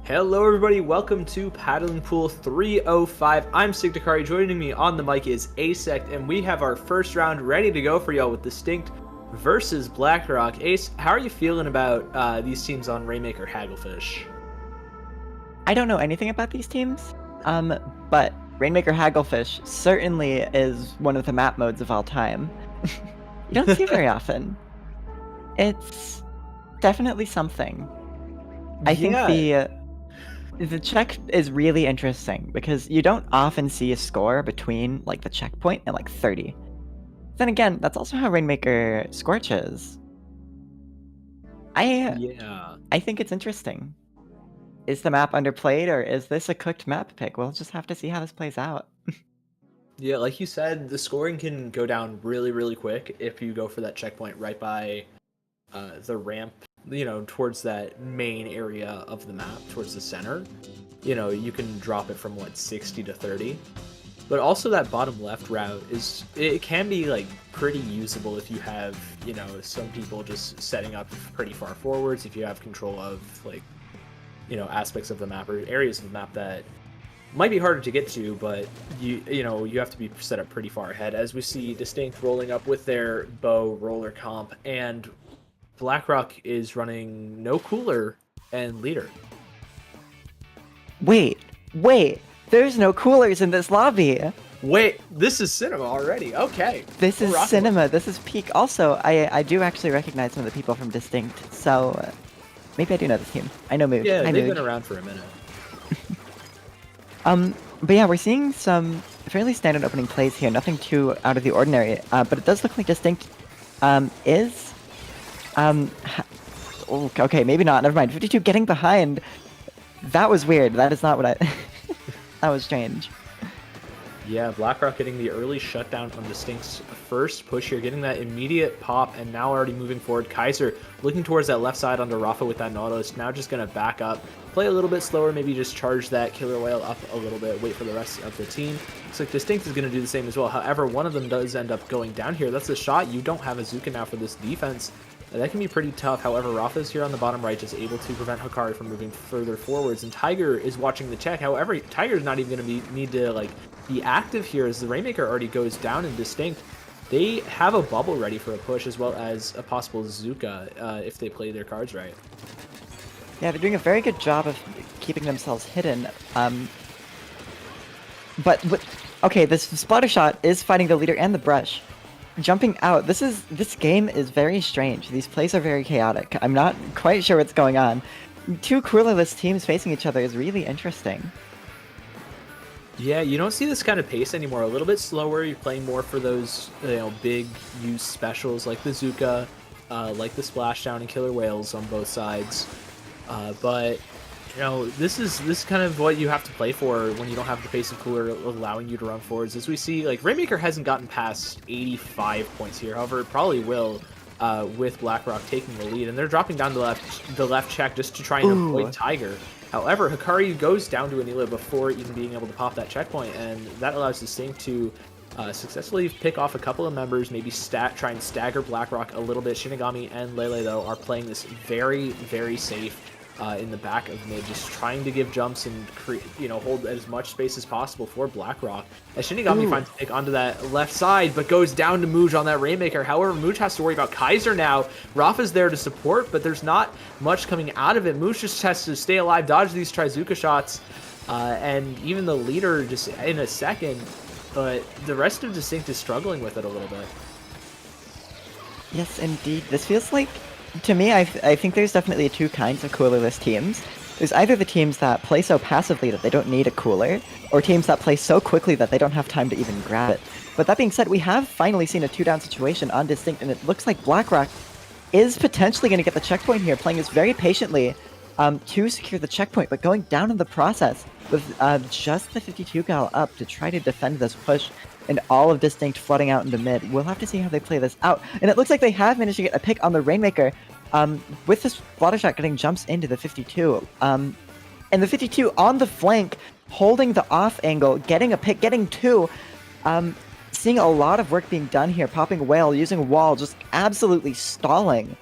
Hello everybody, welcome to Paddling Pool 305. I'm Sigtakari, joining me on the mic is Asect, and we have our first round ready to go for y'all with Distinct versus BlackRock. Ace, how are you feeling about these teams on Rainmaker Hagglefish? I don't know anything about these teams, but Rainmaker Hagglefish certainly is one of the map modes of all time. You don't see it very often. It's definitely something. I think the check is really interesting because you don't often see a score between like the checkpoint and like 30. Then again, that's also how Rainmaker Scorch is. I think it's interesting. Is the map underplayed, or is this a cooked map pick? We'll just have to see how this plays out. Yeah, like you said, the scoring can go down really, really quick if you go for that checkpoint right by the ramp, towards that main area of the map, towards the center. You can drop it from, 60 to 30. But also that bottom left route it can be like pretty usable if you have, some people just setting up pretty far forwards, if you have control of aspects of the map or areas of the map that might be harder to get to, but you have to be set up pretty far ahead, as we see Distinct rolling up with their bow roller comp, and BlackRock is running no cooler and leader. Wait, there's no coolers in this lobby. Wait, this is cinema already. Okay. This is cinema. This is peak. Also, I do actually recognize some of the people from Distinct, so maybe I do know this team. I know Moog. Yeah, they've been around for a minute. But yeah, we're seeing some fairly standard opening plays here. Nothing too out of the ordinary. But it does look like Distinct is okay, maybe not. Never mind. 52 getting behind. That was weird. That is not what I. That was strange. Yeah, BlackRock getting the early shutdown on Distinct's first push here, getting that immediate pop, and now already moving forward. Kaiser looking towards that left side under Rafa with that Nautilus, now just going to back up, play a little bit slower, maybe just charge that Killer Whale up a little bit, wait for the rest of the team. Looks like Distinct is going to do the same as well. However, one of them does end up going down here. That's the shot. You don't have Azuka now for this defense. That can be pretty tough. However, Rafa is here on the bottom right, just able to prevent Hikari from moving further forwards. And Tiger is watching the check. However, Tiger's not even going to need to be active here, as the Rainmaker already goes down in Distinct. They have a bubble ready for a push, as well as a possible Zuka if they play their cards right. Yeah, they're doing a very good job of keeping themselves hidden. But okay, this splatter shot is fighting the leader and the brush. Jumping out, this game is very strange. These plays are very chaotic. I'm not quite sure what's going on. Two coolerless teams facing each other is really interesting. Yeah, you don't see this kind of pace anymore. A little bit slower. You're playing more for those, big use specials like the Zuka, like the Splashdown and Killer Whales on both sides. But this is kind of what you have to play for when you don't have the pace of cooler allowing you to run forwards. As we see, Rainmaker hasn't gotten past 85 points here. However, it probably will with BlackRock taking the lead, and they're dropping down the left check just to try and avoid Tiger. However, Hikari goes down to Anila before even being able to pop that checkpoint, and that allows Distinct to successfully pick off a couple of members, maybe try and stagger BlackRock a little bit. Shinigami and Lele, though, are playing this very, very safe in the back of mid, just trying to give jumps and hold as much space as possible for BlackRock. As Shinigami finds a pick onto that left side, but goes down to Mooj on that Rainmaker. However, Mooj has to worry about Kaiser now. Rafa's there to support, but there's not much coming out of it. Mooj just has to stay alive, dodge these Trizuka shots, and even the leader just in a second, but the rest of Distinct is struggling with it a little bit. Yes, indeed. This feels like, to me, I think there's definitely two kinds of coolerless teams. There's either the teams that play so passively that they don't need a cooler, or teams that play so quickly that they don't have time to even grab it. But that being said, we have finally seen a two-down situation on Distinct, and it looks like BlackRock is potentially going to get the checkpoint here, playing this very patiently to secure the checkpoint, but going down in the process with just the 52 gal up to try to defend this push, and all of Distinct flooding out into mid. We'll have to see how they play this out. And it looks like they have managed to get a pick on the Rainmaker, with this Splatter shot getting jumps into the 52. And the 52 on the flank, holding the off angle, getting a pick, getting two. Seeing a lot of work being done here, popping Whale, using Wall, just absolutely stalling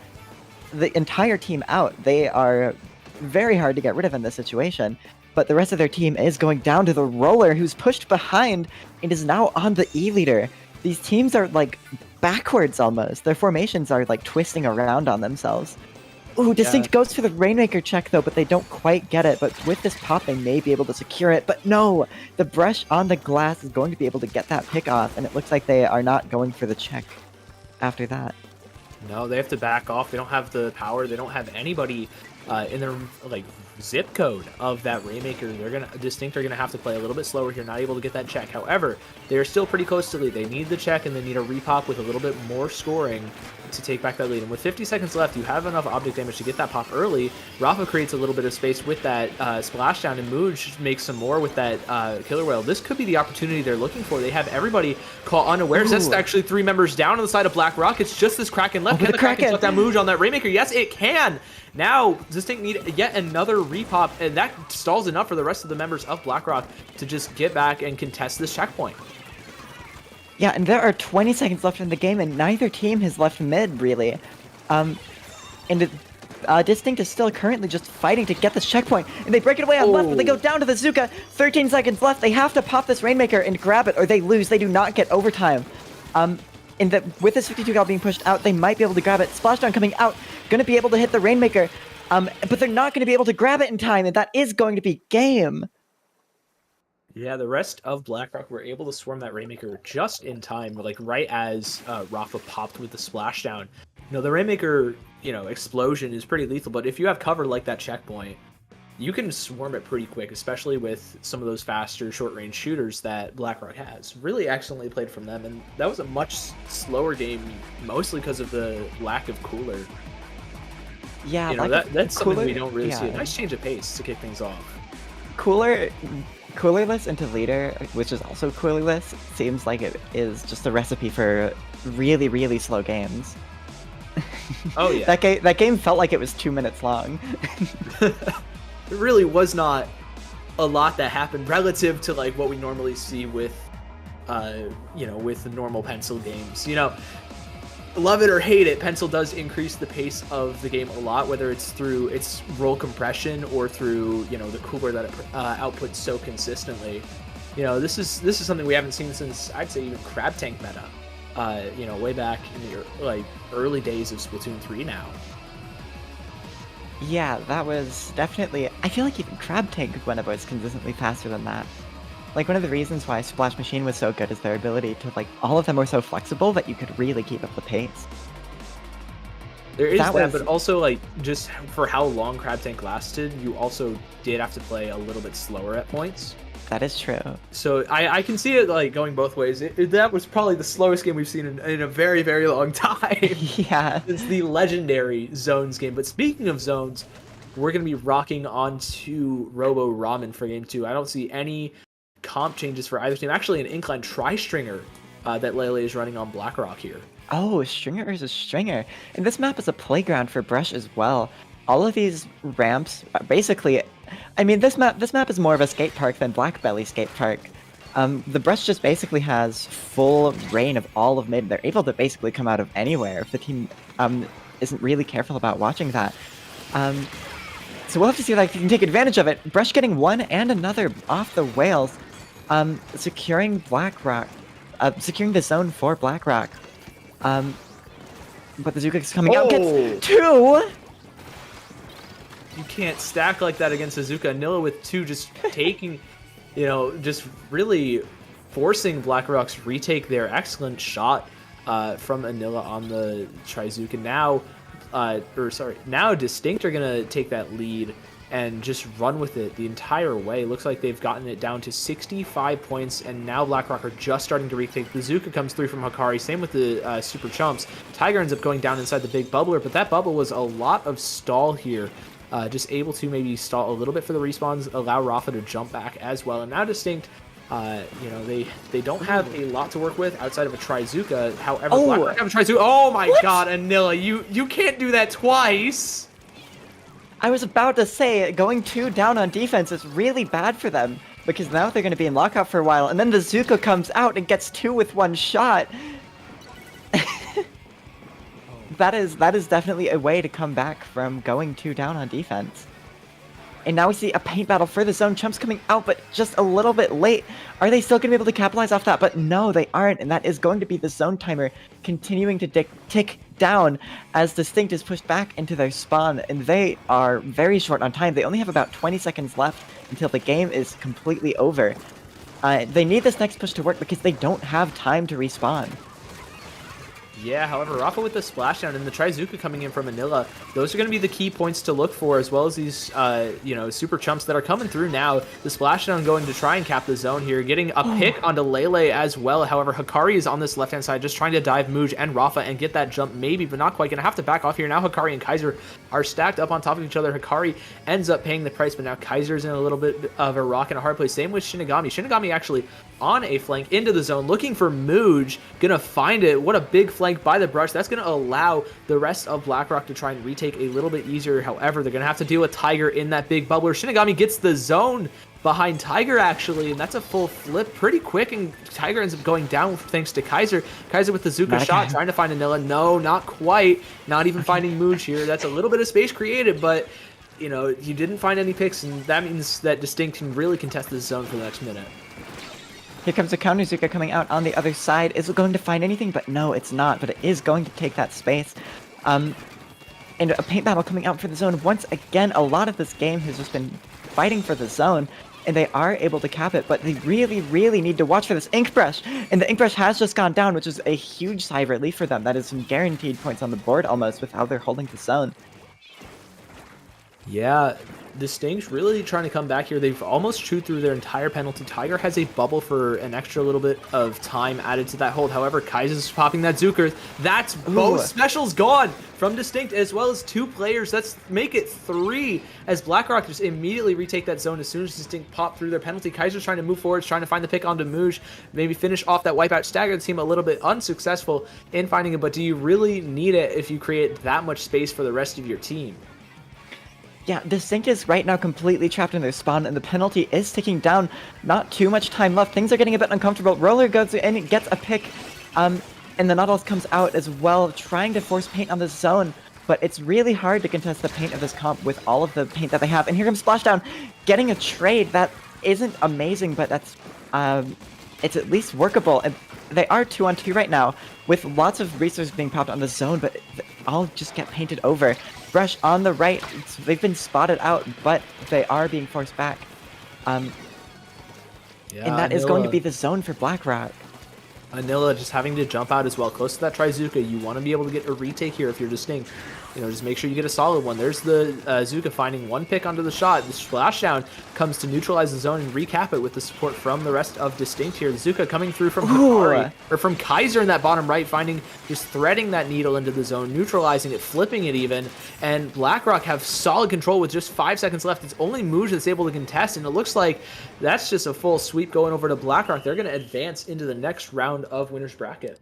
the entire team out. They are very hard to get rid of in this situation. But the rest of their team is going down to the Roller, who's pushed behind and is now on the E-leader. These teams are like backwards almost. Their formations are like twisting around on themselves. Ooh, Distinct goes for the Rainmaker check though, but they don't quite get it. But with this pop, they may be able to secure it. But no, the brush on the glass is going to be able to get that pick off, and it looks like they are not going for the check after that. No, they have to back off. They don't have the power. They don't have anybody in their like zip code of that Rainmaker. Distinct are gonna have to play a little bit slower here, not able to get that check. However, they are still pretty close to lead. They need the check and they need a repop with a little bit more scoring to take back that lead. And with 50 seconds left, you have enough object damage to get that pop early. Rafa creates a little bit of space with that splashdown, and Mooj makes some more with that Killer Whale. This could be the opportunity they're looking for. They have everybody caught unawares. That's actually 3 members down on the side of Blackrock. It's just this Kraken left. Can the Kraken shut down Mooj on that Rainmaker? Yes, it can. Now, Distinct need yet another repop, and that stalls enough for the rest of the members of Blackrock to just get back and contest this checkpoint. Yeah, and there are 20 seconds left in the game, and neither team has left mid, really. Distinct is still currently just fighting to get this checkpoint, and they break it away on left, but they go down to the Zuka. 13 seconds left. They have to pop this Rainmaker and grab it, or they lose. They do not get overtime. With this 52 cal being pushed out, they might be able to grab it. Splashdown coming out, going to be able to hit the Rainmaker, but they're not going to be able to grab it in time, and that is going to be game. Yeah, the rest of Blackrock were able to swarm that Rainmaker just in time, like right as Rafa popped with the splashdown. The Rainmaker, explosion is pretty lethal, but if you have cover like that checkpoint, you can swarm it pretty quick, especially with some of those faster short-range shooters that Blackrock has. Really excellently played from them, and that was a much slower game, mostly because of the lack of cooler. Yeah, that's something we don't really see. A nice change of pace to kick things off. Coolerless into leader, which is also coolerless, seems like it is just a recipe for really, really slow games. Oh yeah. that game felt like it was 2 minutes long. It really was not a lot that happened relative to like what we normally see with with normal pencil games. Love it or hate it, pencil does increase the pace of the game a lot, whether it's through its roll compression or through the cooler that it outputs so consistently. This is something we haven't seen since I'd say even Crab Tank meta. Way back in the early days of Splatoon 3 now. Yeah, that was definitely. I feel like even Crab Tank whenever it's consistently faster than that. Like, one of the reasons why Splash Machine was so good is their ability to, all of them were so flexible that you could really keep up the pace. There is that, but also, just for how long Crab Tank lasted, you also did have to play a little bit slower at points. That is true. So I can see it, going both ways. That was probably the slowest game we've seen in a very, very long time. Yeah. It's the legendary Zones game. But speaking of Zones, we're going to be rocking onto Robo Ramen for Game 2. I don't see any comp changes for either team. Actually, an Incline Tri-Stringer that Lele is running on Blackrock here. Oh, Stringer is a Stringer. And this map is a playground for Brush as well. All of these ramps, basically, this map is more of a skate park than Blackbelly skate park. The Brush just basically has full reign of all of mid. They're able to basically come out of anywhere if the team isn't really careful about watching that. So we'll have to see if they can take advantage of it. Brush getting one and another off the whales. Securing Blackrock, securing the zone for Blackrock. But the Zuka's coming out, gets 2! You can't stack like that against Azuka. Anilla with 2 just taking, just really forcing Blackrock's retake there. Excellent shot from Anilla on the Trizuka. Now Distinct are going to take that lead and just run with it the entire way. Looks like they've gotten it down to 65 points, and now Blackrock are just starting to retake. The Zuka comes through from Hakari, same with the Super Chumps. Tiger ends up going down inside the big bubbler, but that bubble was a lot of stall here. Just able to maybe stall a little bit for the respawns, allow Rafa to jump back as well. And now Distinct, they don't have a lot to work with outside of a Trizuka. However, Blackrock have a Trizuka. Oh my god, Anilla, you can't do that twice! I was about to say, going 2 down on defense is really bad for them, because now they're going to be in lockout for a while, and then the Zuka comes out and gets 2 with 1 shot. That is definitely a way to come back from going 2 down on defense. And now we see a paint battle for the zone. Chumps coming out, but just a little bit late. Are they still going to be able to capitalize off that? But no, they aren't. And that is going to be the zone timer continuing to tick down as Distinct is pushed back into their spawn. And they are very short on time. They only have about 20 seconds left until the game is completely over. They need this next push to work because they don't have time to respawn. Yeah, however, Rafa with the splashdown and the Trizuka coming in from Anila, those are going to be the key points to look for, as well as these, super chumps that are coming through now. The splashdown going to try and cap the zone here, getting a pick onto Lele as well. However, Hikari is on this left-hand side, just trying to dive Mooj and Rafa and get that jump maybe, but not quite. Going to have to back off here. Now Hikari and Kaiser are stacked up on top of each other. Hikari ends up paying the price, but now Kaiser's in a little bit of a rock and a hard place. Same with Shinigami. Shinigami actually on a flank into the zone, looking for Mooj. Gonna find it. What a big flank by the Brush. That's going to allow the rest of BlackRock to try and retake a little bit easier. However, they're going to have to deal with Tiger in that big bubbler. Shinigami gets the zone behind Tiger, actually, and that's a full flip pretty quick, and Tiger ends up going down thanks to Kaiser. Kaiser with the Zuka shot, trying to find Anila. No, not quite. Not even finding Mooj here. That's a little bit of space created, but, you didn't find any picks, and that means that Distinct can really contest this zone for the next minute. Here comes a counter Zuka coming out on the other side. Is it going to find anything? But no, it's not. But it is going to take that space. And a paint battle coming out for the zone. Once again, a lot of this game has just been fighting for the zone. And they are able to cap it. But they really, really need to watch for this Ink Brush. And the Ink Brush has just gone down, which is a huge sigh of relief for them. That is some guaranteed points on the board almost with how they're holding the zone. Yeah, Distinct really trying to come back here. They've almost chewed through their entire penalty. Tiger has a bubble for an extra little bit of time added to that hold. However, Kaiser's popping that Zuker. That's both specials gone from Distinct, as well as 2 players. Let's make it 3 as BlackRock just immediately retake that zone as soon as Distinct pop through their penalty. Kaiser's trying to move forward, trying to find the pick onto Mooj, maybe finish off that wipeout. Stagger the team a little bit unsuccessful in finding it, but do you really need it if you create that much space for the rest of your team? Yeah, Distinct is right now completely trapped in their spawn, and the penalty is ticking down. Not too much time left. Things are getting a bit uncomfortable. Roller goes in and gets a pick, and the Nautilus comes out as well, trying to force paint on the zone. But it's really hard to contest the paint of this comp with all of the paint that they have. And here comes Splashdown, getting a trade that isn't amazing, but that's it's at least workable. And they are 2-on-2 right now, with lots of resources being popped on the zone, but all just get painted over. Brush on the right, they've been spotted out, but they are being forced back. And that is going to be the zone for BlackRock. Anila just having to jump out as well, close to that Trizuka. You want to be able to get a retake here if you're Distinct. Just make sure you get a solid one. There's the Zuka finding 1 pick onto the shot. The splashdown comes to neutralize the zone and recap it with the support from the rest of Distinct here. Zuka coming through from Hikari, or from Kaiser in that bottom right, just threading that needle into the zone, neutralizing it, flipping it even, and BlackRock have solid control with just 5 seconds left. It's only Mooj that's able to contest, and it looks like that's just a full sweep going over to BlackRock. They're going to advance into the next round of Winner's Bracket.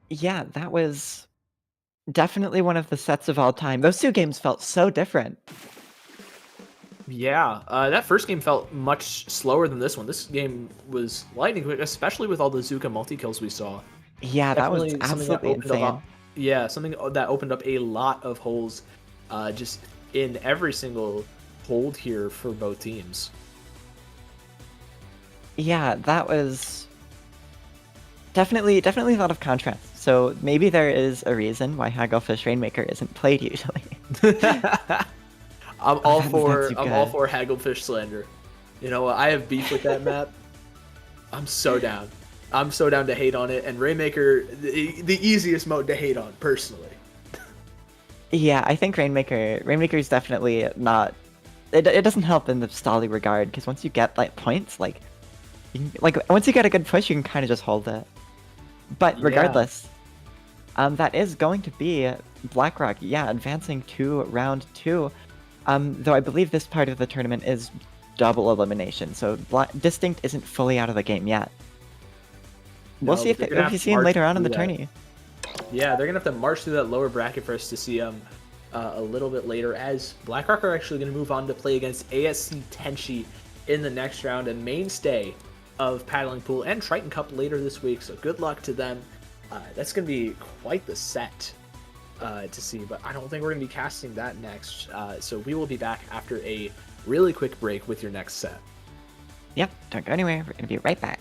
Yeah, that was definitely one of the sets of all time. Those 2 games felt so different. Yeah, that first game felt much slower than this one. This game was lightning quick, especially with all the Zuka multi-kills we saw. Yeah, that was absolutely insane. Something that opened up a lot of holes just in every single hold here for both teams. Yeah, that was definitely a lot of contrast. So maybe there is a reason why Hagglefish Rainmaker isn't played usually. I'm all for Hagglefish slander. I have beef with that map. I'm so down. I'm so down to hate on it, and Rainmaker, the easiest mode to hate on, personally. Yeah, I think Rainmaker is definitely not. It doesn't help in the Stolly regard, because once you get points, once you get a good push, you can kind of just hold it. But regardless, that is going to be BlackRock, advancing to round 2. Though I believe this part of the tournament is double elimination, so Distinct isn't fully out of the game yet. We'll see if we see him later on in the tourney. Yeah, they're going to have to march through that lower bracket for us to see them a little bit later, as BlackRock are actually going to move on to play against ASC Tenchi in the next round, and mainstay of Paddling Pool and Triton Cup later this week, so good luck to them. That's going to be quite the set. to see, but I don't think we're going to be casting that next. So we will be back after a really quick break with your next set. Yep, don't go anywhere. We're gonna be right back.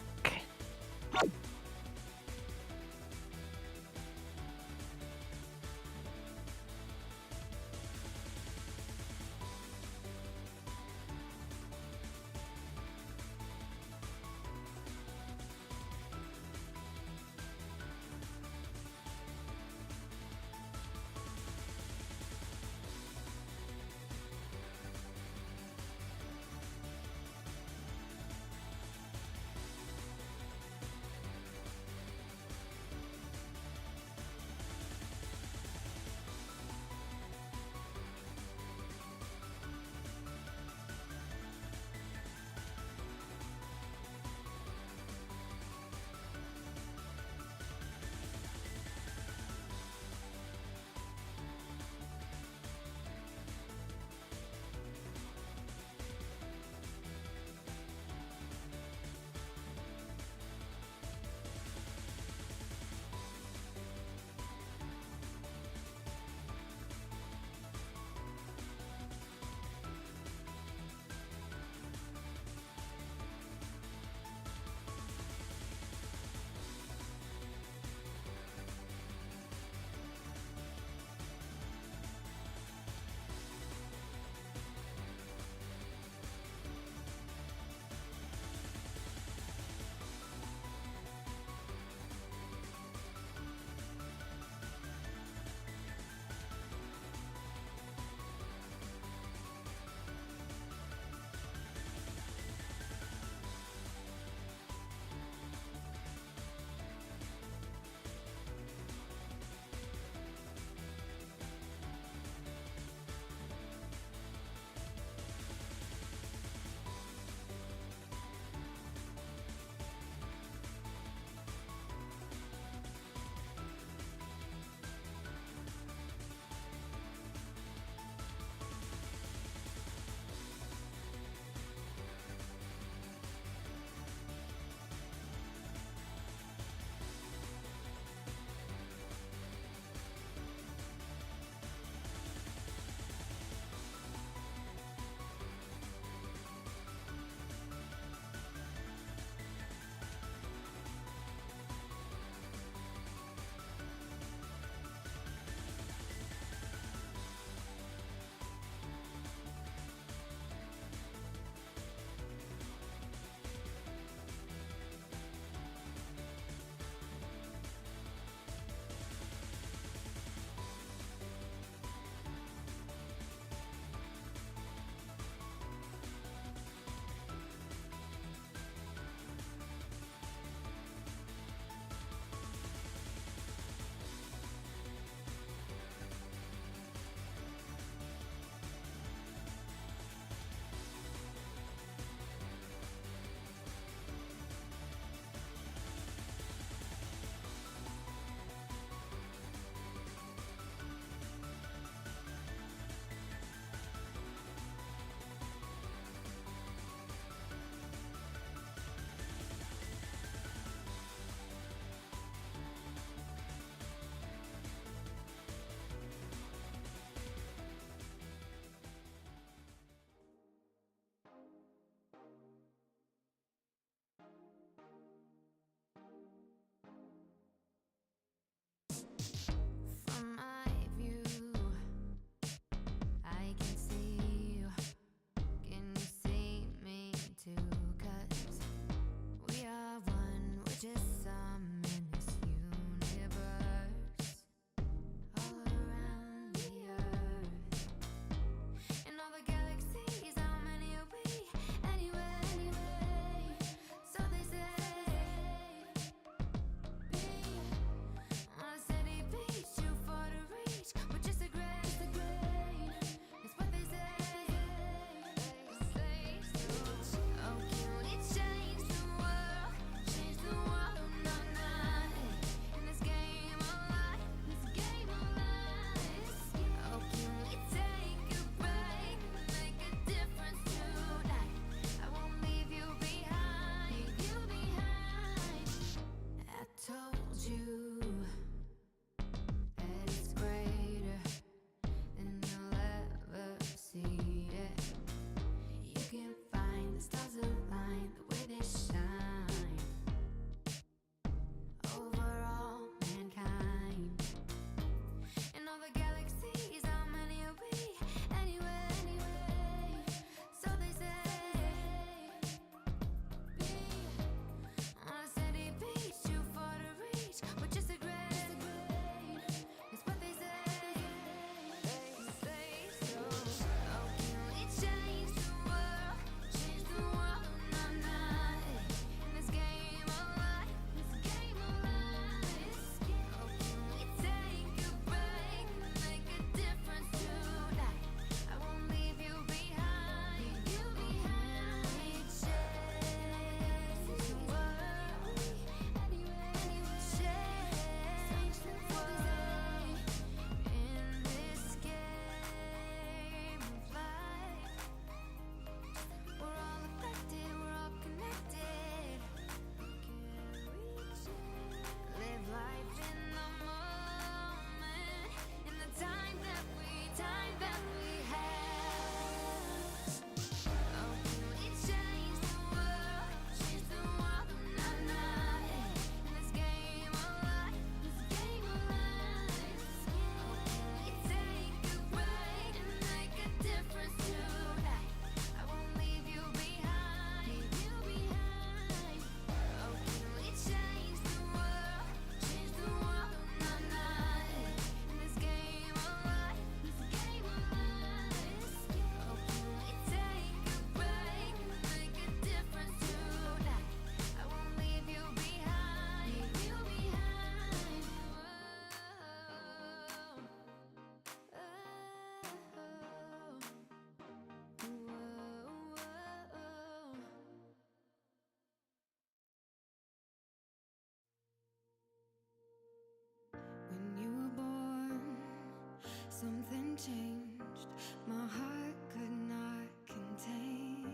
changed, my heart could not contain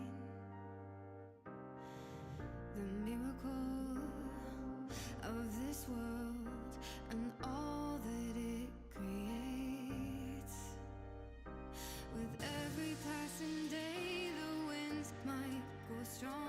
the miracle of this world and all that it creates. With every passing day, the winds might grow stronger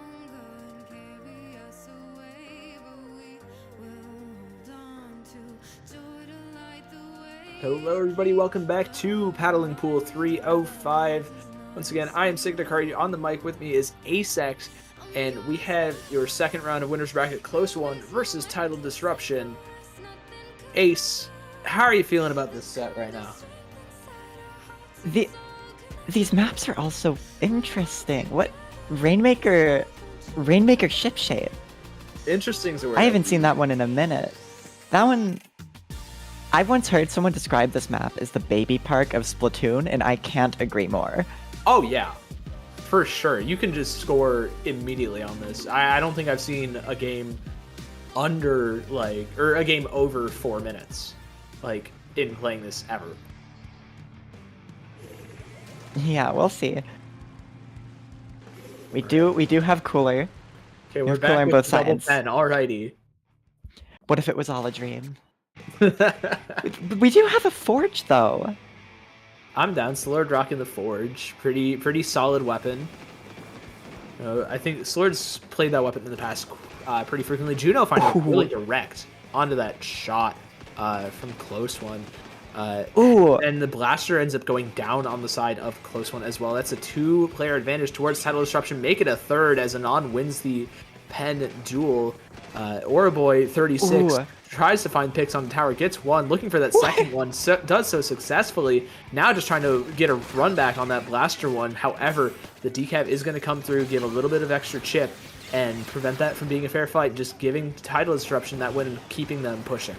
and carry us away, but we will hold on to joy to light the way. Hello everybody, welcome back to Paddling Pool 305. Once again, I am Signacardi. On the mic with me is Acex, and we have your second round of Winners Bracket Close One versus Title Disruption. Ace, how are you feeling about this set right now? These maps are also interesting. What Rainmaker ship shape? Interesting is the word. I haven't seen that one in a minute. That one, I once heard someone describe this map as the baby park of Splatoon, and I can't agree more. Oh yeah, for sure. You can just score immediately on this. I don't think I've seen a game under or a game over 4 minutes, in playing this ever. Yeah, we'll see. We do have cooler. Okay, We we're have back cooler on with both double sides. 10. Alrighty. What if it was all a dream? We do have a forge though. I'm down. Slurd rocking the Forge. Pretty solid weapon. I think Slurd's played that weapon in the past pretty frequently. Juno finding it really direct onto that shot from Close One. Ooh. And the Blaster ends up going down on the side of Close One as well. That's a 2-player advantage towards Title Disruption. Make it a third as Anon wins the pen duel. Oraboy 36 Ooh. tries to find picks on the tower, gets one, looking for that second one, does so successfully. Now just trying to get a run back on that Blaster one. However, the decav is going to come through, give a little bit of extra chip, and prevent that from being a fair fight, just giving Title Disruption that win and keeping them pushing.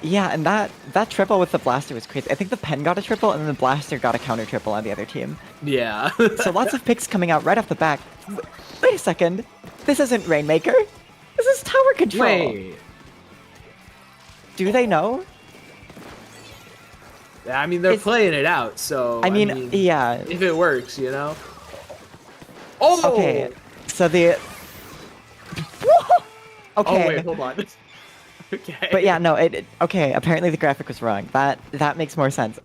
Yeah, and that triple with the Blaster was crazy. I think the pen got a triple, and then the Blaster got a counter triple on the other team. Yeah. So lots of picks coming out right off the back. Wait a second. This isn't Rainmaker. This is Tower Control. Wait. Do they know? I mean, they're It's- playing it out, so... I mean, yeah. If it works, you know? Oh! Okay. So the... Okay. Oh, wait, hold on. Okay. But yeah, no, okay, apparently the graphic was wrong. That makes more sense.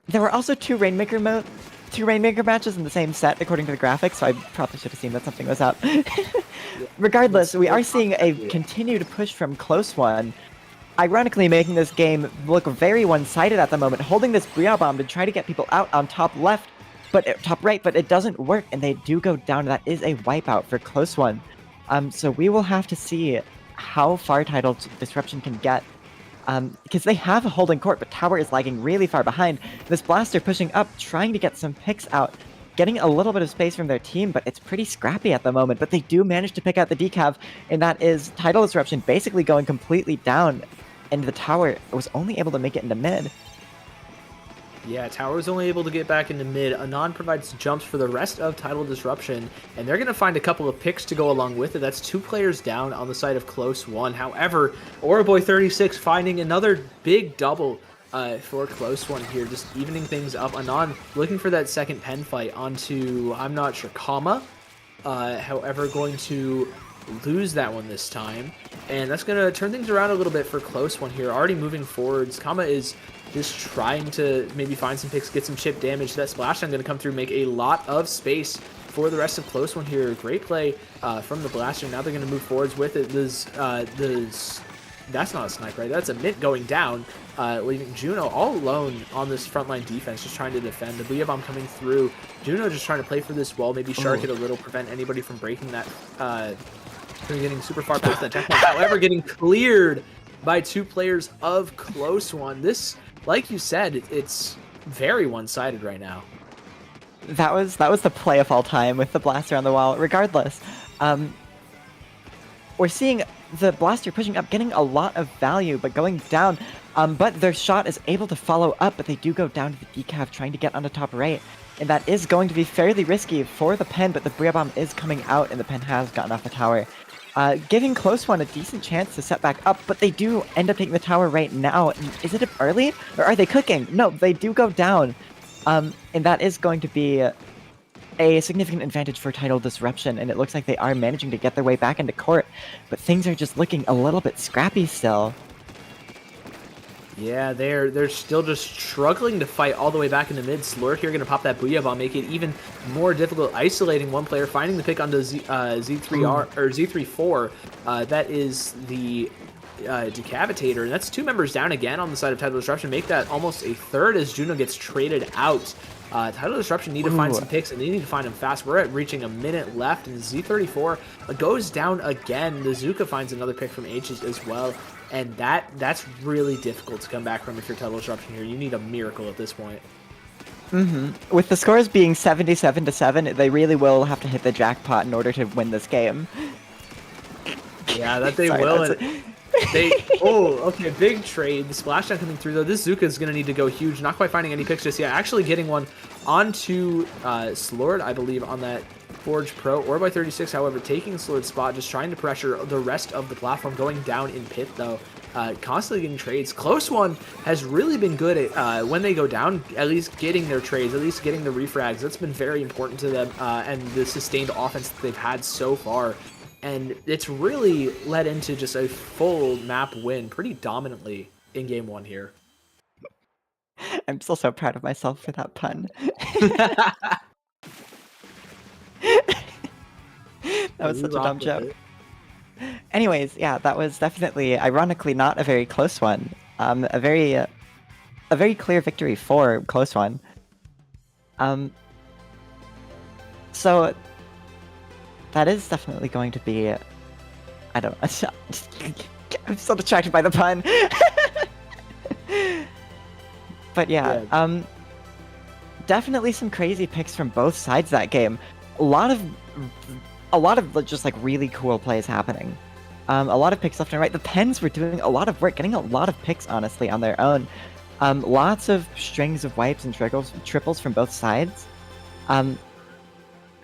There were also two Rainmaker matches in the same set according to the graphics, so I probably should have seen that something was up. Regardless, we are seeing a continued push from Close One, ironically making this game look very one-sided at the moment, holding this Bria Bomb to try to get people out on top left, top right, but it doesn't work, and they do go down. That is a wipeout for Close One. So we will have to see how far Title Disruption can get, because they have a holding court, but Tower is lagging really far behind. This Blaster pushing up, trying to get some picks out, getting a little bit of space from their team, but it's pretty scrappy at the moment. But they do manage to pick out the decav, and that is Title Disruption basically going completely down, and the Tower was only able to make it into mid. Yeah, Tower was only able to get back into mid. Anon provides jumps for the rest of Title Disruption, and they're going to find a couple of picks to go along with it. That's 2 players down on the side of Close One. However, Oraboy 36 finding another big double for Close One here, just evening things up. Anon looking for that second pen fight onto, I'm not sure, Kama. However, going to lose that one this time, and that's going to turn things around a little bit for Close One here. Already moving forwards. Kama is just trying to maybe find some picks, get some chip damage. That Splashdown going to come through, make a lot of space for the rest of Close One here. Great play from the Blaster. Now they're going to move forwards with it. That's not a snipe, right? That's a Mint going down, leaving Juno all alone on this frontline defense, just trying to defend. The Booyah Bomb coming through. Juno just trying to play for this wall, maybe shark it a little, prevent anybody from breaking that, from getting super far past that checkpoint. However, getting cleared by 2 players of Close One. This, like you said, it's very one-sided right now. That was the play of all time with the Blaster on the wall. Regardless, we're seeing the Blaster pushing up, getting a lot of value, but going down. But their shot is able to follow up, but they do go down to the decav, trying to get on the top right. And that is going to be fairly risky for the pen, but the Bria Bomb is coming out, and the pen has gotten off the tower. giving Close One a decent chance to set back up, but they do end up taking the tower right now. Is it early, or are they cooking? No, they do go down, and that is going to be a significant advantage for Tidal Disruption, and it looks like they are managing to get their way back into court, but things are just looking a little bit scrappy still. Yeah, they're still just struggling to fight all the way back into mid. Slurk here going to pop that Booyah Bomb, make it even more difficult, isolating one player, finding the pick onto Z3R or Z34. That is the Decapitator, and that's 2 members down again on the side of Tidal Disruption. Make that almost a third as Juno gets traded out. Tidal Disruption need to find some picks, and they need to find them fast. We're at reaching a minute left, and Z34 goes down again. The Zuka finds another pick from H as well. And that's really difficult to come back from if you're Tidal Disruption here. You need a miracle at this point. With the scores being 77-7, they really will have to hit the jackpot in order to win this game. Yeah, that they Sorry, will. that's And okay, big trade. The splashdown coming through though. This Zuka is going to need to go huge. Not quite finding any picks just yet. Actually getting one onto Slord, I believe, on that Forge Pro or by 36. However, taking Slord's spot, just trying to pressure the rest of the platform. Going down in pit though. Constantly getting trades. Close One has really been good at when they go down, at least getting their trades, at least getting the refrags. That's been very important to them, and the sustained offense that they've had so far. And it's really led into just a full map win pretty dominantly in game 1 here. I'm still so proud of myself for that pun. That was such a dumb joke. Anyways, yeah, that was definitely, ironically, not a very close one. A very clear victory for Close One. So that is definitely going to be, I don't know, I'm so distracted by the pun. But yeah, definitely some crazy picks from both sides that game. A lot of just like really cool plays happening. A lot of picks left and right. The Pens were doing a lot of work, getting a lot of picks, honestly, on their own. Lots of strings of wipes and triples from both sides.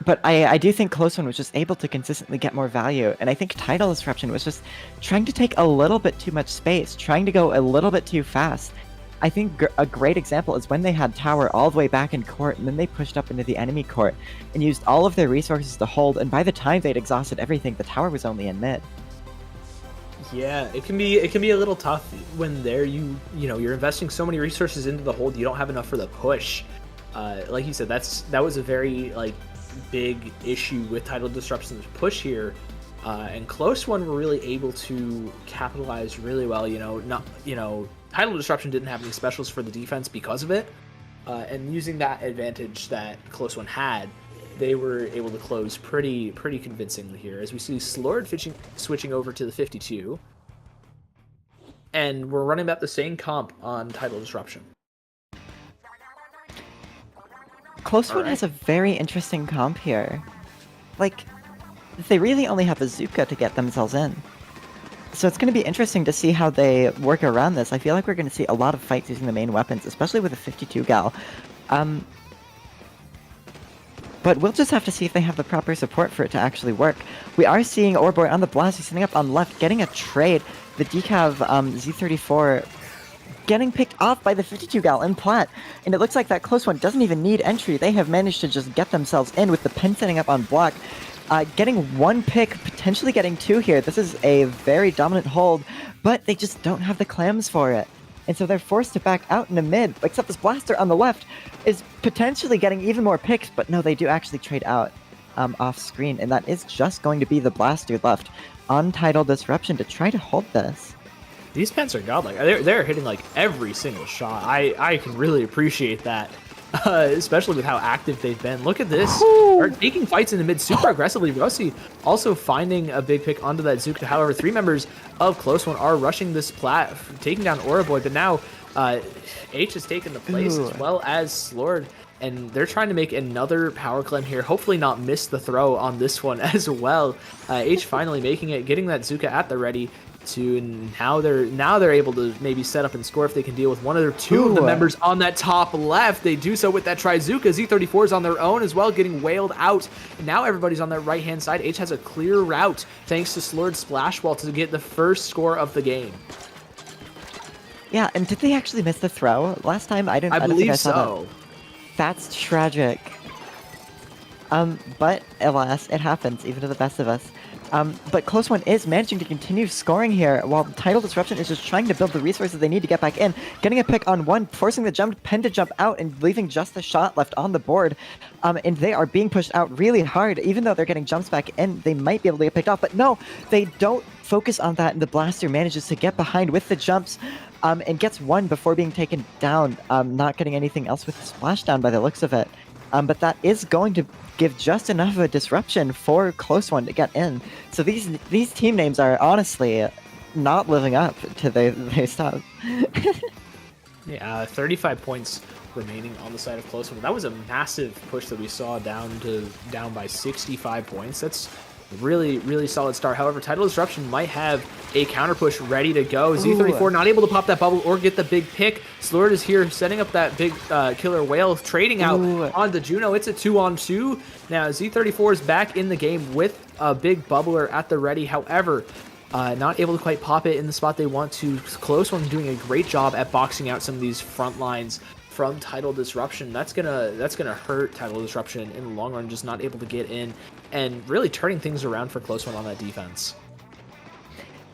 But I do think Close One was just able to consistently get more value, and I think Tidal Disruption was just trying to take a little bit too much space, trying to go a little bit too fast. I think a great example is when they had tower all the way back in court, and then they pushed up into the enemy court and used all of their resources to hold, and by the time they'd exhausted everything, the tower was only in mid. Yeah, it can be a little tough when you're investing so many resources into the hold, you don't have enough for the push. Like you said, that was a very big issue with Tidal Disruption's push here, and Close One were really able to capitalize really well. Tidal Disruption didn't have any specials for the defense because of it, and using that advantage that Close One had, they were able to close pretty convincingly here. As we see Slord switching over to the 52, and we're running about the same comp on Tidal Disruption. Close One has a very interesting comp here. They really only have a Zuka to get themselves in. So it's going to be interesting to see how they work around this. I feel like we're going to see a lot of fights using the main weapons, especially with a 52 gal. But we'll just have to see if they have the proper support for it to actually work. We are seeing Orboy on the blast. He's setting up on left, getting a trade. The Decav Z34 getting picked off by the 52 gal in plat. And it looks like that Close One doesn't even need entry. They have managed to just get themselves in with the Pen setting up on block. Getting 1 pick, potentially getting 2 here. This is a very dominant hold, but they just don't have the clams for it. And so they're forced to back out in the mid, except this Blaster on the left is potentially getting even more picks, but no, they do actually trade out off screen, and that is just going to be the Blaster left on Tidal Disruption to try to hold this. These Pens are godlike. They're hitting every single shot. I can really appreciate that. Especially with how active they've been. Look at this. Are taking fights in the mid super aggressively. Rossi also finding a big pick onto that Zuka. However, 3 members of Close One are rushing this plat, taking down Oraboy, but now H has taken the place as well as Slord, and they're trying to make another power climb here. Hopefully not miss the throw on this one as well. H finally making it, getting that Zuka at the ready, 2, and now they're able to maybe set up and score if they can deal with one of their two of the Ooh. members on that top left. They do so with that Trizuka. Z34 is on their own as well, getting wailed out. And now everybody's on that right-hand side. H has a clear route thanks to Slurred Splash Wall to get the first score of the game. Yeah, and did they actually miss the throw? Last time I don't think I believe saw so. that. That's tragic. But alas, it happens, even to the best of us. But Close One is managing to continue scoring here, while Tidal Disruption is just trying to build the resources they need to get back in, getting a pick on one, forcing the Pen to jump out, and leaving just the shot left on the board. And they are being pushed out really hard. Even though they're getting jumps back in, they might be able to get picked off. But no, they don't focus on that, and the Blaster manages to get behind with the jumps, and gets one before being taken down, not getting anything else with the splashdown by the looks of it. But that is going to give just enough of a disruption for Close One to get in. So these team names are honestly not living up to their stuff. Yeah, 35 points remaining on the side of Close One. That was a massive push that we saw down by 65 points. That's really, really solid start. However, Tidal Disruption might have a counter push ready to go. Z34 not able to pop that bubble or get the big pick. Slurred is here setting up that big killer whale, trading out onto Juno. It's a 2-on-2. Now Z34 is back in the game with a big bubbler at the ready. However, not able to quite pop it in the spot they want to. Close One doing a great job at boxing out some of these front lines from Tidal Disruption. That's gonna hurt Tidal Disruption in the long run, just not able to get in and really turning things around for Close One on that defense.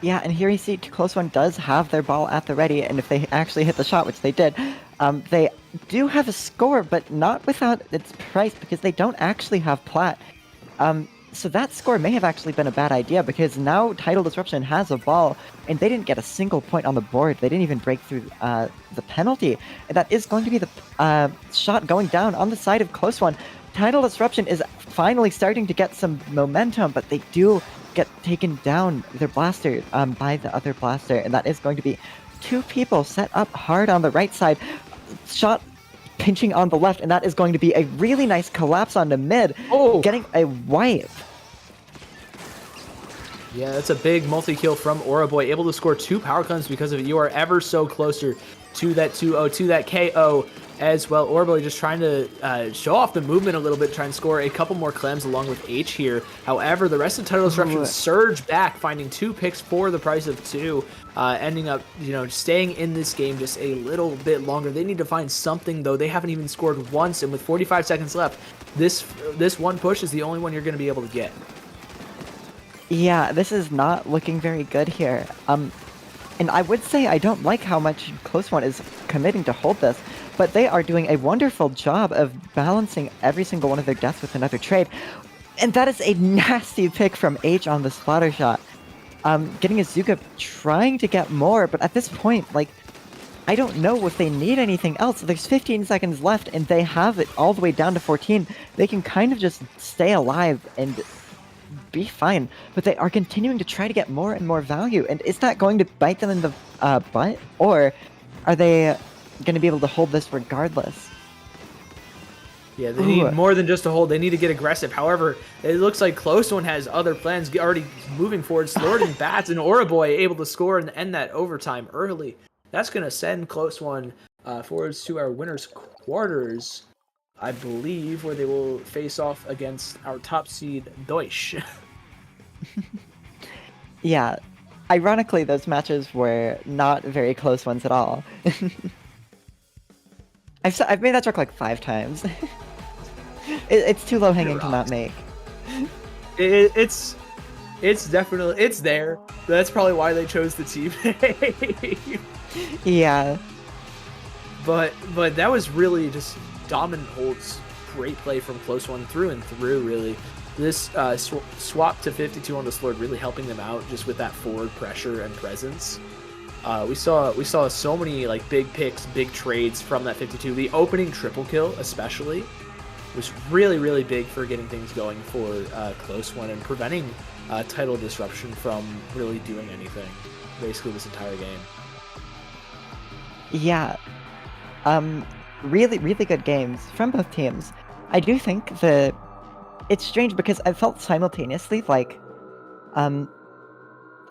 Yeah, and here you see Close One does have their ball at the ready, and if they actually hit the shot, which they did, they do have a score, but not without its price, because they don't actually have plat. So that score may have actually been a bad idea, because now Tidal Disruption has a ball, and they didn't get a single point on the board. They didn't even break through the penalty. And that is going to be the shot going down on the side of Close One. Tidal Disruption is finally starting to get some momentum, but they do get taken down, their blaster, by the other blaster, and that is going to be two people set up hard on the right side. Shot pinching on the left, and that is going to be a really nice collapse onto mid, getting a wipe. Yeah, that's a big multi-kill from Auraboy, able to score 2 power cleanses because of it. You are ever so closer to that 2-0, to that KO as well. Auraboy just trying to show off the movement a little bit, try and score a couple more clems along with H here. However, the rest of Tidal Disruption surge back, finding 2 picks for the price of 2, ending up, staying in this game just a little bit longer. They need to find something, though. They haven't even scored once, and with 45 seconds left, this one push is the only one you're going to be able to get. Yeah, this is not looking very good here. And I would say I don't like how much Close One is committing to hold this, but they are doing a wonderful job of balancing every single one of their deaths with another trade. And that is a nasty pick from H on the splatter shot. Getting Azuka trying to get more, but at this point, I don't know if they need anything else. There's 15 seconds left, and they have it all the way down to 14. They can kind of just stay alive and be fine, but they are continuing to try to get more and more value. And is that going to bite them in the butt, or are they going to be able to hold this regardless? Yeah, they need more than just a hold. They need to get aggressive. However, it looks like Close One has other plans already moving forward. Slurred and Bats and Auraboy able to score and end that overtime early. That's going to send Close One forwards to our winner's quarters, I believe, where they will face off against our top seed, Deutsch. Yeah. Ironically, those matches were not very close ones at all. I've made that joke like 5 times. It's too low hanging to not make. It's definitely, it's there. That's probably why they chose the team. Yeah. But that was really just dominant holds. Great play from Close One through and through, really. This swap to 52 on the Slurred really helping them out just with that forward pressure and presence. We saw so many big picks, big trades from that 52. The opening triple kill especially was really, really big for getting things going for Close One and preventing Tidal Disruption from really doing anything basically this entire game. Yeah. Really, really good games from both teams. I do think it's strange because I felt simultaneously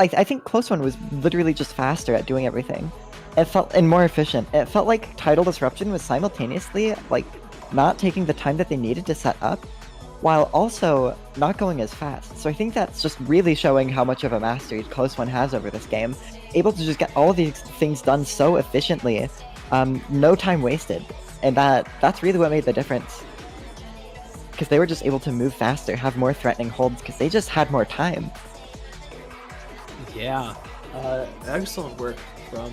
I think Close One was literally just faster at doing everything. It felt and more efficient. It felt like Tidal Disruption was simultaneously like not taking the time that they needed to set up, while also not going as fast. So I think that's just really showing how much of a mastery Close One has over this game. Able to just get all of these things done so efficiently, no time wasted, and that's really what made the difference. Because they were just able to move faster, have more threatening holds, because they just had more time. Yeah, excellent work from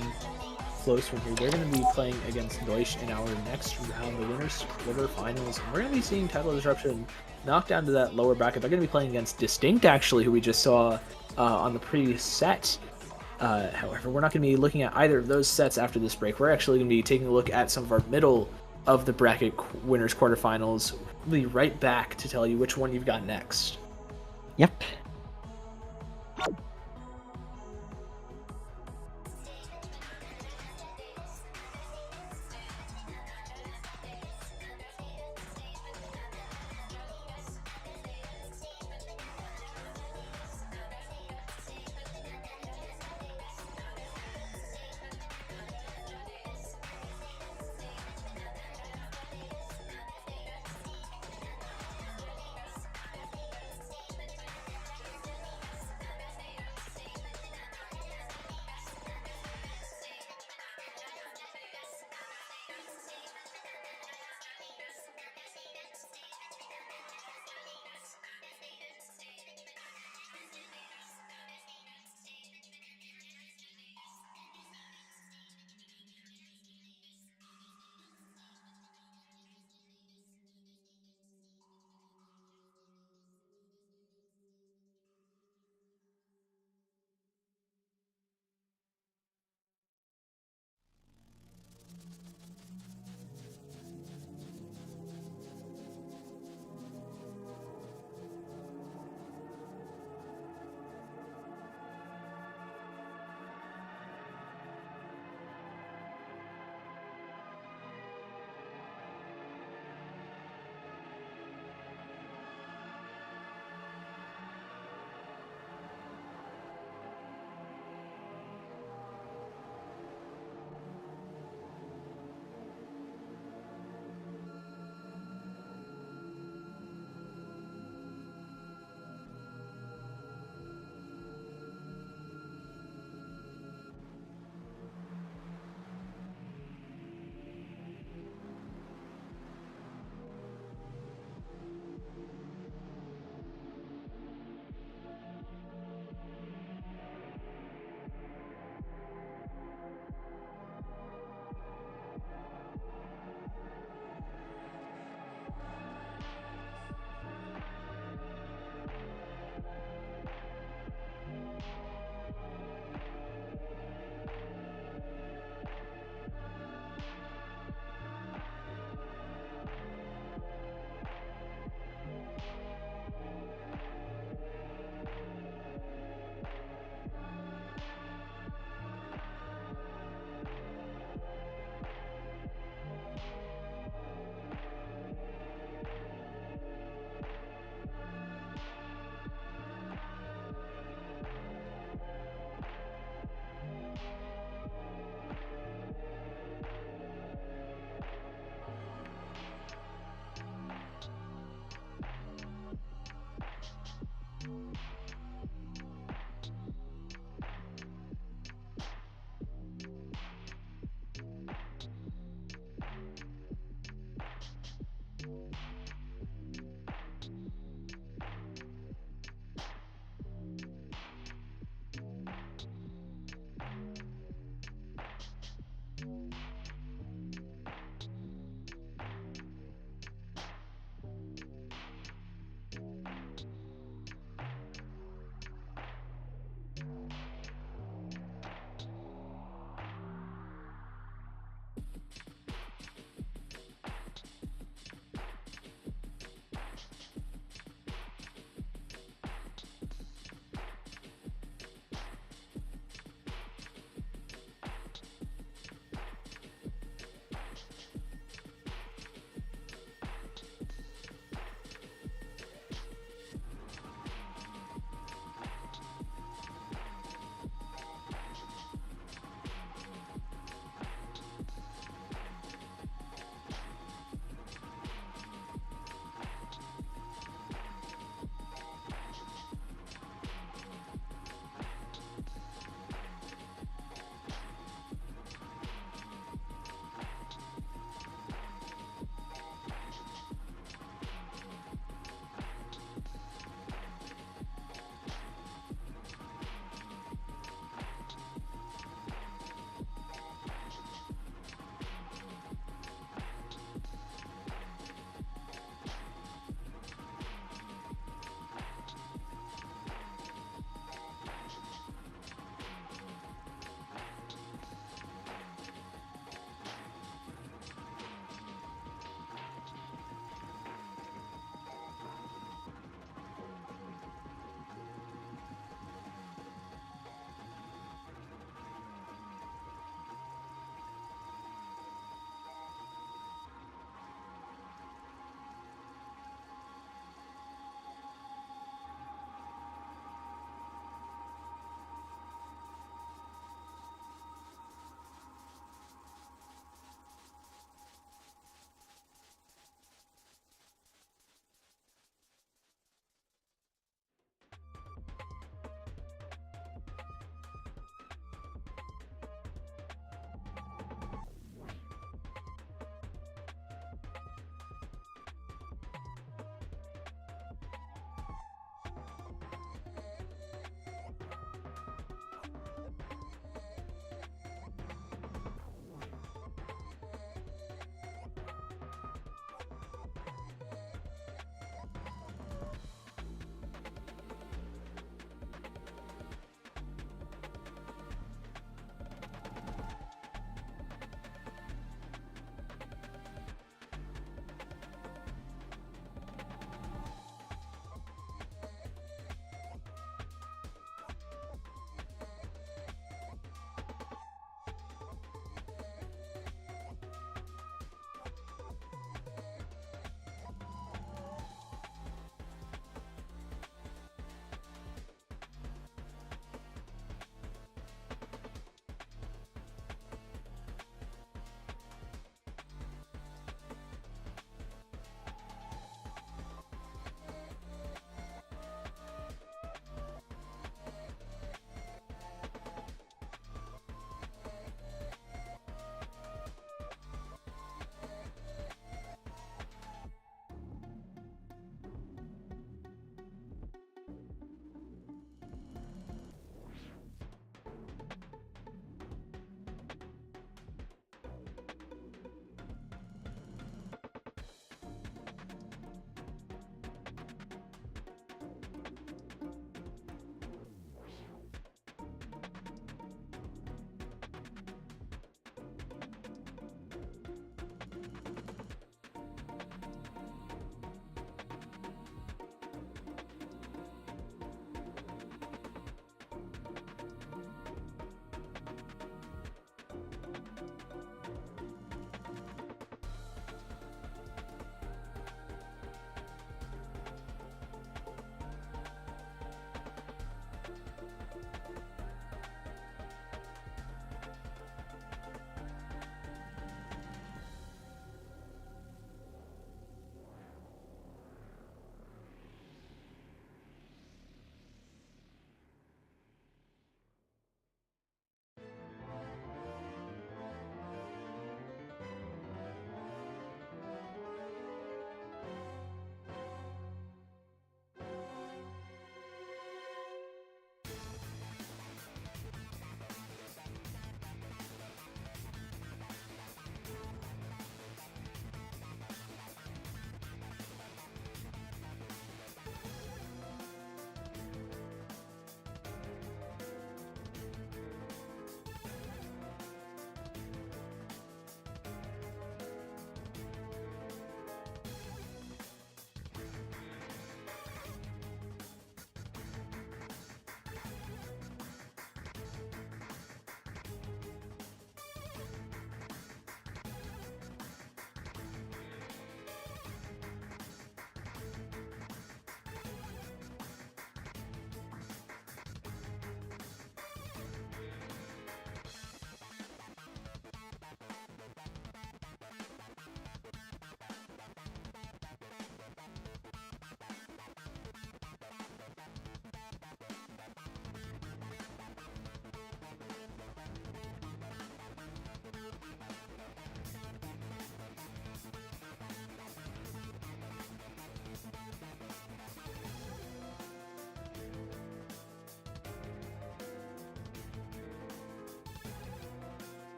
Close One here. They're going to be playing against Deutsch in our next round, the winners quarterfinals, and we're going to be seeing Tidal Disruption knock down to that lower bracket. They're going to be playing against Distinct, actually, who we just saw on the previous set. However, we're not going to be looking at either of those sets after this break. We're actually going to be taking a look at some of our middle of the bracket winners quarterfinals. We'll be right back to tell you which one you've got next. Yep.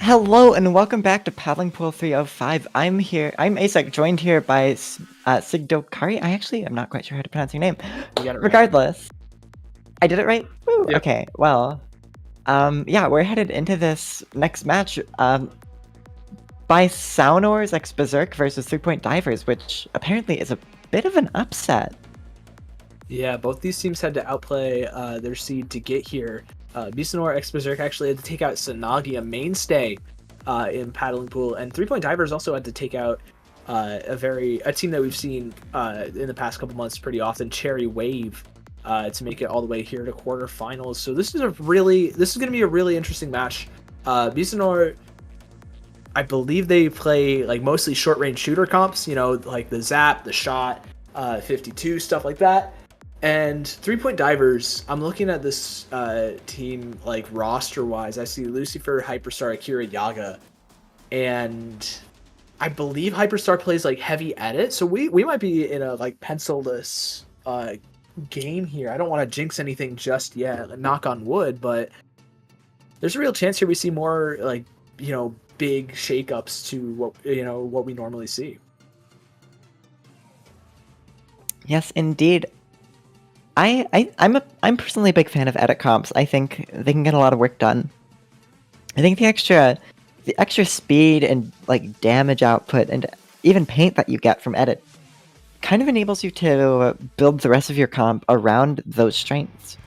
Hello and welcome back to Paddling Pool 305. I'm Asek, joined here by Sigdokari. I'm not quite sure how to pronounce your name. You got it right. Regardless, I did it right? Woo, Yep. Okay, well, yeah, we're headed into this next match, by Saunors X Berserk versus 3-Point Divers, which apparently is a bit of an upset. Yeah, both these teams had to outplay their seed to get here. Bisanor X Berserk actually had to take out Sanagi, a mainstay in Paddling Pool, and 3-Point Divers also had to take out a team that we've seen in the past couple months pretty often, Cherry Wave, to make it all the way here to quarterfinals. So this is going to be a really interesting match. Bisanor, I believe they play like mostly short range shooter comps, like the Zap, the Shot, 52, stuff like that. And 3-Point Divers, I'm looking at this team like roster wise. I see Lucifer, Hyperstar, Akira, Yaga, and I believe Hyperstar plays like heavy edit, so we might be in a like pencilless game here. I don't want to jinx anything just yet, knock on wood, but there's a real chance here we see more like big shakeups to what we normally see. Yes, indeed. I'm personally a big fan of edit comps. I think they can get a lot of work done. I think the extra speed and like damage output and even paint that you get from edit kind of enables you to build the rest of your comp around those strengths.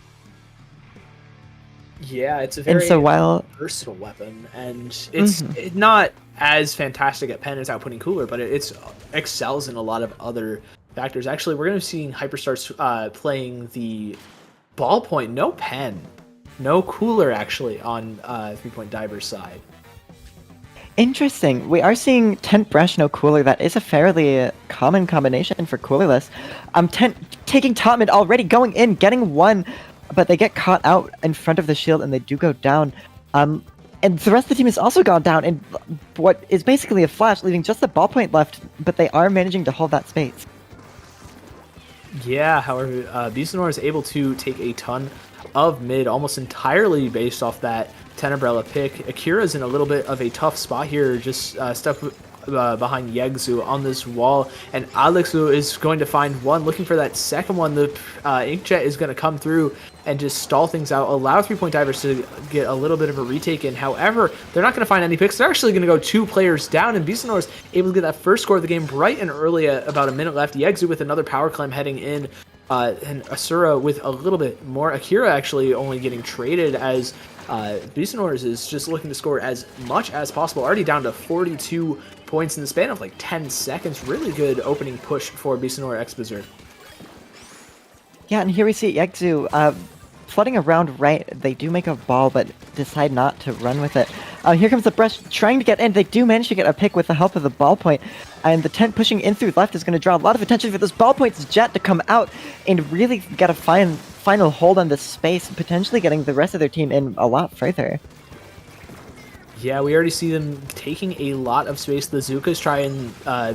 Yeah, it's a very versatile weapon, and it's not as fantastic at pen as outputting Cooler, but it excels in a lot of other factors. Actually, we're going to be seeing Hyperstars playing the ballpoint, no pen, no Cooler actually on 3-Point Divers side. Interesting. We are seeing Tent Brush, no Cooler. That is a fairly common combination for Coolerless. Tent taking top mid already, going in, getting one, but they get caught out in front of the shield and they do go down. And the rest of the team has also gone down in what is basically a flash, leaving just the ballpoint left, but they are managing to hold that space. Yeah, however, Bisanor is able to take a ton of mid almost entirely based off that Tenebrella pick. Akira's in a little bit of a tough spot here, just stuck behind Yegzu on this wall, and Alexu is going to find one, looking for that second one. The Inkjet is going to come through and just stall things out, allow 3-Point Divers to get a little bit of a retake in. However, they're not going to find any picks. They're actually going to go 2 players down, and Bisanor is able to get that first score of the game bright and early at about a minute left. Yegzu with another power climb heading in, and Asura with a little bit more. Akira actually only getting traded as Bisanor is just looking to score as much as possible, already down to 42 points in the span of like 10 seconds. Really good opening push for Bisanor X Berserk. Yeah, and here we see Yegzu flooding around right. They do make a ball, but decide not to run with it. Here comes the Brush trying to get in. They do manage to get a pick with the help of the ballpoint, and the Tent pushing in through left is going to draw a lot of attention for this ballpoint's Jet to come out and really get a final hold on this space, potentially getting the rest of their team in a lot further. Yeah, we already see them taking a lot of space. The Zuka's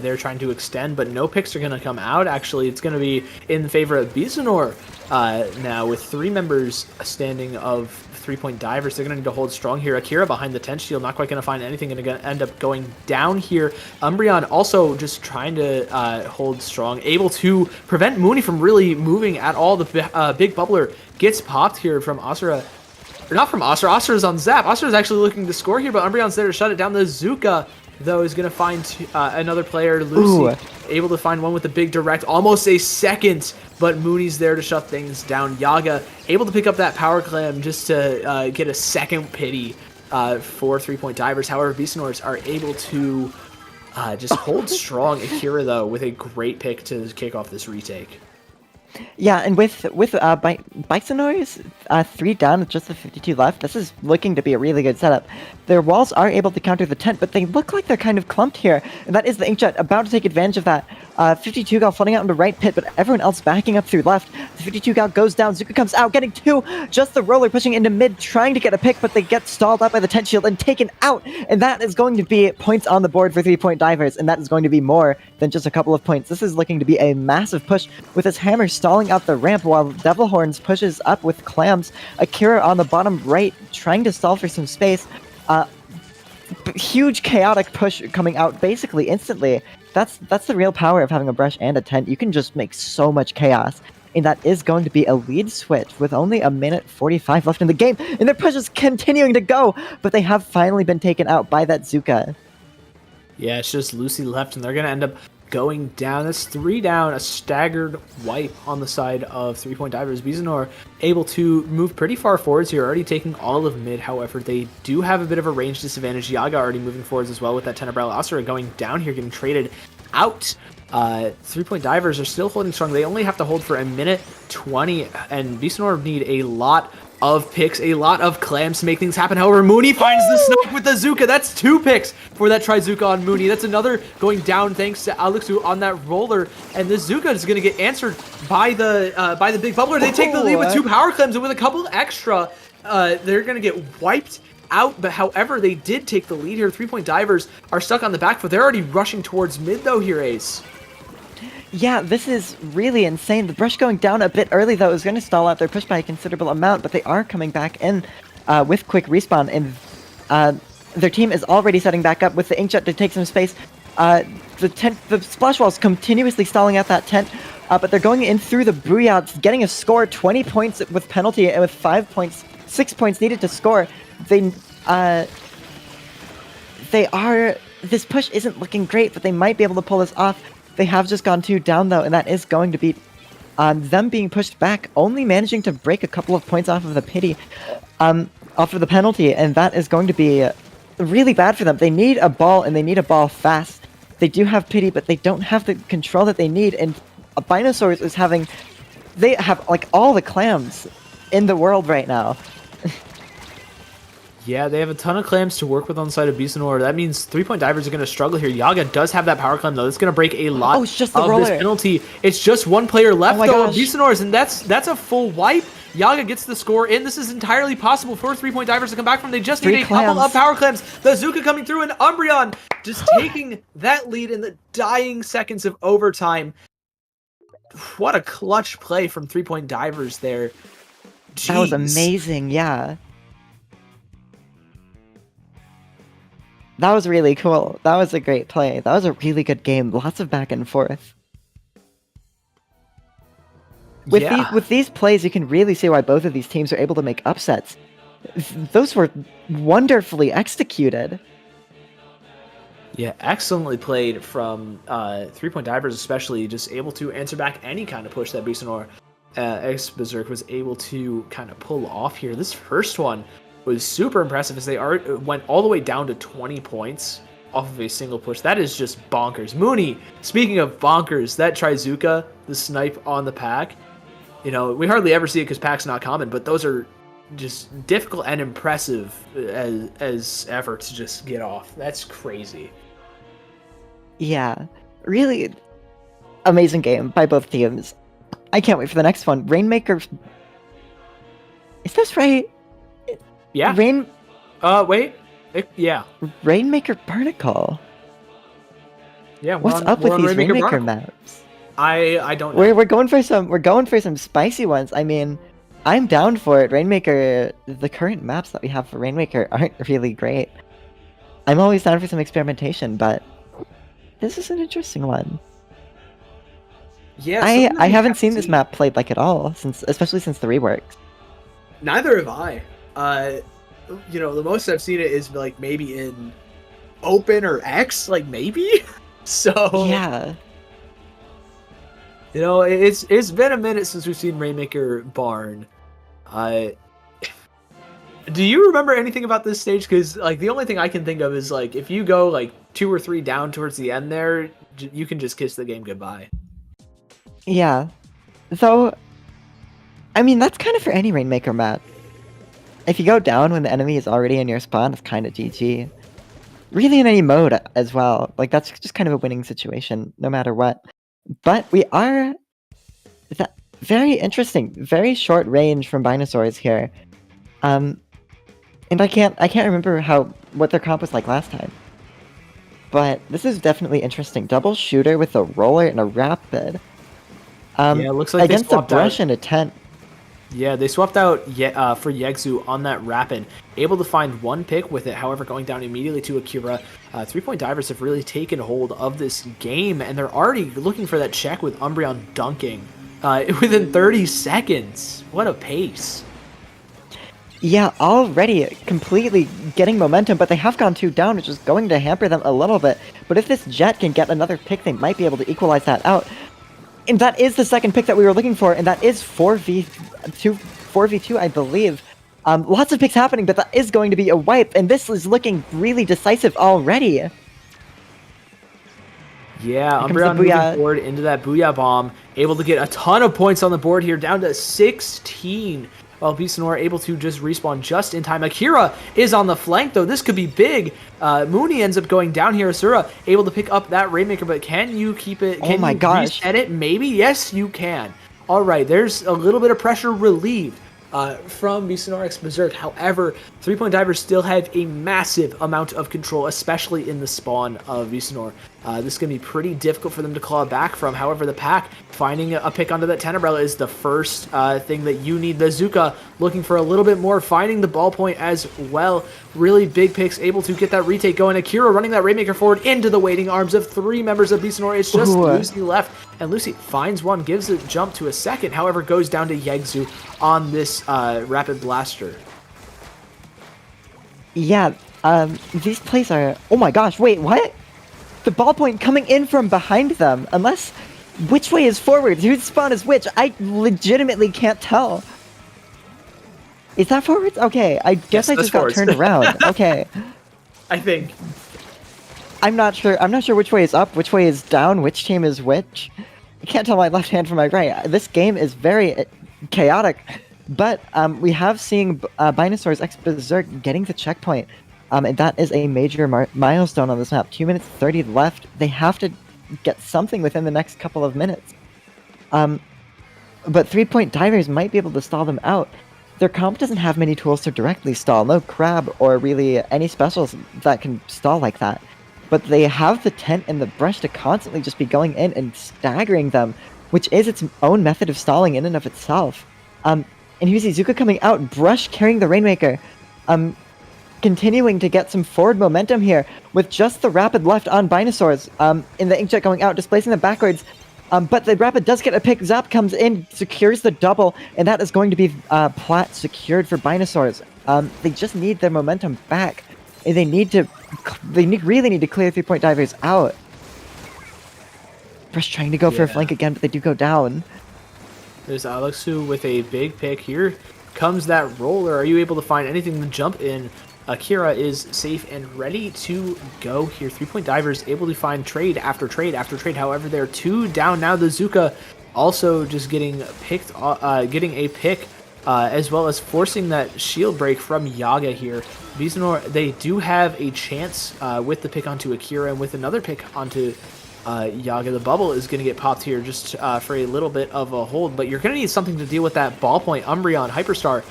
they're trying to extend, but no picks are going to come out. Actually, it's going to be in favor of Bisanor now, with 3 members standing of 3-Point Divers. They're going to need to hold strong here. Akira behind the tent shield, not quite going to find anything, and going to end up going down here. Umbreon also just trying to hold strong, able to prevent Mooney from really moving at all. The big bubbler gets popped here from Asura. Not from Asura. Asura's on Zap. Asura's actually looking to score here, but Umbreon's there to shut it down. The Zuka, though, is going to find another player. Lucy able to find one with the big direct. Almost a second, but Mooney's there to shut things down. Yaga able to pick up that power clam just to get a second pity for 3-Point Divers. However, Bisanors are able to just hold strong. Akira, though, with a great pick to kick off this retake. Yeah, and with Bisanors 3 down with just the 52 left, this is looking to be a really good setup. Their walls are able to counter the tent, but they look like they're kind of clumped here, and that is the Inkjet about to take advantage of that. 52 Gal flooding out into right pit, but everyone else backing up through left. The 52 Gal goes down, Zuka comes out, getting 2, just the roller pushing into mid, trying to get a pick, but they get stalled out by the tent shield and taken out, and that is going to be points on the board for 3-Point Divers, and that is going to be more than just a couple of points. This is looking to be a massive push, with his hammer stalling out the ramp while Devil Horns pushes up with clams. Akira on the bottom right, trying to stall for some space. huge chaotic push coming out basically instantly. That's the real power of having a brush and a tent. You can just make so much chaos. And that is going to be a lead switch with only a minute 45 left in the game. And their push is continuing to go, but they have finally been taken out by that Zuka. Yeah, it's just Lucy left, and they're going to end up going down. That's 3 down, a staggered wipe on the side of 3-point divers. Bizanor able to move pretty far forwards here, already taking all of mid. However, they do have a bit of a range disadvantage. Yaga already moving forwards as well with that Tenebrella. Asura going down here, getting traded out. 3-point divers are still holding strong. They only have to hold for a minute 20, and Bizanor need a lot of picks, a lot of clams to make things happen. However, Mooney finds the snoke with the Zuka. That's 2 picks for that Trizuka on Mooney. That's another going down thanks to Alexu on that roller. And the Zuka is going to get answered by the big bubbler. They take the lead with 2 power clams, and with a couple extra, they're going to get wiped out. But however, they did take the lead here. 3-point divers are stuck on the back foot. They're already rushing towards mid though here, Ace. Yeah, this is really insane. The brush going down a bit early, though, is going to stall out their push by a considerable amount, but they are coming back in with quick respawn, and their team is already setting back up with the Inkjet to take some space. The splash wall is continuously stalling out that tent, but they're going in through the Booyah, getting a score, 20 points with penalty, and with 6 points needed to score. This push isn't looking great, but they might be able to pull this off. They have just gone 2 down, though, and that is going to be them being pushed back, only managing to break a couple of points off of the pity, off of the penalty, and that is going to be really bad for them. They need a ball, and they need a ball fast. They do have pity, but they don't have the control that they need, and Binosaurs is having... They have, like, all the clams in the world right now. Yeah, they have a ton of clams to work with on the side of Bizanor. That means 3-point divers are going to struggle here. Yaga does have that power clam, though. It's going to break a lot it's just the of roller. this penalty. It's just 1 player left, my though, gosh. of Bizanors, and that's a full wipe. Yaga gets the score in. This is entirely possible for 3-point divers to come back from. They just need 3 a couple clams. of power clams. The Zuka coming through, and Umbreon just taking that lead in the dying seconds of overtime. What a clutch play from 3-point divers there. That was Jeez. amazing, yeah. That was really cool. That was a great play. That was a really good game. Lots of back and forth. With these plays, you can really see why both of these teams are able to make upsets. Those were wonderfully executed. Yeah, excellently played from 3-point divers, especially just able to answer back any kind of push that Bizanor X Berserk was able to kind of pull off here. This first one was super impressive as they went all the way down to 20 points off of a single push. That is just bonkers. Mooney, speaking of bonkers, that Trizuka, the snipe on the pack, you know, we hardly ever see it because pack's not common, but those are just difficult and impressive as efforts to just get off. That's crazy. Yeah, really amazing game by both teams. I can't wait for the next one. Rainmaker... Is this right? Yeah. Wait. Yeah. Rainmaker Barnacle. Yeah. What's up with these Rainmaker maps? I don't know. We're going for some spicy ones. I mean, I'm down for it. Rainmaker, the current maps that we have for Rainmaker aren't really great. I'm always down for some experimentation, but this is an interesting one. Yeah. I haven't seen this map played like at all especially since the reworks. Neither have I. You know, the most I've seen it is like maybe in Open or X, like maybe. So Yeah. You know, it's been a minute since we've seen Rainmaker Barn. Do you remember anything about this stage? Because like the only thing I can think of is like if you go like 2 or 3 down towards the end there, you can just kiss the game goodbye. Yeah. Though, I mean, that's kind of for any Rainmaker map. If you go down when the enemy is already in your spawn, it's kind of GG. Really in any mode as well. Like, that's just kind of a winning situation, no matter what. But we are... very interesting. Very short range from Binosaurs here. And I can't remember what their comp was like last time. But this is definitely interesting. Double shooter with a roller and a rapid. Yeah, it looks like they against a swapped brush out. and a tent. Yeah, they swapped out for Yegzu on that Rapid. Able to find one pick with it, however, going down immediately to Akira. 3-point divers have really taken hold of this game, and they're already looking for that check with Umbreon dunking within 30 seconds. What a pace. Yeah, already completely getting momentum, but they have gone 2 down, which is going to hamper them a little bit. But if this Jet can get another pick, they might be able to equalize that out. And that is the second pick that we were looking for, and that is 4v2, I believe. Lots of picks happening, but that is going to be a wipe, and this is looking really decisive already. Yeah, comes the Umbreon moving Booyah. forward into that Booyah Bomb. Able to get a ton of points on the board here, down to 16. While Bisanor able to just respawn just in time. Akira is on the flank, though. This could be big. Mooney ends up going down here. Asura able to pick up that Rainmaker, but can you keep it? Can my you gosh. reset it? Maybe. Yes, you can. All right, there's a little bit of pressure relieved from Bisanor X Berserk. However, 3-point divers still have a massive amount of control, especially in the spawn of Bisanor. This is going to be pretty difficult for them to claw back from. However, the pack finding a pick onto that Tenebrella is the first thing that you need. The Zuka looking for a little bit more, finding the ball point as well. Really big picks, able to get that retake going. Akira running that Rainmaker forward into the waiting arms of 3 members of Bisanor. It's just Ooh. Lucy left, and Lucy finds one, gives a jump to a second. However, goes down to Yegzu on this Rapid Blaster. Yeah, these plays are... Oh my gosh, wait, what? The ballpoint coming in from behind them, unless... Which way is forward? Whose spawn is which? I legitimately can't tell. Is that forwards? Okay, I guess Yes, I that's just got forwards. turned around. Okay. I think. I'm not sure which way is up, which way is down, which team is which. I can't tell my left hand from my right. This game is very chaotic. But we have seen Binosaur's X Berserk getting the checkpoint. And that is a major milestone on this map. 2 minutes 30 left. They have to get something within the next couple of minutes. But 3-point divers might be able to stall them out. Their comp doesn't have many tools to directly stall. No crab or really any specials that can stall like that. But they have the tent and the brush to constantly just be going in and staggering them, which is its own method of stalling in and of itself. And here's Izuka coming out, Brush carrying the Rainmaker. Continuing to get some forward momentum here with just the Rapid left on Binosaurs. In the Inkjet going out, displacing them backwards. But the Rapid does get a pick. Zap comes in, secures the double, and that is going to be plat secured for Binosaurs. They just need their momentum back. And they really need to clear 3-point divers out. Brush trying to go for a Yeah. flank again, but they do go down. There's Alexu with a big pick. Here comes that roller. Are you able to find anything to jump in? Akira is safe and ready to go here. 3-point divers able to find trade after trade after trade. However, they're 2 down now. The Zuka also just getting picked, getting a pick, as well as forcing that shield break from Yaga here. Bisanor, they do have a chance with the pick onto Akira, and with another pick onto Yaga. The bubble is going to get popped here just for a little bit of a hold, but you're going to need something to deal with that ballpoint. Umbreon, Hyperstar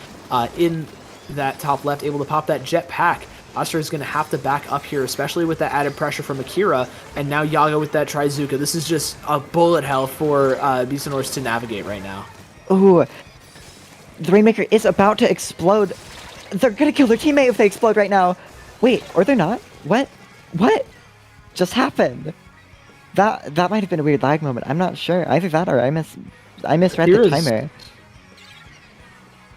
in that top left, able to pop that jetpack. Astra is going to have to back up here, especially with that added pressure from Akira, and now Yaga with that Trizuka. This is just a bullet hell for Bisanors to navigate right now. Ooh. The Rainmaker is about to explode. They're gonna kill their teammate if they explode right now. Wait, or they're not? What? What just happened? That might have been a weird lag moment. I'm not sure. Either that or I misread the Akira's- timer.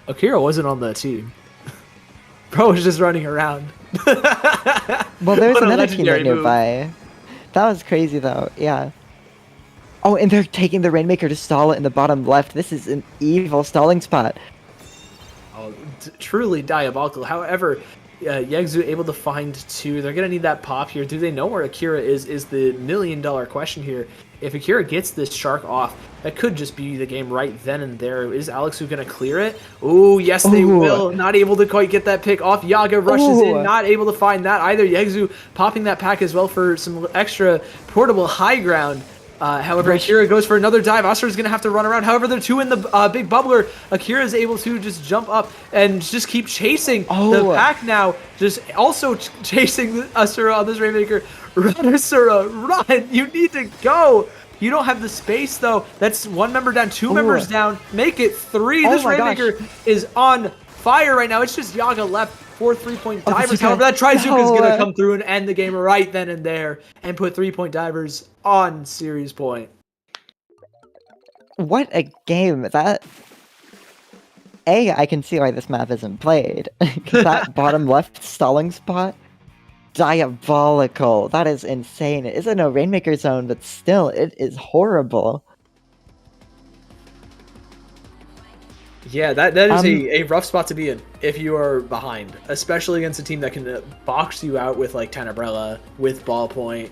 Akira wasn't on the team. Bro was just running around. Well, there's What a another legendary teammate move. nearby. That was crazy though. Yeah. Oh, and they're taking the Rainmaker to stall it in the bottom left. This is an evil stalling spot. Oh, truly diabolical. However, Yegzu able to find 2. They're going to need that pop here. Do they know where Akira is the million-dollar question here. If Akira gets this Shark off, that could just be the game right then and there. Is Alexu going to clear it? Oh, yes, they Ooh. will. Not able to quite get that pick off. Yaga rushes Ooh. in, not able to find that either. Yegzu popping that pack as well for some extra portable high ground. However, Brush. Akira goes for another dive. Astra is going to have to run around. However, they're 2 in the big bubbler. Akira is able to just jump up and just keep chasing the Oh. pack now. Just also chasing Asura on this Rainmaker. Run, Asura, run! You need to go! You don't have the space though. That's one member down, two Ooh. members down. Make it 3. Oh This my gosh. Rainmaker is on fire right now. It's just Yaga left for 3-point Oh, divers. Bazooka. However, that Trizuka is going to No. come through and end the game right then and there and put 3-point divers on series point. What a game! That I can see why this map isn't played. 'Cause that bottom left stalling spot, diabolical. That is insane. It isn't a Rainmaker zone, but still, it is horrible. Yeah, that is Um, a rough spot to be in if you are behind, especially against a team that can box you out with like Tenebrella, with ballpoint.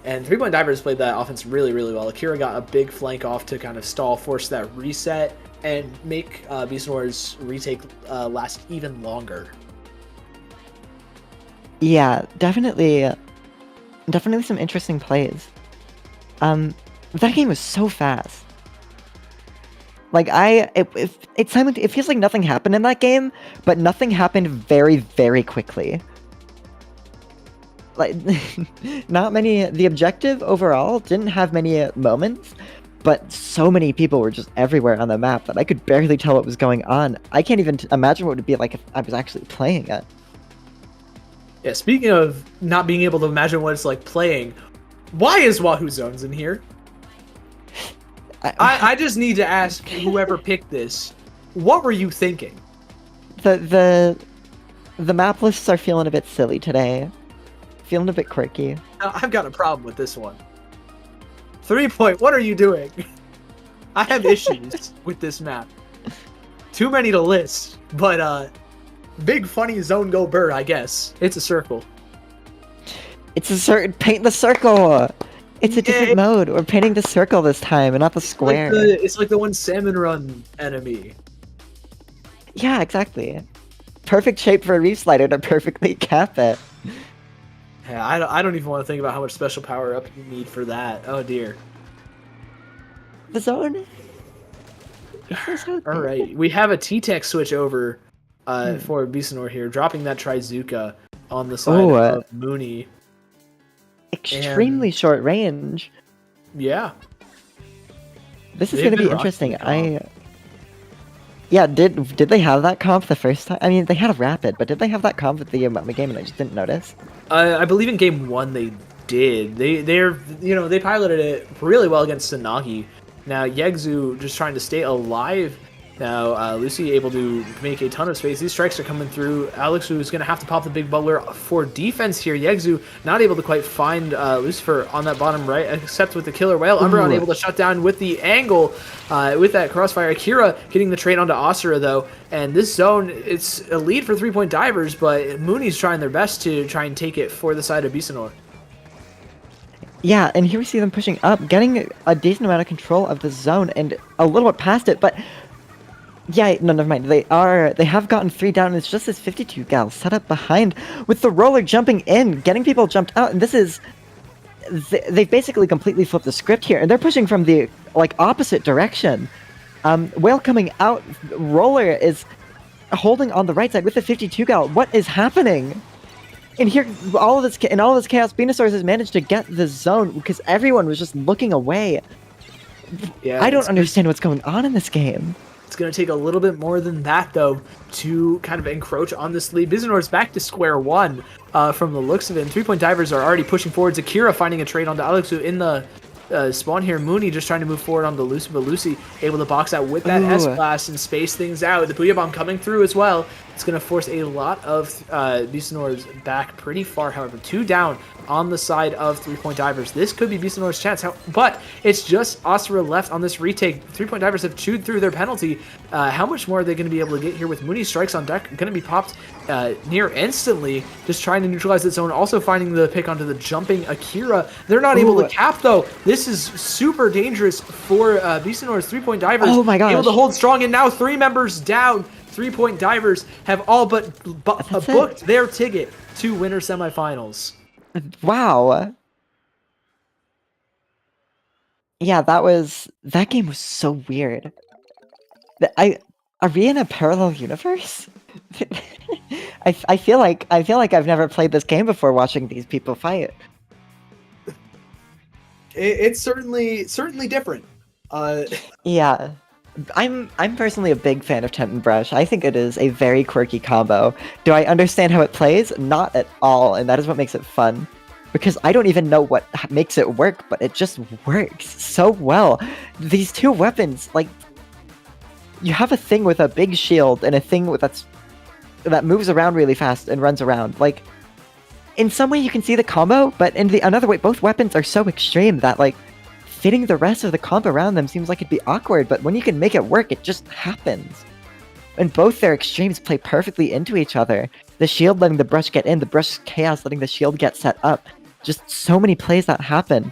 And 3-point divers played that offense really, really well. Akira got a big flank off to kind of stall, force that reset, and make Beastnor's retake last even longer. Yeah, definitely some interesting plays. That game was so fast. Like it feels like nothing happened in that game, but nothing happened very, very quickly. Like, the objective overall didn't have many moments, but so many people were just everywhere on the map that I could barely tell what was going on. I can't even imagine what it would be like if I was actually playing it. Yeah, speaking of not being able to imagine what it's like playing, why is Wahoo Zones in here? I just need to ask whoever picked this, what were you thinking? The map lists are feeling a bit silly today. Feeling a bit quirky. I've got a problem with this one. 3-point, what are you doing? I have issues with this map. Too many to list, but big funny zone go bird, I guess. It's a circle. It's a certain paint the circle. It's a different mode. We're painting the circle this time and not the square. It's like the one salmon run enemy. Yeah, exactly. Perfect shape for a reef slider to perfectly cap it. Yeah, I don't even want to think about how much special power up you need for that. Oh dear. The zone. All right, we have a T-Tech switch over for Beastnor here, dropping that Trizuka on the side of Mooney. Extremely short range. Yeah. This is They've going to be been rocking interesting. the Yeah, did they have that comp the first time? I mean, they had a rapid, but did they have that comp at the game and I just didn't notice? I believe in game 1 they did. They piloted it really well against Sanagi. Now Yegzu just trying to stay alive. Now Lucy able to make a ton of space. These strikes are coming through. Alexu is going to have to pop the big bubbler for defense here. Yegzu not able to quite find Lucifer on that bottom right, except with the killer whale. Umbra unable to shut down with the angle with that crossfire. Akira getting the trade onto Asura though. And this zone, it's a lead for 3-point divers, but Mooney's trying their best to try and take it for the side of Beastnor. Yeah, and here we see them pushing up, getting a decent amount of control of the zone and a little bit past it, but yeah, no, never mind. They have gotten 3 down, and it's just this 52 gal set up behind with the roller jumping in, getting people jumped out, and this is... They've basically completely flipped the script here, and they're pushing from the, opposite direction. Whale coming out, roller is holding on the right side with the 52 gal. What is happening? And here, in all of this chaos, Venusaur has managed to get the zone because everyone was just looking away. Yeah, I don't understand what's going on in this game. It's going to take a little bit more than that, though, to kind of encroach on this lead. Beastnor's back to square one from the looks of it. And 3-point divers are already pushing forward. Akira finding a trade onto Alexu in the spawn here. Mooney just trying to move forward onto Lucy, but Lucy able to box out with that S-Blast and space things out. The Booyah Bomb coming through as well. It's going to force a lot of Beastnor's back pretty far, however. 2 down on the side of 3-point divers. This could be Beastnor's chance, but it's just Asura left on this retake. 3-point divers have chewed through their penalty. How much more are they going to be able to get here with Mooney strikes on deck? Going to be popped near instantly, just trying to neutralize its zone. Also finding the pick onto the jumping Akira. They're not able to cap, though. This is super dangerous for Beastnor's 3-point divers. Oh my gosh. Able to hold strong, and now 3 members down. 3-point divers have all but booked their ticket to winter semifinals. Wow. Yeah, that game was so weird. Are we in a parallel universe? I feel like I've never played this game before watching these people fight. it's certainly different. Yeah. I'm personally a big fan of Tent and Brush. I think it is a very quirky combo. Do I understand how it plays? Not at all, and that is what makes it fun. Because I don't even know what makes it work, but it just works so well. These two weapons, like, you have a thing with a big shield and a thing that moves around really fast and runs around. Like, in some way you can see the combo, but in the another way, both weapons are so extreme that, like, fitting the rest of the comp around them seems like it'd be awkward, but when you can make it work, it just happens. And both their extremes play perfectly into each other. The shield letting the brush get in, the brush chaos letting the shield get set up. Just so many plays that happen.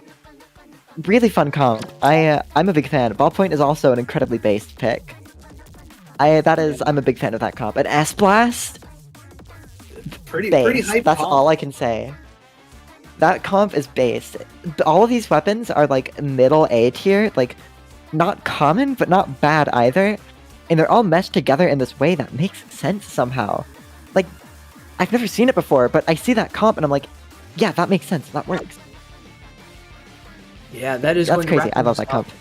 Really fun comp. I'm a big fan. Ballpoint is also an incredibly based pick. I'm a big fan of that comp. An S Blast? Pretty Based. hype. That's comp. all I can say. That comp is based. All of these weapons are like middle A tier, like not common, but not bad either. And they're all meshed together in this way that makes sense somehow. Like, I've never seen it before, but I see that comp and I'm like, yeah, that makes sense. That works. Yeah, that is That's going to crazy. wrap I love things that comp. up.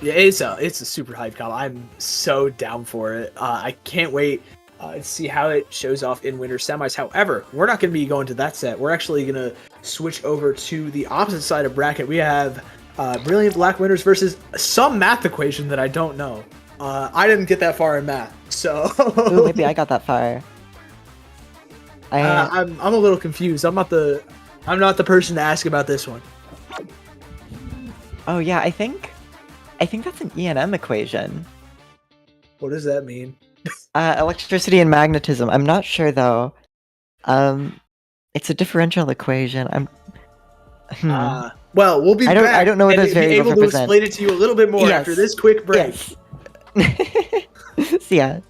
Yeah, it's a super hype comp. I'm so down for it. I can't wait to see how it shows off in winter semis. However, we're not going to be going to that set. We're actually going to switch over to the opposite side of bracket. We have Brilliant Black Winners versus some math equation that I don't know. I didn't get that far in math, so Ooh, maybe I got that far. I'm a little confused. I'm not the person to ask about this one. Oh yeah, I think that's an E&M equation. What does that mean? Electricity and magnetism. I'm not sure though. It's a differential equation. Well, we'll be back. I don't know what and those be variables able to represent. explain it to you a little bit more Yes. after this quick break. Yes. See ya.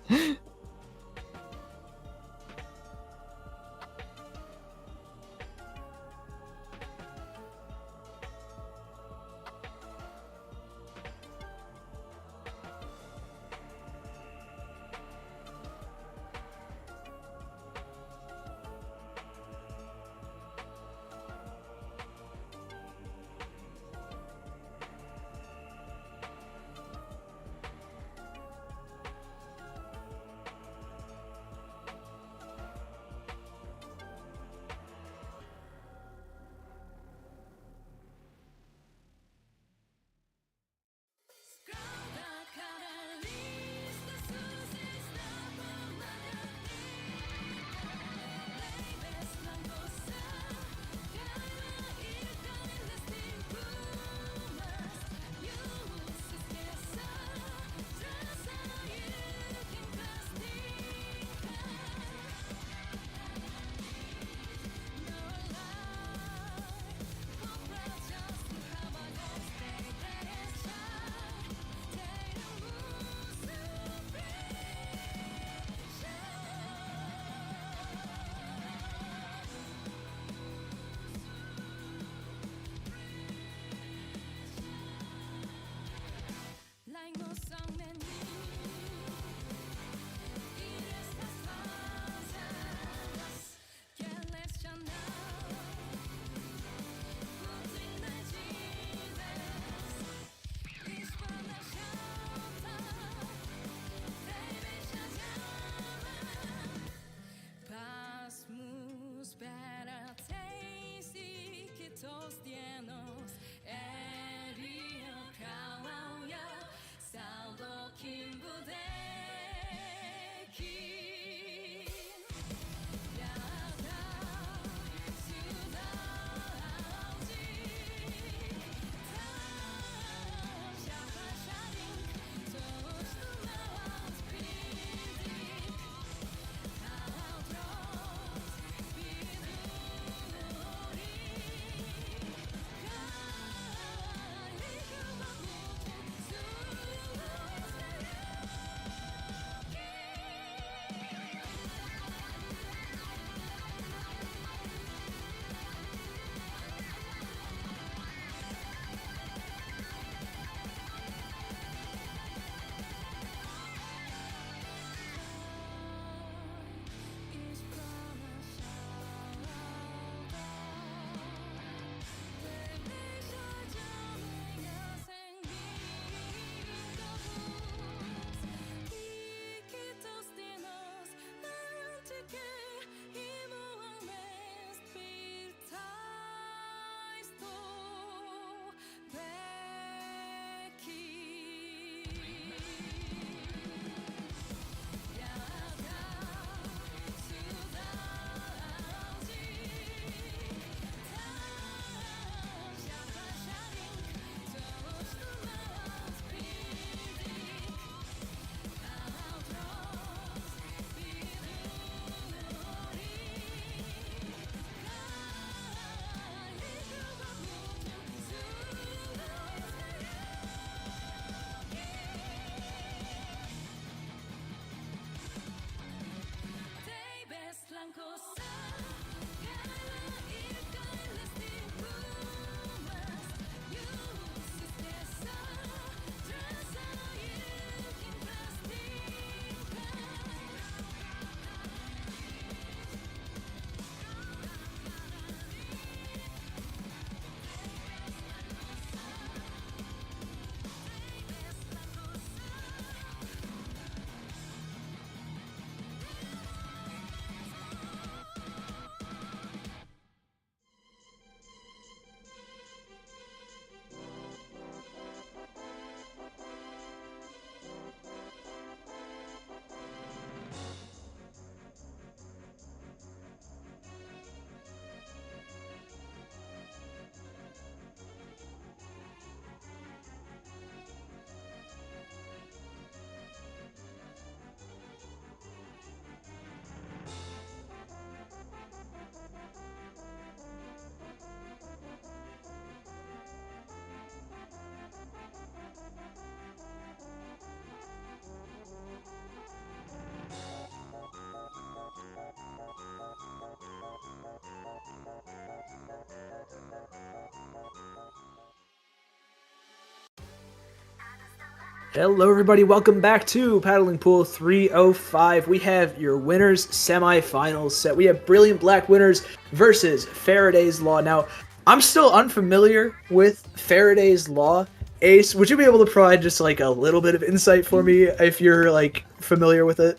Hello, everybody. Welcome back to Paddling Pool 305. We have your winners semifinals set. We have Brilliant Black winners versus Faraday's Law. Now, I'm still unfamiliar with Faraday's Law. Ace, would you be able to provide just like a little bit of insight for me if you're like familiar with it?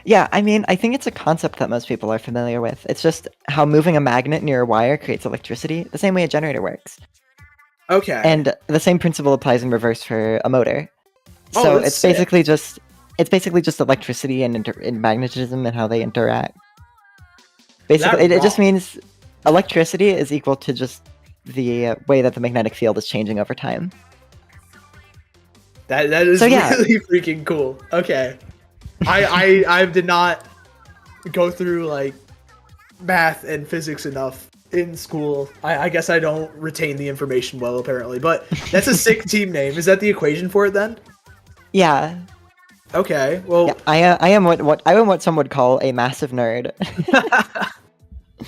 Yeah, I mean, I think it's a concept that most people are familiar with. It's just how moving a magnet near a wire creates electricity, the same way a generator works. Okay. And the same principle applies in reverse for a motor. Oh, So that's it's sick. basically just electricity and magnetism and how they interact. Basically, it just rock. means electricity is equal to just the way that the magnetic field is changing over time. That is So, yeah. really freaking cool. Okay. I did not go through like math and physics enough in school. I guess I don't retain the information well, apparently. But that's a sick team name. Is that the equation for it then? Yeah, Okay. Well, yeah. I am what some would call a massive nerd.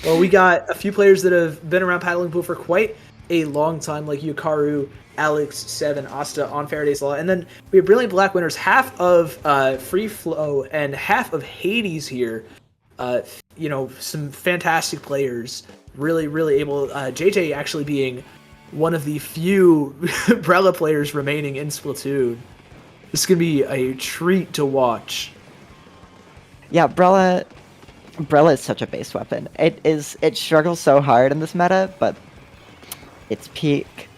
well, we got a few players that have been around paddling pool for quite a long time, like Yukaru, Alex, Seven, Asta on Faraday's Law, and then we have Brilliant Black winners, half of Free Flow and half of Hades here. You know, some fantastic players, really, really able. JJ actually being one of the few Brella players remaining in Splatoon. This is gonna be a treat to watch. Yeah, Brella is such a base weapon. It struggles so hard in this meta, but its peak.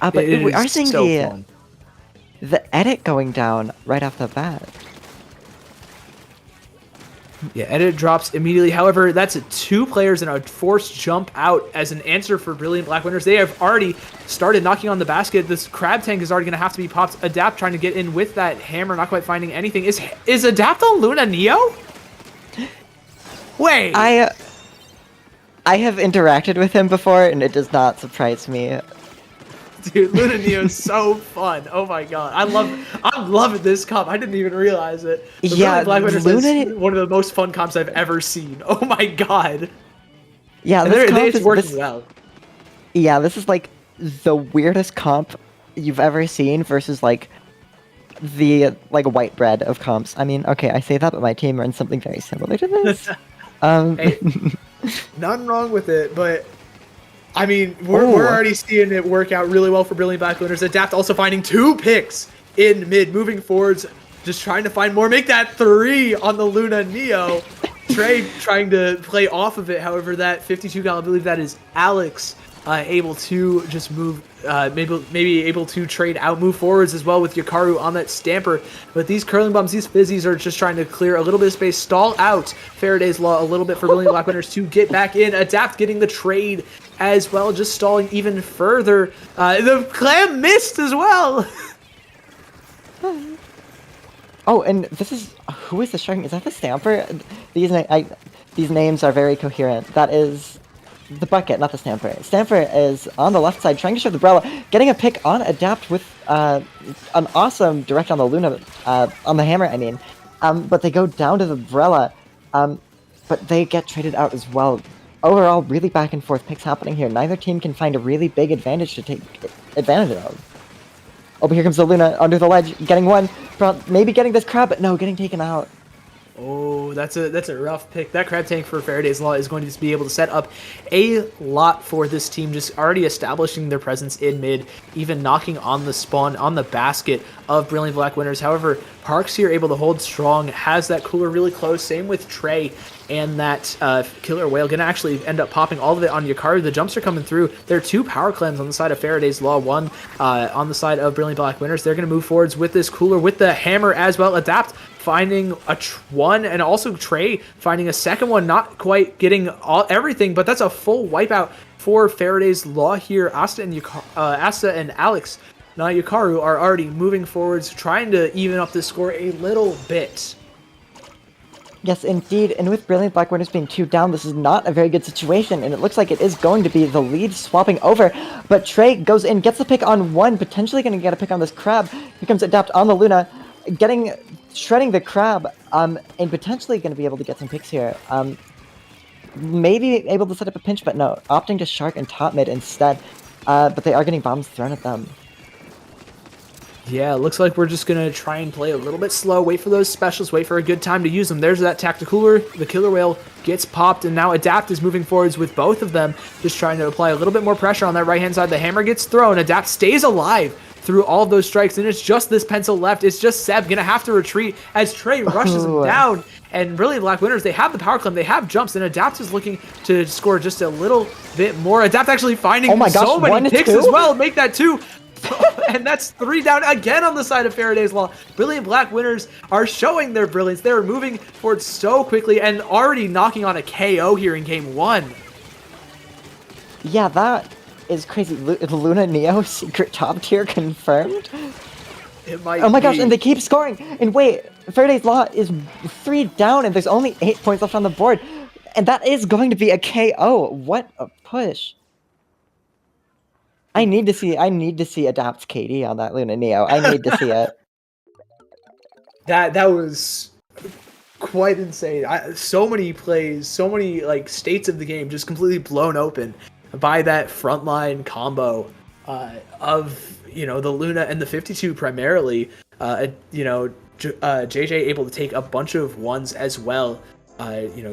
But It we are is seeing so the fun. edit going down right off the bat. Yeah, edit drops immediately. However, that's 2 players and a forced jump out as an answer for Brilliant Black winners. They have already started knocking on the basket. This crab tank is already going to have to be popped. Adapt trying to get in with that hammer, not quite finding anything. Is Adapt on Luna Neo? Wait. I have interacted with him before, and it does not surprise me. Dude, Luna Neo is so fun. Oh my god. I'm loving this comp. I didn't even realize it. But Yeah, Brilliant Black winners Luna- is one of the most fun comps I've ever seen. Oh my god. Yeah, And this comp it's is working well. Yeah, this is like the weirdest comp you've ever seen versus like the like white bread of comps. I mean, okay, I say that, but my team runs something very similar to this. Hey, nothing wrong with it, but I mean, we're Ooh. already seeing it work out really well for Brilliant Black winners. Adapt also finding 2 picks in mid, moving forwards, just trying to find more. Make that 3 on the Luna Neo. Trey trying to play off of it. However, that 52 gal, I believe that is Alex, able to just move, maybe able to trade out, move forwards as well with Yukaru on that stamper. But these curling bombs, these fizzies are just trying to clear a little bit of space, stall out Faraday's Law a little bit for Brilliant Black winners to get back in. Adapt getting the trade as well, just stalling even further. The clam missed as well. Oh, and this is who is the striking? Is that the Stamper? These names are very coherent. That is the bucket, not the Stamper. Stamper is on the left side, trying to show the Brella, getting a pick on Adapt with an awesome direct on the Luna, on the hammer. I mean, but they go down to the Brella, but they get traded out as well. Overall, really back and forth picks happening here. Neither team can find a really big advantage to take advantage of. Oh, but here comes the Luna under the ledge, getting one, maybe getting this crab, but no, getting taken out. Oh, that's a rough pick. That crab tank for Faraday's Law is going to be able to set up a lot for this team, just already establishing their presence in mid, even knocking on the spawn, on the basket of Brilliant Black winners. However, Parks here able to hold strong, has that cooler really close. Same with Trey and that Killer Whale. Gonna actually end up popping all of it on Yukaru. The jumps are coming through. There are 2 power clans on the side of Faraday's Law, 1 on the side of Brilliant Black winners. They're gonna move forwards with this cooler, with the hammer as well. Adapt finding a one, and also Trey finding a second one, not quite getting everything, but that's a full wipeout for Faraday's Law here. Asta and Alex, not Yukaru, are already moving forwards, trying to even up the score a little bit. Yes, indeed, and with Brilliant Black winners being 2 down, this is not a very good situation, and it looks like it is going to be the lead swapping over, but Trey goes in, gets the pick on 1, potentially going to get a pick on this crab. Here comes Adapt on the Luna, shredding the crab, and potentially going to be able to get some picks here. Maybe able to set up a pinch, but no, opting to Shark and top mid instead, but they are getting bombs thrown at them. Yeah, it looks like we're just gonna try and play a little bit slow, wait for those specials, wait for a good time to use them. There's that Tacticooler, the Killer Whale gets popped, and now Adapt is moving forwards with both of them, just trying to apply a little bit more pressure on that right-hand side. The hammer gets thrown, Adapt stays alive through all of those strikes, and it's just this pencil left. It's just Seb gonna have to retreat as Trey rushes him down. And really, Black Winners, they have the power climb, they have jumps, and Adapt is looking to score just a little bit more. Adapt actually finding Oh my gosh, so many 1 to picks 2? as well, make that 2. And that's 3 down again on the side of Faraday's Law. Brilliant Black Winners are showing their brilliance. They're moving forward so quickly and already knocking on a KO here in game 1. Yeah, that is crazy. Luna Neo secret top tier confirmed. It might Oh my gosh, be. and they keep scoring. And wait, Faraday's Law is 3 down, and there's only 8 points left on the board. And that is going to be a KO. What a push. I need to see Adapt's KD on that Luna Neo. I need to see it. That was quite insane. So many plays, so many like states of the game just completely blown open by that frontline combo of the Luna and the 52 primarily. JJ able to take a bunch of ones as well.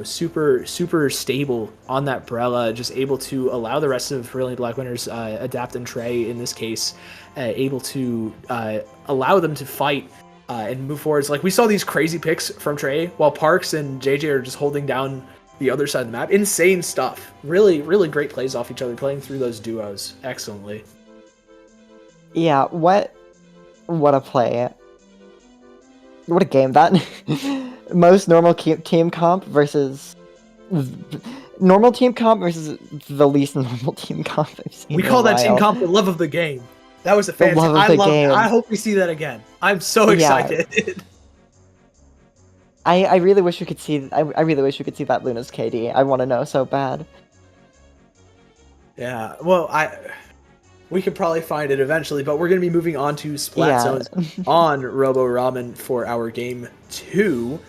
Super stable on that Brella, just able to allow the rest of Brilliant Black Winners, Adapt and Trey in this case, able to allow them to fight and move forwards. Like we saw these crazy picks from Trey, while Parks and JJ are just holding down the other side of the map. Insane stuff. Really, really great plays off each other, playing through those duos excellently. Yeah, what a play. What a game that. Most normal team comp versus normal team comp versus the least normal team comp I've seen. We in call a that team while. comp the love of the game. That was a fantastic. love of I the love game. it. I hope we see that again. I'm so Yeah. excited. I really wish we could see. I really wish we could see that Luna's KD. I want to know so bad. Yeah. Well, we could probably find it eventually, but we're going to be moving on to Splat Yeah. Zones on Robo Ramen for our game 2.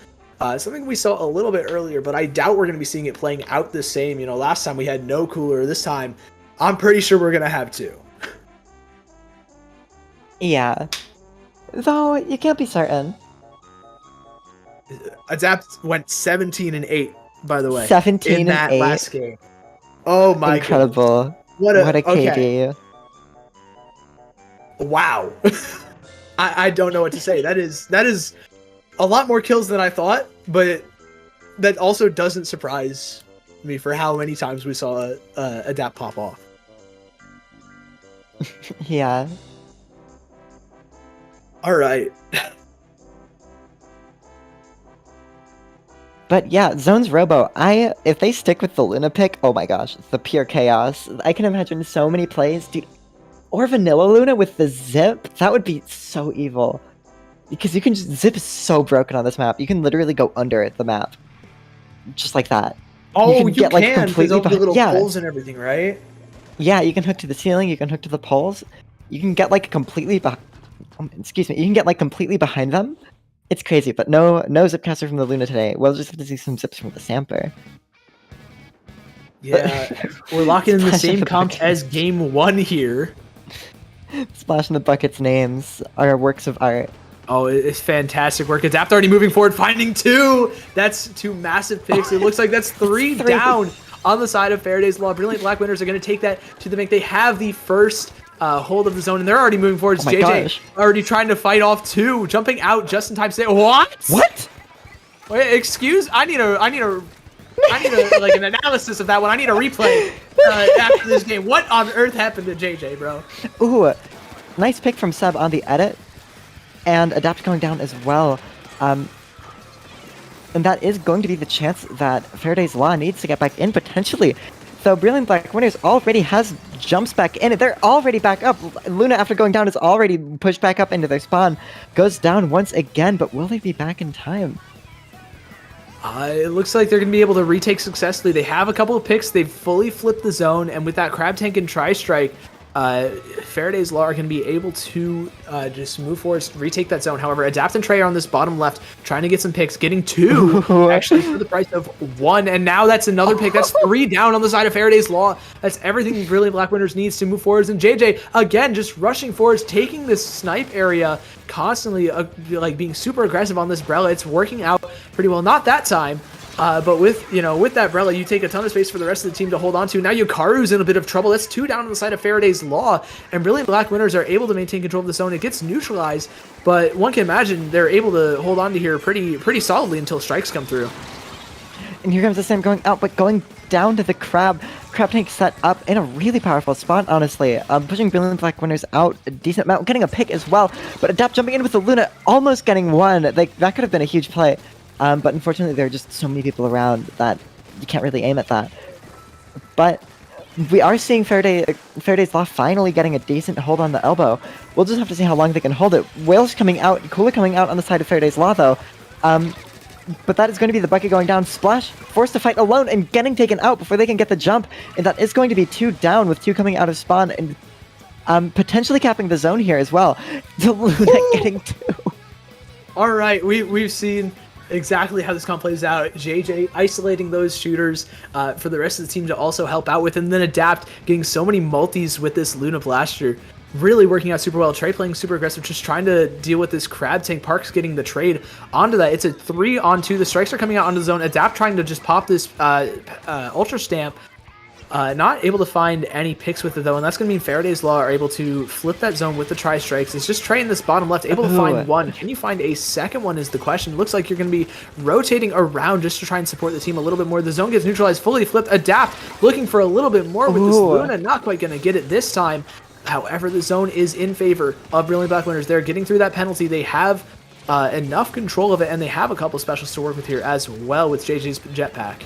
Something we saw a little bit earlier, but I doubt we're going to be seeing it playing out the same. Last time we had no cooler. This time, I'm pretty sure we're going to have 2. Yeah. Though you can't be certain. Adapt went 17-8, by the way. 17 in that and 8. last game. Oh my god. Incredible. What a KD. Wow. I don't know what to say. That is a lot more kills than I thought, but that also doesn't surprise me for how many times we saw Adapt pop off. Yeah. All right. But yeah, Zones Robo, if they stick with the Luna pick, oh my gosh, the pure chaos. I can imagine so many plays, dude. Or Vanilla Luna with the zip, that would be so evil. Because you can just, zip is so broken on this map. You can literally go under the map. Just like that. Oh, you get, like, can, because completely of the little yeah. poles and everything, right? Yeah, you can hook to the ceiling, you can hook to the poles. You can get like completely you can get like completely behind them. It's crazy, but no zipcaster from the Luna today. We'll just have to see some zips from the Samper. Yeah, we're locking in the Splash same in the comp bucket. as game 1 here. Splash in the Bucket's names are works of art. Oh, it's fantastic work. Adapt already moving forward, finding 2. That's 2 massive picks. It looks like that's 3 3. down on the side of Faraday's Law. Brilliant Black Winners are going to take that to the bank. They have the first hold of the zone, and they're already moving forward. Oh my JJ gosh. already trying to fight off 2, jumping out just in time to say, what? What? Wait, excuse? I need a like an analysis of that one. I need a replay after this game. What on earth happened to JJ, bro? Ooh, nice pick from Seb on the edit. And Adapt going down as well. And that is going to be the chance that Faraday's Law needs to get back in, potentially. So Brilliant Black Winners already has jumps back in. They're already back up. Luna, after going down, is already pushed back up into their spawn. Goes down once again, but will they be back in time? It looks like they're going to be able to retake successfully. They have a couple of picks. They've fully flipped the zone, and with that Crab Tank and Tri-Strike, Faraday's Law are going to be able to just move forward, retake that zone. However, Adapt and Trey are on this bottom left, trying to get some picks, getting 2 actually for the price of 1, and now that's another pick. That's 3 down on the side of Faraday's Law. That's everything Brilliant Black Winners needs to move forwards. And JJ again just rushing forwards, taking this snipe area, constantly like being super aggressive on this Brella. It's working out pretty well. Not that time. But with that Brella, you take a ton of space for the rest of the team to hold on to. Now Yukaru's in a bit of trouble. That's 2 down on the side of Faraday's Law, and Brilliant Black Winners are able to maintain control of the zone. It gets neutralized, but one can imagine they're able to hold on to here pretty solidly until strikes come through. And here comes the Sam going out, but going down to the Crab. Crab Tank set up in a really powerful spot, honestly. Pushing Brilliant Black Winners out a decent amount, getting a pick as well. But Adapt jumping in with the Luna, almost getting 1. Like, that could have been a huge play. But unfortunately, there are just so many people around that you can't really aim at that. But we are seeing Faraday's Law finally getting a decent hold on the elbow. We'll just have to see how long they can hold it. Whales coming out, Cooler coming out on the side of Faraday's Law, though. But that is going to be the bucket going down. Splash forced to fight alone and getting taken out before they can get the jump. And that is going to be 2 down with 2 coming out of spawn and potentially capping the zone here as well. The Luna getting 2. All right, we've seen exactly how this comp plays out. JJ isolating those shooters for the rest of the team to also help out with, and then Adapt getting so many multis with this Luna Blaster. Really working out super well. Trey playing super aggressive, just trying to deal with this Crab Tank. Parks getting the trade onto that. It's a 3-on-2. The strikes are coming out onto the zone. Adapt trying to just pop this Ultra Stamp. Not able to find any picks with it though, and that's going to mean Faraday's Law are able to flip that zone with the tri-strikes. It's just Trey in this bottom left, able to find 1. Can you find a second one is the question. Looks like you're going to be rotating around just to try and support the team a little bit more. The zone gets neutralized, fully flipped. Adapt looking for a little bit more with this Luna, not quite going to get it this time. However, the zone is in favor of Brilliant Black Winners. They're getting through that penalty. They have enough control of it, and they have a couple specials to work with here as well with JJ's Jetpack.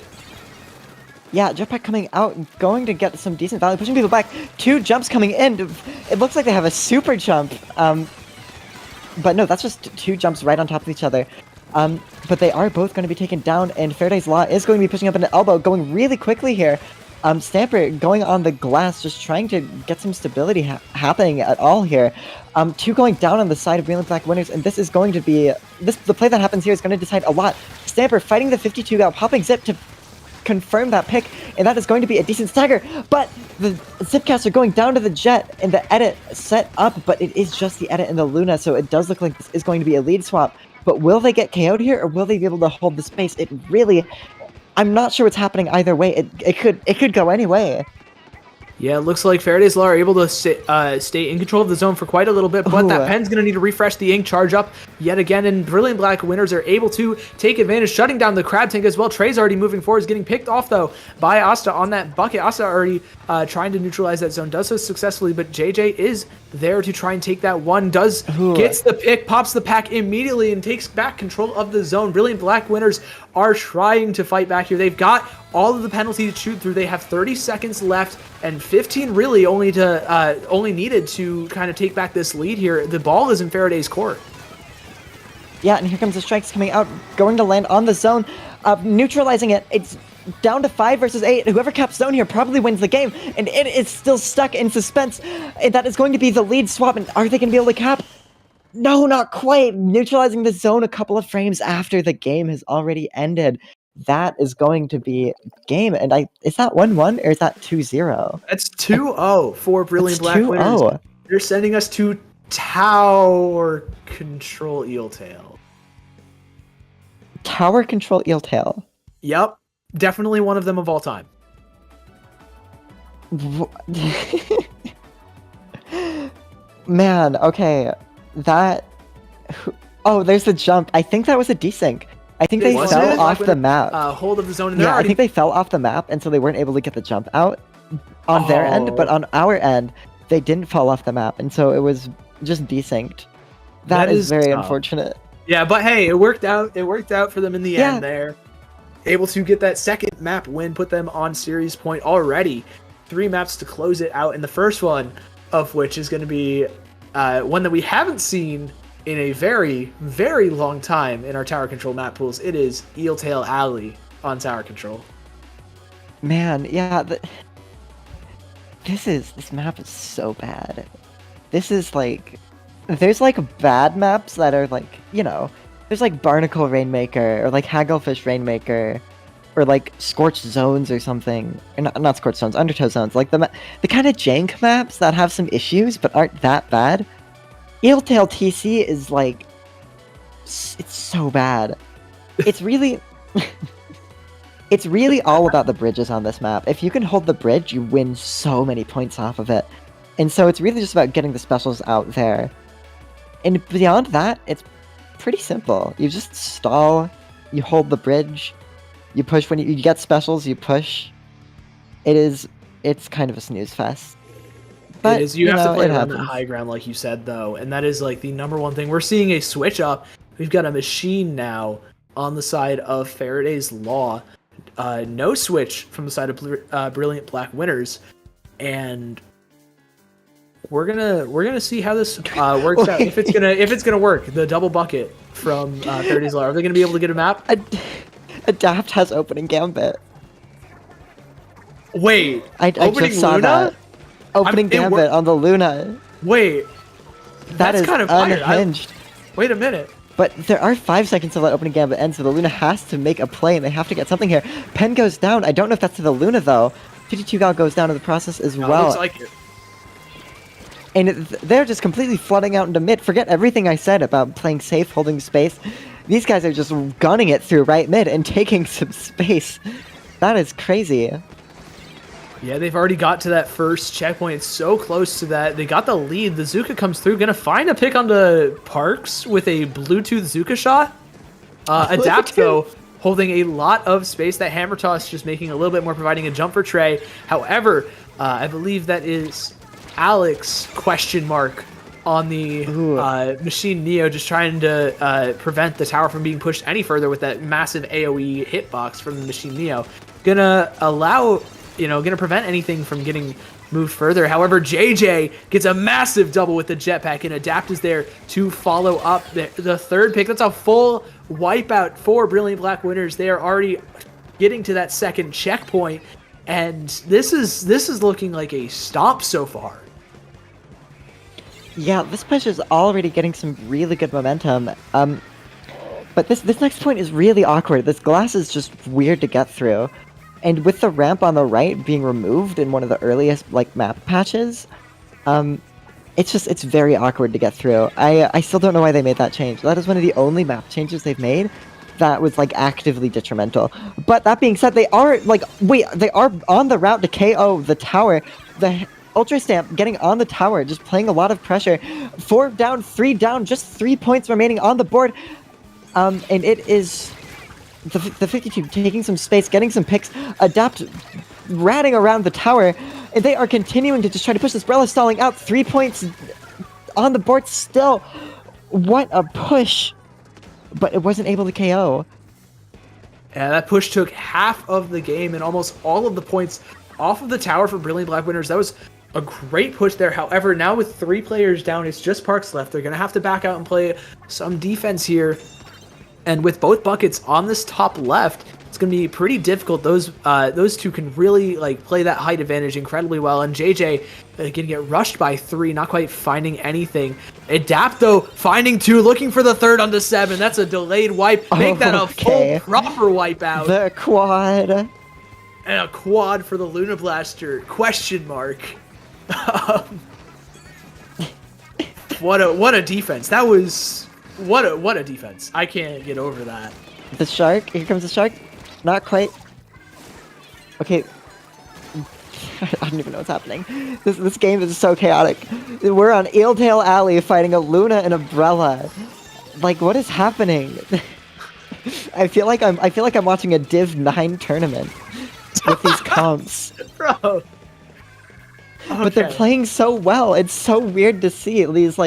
Yeah, Jetpack coming out and going to get some decent value, pushing people back. 2 jumps coming in. It looks like they have a super jump. But no, that's just 2 jumps right on top of each other. But they are both going to be taken down, and Faraday's Law is going to be pushing up an elbow, going really quickly here. Stamper going on the glass, just trying to get some stability happening at all here. 2 going down on the side of Brilliant Black Winners, and this is going to be... the play that happens here is going to decide a lot. Stamper fighting the 52 out, popping Zip to confirm that pick, and that is going to be a decent stagger, but the Zipcaster going down to the Jet and the edit set up, but it is just the edit and the Luna, so it does look like this is going to be a lead swap. But will they get KO'd here, or will they be able to hold the space? It really... I'm not sure what's happening either way. It could go any way. Yeah, it looks like Faraday's Law are able to stay in control of the zone for quite a little bit, but that pen's going to need to refresh the ink, charge up yet again, and Brilliant Black Winners are able to take advantage, shutting down the Crab Tank as well. Trey's already moving forward, is getting picked off, though, by Asta on that bucket. Asta already trying to neutralize that zone, does so successfully, but JJ is there to try and take that 1, gets the pick, pops the pack immediately, and takes back control of the zone. Brilliant Black Winners are trying to fight back here. They've got all of the penalties to shoot through. They have 30 seconds left, and 15 really only needed to kind of take back this lead here. The ball is in Faraday's court. Yeah, and here comes the strikes coming out, going to land on the zone, neutralizing it. It's down to 5 versus 8. Whoever caps zone here probably wins the game, and it is still stuck in suspense. And that is going to be the lead swap, and are they going to be able to cap? No, not quite. Neutralizing the zone a couple of frames after the game has already ended. That is going to be game, and is that 1-1 or is that 2-0? That's 2-0 for Brilliant Black Winners. They're sending us to Tower Control Eeltail. Tower Control Eeltail. Yep, definitely one of them of all time. Man, okay, that... Oh, there's the jump. I think that was a desync. I think they fell off the map. Hold of the zone. Yeah, I think they fell off the map, and so they weren't able to get the jump out on their end. But on our end, they didn't fall off the map, and so it was just desynced. That is very unfortunate. Yeah, but hey, it worked out. It worked out for them in the end there. Able to get that second map win, put them on series point already. 3 maps to close it out, and the first one of which is going to be one that we haven't seen in a very, very long time in our Tower Control map pools. It is Eeltail Alley on Tower Control. Man, yeah. This map is so bad. This is like, there's like bad maps that are like, you know, there's like Barnacle Rainmaker or like Hagglefish Rainmaker or like Scorched Zones or something. Or not Scorched Zones, Undertow Zones. Like the kind of jank maps that have some issues but aren't that bad. Eeltail TC is like, it's so bad. It's really, it's really all about the bridges on this map. If you can hold the bridge, you win so many points off of it. And so it's really just about getting the specials out there. And beyond that, it's pretty simple. You just stall, you hold the bridge, you push when you get specials, you push. It's kind of a snooze fest. But it is. You have to play it on the happens. high ground, like you said, though, and that is like the number one thing. We're seeing a switch up. We've got a machine now on the side of Faraday's Law. No switch from the side of Brilliant Black Winners, and we're gonna see how this works out. If it's gonna work, the double bucket from Faraday's Law. Are they gonna be able to get a map? Adapt has opening gambit. Wait, I opening just saw Luna? that. Opening gambit on the Luna. Wait, That that's is kind of fired. unhinged. Wait a minute. But there are 5 seconds till that opening gambit ends, so the Luna has to make a play, and they have to get something here. Pen goes down. I don't know if that's to the Luna, though. 52 Gal goes down in the process as No, it well. looks like it. And they're just completely flooding out into mid. Forget everything I said about playing safe, holding space. These guys are just gunning it through right mid and taking some space. That is crazy. Yeah, they've already got to that first checkpoint. It's so close to that. They got the lead. The Zuka comes through. Gonna find a pick onto Parks with a Bluetooth Zuka shot. Adapt, though, holding a lot of space. That hammer toss just making a little bit more, providing a jump for Trey. However, I believe that is Alex, question mark, on the Machine Neo, just trying to prevent the tower from being pushed any further with that massive AoE hitbox from the Machine Neo. Gonna allow... gonna prevent anything from getting moved further. However, JJ gets a massive double with the jetpack, and Adapt is there to follow up the third pick. That's a full wipeout for Brilliant Black Winners. They are already getting to that second checkpoint, and this is looking like a stomp so far. Yeah, this push is already getting some really good momentum. But this next point is really awkward. This glass is just weird to get through. And with the ramp on the right being removed in one of the earliest map patches, it's very awkward to get through. I still don't know why they made that change. That is one of the only map changes they've made that was actively detrimental. But that being said, they are on the route to KO the tower. The Ultra Stamp getting on the tower, just playing a lot of pressure. 4 down, 3 down, just 3 points remaining on the board. And it is the 52 taking some space, getting some picks, Adapt ratting around the tower, and they are continuing to just try to push this. Brella stalling out, 3 points on the board still. What a push! But it wasn't able to KO. Yeah, that push took half of the game and almost all of the points off of the tower for Brilliant Black Winners. That was a great push there. However, now with 3 players down, it's just Parks left. They're going to have to back out and play some defense here. And with both buckets on this top left, it's going to be pretty difficult. Those two can really play that height advantage incredibly well. And JJ going to get rushed by 3, not quite finding anything. Adapt, though, finding 2, looking for the third onto 7. That's a delayed wipe. Make that a full proper wipeout. The quad. And a quad for the Luna Blaster, question mark. What a defense. That was... What a defense. I can't get over that. The shark. Here comes the shark. Not quite. Okay. I don't even know what's happening. This game is so chaotic. We're on Eeltail Alley fighting a Luna and Umbrella. What is happening? I feel like I'm watching a Div 9 tournament with these comps. Bro. Okay. But they're playing so well. It's so weird to see these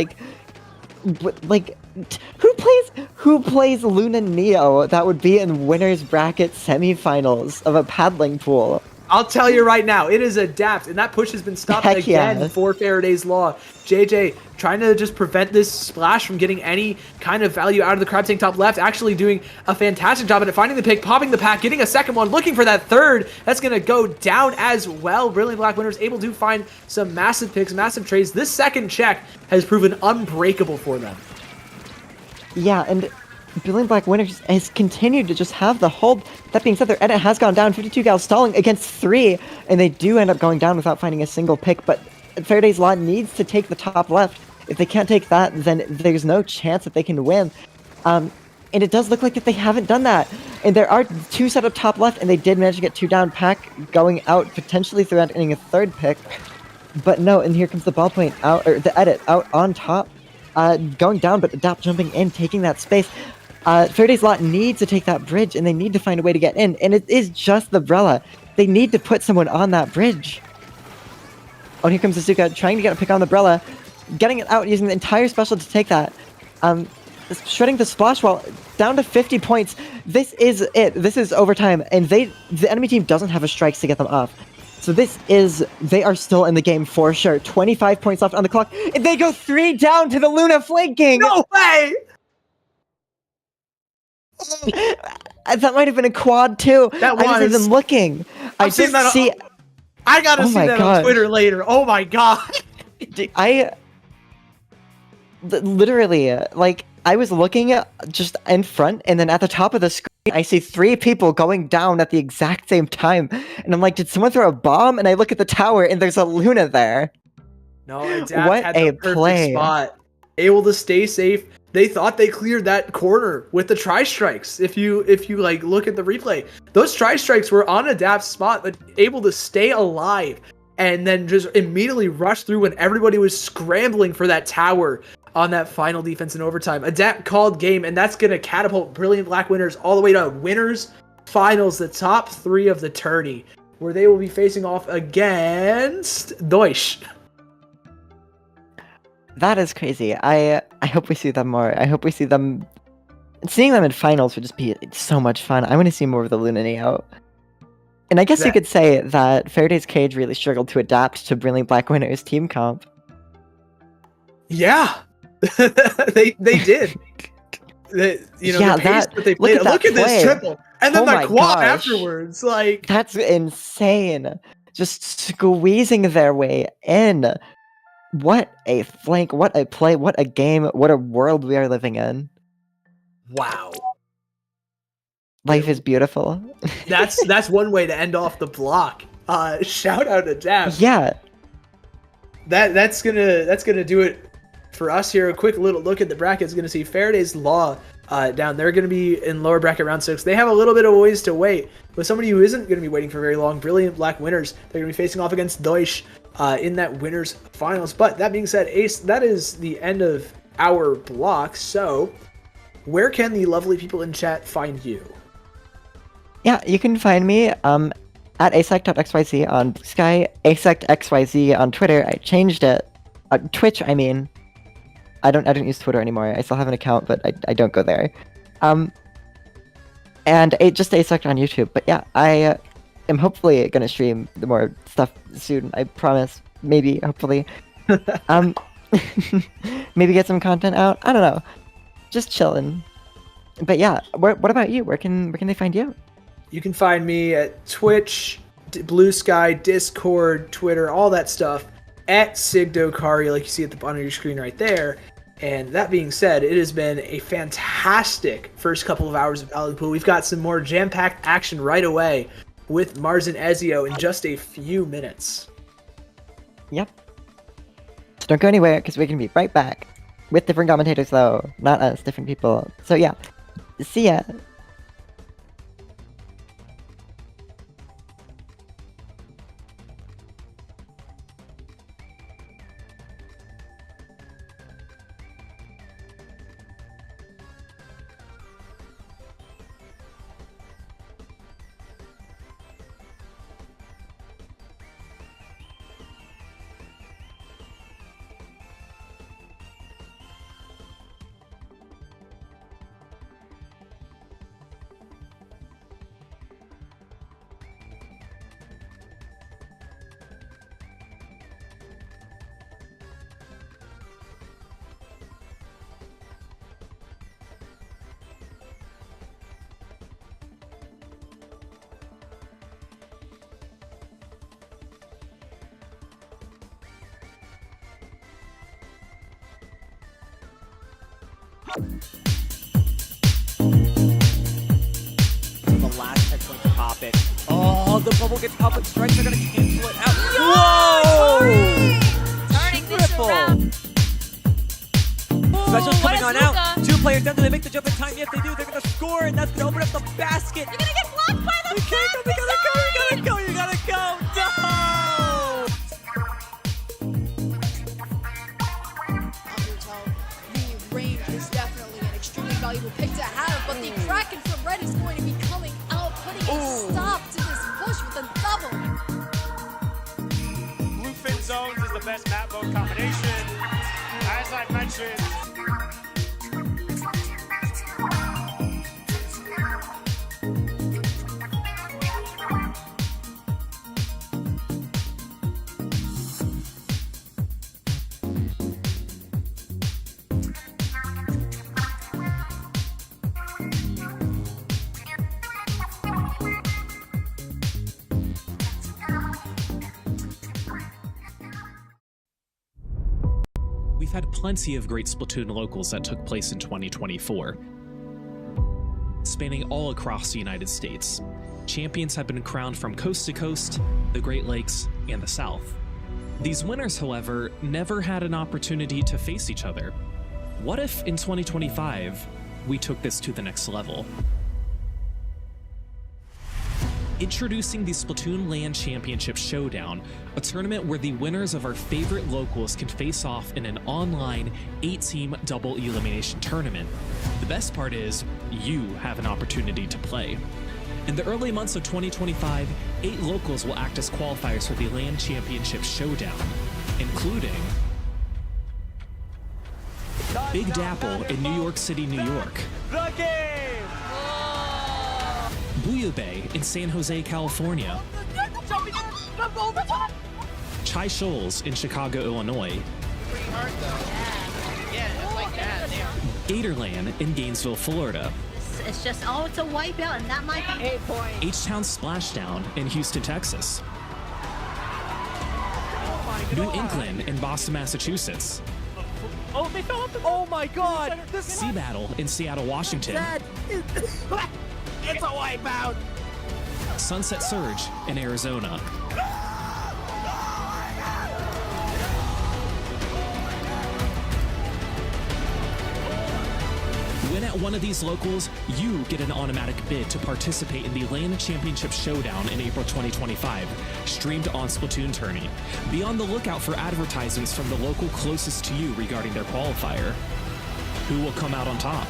who plays Luna Neo that would be in winners bracket semifinals of a paddling pool? I'll tell you right now, it is Adapt, and that push has been stopped Heck again yeah. for Faraday's Law. JJ trying to just prevent this splash from getting any kind of value out of the Crab Tank top left, actually doing a fantastic job at it, finding the pick, popping the pack, getting a second one, looking for that third. That's going to go down as well. Brilliant Black Winners able to find some massive picks, massive trades. This second check has proven unbreakable for them. Yeah, and Brilliant Black Winners has continued to just have the hold. That being said, their edit has gone down. 52 gal stalling against 3, and they do end up going down without finding a single pick, but Faraday's Law needs to take the top left. If they can't take that, then there's no chance that they can win. And it does look like that they haven't done that. And there are 2 set up top left, and they did manage to get 2 down, pack going out, potentially threatening a third pick. But no, and here comes the ball point out, or the edit out on top, going down, but Adapt jumping in, taking that space. Faraday's Law needs to take that bridge, and they need to find a way to get in, and it is just the Brella. They need to put someone on that bridge. Oh, here comes Asuka, trying to get a pick on the Brella, getting it out, using the entire special to take that. Shredding the splash wall, down to 50 points. This is it. This is overtime, and the enemy team doesn't have a strikes to get them off. So they are still in the game for sure. 25 points left on the clock, and they go 3 down to the Luna flanking! No way! That might have been a quad too. That I wasn't was. even looking. I've seen that see. I gotta Oh see my that gosh. on Twitter later. Oh my god. Literally, like, I was looking just in front, and then at the top of the screen, I see 3 people going down at the exact same time. And I'm like, did someone throw a bomb? And I look at the tower, and there's a Luna there. No, Adapt What had a the perfect play. spot. Able to stay safe. They thought they cleared that corner with the tri-strikes. If you like look at the replay, those tri-strikes were on Adapt's spot, but able to stay alive and then just immediately rush through when everybody was scrambling for that tower on that final defense in overtime. Adapt called game, and that's gonna catapult Brilliant Black Winners all the way to winners finals, the top 3 of the tourney, where they will be facing off against Deutsch. That is crazy. I hope we see them more. I hope we see them. Seeing them in finals would just be so much fun. I want to see more of the Luna Neo. And I guess you could say that Faraday's Cage really struggled to adapt to Brilliant Black Winners team comp. Yeah, they did. Yeah, the pace that they played. look at that Look at this play. triple, and then Oh the my quad gosh. afterwards. Like, That's insane. Just squeezing their way in. What a flank, what a play, what a game, what a world we are living in. wow. Life is beautiful. That's one way to end off the block. Shout out to Dab. Yeah. That's gonna do it for us here. A quick little look at the brackets. Gonna see Faraday's Law down. They're gonna be in lower bracket round 6. They have a little bit of ways to wait. But somebody who isn't gonna be waiting for very long, Brilliant Black Winners. They're gonna be facing off against Deutsch in that winners finals. But that being said, Ace, that is the end of our block. So where can the lovely people in chat find you? Yeah, you can find me at asec.xyz on Sky, asecxyz on Twitter. I changed it. Twitch, I mean. I don't use Twitter anymore. I still have an account, but I don't go there. And just asec on YouTube. But yeah, I am hopefully gonna stream the more stuff soon. I promise. Maybe, hopefully. Maybe get some content out. I don't know. Just chilling. But yeah, what about you? Where can they find you? You can find me at Twitch, Blue Sky, Discord, Twitter, all that stuff, at Sigdokari, like you see at the bottom of your screen right there. And that being said, it has been a fantastic first couple of hours of Valid Pool. We've got some more jam-packed action right away with Mars and Ezio in just a few minutes. Yep. So don't go anywhere, because we're going to be right back. With different commentators, though. Not us, different people. So yeah. See ya. The last checkpoint to pop it. Oh, the bubble gets out, but strikes are gonna cancel it out. Whoa! Turning this Triple. around. Special's Ooh, what coming a on out. Zuka. 2 players down. Do they make the jump in time? Yes, they do. They're gonna score, and that's gonna open up the basket. You're gonna get blocked by the We can't go. We gotta go. We gotta go. You gotta go. No! Undertow, the range is definitely an extremely valuable pick to have, but the Kraken from Red is going to be coming out, putting a stop to this push with a double. Bluefin Zones is the best map mode combination. As I mentioned, We've had plenty of great Splatoon locals that took place in 2024, spanning all across the United States. Champions have been crowned from coast to coast, the Great Lakes, and the South. These winners, however, never had an opportunity to face each other. What if in 2025, we took this to the next level? Introducing the Splatoon LAN Championship Showdown, a tournament where the winners of our favorite locals can face off in an online 8-team double elimination tournament. The best part is, you have an opportunity to play. In the early months of 2025, 8 locals will act as qualifiers for the LAN Championship Showdown, including Big Dapple in New York City, New York. The game! Bouillabaisse in San Jose, California. Chai Shoals in Chicago, Illinois. Gatorland in Gainesville, Florida. It's just, oh, it's a wipeout, and that might be 8 points. H-Town Splashdown in Houston, Texas. New England in Boston, Massachusetts. Oh, they fell off the. Oh my God! Sea Battle in Seattle, Washington. It's a wipeout. Sunset Surge in Arizona. Win at one of these locals, you get an automatic bid to participate in the LAN Championship Showdown in April 2025, streamed on Splatoon Tourney. Be on the lookout for advertisements from the local closest to you regarding their qualifier. Who will come out on top?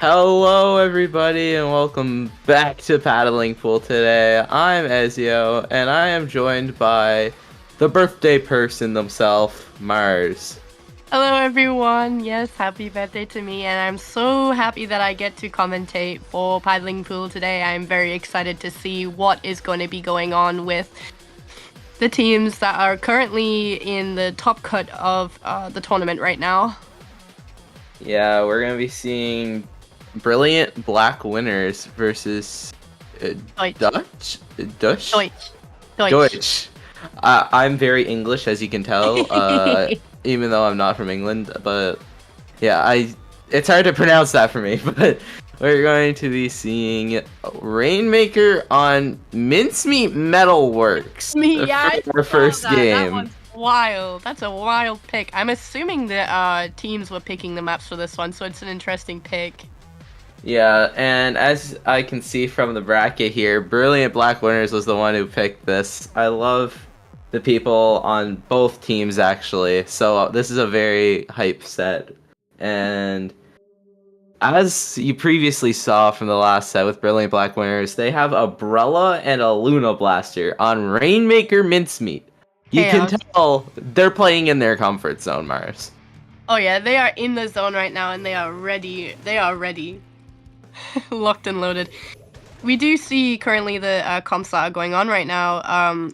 Hello everybody and welcome back to Paddling Pool today. I'm Ezio and I am joined by the birthday person himself, Mars. Hello everyone, yes, happy birthday to me, and I'm so happy that I get to commentate for Paddling Pool today. I'm very excited to see what is going to be going on with the teams that are currently in the top cut of the tournament right now. Yeah, we're gonna be seeing Brilliant Black Winners versus Deutsch. Deutsch. Deutsch. I'm very English, as you can tell, even though I'm not from England. But yeah, it's hard to pronounce that for me. But we're going to be seeing Rainmaker on Mincemeat Metalworks. Yeah, our first that. game. That one's wild. That's a wild pick. I'm assuming the teams were picking the maps for this one, so it's an interesting pick. Yeah, and as I can see from the bracket here, Brilliant Black Winners was the one who picked this. I love the people on both teams, actually. So this is a very hype set. And as you previously saw from the last set with Brilliant Black Winners, they have a Brella and a Luna Blaster on Rainmaker Mincemeat. You can tell they're playing in their comfort zone, Mars. Oh yeah, they are in the zone right now, and they are ready. They are ready. Locked and loaded. We do see currently the comps that are going on right now.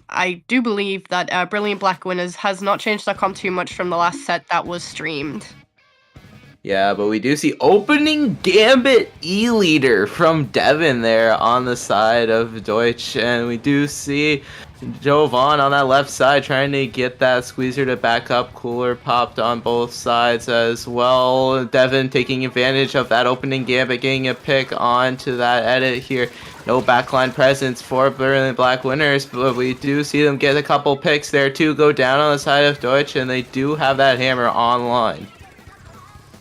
I do believe that Brilliant Black Winners has not changed their comp too much from the last set that was streamed. Yeah, but we do see opening Gambit E-Leader from Devin there on the side of Deutsch, and we do see Jovan on that left side trying to get that squeezer to back up. Cooler popped on both sides as well. Devin taking advantage of that opening Gambit, getting a pick onto that edit here. No backline presence for Brilliant Black Winners, but we do see them get a couple picks there too, go down on the side of Deutsch, and they do have that hammer online.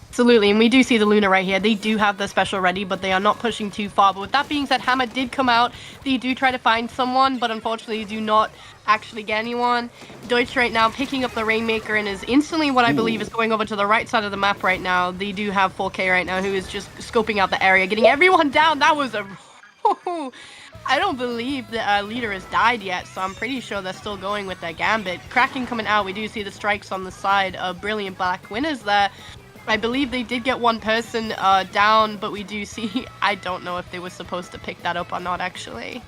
Absolutely, and we do see the Luna right here. They do have the special ready, but they are not pushing too far. But with that being said, Hammer did come out. They do try to find someone, but unfortunately do not actually get anyone. Deutsch right now picking up the Rainmaker and is instantly what I believe is going over to the right side of the map right now. They do have 4K right now, who is just scoping out the area, getting everyone down. That was a... I don't believe the leader has died yet, so I'm pretty sure they're still going with their Gambit. Kraken coming out. We do see the strikes on the side of Brilliant Black Winners there. I believe they did get one person down, but we do see... I don't know if they were supposed to pick that up or not, actually.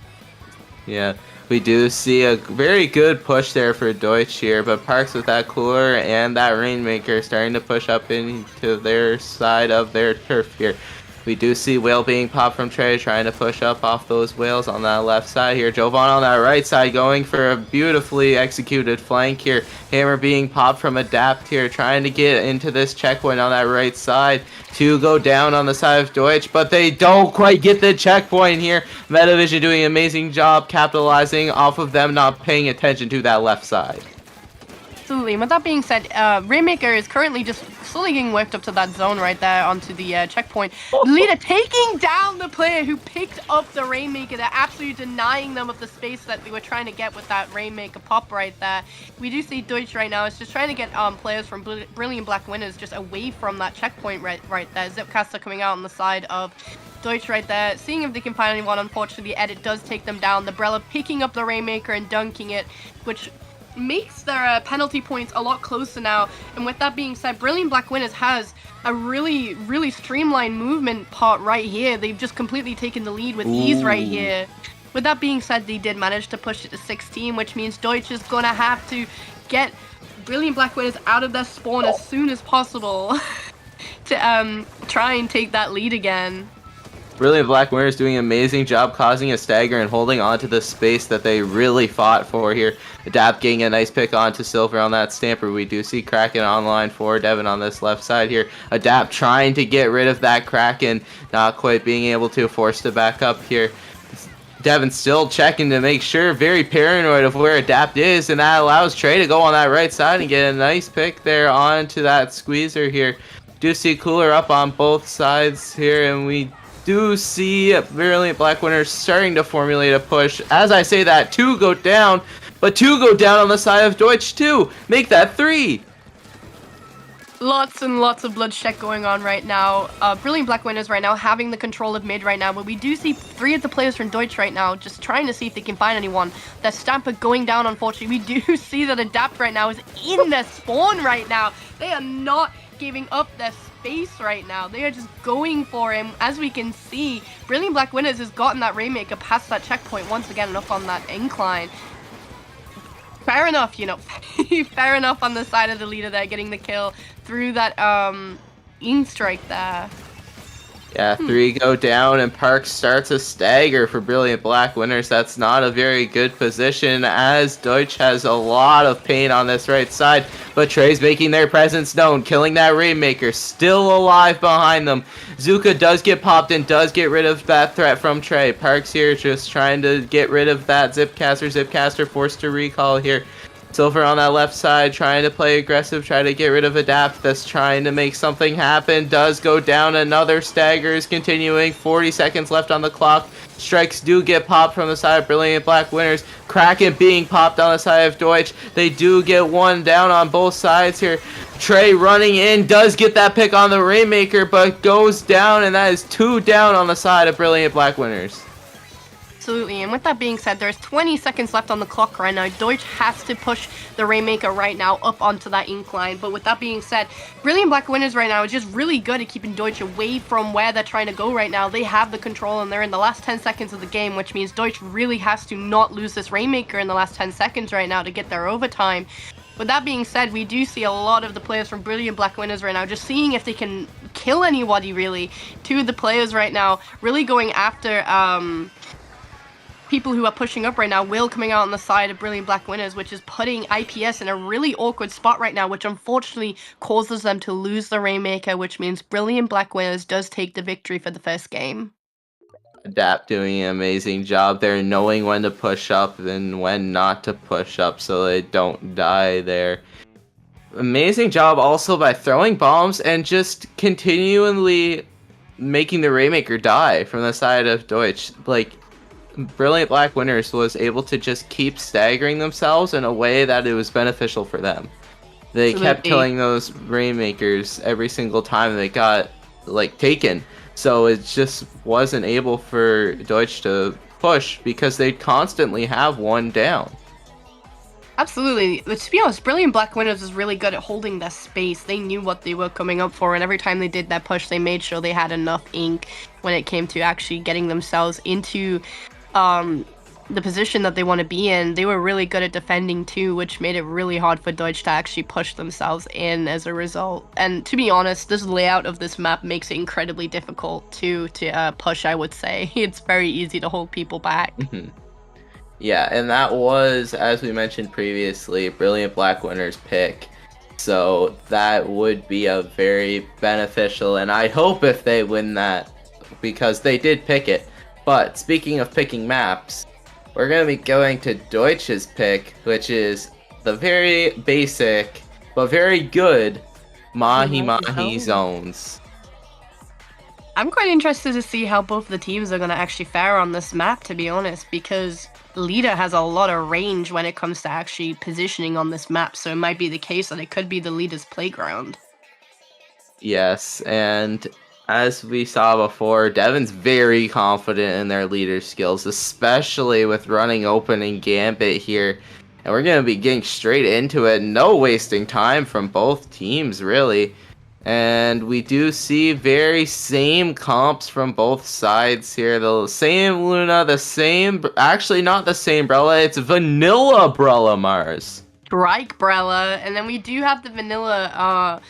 Yeah, we do see a very good push there for Deutsch here, but Parks with that Cooler and that Rainmaker starting to push up into their side of their turf here. We do see Whale being popped from Trey, trying to push up off those Whales on that left side here. Jovan on that right side going for a beautifully executed flank here. Hammer being popped from Adapt here, trying to get into this checkpoint on that right side to go down on the side of Deutsch, but they don't quite get the checkpoint here. Metavision doing an amazing job capitalizing off of them not paying attention to that left side. Absolutely. And with that being said, Rainmaker is currently just slowly getting worked up to that zone right there onto the checkpoint. Lita taking down the player who picked up the Rainmaker. They're absolutely denying them of the space that they were trying to get with that Rainmaker pop right there. We do see Deutsch right now is just trying to get players from Brilliant Black Winners just away from that checkpoint right there. Zipcaster coming out on the side of Deutsch right there, seeing if they can find anyone. Unfortunately, Edit does take them down. The Brella picking up the Rainmaker and dunking it, which makes their penalty points a lot closer now. And with that being said, Brilliant Black Winners has a really streamlined movement part right here. They've just completely taken the lead with ease right here. With that being said, they did manage to push it to 16, which means Deutsch is gonna have to get Brilliant Black Winners out of their spawn as soon as possible to try and take that lead again. Brilliant Black Winners doing an amazing job causing a stagger and holding on to the space that they really fought for here. Adapt getting a nice pick onto Silver on that Stamper. We do see Kraken online for Devin on this left side here. Adapt trying to get rid of that Kraken, not quite being able to, force to back up here. Devin still checking to make sure, very paranoid of where Adapt is, and that allows Trey to go on that right side and get a nice pick there onto that squeezer here. Do see Cooler up on both sides here, and we do see Brilliant Black Winners starting to formulate a push. As I say that, 2 go down, but 2 go down on the side of Deutsch too. Make that 3. Lots and lots of bloodshed going on right now. Brilliant Black Winners right now having the control of mid right now, but we do see 3 of the players from Deutsch right now just trying to see if they can find anyone. That Stamper going down, unfortunately. We do see that Adapt right now is in their spawn right now. They are not giving up their space right now. They are just going for him. As we can see, Brilliant Black Winners has gotten that Rainmaker past that checkpoint once again up on that incline. Fair enough, you know. Fair enough on the side of the leader there, getting the kill through that in strike there. Yeah, 3 go down, and Park starts a stagger for Brilliant Black Winners. That's not a very good position, as Deutsch has a lot of pain on this right side, but Trey's making their presence known, killing that Rainmaker, still alive behind them. Zuka does get popped and does get rid of that threat from Trey. Park's here just trying to get rid of that Zipcaster. Zipcaster forced to recall here. Silver on that left side, trying to play aggressive, try to get rid of Adapt, that's trying to make something happen, does go down, another stagger is continuing, 40 seconds left on the clock, strikes do get popped from the side of Brilliant Black Winners, Kraken being popped on the side of Deutsch, they do get 1 down on both sides here, Trey running in, does get that pick on the Rainmaker, but goes down, and that is 2 down on the side of Brilliant Black Winners. Absolutely, and with that being said, there's 20 seconds left on the clock right now. Deutsch has to push the Rainmaker right now up onto that incline, but with that being said, Brilliant Black Winners right now is just really good at keeping Deutsch away from where they're trying to go right now. They have the control, and they're in the last 10 seconds of the game, which means Deutsch really has to not lose this Rainmaker in the last 10 seconds right now to get their overtime. With that being said, we do see a lot of the players from Brilliant Black Winners right now just seeing if they can kill anybody, really. 2 of the players right now really going after people who are pushing up right now. Will coming out on the side of Brilliant Black Winners, which is putting IPS in a really awkward spot right now, which unfortunately causes them to lose the Rainmaker, which means Brilliant Black Winners does take the victory for the first game. Adapt doing an amazing job there, knowing when to push up and when not to push up so they don't die there. Amazing job also by throwing bombs and just continually making the Rainmaker die from the side of Deutsch. Like, Brilliant Black Winners was able to just keep staggering themselves in a way that it was beneficial for them. They kept killing those Rainmakers every single time they got, like, taken. So it just wasn't able for Deutsch to push because they'd constantly have 1 down. Absolutely. But to be honest, Brilliant Black Winners is really good at holding their space. They knew what they were coming up for, and every time they did that push, they made sure they had enough ink when it came to actually getting themselves into the position that they want to be in. They were really good at defending too, which made it really hard for Deutsch to actually push themselves in as a result. And to be honest, this layout of this map makes it incredibly difficult to push, I would say. It's very easy to hold people back. Yeah, and that was, as we mentioned previously, Brilliant Black Winners pick. So that would be a very beneficial, and I hope if they win that, because they did pick it. But speaking of picking maps, we're going to be going to Deutsch's pick, which is the very basic, but very good Mahi Mahi zones. I'm quite interested to see how both the teams are going to actually fare on this map, to be honest, because Lida has a lot of range when it comes to actually positioning on this map, so it might be the case that it could be the Lida's playground. Yes, and as we saw before, Devon's very confident in their leader skills, especially with running open and Gambit here. And we're going to be getting straight into it. No wasting time from both teams, really. And we do see very same comps from both sides here. The same Luna, the same... Actually, not the same Brella. It's Vanilla Brella Mars. Strike Brella. And then we do have the Vanilla...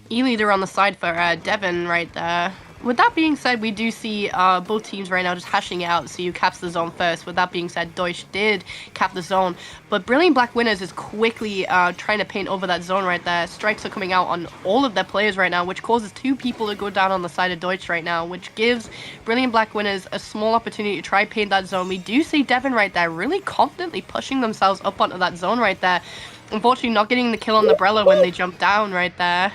E-leader on the side for Devon right there. With that being said, we do see both teams right now just hashing out, so you caps the zone first. With that being said, Deutsch did cap the zone, but Brilliant Black Winners is quickly trying to paint over that zone right there. Strikes are coming out on all of their players right now, which causes 2 people to go down on the side of Deutsch right now, which gives Brilliant Black Winners a small opportunity to try paint that zone. We do see Devon right there really confidently pushing themselves up onto that zone right there. Unfortunately, not getting the kill on the Brella when they jump down right there.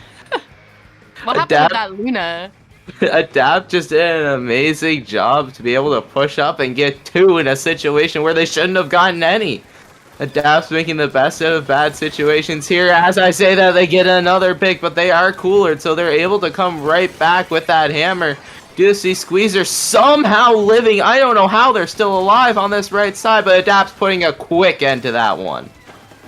What happened with that Luna? Adapt just did an amazing job to be able to push up and get 2 in a situation where they shouldn't have gotten any. Adapt's making the best out of bad situations here. As I say that, they get another pick, but they are coolered, so they're able to come right back with that hammer. Do see Squeezer somehow living. I don't know how they're still alive on this right side, but Adapt's putting a quick end to that one.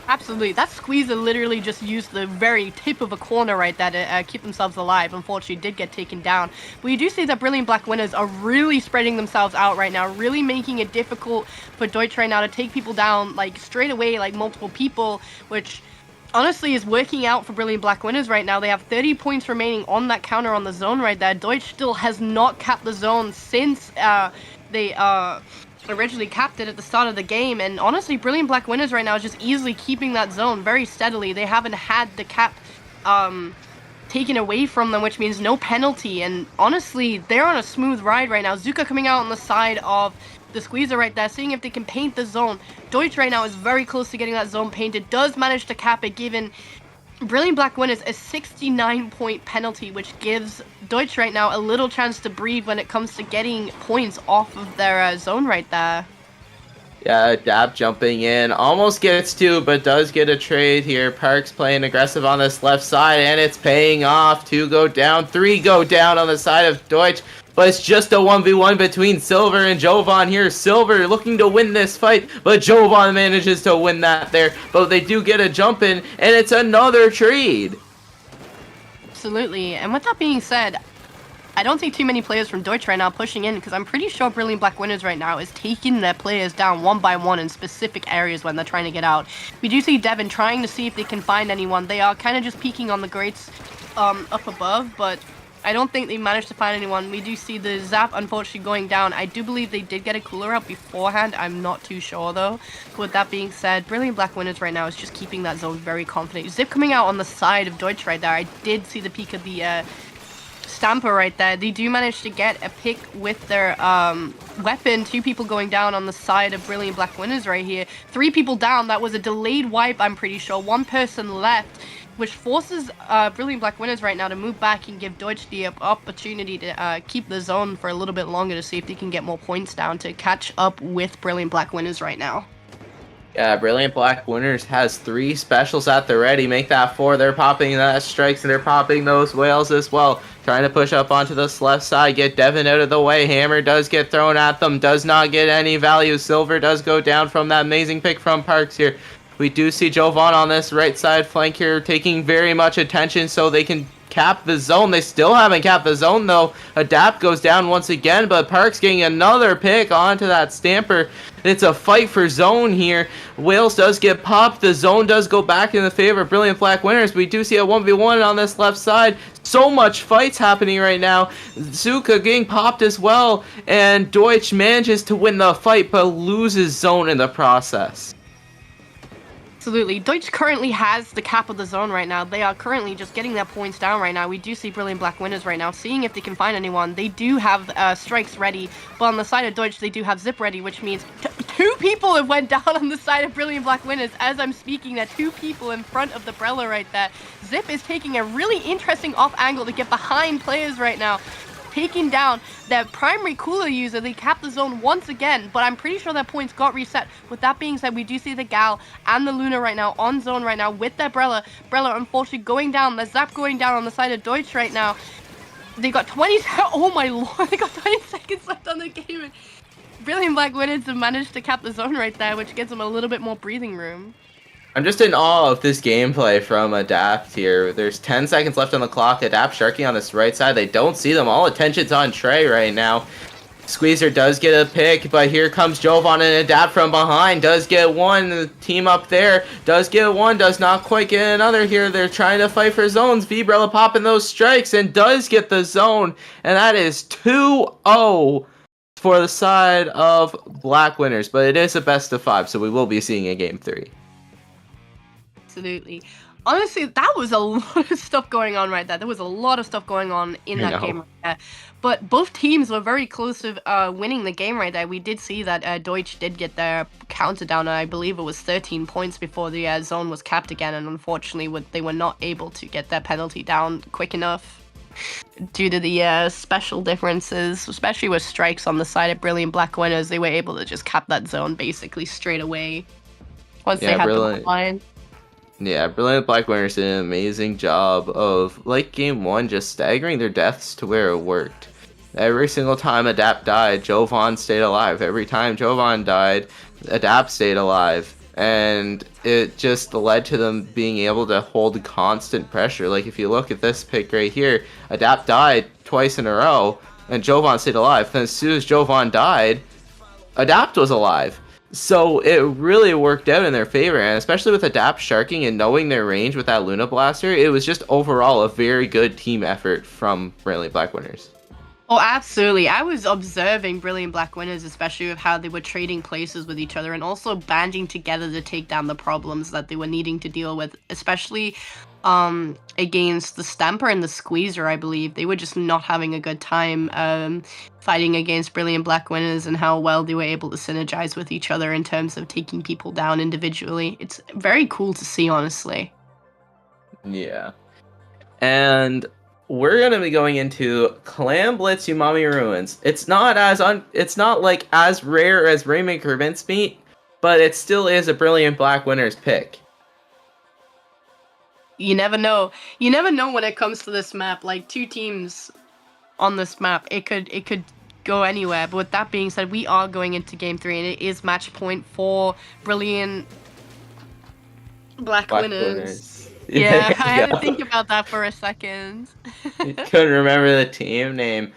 Absolutely. That Squeezer literally just used the very tip of a corner right there to keep themselves alive. Unfortunately, did get taken down. But you do see that Brilliant Black Winners are really spreading themselves out right now, really making it difficult for Deutsch right now to take people down, like, straight away, like, multiple people, which honestly is working out for Brilliant Black Winners right now. They have 30 points remaining on that counter on the zone right there. Deutsch still has not capped the zone since they originally capped it at the start of the game, and honestly Brilliant Black Winners right now is just easily keeping that zone very steadily. They haven't had the cap taken away from them, which means no penalty, and honestly they're on a smooth ride right now. Zuka coming out on the side of the Squeezer right there, seeing if they can paint the zone. Deutsch right now is very close to getting that zone painted, does manage to cap it, giving Brilliant Black Winners a 69-point penalty, which gives Deutsch right now a little chance to breathe when it comes to getting points off of their zone right there. Yeah, Dap jumping in, almost gets two, but does get a trade here. Parks playing aggressive on this left side, and it's paying off. 2 go down, 3 go down on the side of Deutsch. But it's just a 1v1 between Silver and Jovan here. Silver looking to win this fight, but Jovan manages to win that there. But they do get a jump in, and it's another trade. Absolutely. And with that being said, I don't see too many players from Deutsch right now pushing in, because I'm pretty sure Brilliant Black Winners right now is taking their players down one by one in specific areas when they're trying to get out. We do see Devin trying to see if they can find anyone. They are kind of just peeking on the grates up above, but I don't think they managed to find anyone. We do see the Zap unfortunately going down. I do believe they did get a cooler out beforehand. I'm not too sure though. But with that being said, Brilliant Black Winners right now is just keeping that zone very confident. Zip coming out on the side of Deutsch right there. I did see the peak of the Stamper right there. They do manage to get a pick with their weapon. 2 people going down on the side of Brilliant Black Winners right here. 3 people down. That was a delayed wipe, I'm pretty sure. 1 person left, which forces Brilliant Black Winners right now to move back and give Deutsch the opportunity to keep the zone for a little bit longer to see if they can get more points down to catch up with Brilliant Black Winners right now. Yeah, Brilliant Black Winners has 3 specials at the ready. Make that 4. They're popping that strikes, and they're popping those whales as well. Trying to push up onto this left side, get Devin out of the way. Hammer does get thrown at them, does not get any value. Silver does go down from that amazing pick from Parks here. We do see Jovan on this right side flank here taking very much attention so they can cap the zone. They still haven't capped the zone though. Adapt goes down once again, but Parks getting another pick onto that Stamper. It's a fight for zone here. Wales does get popped. The zone does go back in the favor of Brilliant Black Winners. We do see a 1v1 on this left side. So much fights happening right now. Zuka getting popped as well, and Deutsch manages to win the fight but loses zone in the process. Absolutely. Deutsch currently has the cap of the zone right now. They are currently just getting their points down right now. We do see Brilliant Black Winners right now, seeing if they can find anyone. They do have strikes ready, but on the side of Deutsch, they do have Zip ready, which means 2 people have went down on the side of Brilliant Black Winners. As I'm speaking, that 2 people in front of the Brella right there. Zip is taking a really interesting off angle to get behind players right now, taking down their primary cooler user. They capped the zone once again, but I'm pretty sure their points got reset. With that being said, we do see the Gal and the Luna right now on zone right now with their Brella. Brella unfortunately going down. The Zap going down on the side of Deutsch right now. They got 20, oh my lord, they got 20 seconds left on the game. And Brilliant Black Winners have managed to cap the zone right there, which gives them a little bit more breathing room. I'm just in awe of this gameplay from Adapt here. There's 10 seconds left on the clock. Adapt Sharky on this right side. They don't see them. All attention's on Trey right now. Squeezer does get a pick, but here comes Jovan and Adapt from behind. Does get one. The team up there does get one. Does not quite get another here. They're trying to fight for zones. Vibrella popping those strikes and does get the zone. And that is 2-0 for the side of Black Winners. But it is a best of 5, so we will be seeing a game 3. Absolutely. Honestly, that was a lot of stuff going on right there. There was a lot of stuff going on in that game right there. But both teams were very close to winning the game right there. We did see that Deutsch did get their counter down. I believe it was 13 points before the zone was capped again. And unfortunately, they were not able to get their penalty down quick enough due to the special differences, especially with strikes on the side of Brilliant Black Winners. They were able to just cap that zone basically straight away. once they Yeah, had brilliant. the line. Yeah, Brilliant Black Winners did an amazing job of, like game 1, just staggering their deaths to where it worked. Every single time Adapt died, Jovan stayed alive. Every time Jovan died, Adapt stayed alive. And it just led to them being able to hold constant pressure. Like, if you look at this pick right here, Adapt died twice in a row, and Jovan stayed alive. Then as soon as Jovan died, Adapt was alive. So it really worked out in their favor, and especially with Adapt sharking and knowing their range with that Luna Blaster, it was just overall a very good team effort from Brilliant Black Winners. Oh, absolutely. I was observing Brilliant Black Winners, especially with how they were trading places with each other and also banding together to take down the problems that they were needing to deal with, especially against the Stamper and the Squeezer, I believe. They were just not having a good time fighting against Brilliant Black Winners and how well they were able to synergize with each other in terms of taking people down individually. It's very cool to see, honestly. Yeah. And we're gonna be going into Clan Blitz Umami Ruins. It's not like as rare as Rainmaker Mincemeat, but it still is a Brilliant Black Winners pick. You never know. You never know when it comes to this map. Like, two teams on this map, it could go anywhere. But with that being said, we are going into game 3, and it is match point for Brilliant Black Winners. Yeah, I had to think about that for a second. Couldn't remember the team name.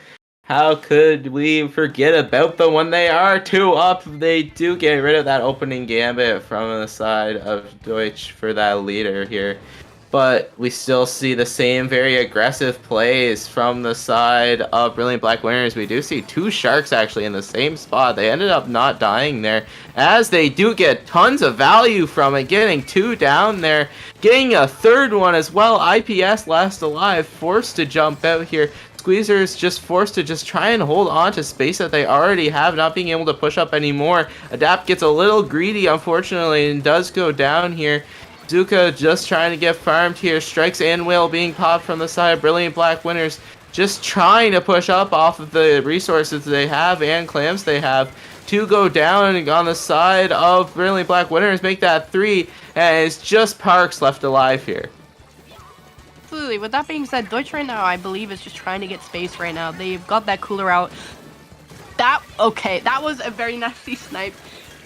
How could we forget about them when they are 2 up? They do get rid of that opening gambit from the side of Deutsch for that leader here. But we still see the same very aggressive plays from the side of Brilliant Black Winners. We do see 2 Sharks actually in the same spot. They ended up not dying there, as they do get tons of value from it, getting 2 down there, getting a 3rd one as well. IPS last alive, forced to jump out here. Squeezer's just forced to just try and hold on to space that they already have, not being able to push up anymore. Adapt gets a little greedy, unfortunately, and does go down here. Zuka just trying to get farmed here. Strikes and Will being popped from the side of Brilliant Black Winners. Just trying to push up off of the resources they have and clamps they have. 2 go down on the side of Brilliant Black Winners. Make that 3. And it's just Parks left alive here. Absolutely. With that being said, Deutsch right now, I believe, is just trying to get space right now. They've got that cooler out. That was a very nasty snipe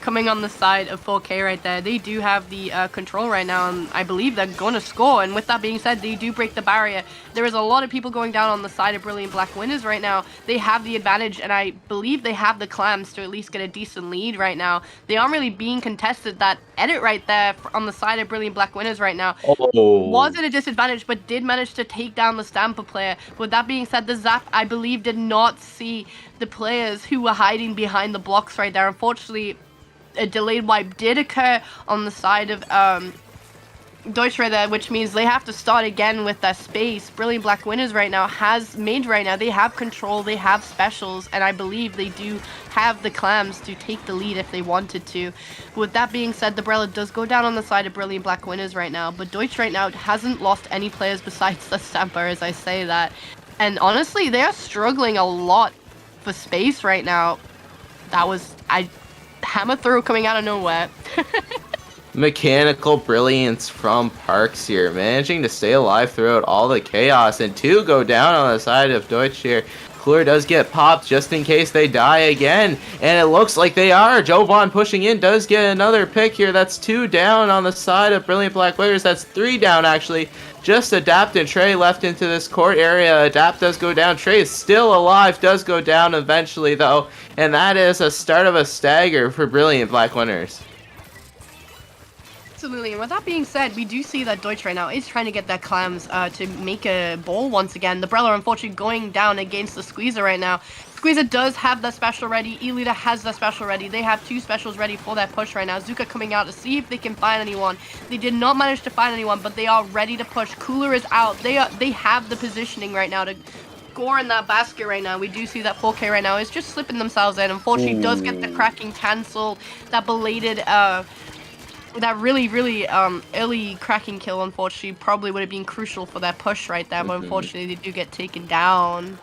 coming on the side of 4K right there. They do have the control right now, and I believe they're going to score. And with that being said, they do break the barrier. There is a lot of people going down on the side of Brilliant Black Winners right now. They have the advantage, and I believe they have the clams to at least get a decent lead right now. They aren't really being contested. That edit right there on the side of Brilliant Black Winners right now was at a disadvantage, but did manage to take down the Stamper player. With that being said, the Zap, I believe, did not see the players who were hiding behind the blocks right there. Unfortunately, a delayed wipe did occur on the side of Deutsch right there, which means they have to start again with that space. Brilliant Black Winners right now has made right now. They have control, they have specials, and I believe they do have the clams to take the lead if they wanted to. With that being said, the Brella does go down on the side of Brilliant Black Winners right now, but Deutsch right now hasn't lost any players besides the Stamper, as I say that. And honestly, they are struggling a lot for space right now. That was... hammer throw coming out of nowhere. Mechanical brilliance from Parks here, managing to stay alive throughout all the chaos, and 2 go down on the side of Deutsch here. Cooler does get popped just in case they die again, and it looks like they are. Jovan pushing in does get another pick here. That's 2 down on the side of Brilliant Black Winners. That's 3 down actually. Just Adapt and Trey left into this court area. Adapt does go down. Trey is still alive, does go down eventually though, and that is a start of a stagger for Brilliant Black Winners. Absolutely, and with that being said, we do see that Deutsch right now is trying to get that clams to make a ball once again. The Brella unfortunately going down against the Squeezer right now. Squeezer does have the special ready. Elita has the special ready. They have 2 specials ready for that push right now. Zuka coming out to see if they can find anyone. They did not manage to find anyone, but they are ready to push. Cooler is out. They have the positioning right now to score in that basket right now. We do see that 4K right now is just slipping themselves in. Unfortunately, does get the cracking cancel. That belated that really early cracking kill, unfortunately, probably would have been crucial for that push right there, but unfortunately they do get taken down.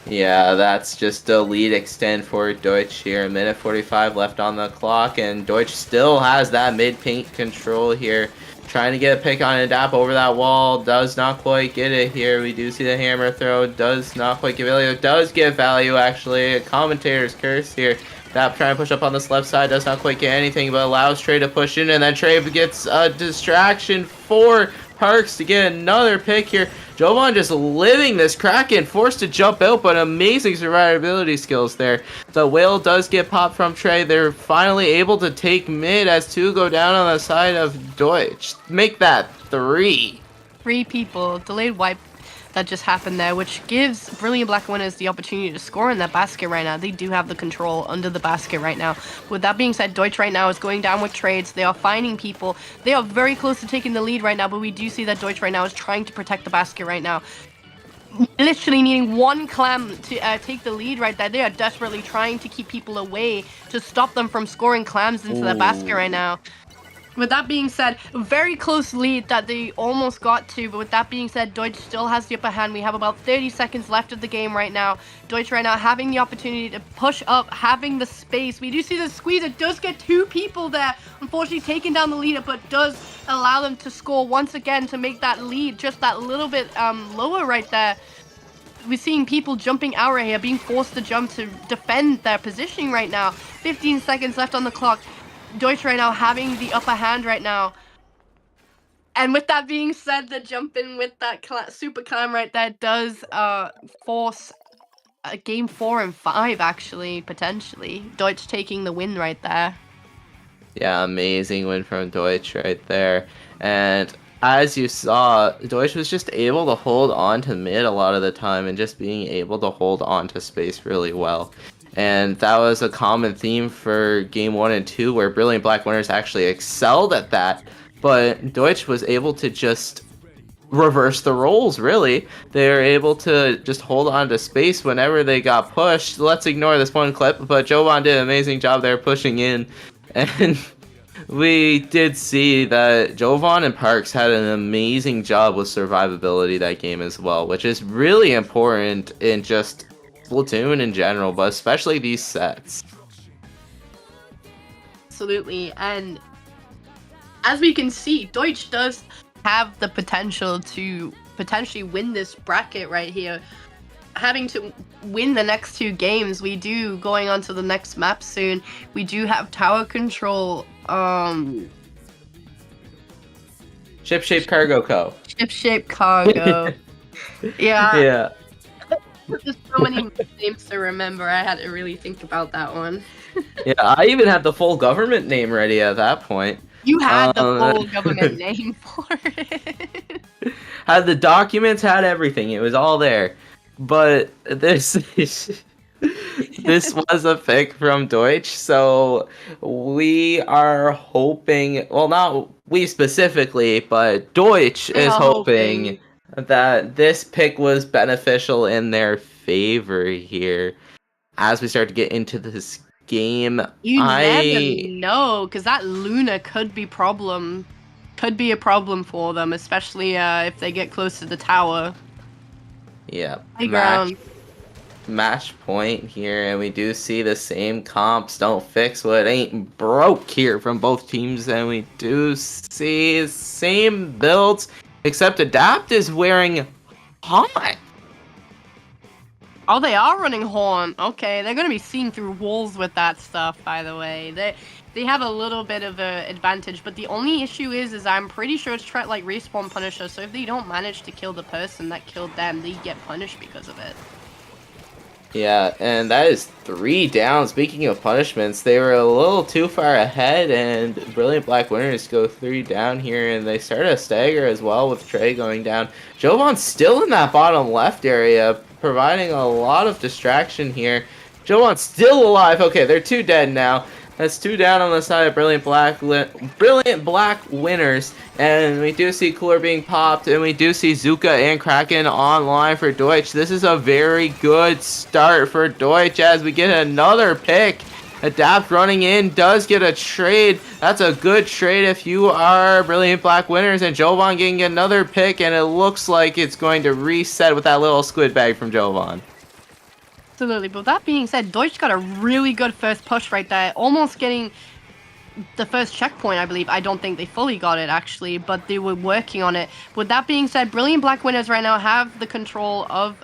Yeah, that's just a lead extend for Deutsch here. A minute 45 left on the clock, and Deutsch still has that mid-paint control here. Trying to get a pick on Adapt over that wall. Does not quite get it here. We do see the hammer throw. Does not quite get value. Does get value, actually. A commentator's curse here. Adapt trying to push up on this left side. Does not quite get anything, but allows Trey to push in, and then Trey gets a distraction for Parks to get another pick here. Jovan just living this Kraken, forced to jump out, but amazing survivability skills there. The whale does get popped from Trey. They're finally able to take mid as 2 go down on the side of Deutsch. Make that 3. 3 people. Delayed wipe that just happened there, which gives Brilliant Black Winners the opportunity to score in that basket right now. They do have the control under the basket right now. With that being said, Deutsch right now is going down with trades. They are finding people. They are very close to taking the lead right now, but we do see that Deutsch right now is trying to protect the basket right now. Literally needing one clam to take the lead right there. They are desperately trying to keep people away to stop them from scoring clams into the basket right now. With that being said, very close lead that they almost got to, but with that being said, Deutsch still has the upper hand. We have about 30 seconds left of the game right now. Deutsch right now having the opportunity to push up, having the space. We do see the squeeze. It does get 2 people there, unfortunately taking down the leader, but does allow them to score once again to make that lead just that little bit lower right there. We're seeing people jumping out right here, being forced to jump to defend their positioning right now. 15 seconds left on the clock. Deutsch right now having the upper hand right now. And with that being said, the jump in with that super clam right there does force a game 4 and 5 actually, potentially. Deutsch taking the win right there. Yeah, amazing win from Deutsch right there. And as you saw, Deutsch was just able to hold on to mid a lot of the time and just being able to hold on to space really well. And that was a common theme for game 1 and 2, where Brilliant Black Winners actually excelled at that. But Deutsch was able to just reverse the roles, really. They were able to just hold on to space whenever they got pushed. Let's ignore this one clip, but Jovan did an amazing job there pushing in. And we did see that Jovan and Parks had an amazing job with survivability that game as well, which is really important in just Splatoon in general, but especially these sets. Absolutely, and as we can see, Deutsch does have the potential to potentially win this bracket right here. Having to win the next 2 games, we do, going on to the next map soon, we do have tower control, Ship-shaped cargo co. Ship-shaped cargo. Yeah. Just so many names to remember. I had to really think about that one. Yeah, I even had the full government name ready at that point. You had the full government name for it. Had the documents, had everything. It was all there. But this was a pick from Deutsch, so we are hoping, well, not we specifically, but Deutsch is hoping that this pick was beneficial in their favor here as we start to get into this game. You never know, because that Luna could be a problem for them, especially if they get close to the tower. Yeah, Playground. Match point here, and we do see the same comps don't fix what ain't broke here from both teams, and we do see same builds, except Adapt is wearing Horn. Oh, they are running Horn. Okay, they're gonna be seeing through walls with that stuff, by the way. They have a little bit of an advantage, but the only issue is I'm pretty sure it's like Respawn Punisher, so if they don't manage to kill the person that killed them, they get punished because of it. Yeah, and that is 3 down. Speaking of punishments, they were a little too far ahead, and Brilliant Black Winners go 3 down here, and they start a stagger as well with Trey going down. Jovan's still in that bottom left area, providing a lot of distraction here. Jovan's still alive. Okay, they're 2 dead now. That's 2 down on the side of Brilliant Black Winners, and we do see Cooler being popped, and we do see Zuka and Kraken online for Deutsch. This is a very good start for Deutsch as we get another pick. Adapt running in, does get a trade. That's a good trade if you are Brilliant Black Winners, and Jovan getting another pick, and it looks like it's going to reset with that little squid bag from Jovan. Absolutely. But that being said, Deutsch got a really good first push right there, almost getting the first checkpoint, I believe. I don't think they fully got it, actually, but they were working on it. With that being said, Brilliant Black Winners right now have the control of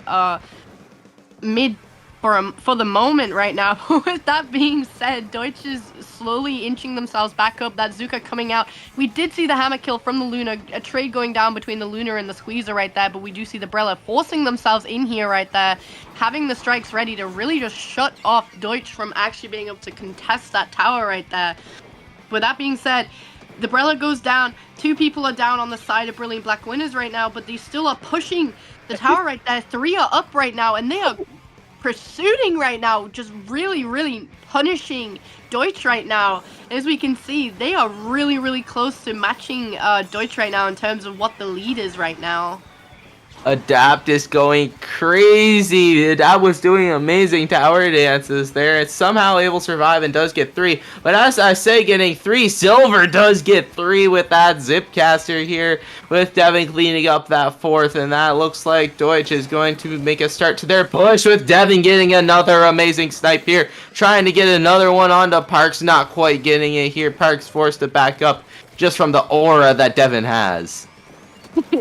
mid for the moment right now. With that being said, Deutsch is slowly inching themselves back up. That Zuka coming out. We did see the hammer kill from the Luna, a trade going down between the Luna and the Squeezer right there, but we do see the Brella forcing themselves in here right there, having the strikes ready to really just shut off Deutsch from actually being able to contest that tower right there. With that being said, the Brella goes down. 2 people are down on the side of Brilliant Black Winners right now, but they still are pushing the tower right there. 3 are up right now, and they are pursuing right now, just really, really punishing Deutsch right now. As we can see, they are really, really close to matching Deutsch right now in terms of what the lead is right now. Adapt is going crazy. Adapt was doing amazing tower dances there. It's somehow able to survive and does get 3. But as I say, getting 3, Silver does get 3 with that Zipcaster here, with Devin cleaning up that 4th. And that looks like Deutsch is going to make a start to their push, with Devin getting another amazing snipe here. Trying to get another one onto Parks, not quite getting it here. Parks forced to back up just from the aura that Devin has.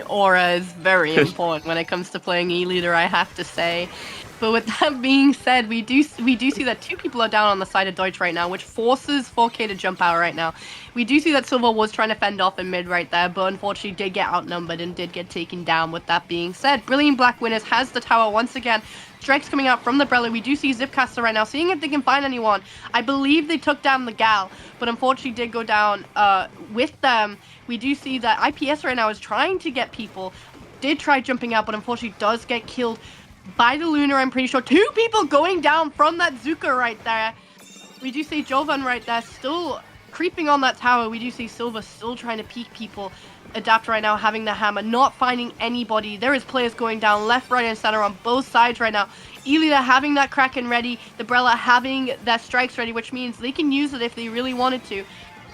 Aura is very important when it comes to playing E-Leader, I have to say. But with that being said, we do see that 2 people are down on the side of Deutsch right now, which forces 4K to jump out right now. We do see that Silver was trying to fend off in mid right there, but unfortunately did get outnumbered and did get taken down. With that being said, Brilliant Black Winners has the tower once again. Strikes coming out from the Brella. We do see Zipcaster right now, seeing if they can find anyone. I believe they took down the Gal, but unfortunately did go down with them. We do see that IPS right now is trying to get people. Did try jumping out, but unfortunately does get killed by the Luna, I'm pretty sure. 2 people going down from that Zuka right there. We do see Jovan right there still creeping on that tower. We do see Silver still trying to peek people. Adapt right now having the hammer, not finding anybody. There is players going down left, right, and center on both sides right now. E-Leader having that Kraken ready. The Brella having that strikes ready, which means they can use it if they really wanted to.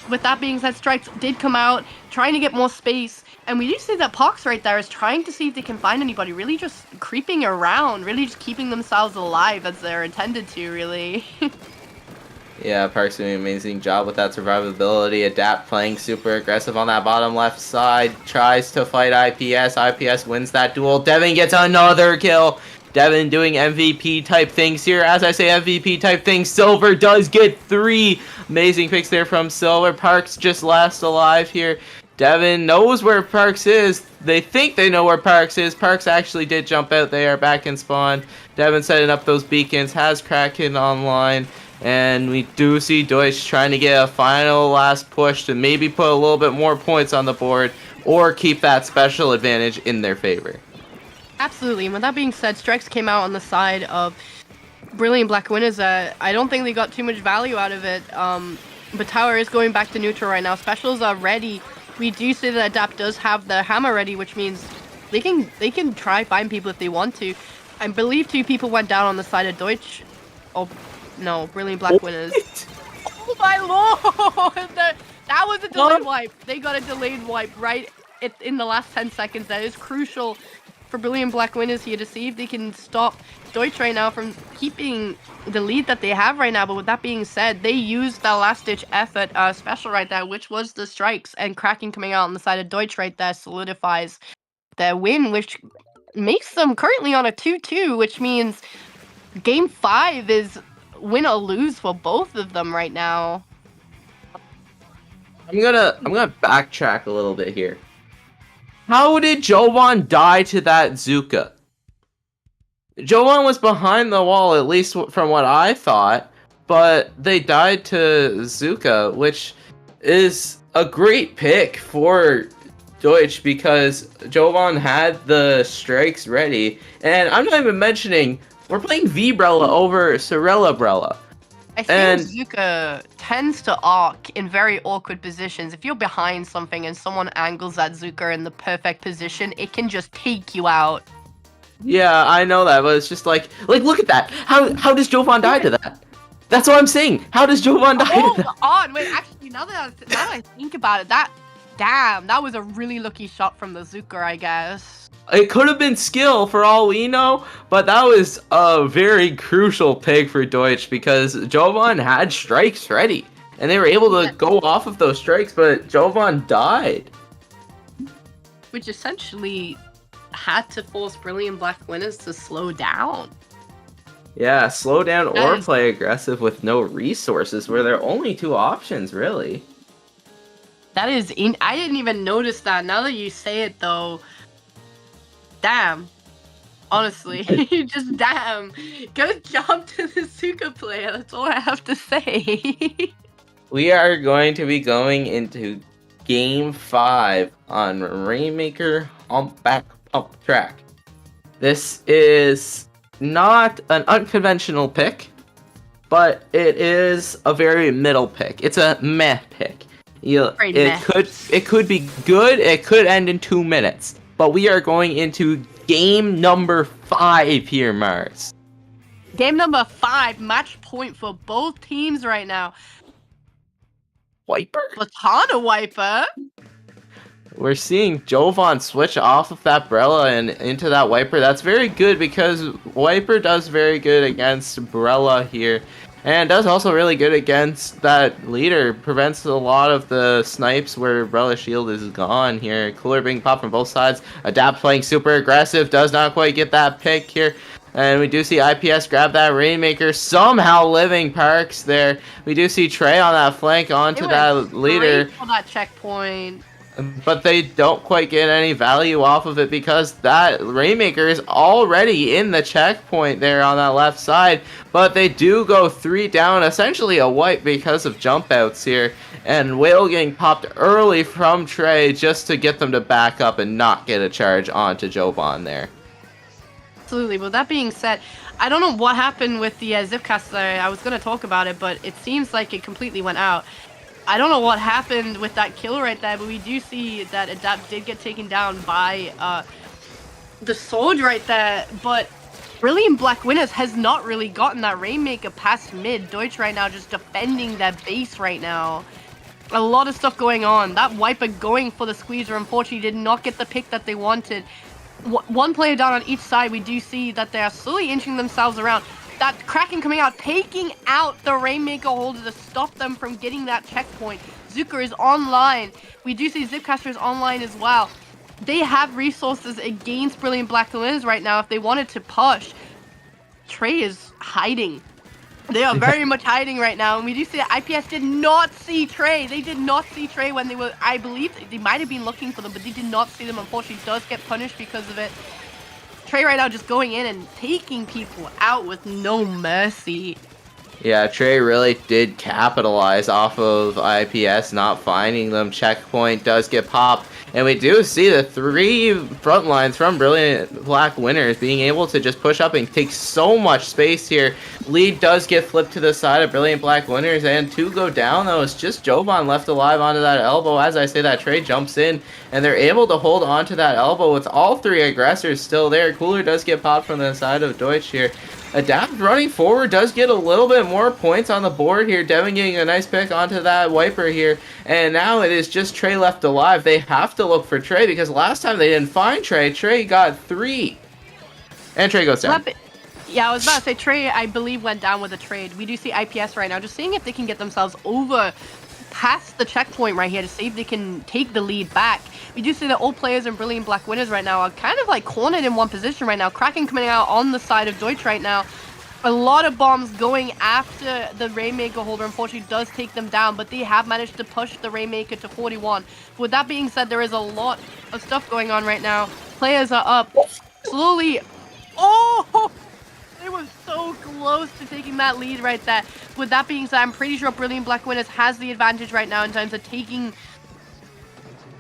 With that being said, strikes did come out, trying to get more space. And we do see that Pox right there is trying to see if they can find anybody. Really just creeping around, really just keeping themselves alive as they're intended to, really. Yeah, Park's doing an amazing job with that survivability. Adapt playing super aggressive on that bottom left side. Tries to fight IPS. IPS wins that duel. Devin gets another kill. Devin doing MVP type things here. As I say, MVP type things. Silver does get 3 amazing picks there from Silver. Parks just last alive here. Devin knows where Parks is. They think they know where Parks is. Parks actually did jump out. They are back in spawn. Devin setting up those beacons. Has Kraken online. And we do see Deutsch trying to get a final last push to maybe put a little bit more points on the board or keep that special advantage in their favor. Absolutely. And with that being said, strikes came out on the side of Brilliant Black Winners. I don't think they got too much value out of it. But tower is going back to neutral right now. Specials are ready. We do see that Adapt does have the hammer ready, which means they can try find people if they want to. I believe 2 people went down on the side of Deutsch. Oh, no, Brilliant Black Winners. Oh my lord! That was a delayed wipe. They got a delayed wipe right in the last 10 seconds. That is crucial for Brilliant Black Winners here to see if they can stop Deutsch right now from keeping the lead that they have right now. But with that being said, they used that last-ditch effort special right there, which was the strikes, and Kraken coming out on the side of Deutsch right there solidifies their win, which makes them currently on a 2-2, which means Game 5 is win or lose for both of them right now. I'm gonna backtrack a little bit here. How did Jovan die to that Zuka? Jovan was behind the wall, at least from what I thought, but they died to Zuka, which is a great pick for Deutsch because Jovan had the strikes ready. And I'm not even mentioning, we're playing V-Brella over Sorella Brella. I think Zuka tends to arc in very awkward positions. If you're behind something and someone angles that Zuka in the perfect position, it can just take you out. Yeah, I know that, but it's just like look at that. How does Jovan die to that? That's what I'm saying. How does Jovan die to that? Hold on, wait. Actually, now that I think about it, that damn, that was a really lucky shot from the Zucker, I guess. It could have been skill for all we know, but that was a very crucial pick for Deutsch because Jovan had strikes ready. And they were able to go off of those strikes, but Jovan died. Which essentially had to force Brilliant Black Winners to slow down. Yeah, slow down or play aggressive with no resources, where there are only two options, really. That is I didn't even notice that. Now that you say it, though, damn. Honestly, just damn. Good job to the Zuka player. That's all I have to say. We are going to be going into Game 5 on Rainmaker Humpback Pump Track. This is not an unconventional pick, but it is a very middle pick. It's a meh pick. It could be good, it could end in 2 minutes. But we are going into game number 5 here, Mars. Game number 5, match point for both teams right now. Wiper? Platana Wiper? We're seeing Jovan switch off of that Brella and into that Wiper. That's very good because Wiper does very good against Brella here. And does also really good against that leader. Prevents a lot of the snipes where Brella's shield is gone here. Cooler being popped from both sides. Adapt playing super aggressive. Does not quite get that pick here. And we do see IPS grab that Rainmaker, somehow living Parks there. We do see Trey on that flank onto that leader. For that checkpoint. But they don't quite get any value off of it because that Rainmaker is already in the checkpoint there on that left side. But they do go 3 down, essentially a wipe because of jump outs here. And Whale getting popped early from Trey just to get them to back up and not get a charge onto Jovan there. Absolutely. Well, that being said, I don't know what happened with the Zipcaster. I was going to talk about it, but it seems like it completely went out. I don't know what happened with that kill right there, but we do see that Adapt did get taken down by the Sword right there. But Brilliant Black Winners has not really gotten that Rainmaker past mid. Deutsch right now just defending their base right now. A lot of stuff going on. That Wiper going for the squeezer unfortunately did not get the pick that they wanted. One player down on each side, we do see that they are slowly inching themselves around. That Kraken coming out, taking out the Rainmaker holder to stop them from getting that checkpoint. Zucker is online. We do see Zipcaster is online as well. They have resources against Brilliant Black Winners right now if they wanted to push. Trey is hiding. They are very much hiding right now, and we do see that IPS did not see Trey. They did not see Trey when they were, I believe, they might have been looking for them, but they did not see them. Unfortunately, does get punished because of it. Trey right now just going in and taking people out with no mercy. Yeah, Trey really did capitalize off of IPS not finding them. Checkpoint does get popped. And we do see the 3 front lines from Brilliant Black Winners being able to just push up and take so much space here. Lead does get flipped to the side of Brilliant Black Winners, and 2 go down, though. It's just Jovan left alive onto that elbow. As I say that, Trey jumps in, and they're able to hold onto that elbow with all 3 aggressors still there. Cooler does get popped from the side of Deutsch here. Adapt running forward does get a little bit more points on the board here. Devin getting a nice pick onto that Wiper here. And now it is just Trey left alive. They have to look for Trey because last time they didn't find Trey. Trey got 3. And Trey goes down. Yeah, I was about to say Trey, I believe, went down with a trade. We do see IPS right now just seeing if they can get themselves over past the checkpoint right here to see if they can take the lead back. We do see that all players in Brilliant Black Winners right now are kind of like cornered in one position right now. Kraken coming out on the side of Deutsch right now. A lot of bombs going after the Rainmaker holder, unfortunately does take them down, but they have managed to push the Rainmaker to 41. With that being said, there is a lot of stuff going on right now. Players are up slowly. Oh! They were so close to taking that lead right there. With that being said, I'm pretty sure Brilliant Black Winners has the advantage right now in terms of taking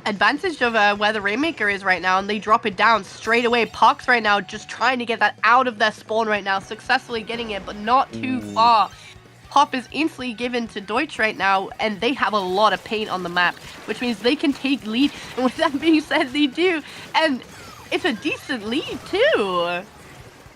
advantage of where the Rainmaker is right now, and they drop it down straight away. Pucks right now just trying to get that out of their spawn right now, successfully getting it, but not too far. Pop is instantly given to Deutsch right now, and they have a lot of paint on the map, which means they can take lead, and with that being said, they do, and it's a decent lead too.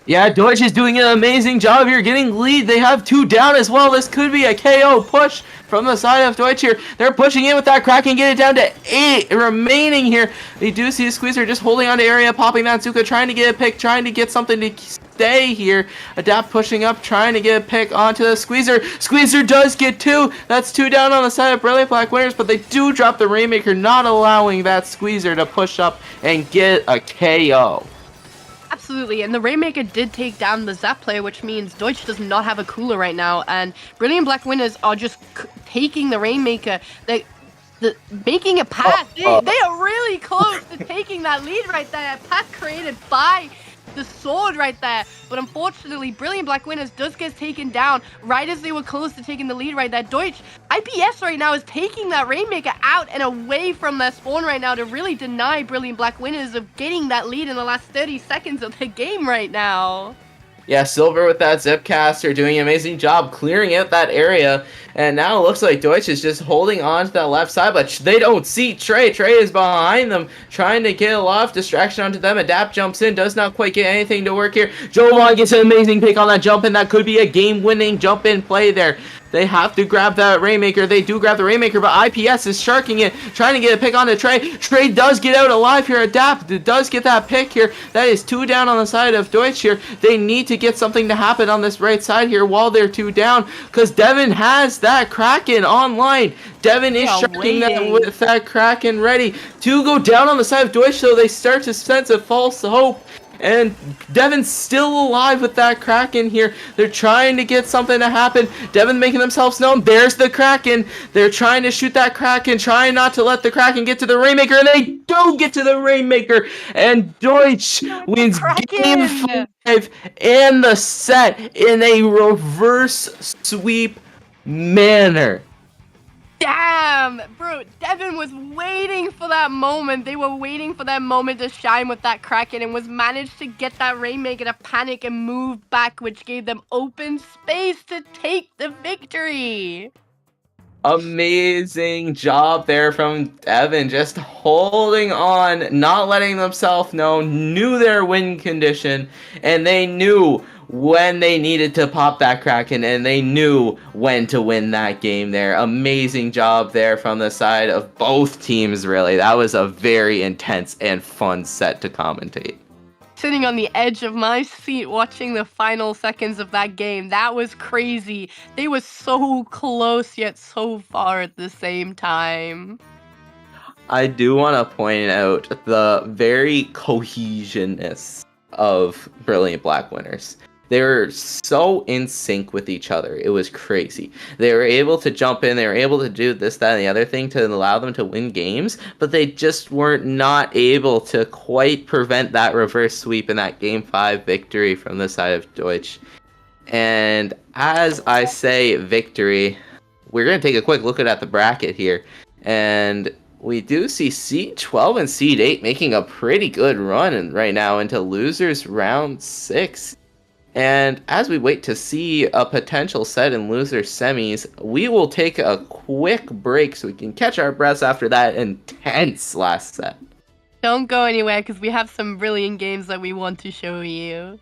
Yeah, Deutsch is doing an amazing job here getting lead. They have 2 down as well. This could be a KO push from the side of Deutsch here. They're pushing in with that Kraken, get it down to 8 remaining here. We do see a Squeezer just holding on to area, popping that Zuka, trying to get a pick, trying to get something to stay here. Adapt pushing up, trying to get a pick onto the Squeezer. Squeezer does get 2. That's 2 down on the side of Brilliant Black Winners, but they do drop the Rainmaker, not allowing that Squeezer to push up and get a KO. Absolutely, and the Rainmaker did take down the Zap player, which means Deutsch does not have a cooler right now, and Brilliant Black Winners are just taking the Rainmaker. Making a pass. They are really close to taking that lead right there. A pass created by the sword right there, but unfortunately Brilliant Black Winners does get taken down right as they were close to taking the lead right there. Deutsch, IPS right now is taking that Rainmaker out and away from their spawn right now to really deny Brilliant Black Winners of getting that lead in the last 30 seconds of the game right now. Yeah, Silver with that Zipcaster doing an amazing job clearing out that area. And now it looks like Deutsch is just holding on to that left side, but they don't see Trey. Trey is behind them, trying to get a lot of distraction onto them. Adapt jumps in, does not quite get anything to work here. Jovan gets an amazing pick on that jump in. That could be a game-winning jump-in play there. They have to grab that Rainmaker. They do grab the Rainmaker, but IPS is sharking it, trying to get a pick onto Trey. Trey does get out alive here. Adapt does get that pick here. That is 2 down on the side of Deutsch here. They need to get something to happen on this right side here while they're 2 down, because Devin has that Kraken online. Devin is sharking that with that Kraken ready to go down on the side of Deutsch, so they start to sense a false hope. And Devin's still alive with that Kraken here. They're trying to get something to happen. Devin making themselves known. There's the Kraken. They're trying to shoot that Kraken, trying not to let the Kraken get to the Rainmaker, and they do get to the Rainmaker. And Deutsch wins game 5 and the set in a reverse sweep manner. Damn, bro, Devin was waiting for that moment. They were waiting for that moment to shine with that Kraken and was managed to get that Rainmaker to panic and move back, which gave them open space to take the victory. Amazing job there from Devin, just holding on, not letting themselves know, knew their win condition, and they knew when they needed to pop that Kraken, and they knew when to win that game there. Amazing job there from the side of both teams, really. That was a very intense and fun set to commentate. Sitting on the edge of my seat watching the final seconds of that game. That was crazy. They were so close yet so far at the same time. I do want to point out the very cohesionness of Brilliant Black Winners. They were so in sync with each other. It was crazy. They were able to jump in. They were able to do this, that, and the other thing to allow them to win games, but they just weren't not able to quite prevent that reverse sweep in that Game 5 victory from the side of Deutsch. And as I say victory, we're going to take a quick look at the bracket here. And we do see Seed 12 and Seed 8 making a pretty good run right now into losers round 6. And as we wait to see a potential set in loser semis, we will take a quick break so we can catch our breaths after that intense last set. Don't go anywhere because we have some brilliant games that we want to show you.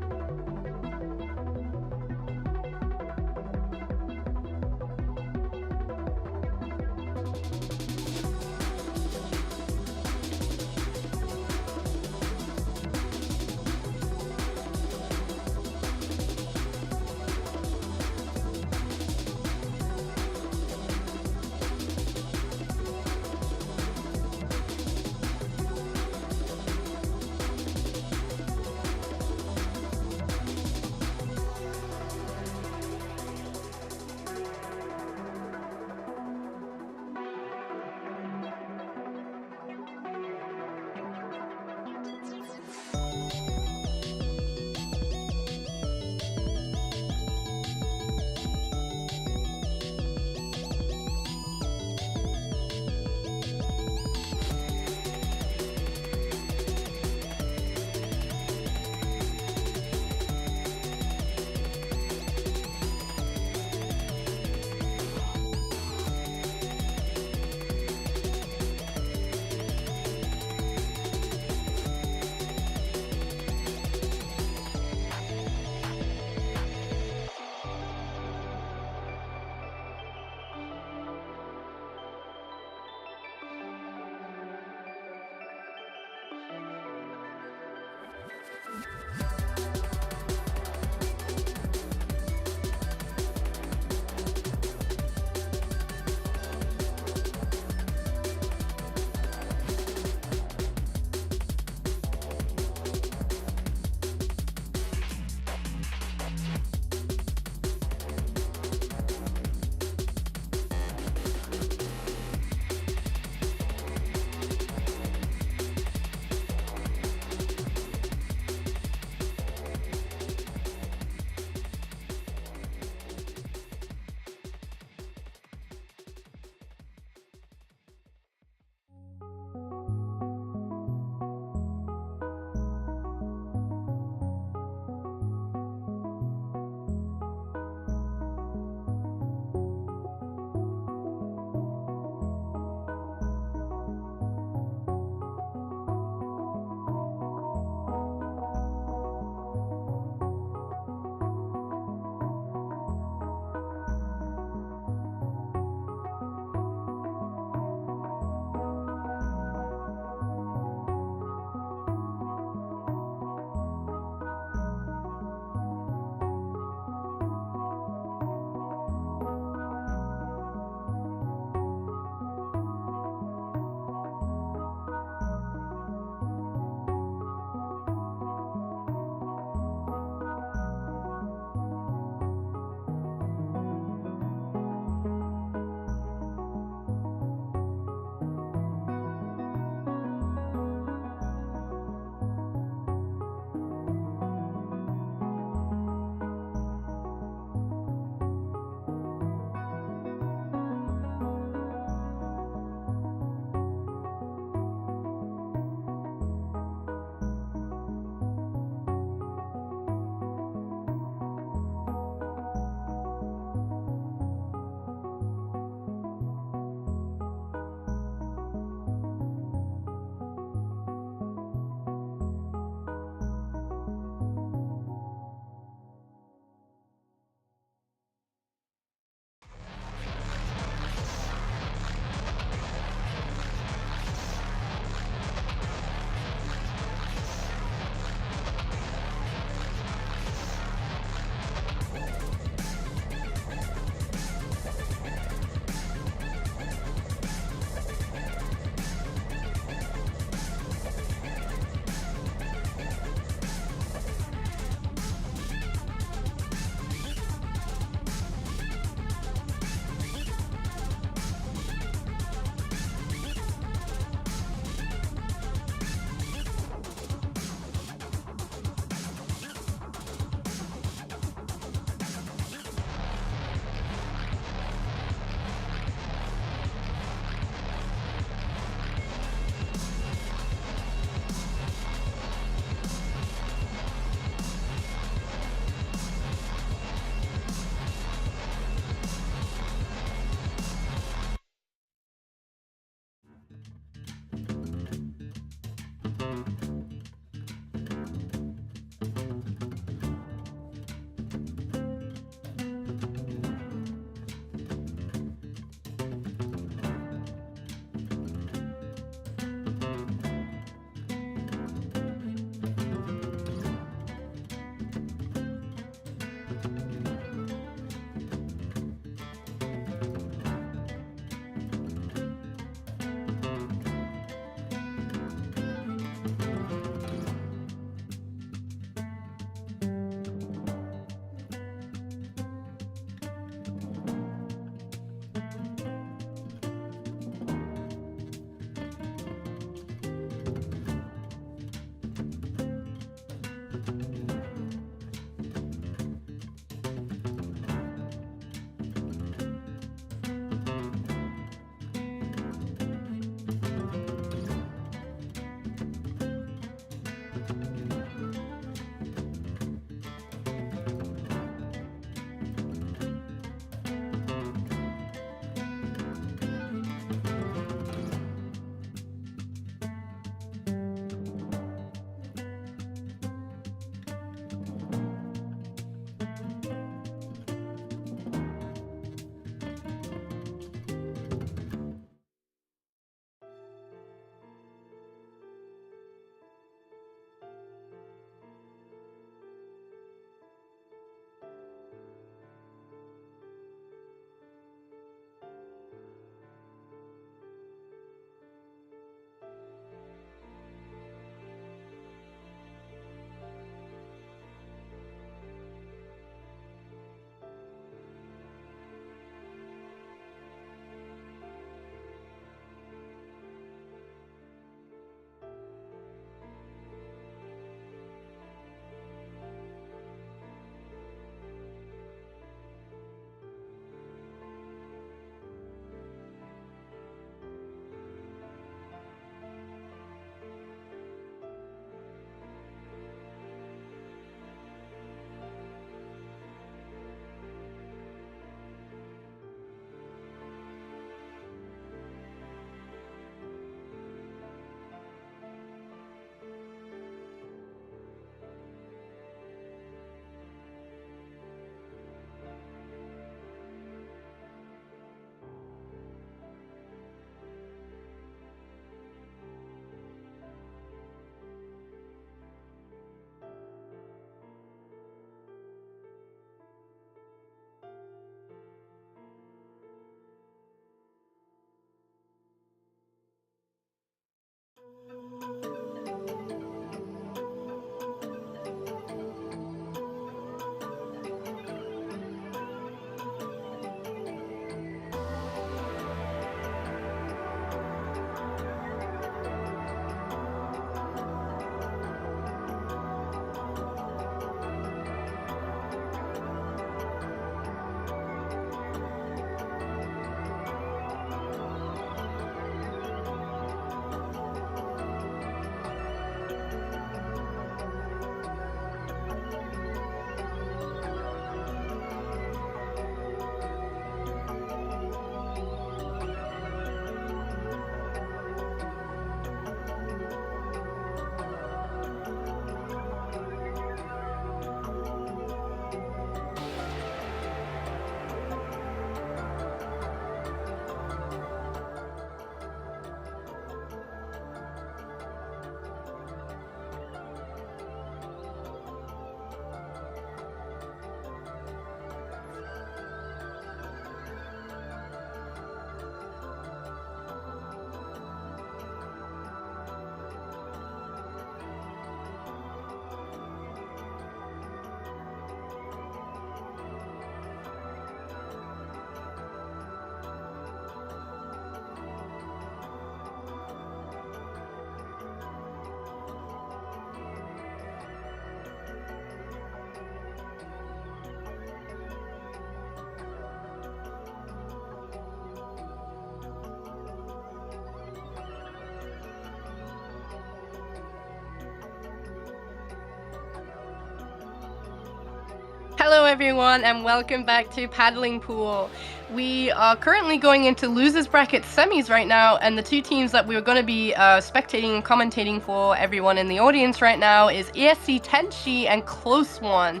Hello everyone and welcome back to Paddling Pool. We are currently going into losers bracket semis right now, and the two teams that we're going to be spectating and commentating for everyone in the audience right now is ESC Tenchi and Close One.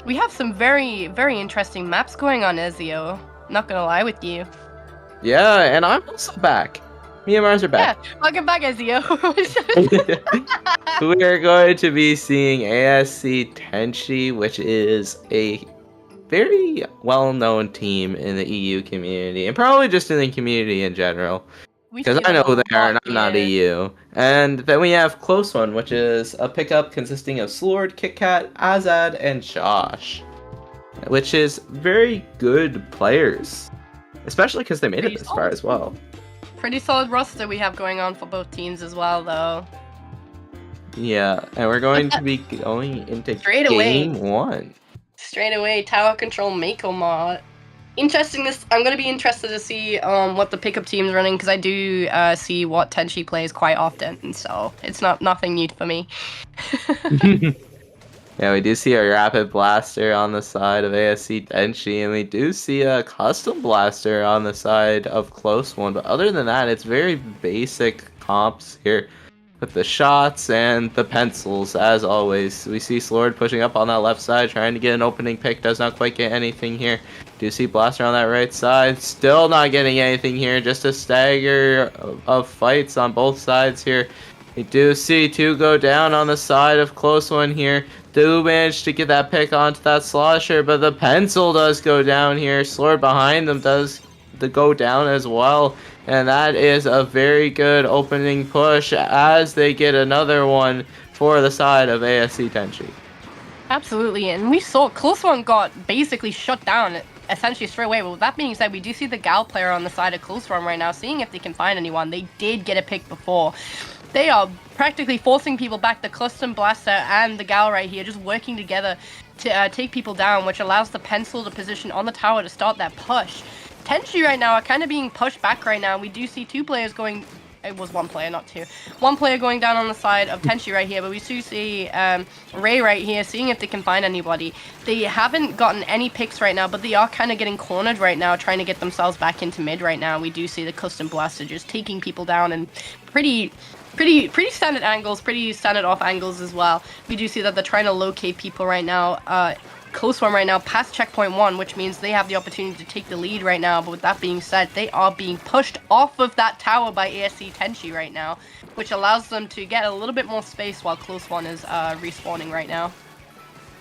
We have some very, very interesting maps going on, Ezio. Not gonna lie with you. Yeah, and I'm also back. Me and Mars are back. Yeah, welcome back, Ezio. We are going to be seeing ASC Tenchi, which is a very well-known team in the EU community, and probably just in the community in general. Because I know who they are, and I'm not EU. And then we have Close One, which is a pickup consisting of Slord, KitKat, Azad, and Josh. Which is very good players. Especially because they made it this far as well. Pretty solid roster we have going on for both teams as well, though. Yeah, and we're going to be going into Straight game away. 1. Straight away, Tower Control Mako mod. I'm gonna be interested to see what the pickup team's running, because I do see what Tenchi plays quite often, so it's nothing new for me. Yeah, we do see a Rapid Blaster on the side of ASC Tenchi, and we do see a Custom Blaster on the side of Close One, but other than that, it's very basic comps here. With the shots and the pencils, as always. We see Slord pushing up on that left side, trying to get an opening pick, does not quite get anything here. Do see Blaster on that right side, still not getting anything here, just a stagger of fights on both sides here. We do see 2 go down on the side of Close One here. Do manage to get that pick onto that Slosher, but the pencil does go down here. Slord behind them does go down as well. And that is a very good opening push as they get another one for the side of ASC Tenchi. Absolutely, and we saw Close One got basically shut down essentially straight away. But with that being said, we do see the Gal player on the side of Close One right now, seeing if they can find anyone. They did get a pick before. They are practically forcing people back. The Custom Blaster and the Gal right here just working together to take people down, which allows the pencil to position on the tower to start that push. Tenchi right now are kind of being pushed back right now. We do see 2 players going... It was 1 player, not 2. 1 player going down on the side of Tenchi right here, but we do see Ray right here, seeing if they can find anybody. They haven't gotten any picks right now, but they are kind of getting cornered right now, trying to get themselves back into mid right now. We do see the Custom Blaster just taking people down and pretty standard angles, pretty standard off angles as well. We do see that they're trying to locate people right now. Close One right now past checkpoint 1, which means they have the opportunity to take the lead right now. But with that being said, they are being pushed off of that tower by ASC Tenchi right now, which allows them to get a little bit more space while Close One is respawning right now.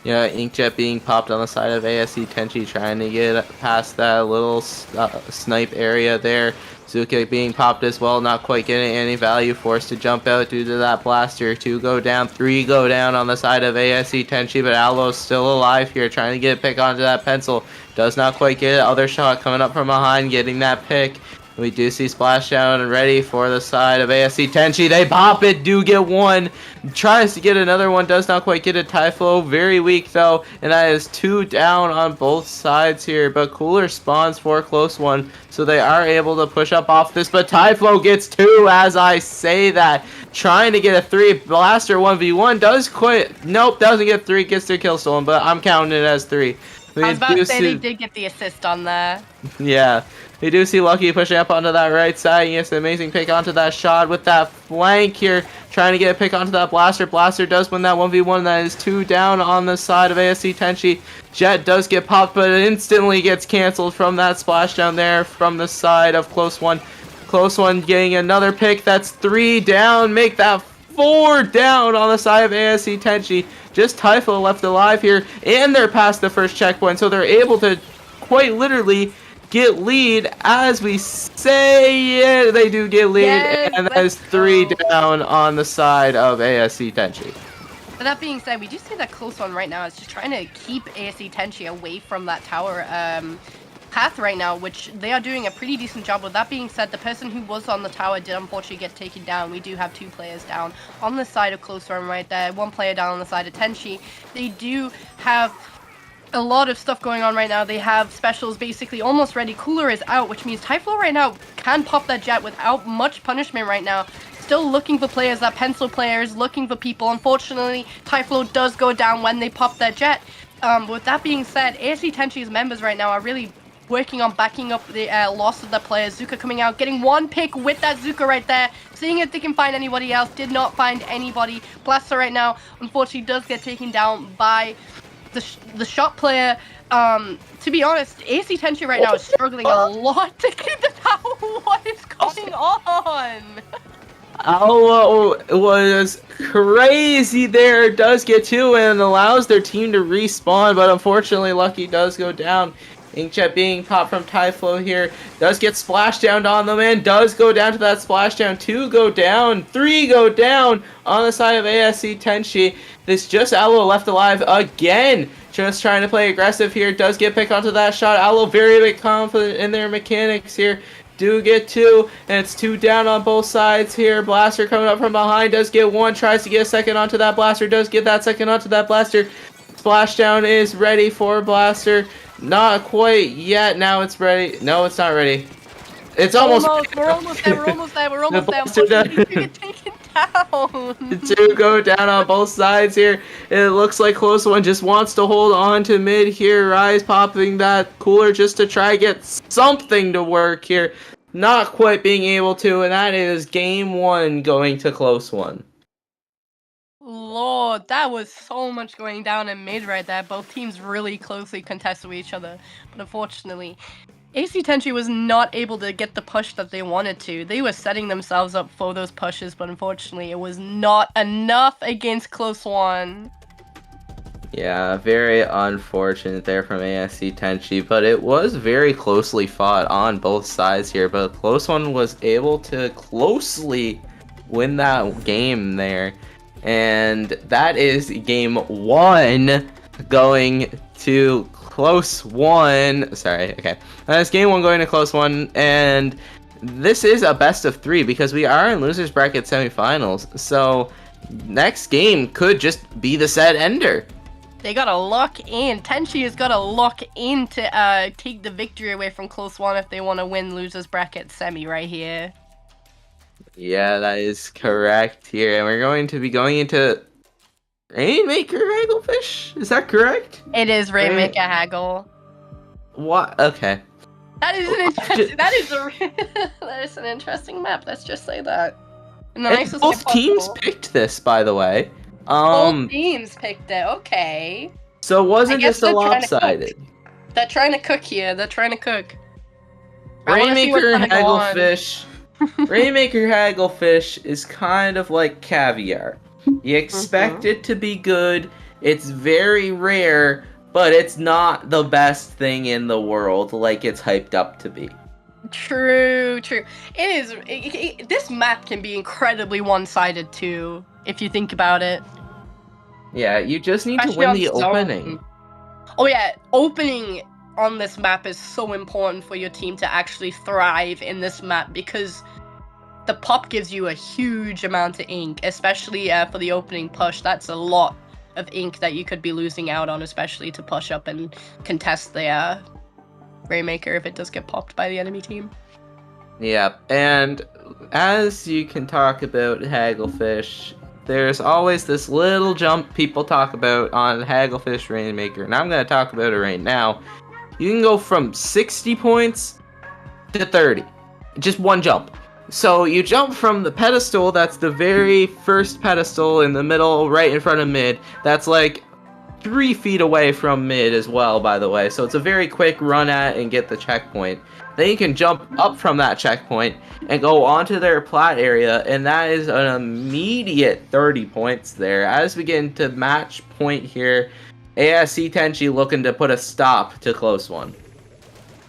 Yeah, Inkjet being popped on the side of ASC Tenchi, trying to get past that little snipe area there. Zuka being popped as well, not quite getting any value, forced to jump out due to that blaster. 2 go down, 3 go down on the side of ASC Tenchi, but Allo's still alive here, trying to get a pick onto that pencil. Does not quite get it. Other shot coming up from behind, getting that pick. We do see Splashdown ready for the side of ASC Tenchi. They pop it, do get 1. Tries to get another one, does not quite get it. Typhoon, very weak though. And that is 2 down on both sides here. But Cooler spawns for Close One, so they are able to push up off this. But Typhoon gets 2 as I say that. Trying to get a 3. Blaster 1v1 does quit. Nope, doesn't get 3, gets their kill stolen. But I'm counting it as 3. I was about to say they did get the assist on there. Yeah. We do see Lucky pushing up onto that right side. He gets an amazing pick onto that shot with that flank here. Trying to get a pick onto that Blaster. Blaster does win that 1v1. That is 2 down on the side of ASC Tenchi. Jet does get popped, but it instantly gets canceled from that splashdown there from the side of Close One. Close One getting another pick. That's 3 down. Make that 4 down on the side of ASC Tenchi. Just Typho left alive here, and they're past the first checkpoint, so they're able to quite literally get lead as we say. Yeah, they do get lead, and that is 3 down on the side of ASC Tenchi. But that being said, we do see that Close One right now is just trying to keep ASC Tenchi away from that tower path right now, which they are doing a pretty decent job. With that being said, the person who was on the tower did unfortunately get taken down. We do have 2 players down on the side of Close One right there, 1 player down on the side of Tenchi. They do have a lot of stuff going on right now. They have specials basically almost ready. Cooler is out, which means Typhoon right now can pop that jet without much punishment right now. Still looking for players, that pencil player is looking for people. Unfortunately, Typhoon does go down when they pop that jet. With that being said, ASC Tenchi's members right now are really working on backing up the loss of their players. Zuka coming out, getting one pick with that Zuka right there, seeing if they can find anybody else. Did not find anybody. Blaster right now, unfortunately, does get taken down by the shot player. To be honest, AC Tenchi right now is struggling a lot to keep the tower. What is going on? Aloe was crazy there, does get 2 and allows their team to respawn, but unfortunately Lucky does go down. Inkjet being popped from Typhlo here, does get splashdowned on them and does go down to that splashdown. 2 go down, 3 go down on the side of ASC Tenchi. This just Aloe left alive again, just trying to play aggressive here, does get picked onto that shot. Aloe very confident in their mechanics here. Do get 2, and it's 2 down on both sides here. Blaster coming up from behind, does get 1, tries to get a second onto that Blaster, does get that second onto that Blaster. Splashdown is ready for Blaster. Not quite yet, now it's ready. No, it's not ready. It's almost We're almost there. Blaster You get taken down. 2 go down on both sides here. It looks like Close One just wants to hold on to mid here. Rise popping that cooler just to try get something to work here. Not quite being able to, and that is game 1 going to Close One. Lord, that was so much going down in mid right there. Both teams really closely contested with each other. But unfortunately, AC Tenchi was not able to get the push that they wanted to. They were setting themselves up for those pushes, but unfortunately it was not enough against Close One. Yeah, very unfortunate there from ASC Tenchi, but it was very closely fought on both sides here, but Close One was able to closely win that game there. And that is game 1 going to Close One. Sorry, okay. That's game 1 going to Close One, and this is a best of 3 because we are in losers bracket semifinals. So next game could just be the set ender. They gotta lock in. Tenchi has gotta lock in to take the victory away from Close One if they want to win losers bracket semi right here. Yeah, that is correct here, and we're going to be going into Rainmaker Hagglefish? Is that correct? It is Rainmaker Haggle. What? Okay. That is an interesting. That is an interesting map. Let's just say that. In the And nicest both way teams possible. picked this, by the way. Both teams picked it. Okay. So it wasn't I guess just a they're trying to cook. lopsided. They're trying to cook here. They're trying to cook. I wanna see what's Rainmaker gonna go on. Hagglefish. Rainmaker Hagglefish is kind of like caviar. You expect it to be good. It's very rare, but it's not the best thing in the world like it's hyped up to be. True. It is. This map can be incredibly one-sided too, if you think about it. Yeah, you just need Especially to win the on zone. opening. Oh yeah, opening on this map is so important for your team to actually thrive in this map because the pop gives you a huge amount of ink, especially for the opening push. That's a lot of ink that you could be losing out on, especially to push up and contest the Rainmaker if it does get popped by the enemy team. Yeah, and as you can talk about Hagglefish, there's always this little jump people talk about on Hagglefish Rainmaker, and I'm going to talk about it right now. You can go from 60 points to 30. Just one jump. So you jump from the pedestal, that's the very first pedestal in the middle, right in front of mid. That's like 3 feet away from mid as well, by the way. So it's a very quick run at and get the checkpoint. Then you can jump up from that checkpoint and go onto their plat area, and that is an immediate 30 points there. As we get into match point here, ASC Tenchi looking to put a stop to Close One.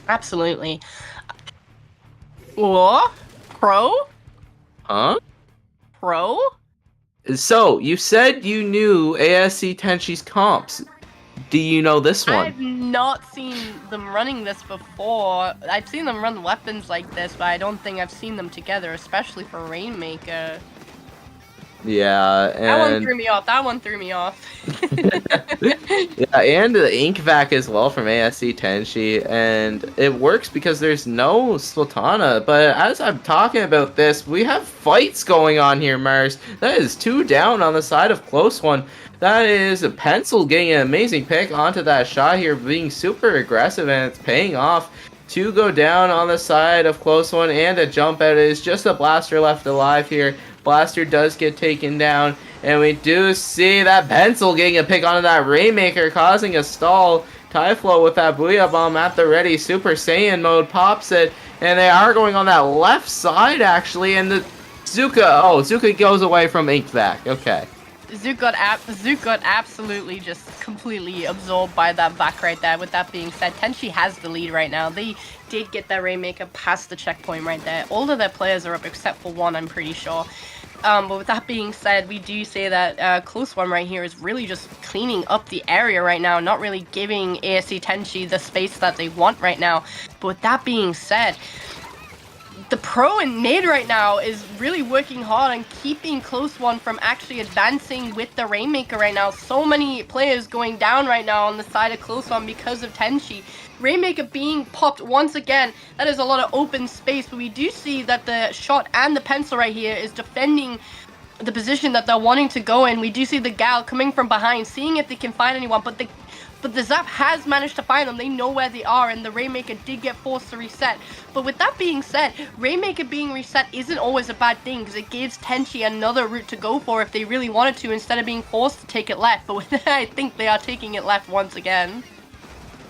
Absolutely. What? Pro? Huh? Pro? So, you said you knew ASC Tenchi's comps. Do you know this one? I've not seen them running this before. I've seen them run weapons like this, but I don't think I've seen them together, especially for Rainmaker. Yeah, That one and threw me off. Yeah, and the ink vac as well from ASC Tenchi, and it works because there's no Sultana. But as I'm talking about this, we have fights going on here, Mars. That is 2 down on the side of Close One. That is a Pencil getting an amazing pick onto that shot here, being super aggressive, and it's paying off. 2 go down on the side of Close One, and a jump out is just a Blaster left alive here. Blaster does get taken down, and we do see that Pencil getting a pick onto that Rainmaker, causing a stall. Typhlo with that Booyah Bomb at the ready. Super Saiyan mode pops it, and they are going on that left side, actually, and the Zuka goes away from Ink Vac. Okay. Zook got absolutely just completely absorbed by that back right there. With that being said, Tenchi has the lead right now. They did get that Rainmaker past the checkpoint right there. All of their players are up except for one, I'm pretty sure. But with that being said, we do say that Close One right here is really just cleaning up the area right now, not really giving ASC Tenchi the space that they want right now. But with that being said, the pro in mid right now is really working hard on keeping Close One from actually advancing with the Rainmaker right now. So many players going down right now on the side of Close One because of Tenchi. Rainmaker being popped once again, that is a lot of open space, but we do see that the shot and the pencil right here is defending the position that they're wanting to go in. We do see the Gal coming from behind, seeing if they can find anyone, but the Zap has managed to find them. They know where they are, and the Rainmaker did get forced to reset. But with that being said, Rainmaker being reset isn't always a bad thing, because it gives Tenchi another route to go for if they really wanted to, instead of being forced to take it left. But I think they are taking it left once again.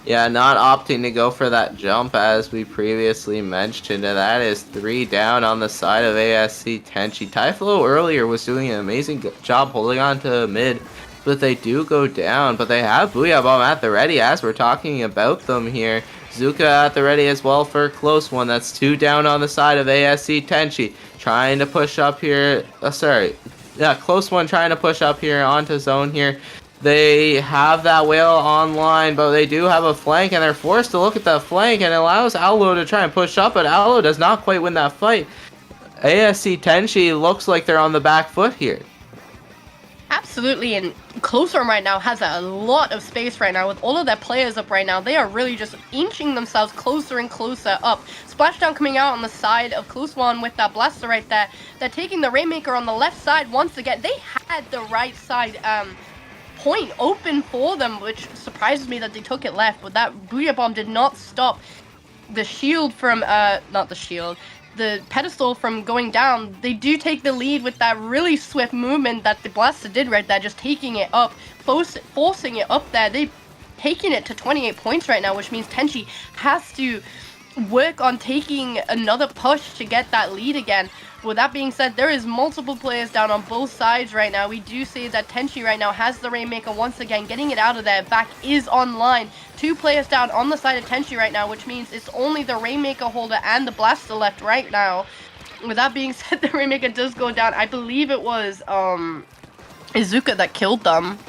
Yeah, not opting to go for that jump as we previously mentioned, and that is 3 down on the side of ASC Tenchi. Typhlo earlier was doing an amazing job holding on to mid, but they do go down, but they have Booyah Bomb at the ready as we're talking about them here. Zuka at the ready as well for Close One. That's 2 down on the side of ASC Tenchi. Trying to push up here. Close One trying to push up here onto zone here. They have that whale online, but they do have a flank, and they're forced to look at that flank, and it allows Allo to try and push up, but Allo does not quite win that fight. ASC Tenchi looks like they're on the back foot here. Absolutely, and Close One right now has a lot of space right now. With all of their players up right now, they are really just inching themselves closer and closer up. Splashdown coming out on the side of Close One with that Blaster right there. They're taking the Rainmaker on the left side once again. They had the right side point open for them, which surprises me that they took it left, but that Booyah Bomb did not stop the shield from, the pedestal from going down. They do take the lead with that really swift movement that the Blaster did right there, just taking it up, forcing it up there. They're taking it to 28 points right now, which means Tenchi has to work on taking another push to get that lead again. With that being said, there is multiple players down on both sides right now. We do see that Tenchi right now has the Rainmaker once again, getting it out of there. Back is online. 2 players down on the side of Tenchi right now, which means it's only the Rainmaker holder and the Blaster left right now. With that being said, the Rainmaker does go down. I believe it was Izuka that killed them.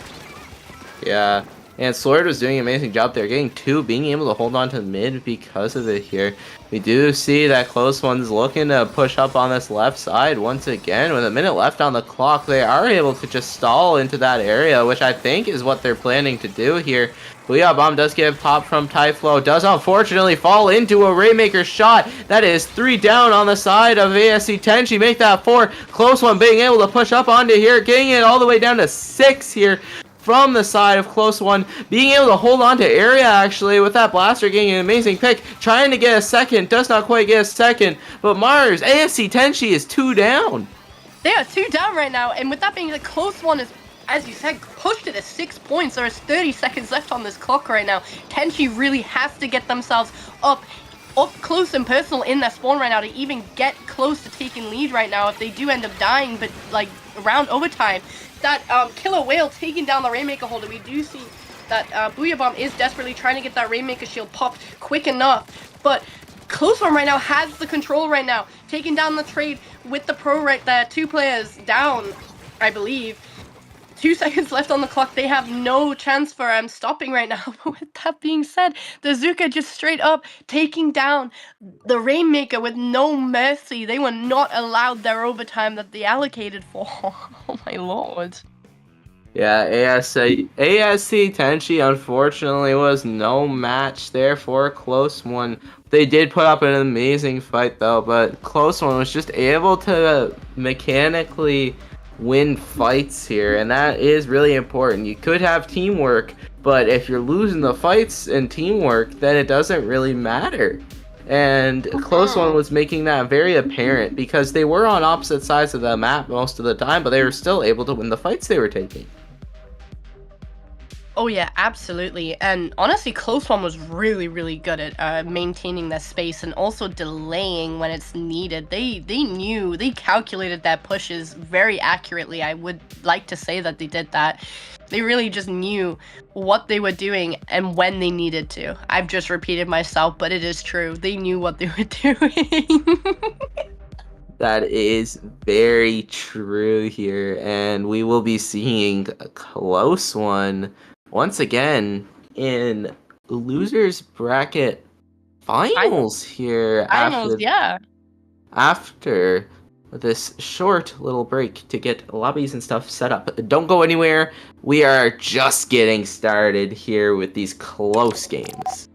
Yeah. And Sword was doing an amazing job there, getting 2, being able to hold on to mid because of it here. We do see that Close One's looking to push up on this left side once again. With a minute left on the clock, they are able to just stall into that area, which I think is what they're planning to do here. Booyah Bomb does get popped from Typhlo, does unfortunately fall into a Rainmaker shot. That is 3 down on the side of ASC Tenchi, make that 4. Close One being able to push up onto here, getting it all the way down to 6 here. From the side of Close One, being able to hold on to area actually with that Blaster getting an amazing pick, trying to get a second, does not quite get a second, but Mars, ASC Tenchi is 2 down. They are 2 down right now, and with that being said, Close One is, as you said, pushed it to 6 points. There is 30 seconds left on this clock right now. Tenchi really has to get themselves up close and personal in their spawn right now to even get close to taking lead right now if they do end up dying, but like around overtime. That Killer Whale taking down the Rainmaker holder. We do see that Booyah Bomb is desperately trying to get that Rainmaker shield popped quick enough, but Close One right now has the control right now, taking down the trade with the pro right there. 2 players down, I believe. 2 seconds left on the clock. They have no chance for stopping right now. But with that being said, the Zuka just straight up taking down the Rainmaker with no mercy. They were not allowed their overtime that they allocated for. Oh my lord. Yeah, ASC Tenchi unfortunately was no match there for a close one. They did put up an amazing fight though, but close one was just able to mechanically win fights here, and that is really important. You could have teamwork, but if you're losing the fights in teamwork, then it doesn't really matter. And close one was making that very apparent because they were on opposite sides of the map most of the time, but they were still able to win the fights they were taking. Oh yeah, absolutely. And honestly, Close One was really, really good at maintaining that space and also delaying when it's needed. They calculated that pushes very accurately. I would like to say that they did that. They really just knew what they were doing and when they needed to. I've just repeated myself, but it is true. They knew what they were doing. That is very true here, and we will be seeing a close one once again in losers bracket finals here Finals, yeah. after this short little break to get lobbies and stuff set up. Don't go anywhere. We are just getting started here with these close games.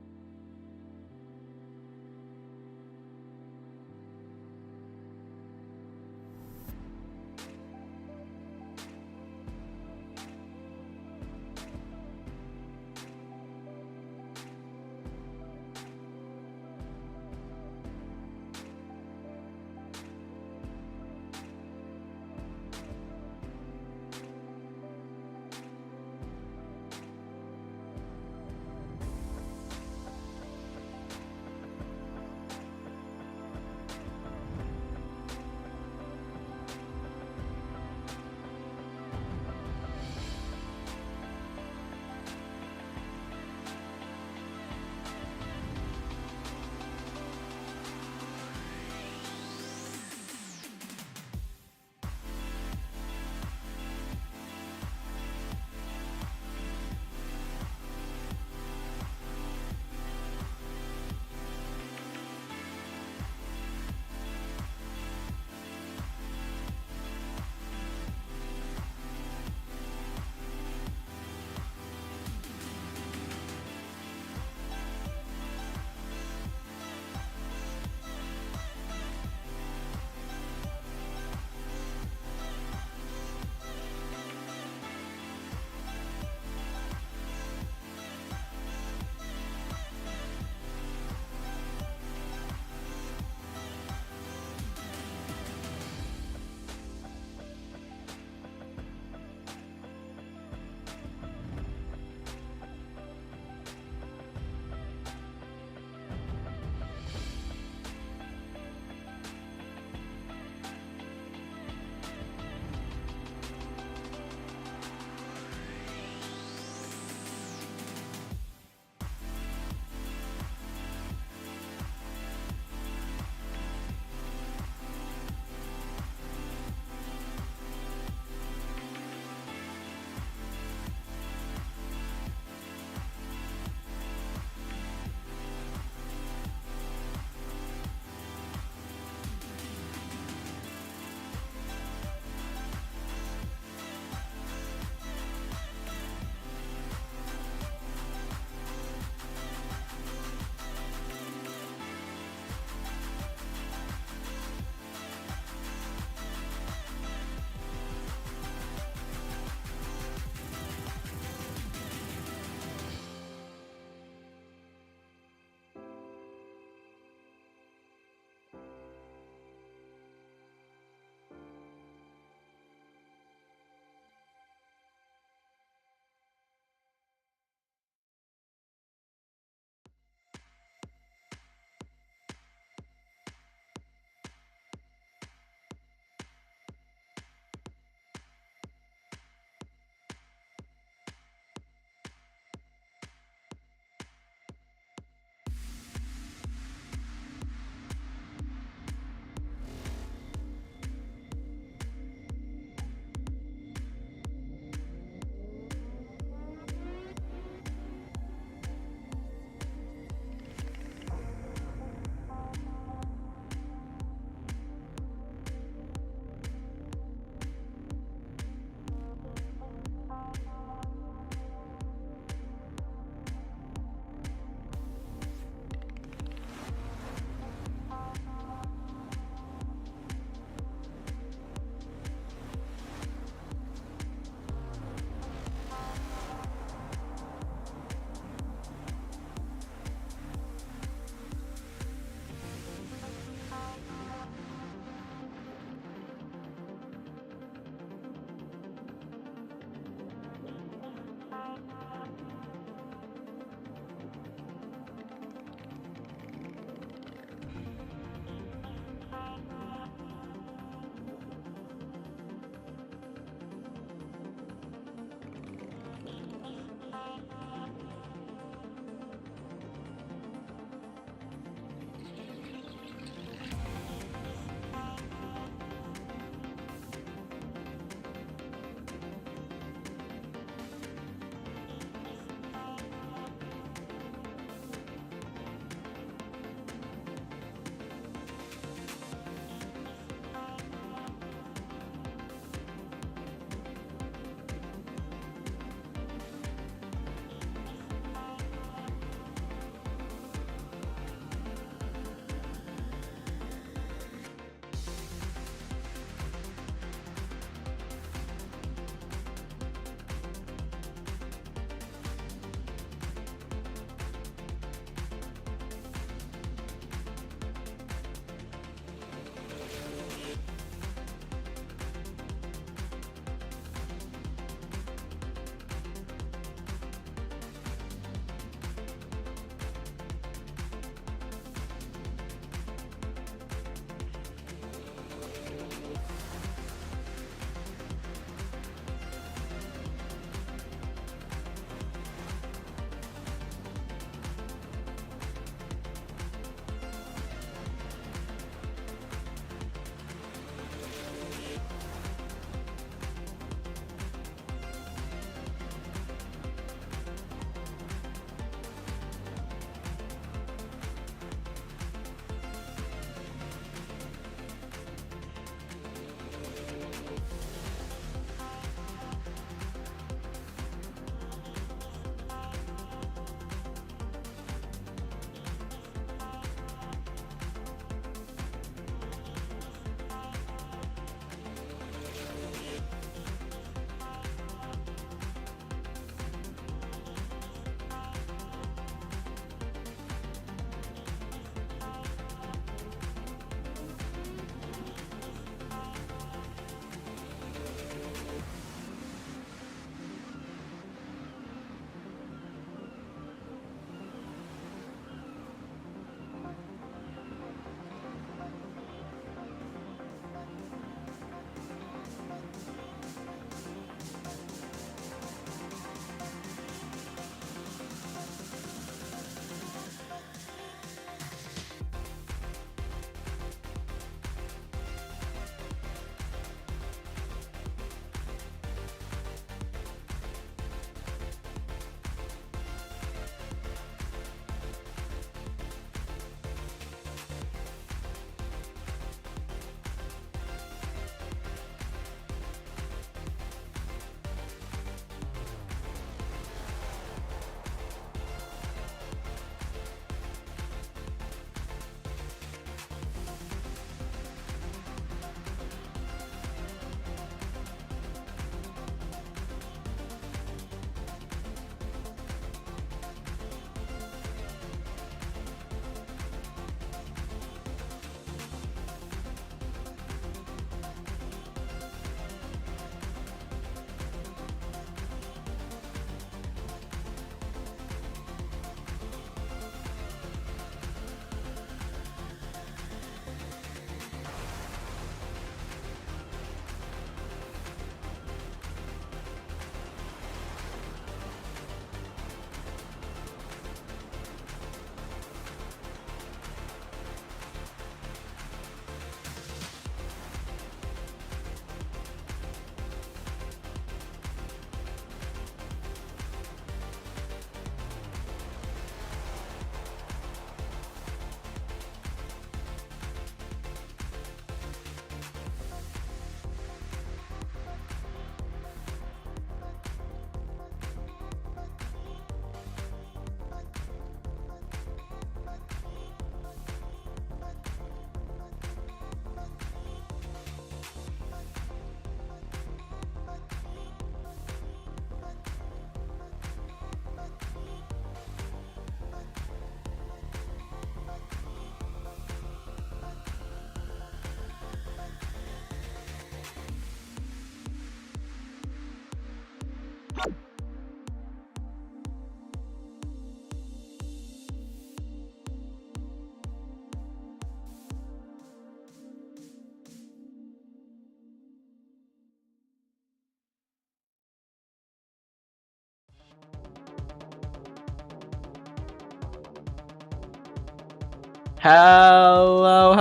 Hello,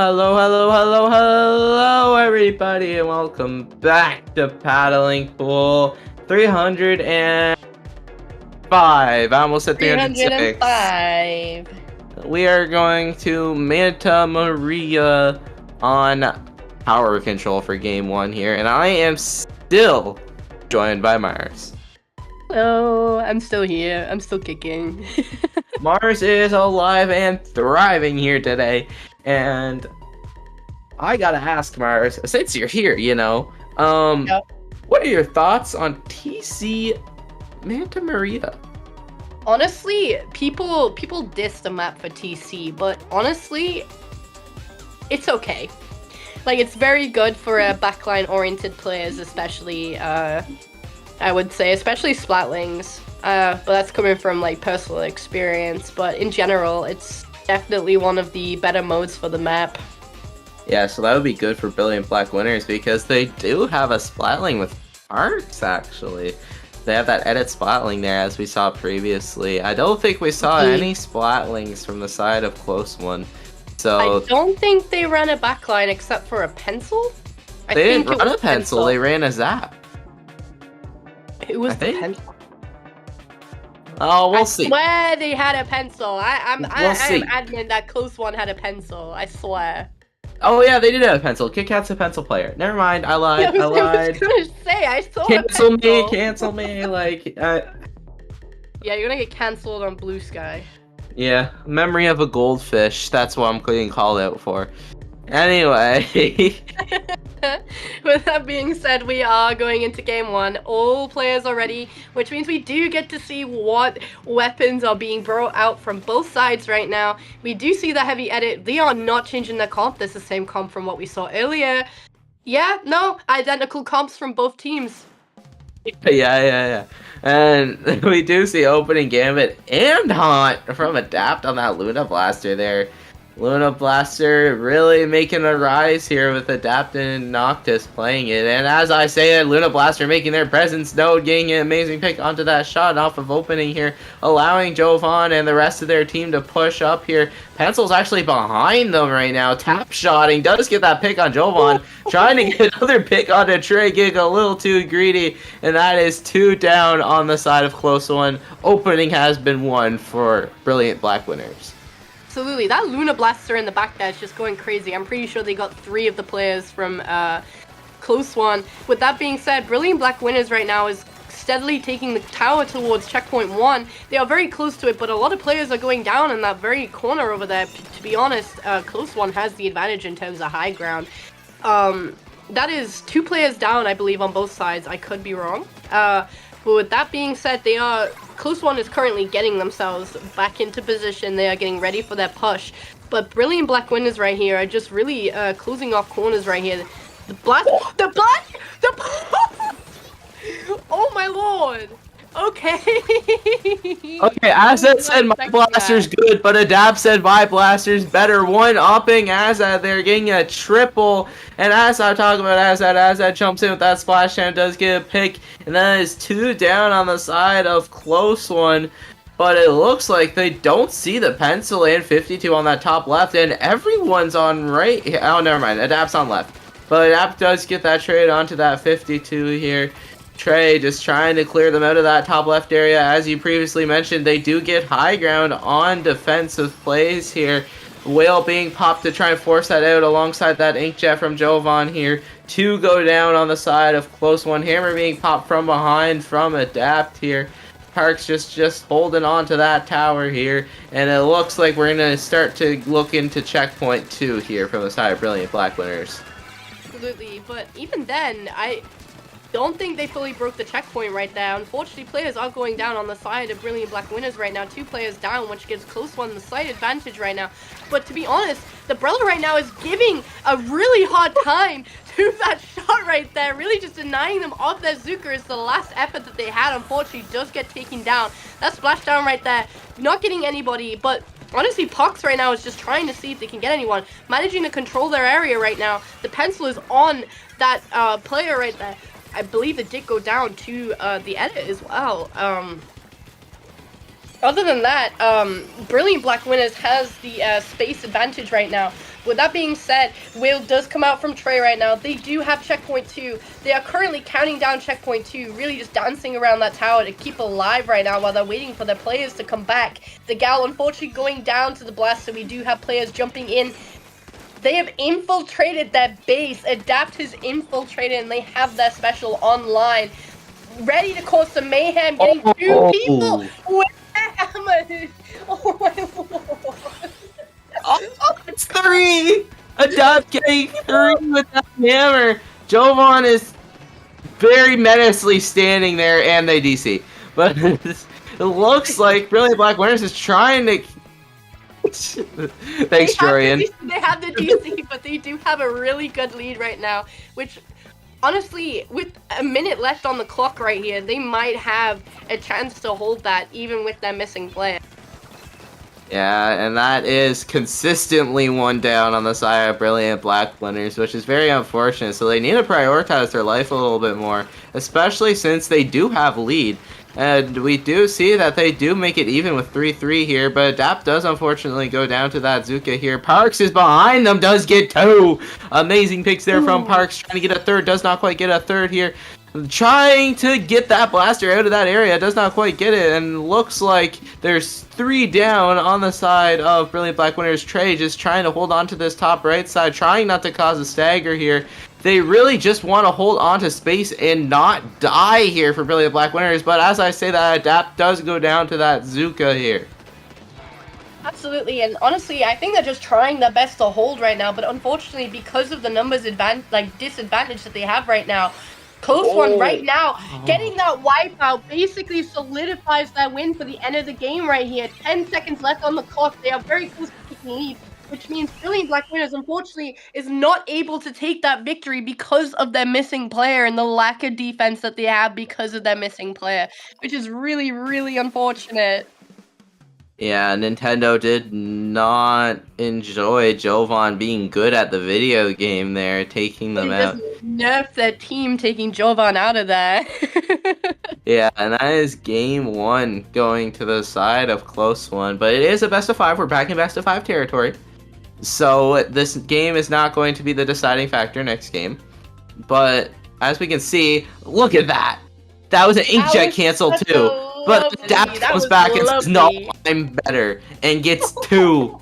everybody, and welcome back to Paddling Pool 305. I almost said 306. 305. We are going to Manta Maria on Power Control for Game 1 here, and I am still joined by Mars. Hello, I'm still here. I'm still kicking. Mars is alive and thriving here today, and I gotta ask Mars, since you're here, Yep. what are your thoughts on TC Manta Maria? Honestly, people diss the map for TC, but honestly, it's okay. Like, it's very good for backline-oriented players, especially, I would say, especially Splatlings. But that's coming from, like, personal experience. But in general, it's definitely one of the better modes for the map. Yeah, so that would be good for Brilliant Black Winners, because they do have a Splatling with arcs, actually. They have that edit Splatling there, as we saw previously. I don't think we saw any Splatlings from the side of Close One. So I don't think they ran a backline except for a pencil. They didn't run a pencil, they ran a zap. Who was the pencil? Oh, we'll see. I swear they had a pencil. I'm see. admin that Close One had a pencil. I swear. Oh yeah, they did have a pencil. Kit Kat's a pencil player. Never mind, I lied. I was gonna say, I saw Cancel a pencil. Cancel me, Yeah, you're gonna get cancelled on Blue Sky. Yeah, memory of a goldfish. That's what I'm getting called out for. Anyway. With that being said, we are going into game 1. All players are ready, which means we do get to see what weapons are being brought out from both sides right now. We do see the heavy edit. They are not changing their comp. This is the same comp from what we saw earlier. Yeah, no, identical comps from both teams. Yeah. And we do see opening Gambit and Haunt from Adapt on that Luna Blaster there. Luna Blaster really making a rise here with Adapt and Noctis playing it. And as I say it, Luna Blaster making their presence known, getting an amazing pick onto that shot off of opening here, allowing Jovan and the rest of their team to push up here. Pencil's actually behind them right now. Tap shotting, does get that pick on Jovan. Trying to get another pick onto Trey Gig, a little too greedy. And that is 2 down on the side of Close One. Opening has been won for Brilliant Black Winners. Absolutely. That Luna Blaster in the back there is just going crazy. I'm pretty sure they got 3 of the players from Close One. With that being said, Brilliant Black Winners right now is steadily taking the tower towards checkpoint 1. They are very close to it, but a lot of players are going down in that very corner over there. To be honest, Close One has the advantage in terms of high ground. That is 2 players down, I believe, on both sides. I could be wrong. But with that being said, Close One is currently getting themselves back into position. They are getting ready for their push. But Brilliant Black Winners right here are just really closing off corners right here. The blast! Oh my lord! Okay. Okay, Azad said my blaster's good, but Adapt said my blaster's better. One-upping Azad there, getting a triple. And as I talk about Azad jumps in with that splashdown, does get a pick. And that is 2 down on the side of Close One. But it looks like they don't see the pencil and 52 on that top left. And everyone's on right. Oh, never mind. Adapt's on left. But Adapt does get that trade onto that 52 here. Trey just trying to clear them out of that top left area. As you previously mentioned, they do get high ground on defensive plays here. Whale being popped to try and force that out alongside that Inkjet from Jovan here. 2 go down on the side of Close One. Hammer being popped from behind from Adapt here. Parks just holding on to that tower here. And it looks like we're going to start to look into checkpoint 2 here from the side of Brilliant Black Winners. Absolutely, but even then, I don't think they fully broke the checkpoint right there. Unfortunately, players are going down on the side of Brilliant Black Winners right now. 2 players down, which gives Close One the slight advantage right now. But to be honest, the Brella right now is giving a really hard time to that shot right there. Really just denying them of their Zucker. It's the last effort that they had. Unfortunately, does get taken down. That splashdown right there, not getting anybody, but honestly, Pox right now is just trying to see if they can get anyone. Managing to control their area right now. The pencil is on that player right there. I believe it did go down to the edit as well. Other than that, Brilliant Black Winners has the space advantage right now. With that being said, Whale does come out from Trey right now. They do have checkpoint 2. They are currently counting down checkpoint 2, really just dancing around that tower to keep alive right now while they're waiting for their players to come back. The Gal unfortunately going down to the blast, so we do have players jumping in. They have infiltrated their base. Adapt has infiltrated and they have their special online. Ready to cause some mayhem, getting 2 people with hammer. Oh my lord. Oh, it's 3! Adapt getting 3 with that hammer. Jovan is very menacingly standing there, and they DC. But it looks like Brilliant Black Winners is trying to... Thanks, Jorian. They have the DC, but they do have a really good lead right now, which... Honestly, with a minute left on the clock right here, they might have a chance to hold that even with their missing player. Yeah, and that is consistently one down on the side of Brilliant Black Winners, which is very unfortunate. So they need to prioritize their life a little bit more, especially since they do have lead. And we do see that they do make it even with 3-3 here, but Adapt does unfortunately go down to that Zuka here. Parks is behind them, does get 2. Amazing picks there from Parks, trying to get a third, does not quite get a third here. Trying to get that blaster out of that area, does not quite get it, and looks like there's 3 down on the side of Brilliant Black Winners. Trey just trying to hold on to this top right side, trying not to cause a stagger here. They really just want to hold on to space and not die here for Brilliant Black Winners, but as I say that, Adapt does go down to that Zuka here. Absolutely, and honestly, I think they're just trying their best to hold right now, but unfortunately, because of the numbers disadvantage that they have right now, close one right now, getting that wipeout basically solidifies that win for the end of the game right here. 10 seconds left on the clock, they are very close to taking lead, which means Brilliant Black Winners, unfortunately, is not able to take that victory because of their missing player and the lack of defense that they have because of their missing player, which is really, really unfortunate. Yeah, Nintendo did not enjoy Jovan being good at the video game there, taking them out. Nerf their team taking Jovan out of there. Yeah, and that is game 1 going to the side of close one, but it is a best of 5. We're back in best of 5 territory. So this game is not going to be the deciding factor next game. But as we can see, look at that. That was an inkjet cancel too. But Adapt comes back and says, no, I'm better, and gets 2.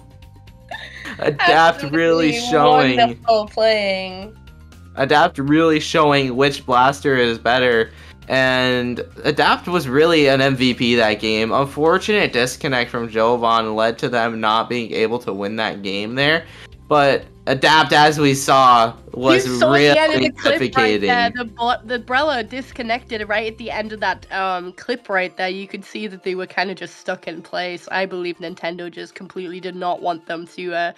Adapt really showing. Wonderful playing. Adapt really showing which blaster is better. And Adapt was really an MVP that game. Unfortunate disconnect from Jovan led to them not being able to win that game there. But Adapt, as we saw, was really suffocating. Right the Brella disconnected right at the end of that clip right there. You could see that they were kind of just stuck in place. I believe Nintendo just completely did not want them to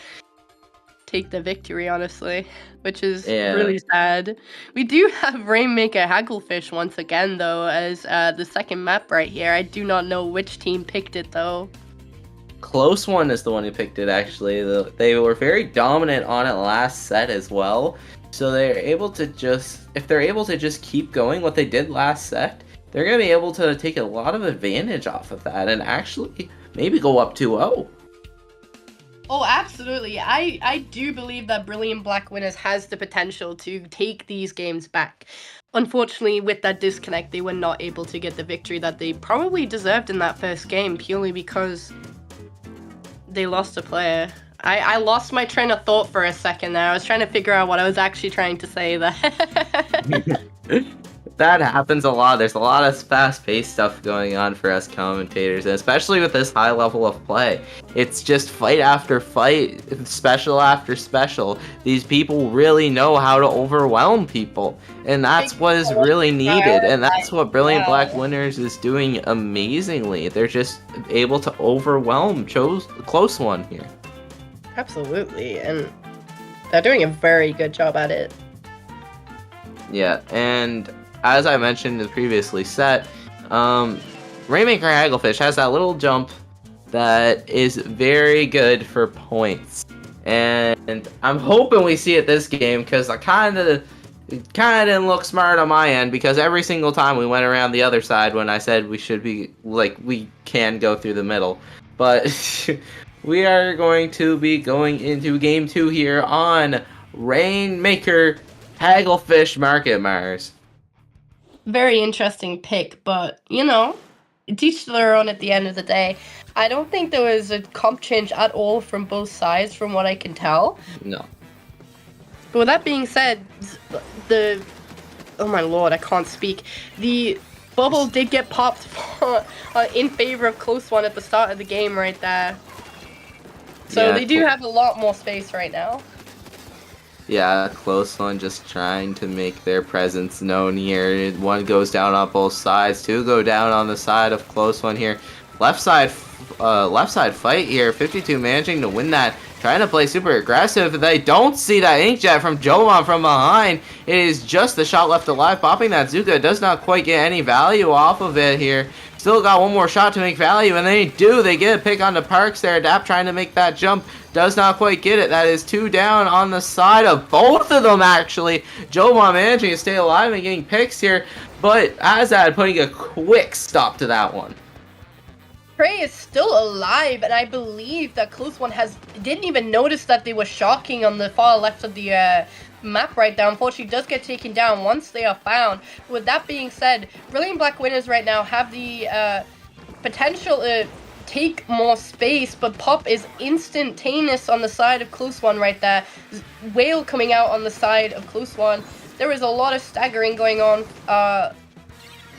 take the victory, honestly, which is really sad. We do have Rainmaker Hagglefish once again, though, as the second map right here. I do not know which team picked it, though. Close one is the one who picked it, actually. They were very dominant on it last set as well. So they're able to just, if they're able to just keep going what they did last set, they're going to be able to take a lot of advantage off of that and actually maybe go up 2-0. Oh, absolutely. I do believe that Brilliant Black Winners has the potential to take these games back. Unfortunately, with that disconnect, they were not able to get the victory that they probably deserved in that first game, purely because they lost a player. I lost my train of thought for a second there. I was trying to figure out what I was actually trying to say there. That happens a lot. There's a lot of fast-paced stuff going on for us commentators, and especially with this high level of play. It's just fight after fight, special after special. These people really know how to overwhelm people, and that's what is really needed, and that's what Brilliant Black Winners is doing amazingly. They're just able to overwhelm close one here. Absolutely, and they're doing a very good job at it. Yeah, and as I mentioned previously set, Rainmaker Hagglefish has that little jump that is very good for points. And I'm hoping we see it this game, because I kind of it kind of didn't look smart on my end because every single time we went around the other side when I said we should be, like, we can go through the middle. But we are going to be going into game 2 here on Rainmaker Hagglefish Market, Mars. Very interesting pick, but, you know, each their own at the end of the day. I don't think there was a comp change at all from both sides from what I can tell. No. But with that being said, oh my lord, I can't speak. The bubble did get popped in favor of Close One at the start of the game right there. So they do have a lot more space right now. Yeah, Close One just trying to make their presence known here. One goes down on both sides, two go down on the side of Close One here. Left side fight here. 52 managing to win that. Trying to play super aggressive. They don't see that Inkjet from Jovan from behind. It is just the shot left alive. Popping that Zuka does not quite get any value off of it here. Still got one more shot to make value, and they do. They get a pick on the Parks there. Adapt trying to make that jump. Does not quite get it. That is 2 down on the side of both of them, actually. Jovan managing to stay alive and getting picks here, but Azad putting a quick stop to that one. Trey is still alive, and I believe that Close One didn't even notice that they were shocking on the far left of the map right now. Unfortunately, does get taken down once they are found. With that being said, Brilliant Black winners right now have the potential to take more space, but Pop is instantaneous on the side of Close One right there. Whale coming out on the side of Close One. There is a lot of staggering going on.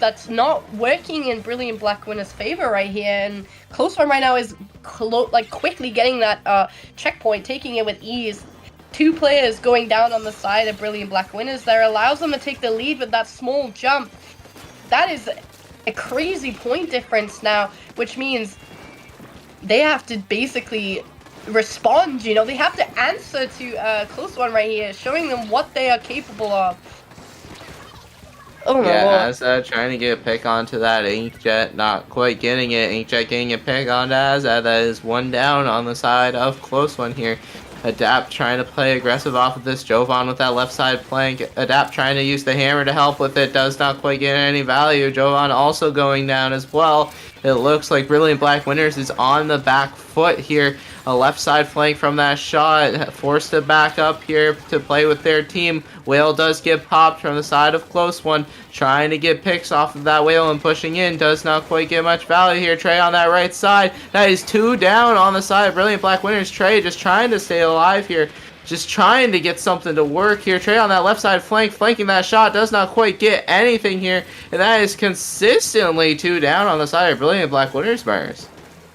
That's not working in Brilliant Black winner's favor right here, and Close One right now is quickly getting that checkpoint, taking it with ease. 2 players going down on the side of Brilliant Black winners there allows them to take the lead with that small jump. That is a crazy point difference now, which means they have to basically respond, you know, they have to answer to Close One right here, showing them what they are capable of. Oh my lord. Azad trying to get a pick onto that Inkjet, not quite getting it. Inkjet getting a pick onto Azad. That is 1 down on the side of Close One here. Adapt trying to play aggressive off of this. Jovan with that left side flank. Adapt trying to use the hammer to help with it. Does not quite get any value. Jovan also going down as well. It looks like Brilliant Black winners is on the back foot here. A left side flank from that shot. Forced to back up here to play with their team. Whale does get popped from the side of Close One. Trying to get picks off of that Whale and pushing in. Does not quite get much value here. Trey on that right side. That is 2 down on the side of Brilliant Black winners. Trey just trying to stay alive here. Just trying to get something to work here. Trey on that left side flank, flanking that shot. Does not quite get anything here. And that is consistently 2 down on the side of Brilliant Black winners, Mars.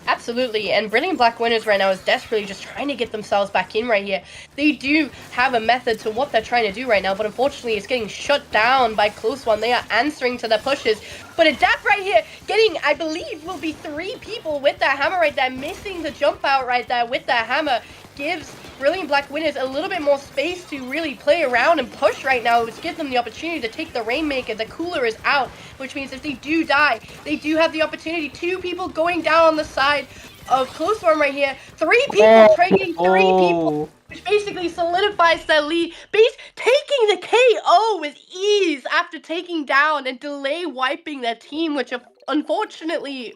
Absolutely, and Brilliant Black winners right now is desperately just trying to get themselves back in right here. They do have a method to what they're trying to do right now, but unfortunately it's getting shut down by Close One. They are answering to the pushes, but Adapt right here getting, I believe, will be 3 people with that hammer right there, missing the jump out right there with that hammer. Gives Brilliant Black winners a little bit more space to really play around and push right now, which gives them the opportunity to take the Rainmaker. The cooler is out, which means if they do die, they do have the opportunity. 2 people going down on the side of Close One right here. 3 people trading 3 people, which basically solidifies that lead. Taking the KO with ease after taking down and delay wiping their team, which unfortunately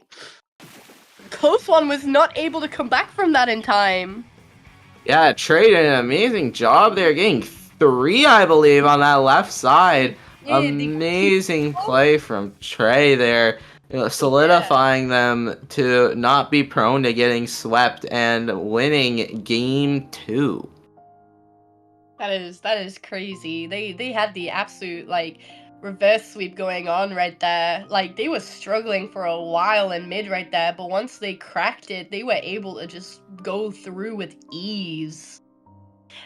Close One was not able to come back from that in time. Yeah, Trey did an amazing job there, getting 3, I believe, on that left side. Yeah, amazing play from Trey there, solidifying them to not be prone to getting swept and winning game 2. That is crazy. They had the absolute reverse sweep going on right there. They were struggling for a while in mid right there, but once they cracked it, they were able to just go through with ease.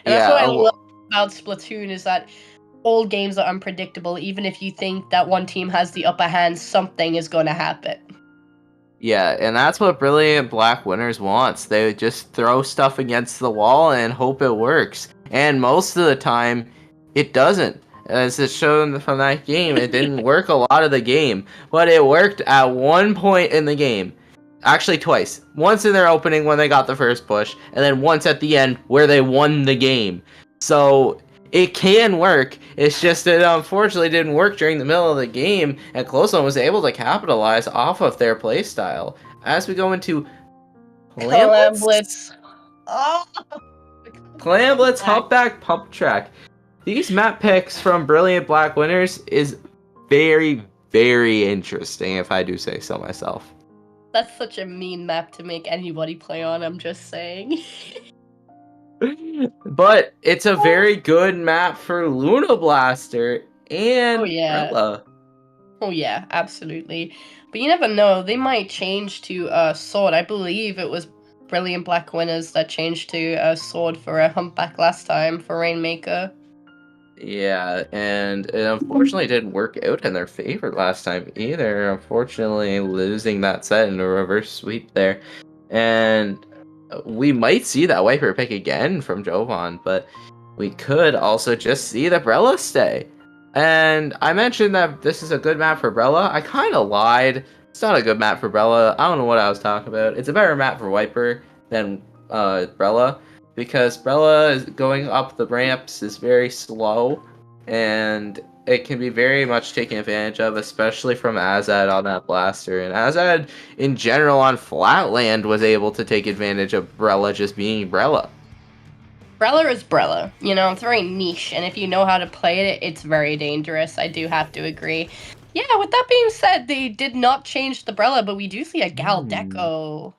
And that's what I love about Splatoon, is that all games are unpredictable. Even if you think that one team has the upper hand, something is going to happen. Yeah, and that's what Brilliant Black winners wants. They just throw stuff against the wall and hope it works. And most of the time, it doesn't. As it's shown from that game, it didn't work a lot of the game, but it worked at one point in the game. Actually, twice. Once in their opening when they got the first push, and then once at the end where they won the game. So it can work. It's just that unfortunately didn't work during the middle of the game, and Close One was able to capitalize off of their playstyle. As we go into Clam Blitz. Oh. Clam Blitz, Humpback, Pump Track. These map picks from Brilliant Black Winners is very, very interesting, if I do say so myself. That's such a mean map to make anybody play on, I'm just saying. But it's a very good map for Luna Blaster and Brella. Oh yeah, absolutely. But you never know, they might change to Sword. I believe it was Brilliant Black Winners that changed to Sword for a Humpback last time for Rainmaker. Yeah, and it unfortunately didn't work out in their favor last time either. Unfortunately, losing that set in a reverse sweep there. And we might see that Wiper pick again from Jovan, but we could also just see the Brella stay. And I mentioned that this is a good map for Brella. I kind of lied. It's not a good map for Brella. I don't know what I was talking about. It's a better map for Wiper than Brella, because Brella is going up the ramps is very slow, and it can be very much taken advantage of, especially from Azad on that blaster. And Azad, in general, on Flatland, was able to take advantage of Brella just being Brella. Brella is Brella. You know, it's very niche, and if you know how to play it, it's very dangerous. I do have to agree. Yeah, with that being said, they did not change the Brella, but we do see a Gal Deco.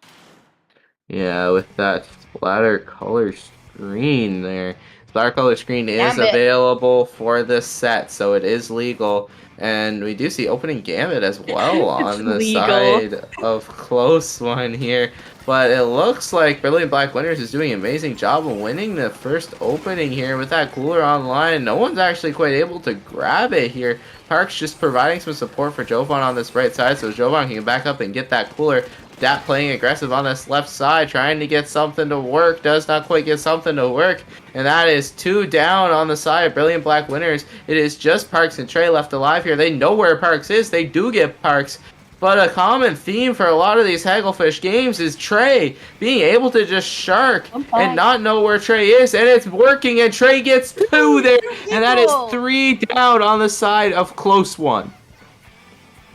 Yeah, with that splatter color screen there. Splatter color screen is available for this set, so it is legal. And we do see opening Gambit as well on the side of Close One here. But it looks like Brilliant Black Winners is doing an amazing job of winning the first opening here with that cooler online. No one's actually quite able to grab it here. Parks just providing some support for Jovan on this right side, so Jovan can back up and get that cooler. Dap playing aggressive on this left side, trying to get something to work. Does not quite get something to work. And that is 2 down on the side of Brilliant Black Winners. It is just Parks and Trey left alive here. They know where Parks is. They do get Parks. But a common theme for a lot of these Hagglefish games is Trey being able to just shark and not know where Trey is. And it's working, and Trey gets 2 there. And that is 3 down on the side of Close One.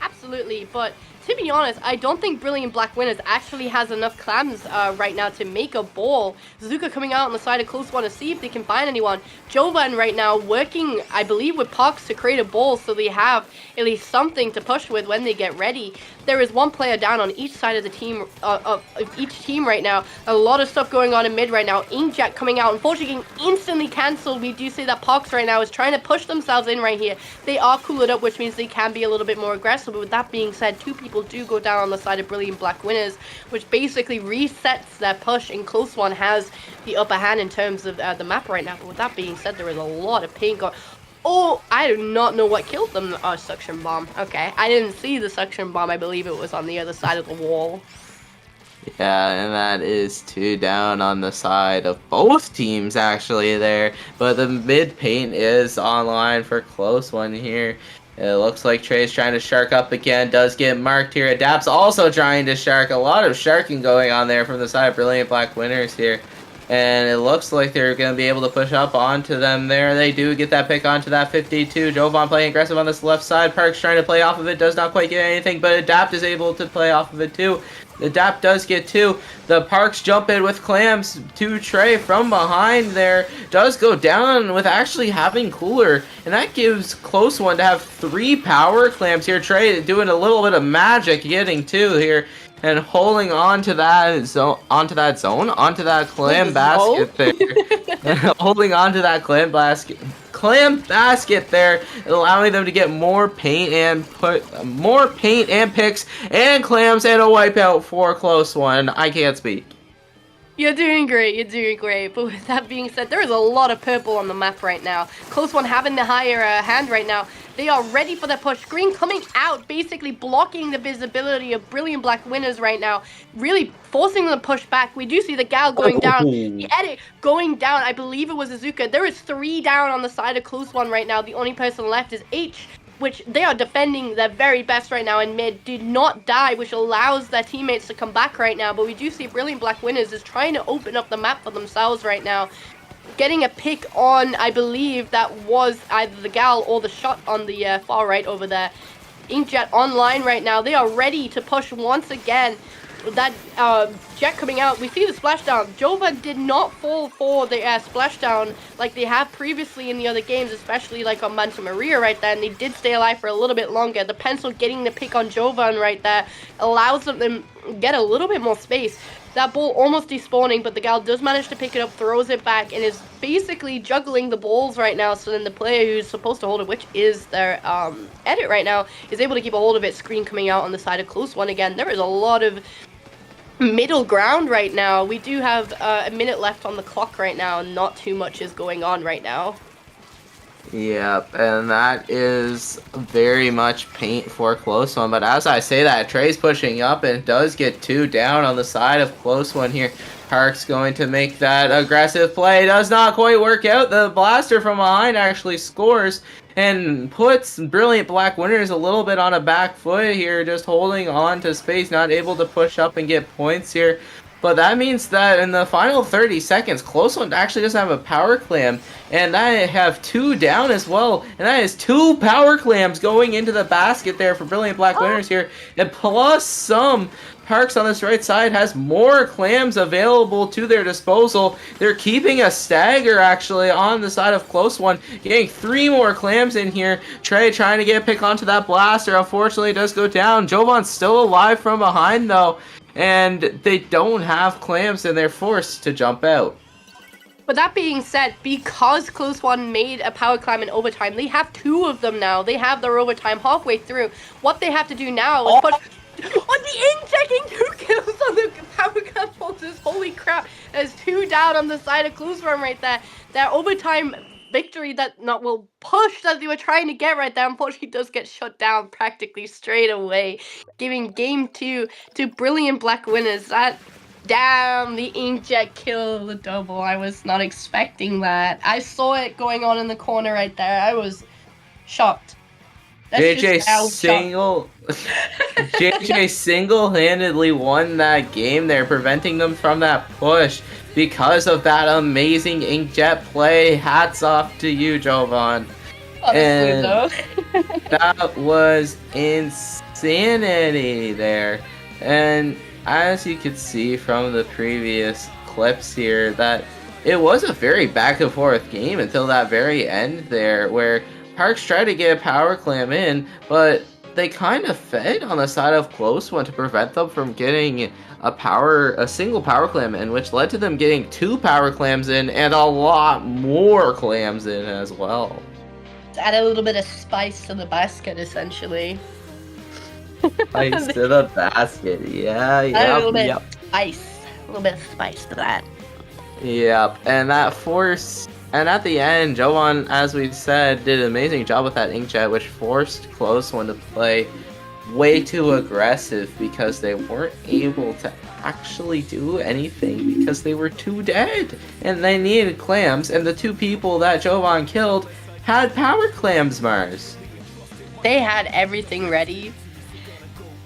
Absolutely, but to be honest, I don't think Brilliant Black Winners actually has enough clams right now to make a ball. Zuka coming out on the side of Close One to see if they can find anyone. Jovan right now working, I believe, with Pox to create a ball so they have at least something to push with when they get ready. There is 1 player down on each side of the team, of each team right now. A lot of stuff going on in mid right now. Inkjet coming out, unfortunately getting instantly cancelled. We do see that Pox right now is trying to push themselves in right here. They are cooled up, which means they can be a little bit more aggressive. But with that being said, 2 people do go down on the side of Brilliant Black Winners, which basically resets that push, and Close One has the upper hand in terms of the map right now. But with that being said, there is a lot of paint going. Oh, I do not know what killed them. Suction bomb. Okay, I didn't see the suction bomb. I believe it was on the other side of the wall. Yeah, and that is 2 down on the side of both teams actually there. But the mid paint is online for Close One here. It looks like Trey's trying to shark up again. Does get marked here. Adapt's also trying to shark. A lot of sharking going on there from the side of Brilliant Black Winners here. And it looks like they're going to be able to push up onto them there. They do get that pick onto that 52. Jovan playing aggressive on this left side. Parks trying to play off of it. Does not quite get anything, but Adapt is able to play off of it too. Adapt does get 2. The Parks jump in with clams to Trey from behind there. Does go down with actually having cooler. And that gives Close One to have 3 power clams here. Trey doing a little bit of magic, getting 2 here. And holding on to that zone, onto that clam basket there. Holding on to that clam basket there, allowing them to get more paint and picks and clams and a wipeout for Close One. I can't speak. You're doing great, you're doing great. But with that being said, there is a lot of purple on the map right now. Close One having the higher hand right now. They are ready for the push. Green coming out, basically blocking the visibility of Brilliant Black Winners right now. Really forcing them to push back. We do see the Gal going down. The Edit going down. I believe it was Azuka. There is 3 down on the side of Close One right now. The only person left is H, which they are defending their very best right now in mid. Did not die, which allows their teammates to come back right now. But we do see Brilliant Black Winners is trying to open up the map for themselves right now. getting a pick on, I believe that was either the Gal or the shot on the far right over there. Inkjet online right now. They are ready to push once again. That Jet coming out, we see the splashdown. Jovan did not fall for the splashdown like they have previously in the other games, especially like on Manta Maria right there, and they did stay alive for a little bit longer. The pencil getting the pick on Jovan right there allows them to get a little bit more space. That ball almost despawning, but the Gal does manage to pick it up, throws it back, and is basically juggling the balls right now. So then the player who's supposed to hold it, which is their edit right now, is able to keep a hold of it. Screen coming out on the side of close one again. There is a lot of middle ground right now. We do have a minute left on the clock right now, and not too much is going on right now. Yep, and that is very much paint for close one. But as I say that, Trey's pushing up and does get 2 down on the side of close one here. Park's going to make that aggressive play. Does not quite work out. The blaster from behind actually scores and puts Brilliant Black Winners a little bit on a back foot here, just holding on to space, not able to push up and get points here. But that means that in the final 30 seconds, Close One actually doesn't have a power clam, and I have 2 down as well, and that is 2 power clams going into the basket there for Brilliant Black Winners here, and plus some. Parks on this right side has more clams available to their disposal. They're keeping a stagger actually on the side of Close One, getting 3 more clams in here. Trey trying to get a pick onto that blaster, unfortunately it does go down. Jovan's still alive from behind though, and they don't have clams and they're forced to jump out. But that being said, because Close One made a power climb in overtime, they have 2 of them now. They have their overtime halfway through. What they have to do now is push... On the in, taking 2 kills on the power climb holders. Holy crap. There's 2 down on the side of Close One right there. That overtime victory push that they were trying to get right there, unfortunately does get shut down practically straight away, giving game 2 to Brilliant Black Winners. That, damn, the Inkjet kill the double. I was not expecting that. I saw it going on in the corner right there. I was shocked. JJ single-handedly won that game there, preventing them from that push because of that amazing Inkjet play. Hats off to you, Jovan. Honestly, though. That was insanity there. And as you could see from the previous clips here, that it was a very back and forth game until that very end there, where Parks tried to get a power clam in, but they kind of fed on the side of Close One to prevent them from getting a single power clam in, which led to them getting 2 power clams in and a lot more clams in as well. Add a little bit of spice to the basket, essentially. Spice to the basket, yeah, Add a little bit of spice. A little bit of spice to that. Yep, and that forced... And at the end, Jovan, as we said, did an amazing job with that Inkjet, which forced Close One to play way too aggressive because they weren't able to actually do anything because they were too dead. And they needed clams, and the 2 people that Jovan killed had power clams, Mars. They had everything ready.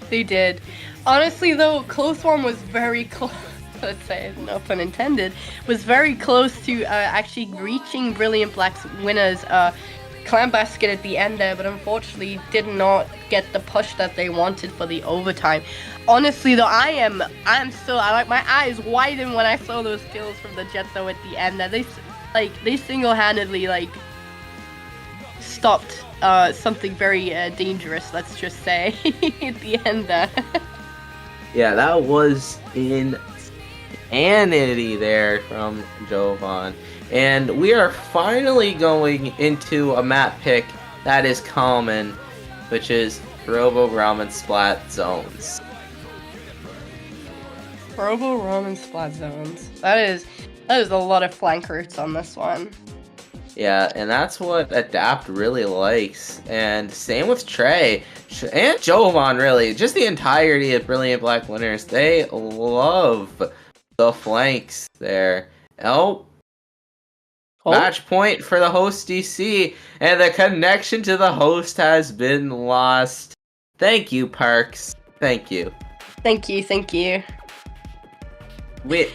They did. Honestly, though, Close One was very close. Let's say, no pun intended, was very close to actually reaching Brilliant Black Winners' clam basket at the end there, but unfortunately did not get the push that they wanted for the overtime. Honestly, though, I like my eyes widened when I saw those kills from the Jet though at the end. That they single-handedly stopped something very dangerous. Let's just say at the end there. Yeah, that was insanity there from Jovan. And we are finally going into a map pick that is common, which is Robo Ramen Splat Zones. Robo Ramen Splat Zones. That is a lot of flank routes on this one. Yeah, and that's what Adapt really likes. And same with Trey and Jovan, really. Just the entirety of Brilliant Black Winners. They love the flanks there. Match point for the host DC, and the connection to the host has been lost. Thank you, Parks. Thank you. Thank you. Wait,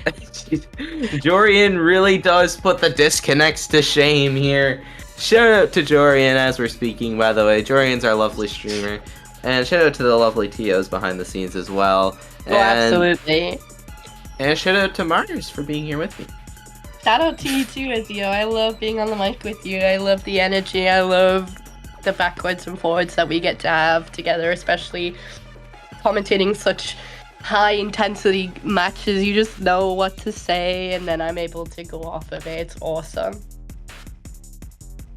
Jorian really does put the disconnects to shame here. Shout out to Jorian as we're speaking, by the way. Jorian's our lovely streamer. And shout out to the lovely TOs behind the scenes as well. Oh, absolutely. And shout out to Mars for being here with me. Shout out to you too, Ezio. I love being on the mic with you. I love the energy. I love the backwards and forwards that we get to have together, especially commentating such high intensity matches. You just know what to say, and then I'm able to go off of it. It's awesome.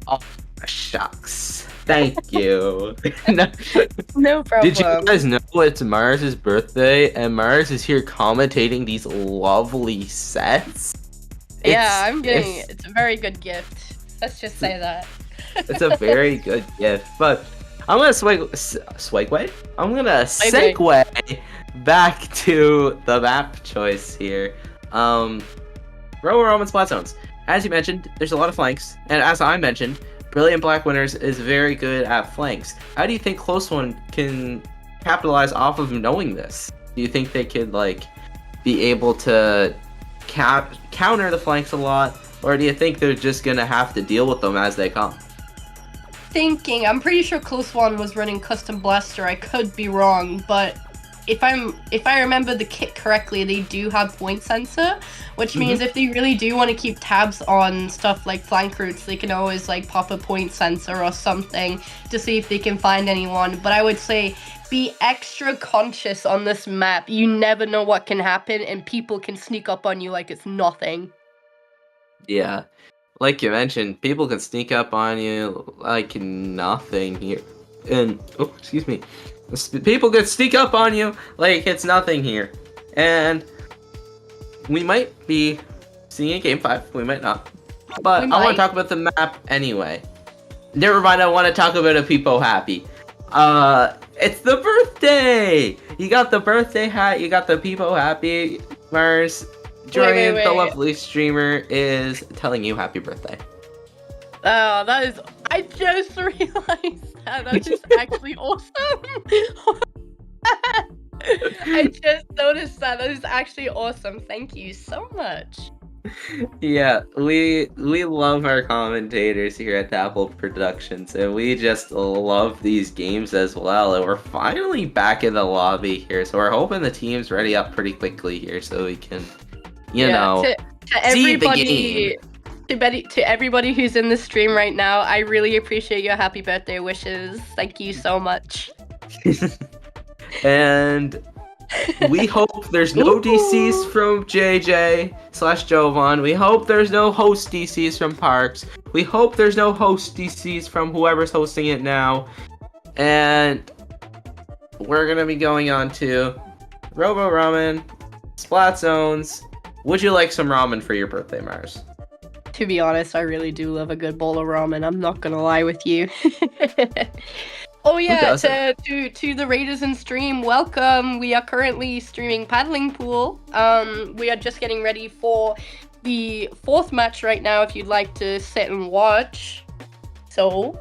Oh, shucks. Thank you. No problem. Did you guys know it's Mars' birthday and Mars is here commentating these lovely sets? Yeah, it's a very good gift. Let's just say that. It's a very good gift. But I'm gonna segue. I'm gonna segue back to the map choice here. Roman spot zones. As you mentioned, there's a lot of flanks, and as I mentioned, Brilliant Black Winners is very good at flanks. How do you think Close One can capitalize off of knowing this? Do you think they could be able to counter the flanks a lot, or do you think they're just gonna have to deal with them as they come? I'm pretty sure Close One was running Custom Blaster. I could be wrong, but if I remember the kit correctly, they do have point sensor, which means if they really do want to keep tabs on stuff like flank routes, they can always pop a point sensor or something to see if they can find anyone. But I would say be extra conscious on this map. You never know what can happen, and people can sneak up on you like it's nothing. Yeah, like you mentioned, people can sneak up on you like nothing here. And excuse me. People could sneak up on you like it's nothing here. And we might be seeing a Game 5. We might not. But I want to talk about the map anyway. Never mind, I want to talk about a Peepo Happy. It's the birthday! You got the birthday hat, you got the Peepo Happy. Mars, Jorian, the lovely streamer, is telling you happy birthday. Oh, that is... I just realized that. That's just actually awesome. I just noticed that. That is actually awesome. Thank you so much. Yeah, we love our commentators here at Apple Productions, and we just love these games as well. And we're finally back in the lobby here, so we're hoping the team's ready up pretty quickly here, so we can, you know, to everybody. See the game. To everybody who's in the stream right now, I really appreciate your happy birthday wishes. Thank you so much. And we hope there's no DCs from JJ/Jovan. We hope there's no host DCs from Parks. We hope there's no host DCs from whoever's hosting it now. And we're gonna be going on to Robo Ramen, Splat Zones. Would you like some ramen for your birthday, Mars? To be honest, I really do love a good bowl of ramen. I'm not gonna lie with you. Oh yeah, to the Raiders in stream, welcome. We are currently streaming Paddling Pool. We are just getting ready for the 4th match right now if you'd like to sit and watch. So,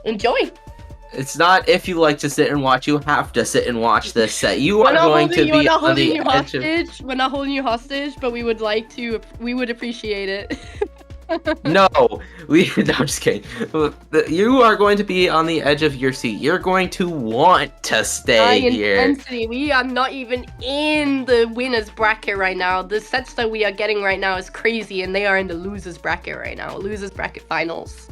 enjoy. It's not if you like to sit and watch, you have to sit and watch this set. You are going to be on the edge of... We're not holding you hostage, but we would appreciate it. No, I'm just kidding. You are going to be on the edge of your seat. You're going to want to stay here. Intensity. We are not even in the winners bracket right now. The sets that we are getting right now is crazy, and they are in the losers bracket right now. Losers bracket finals.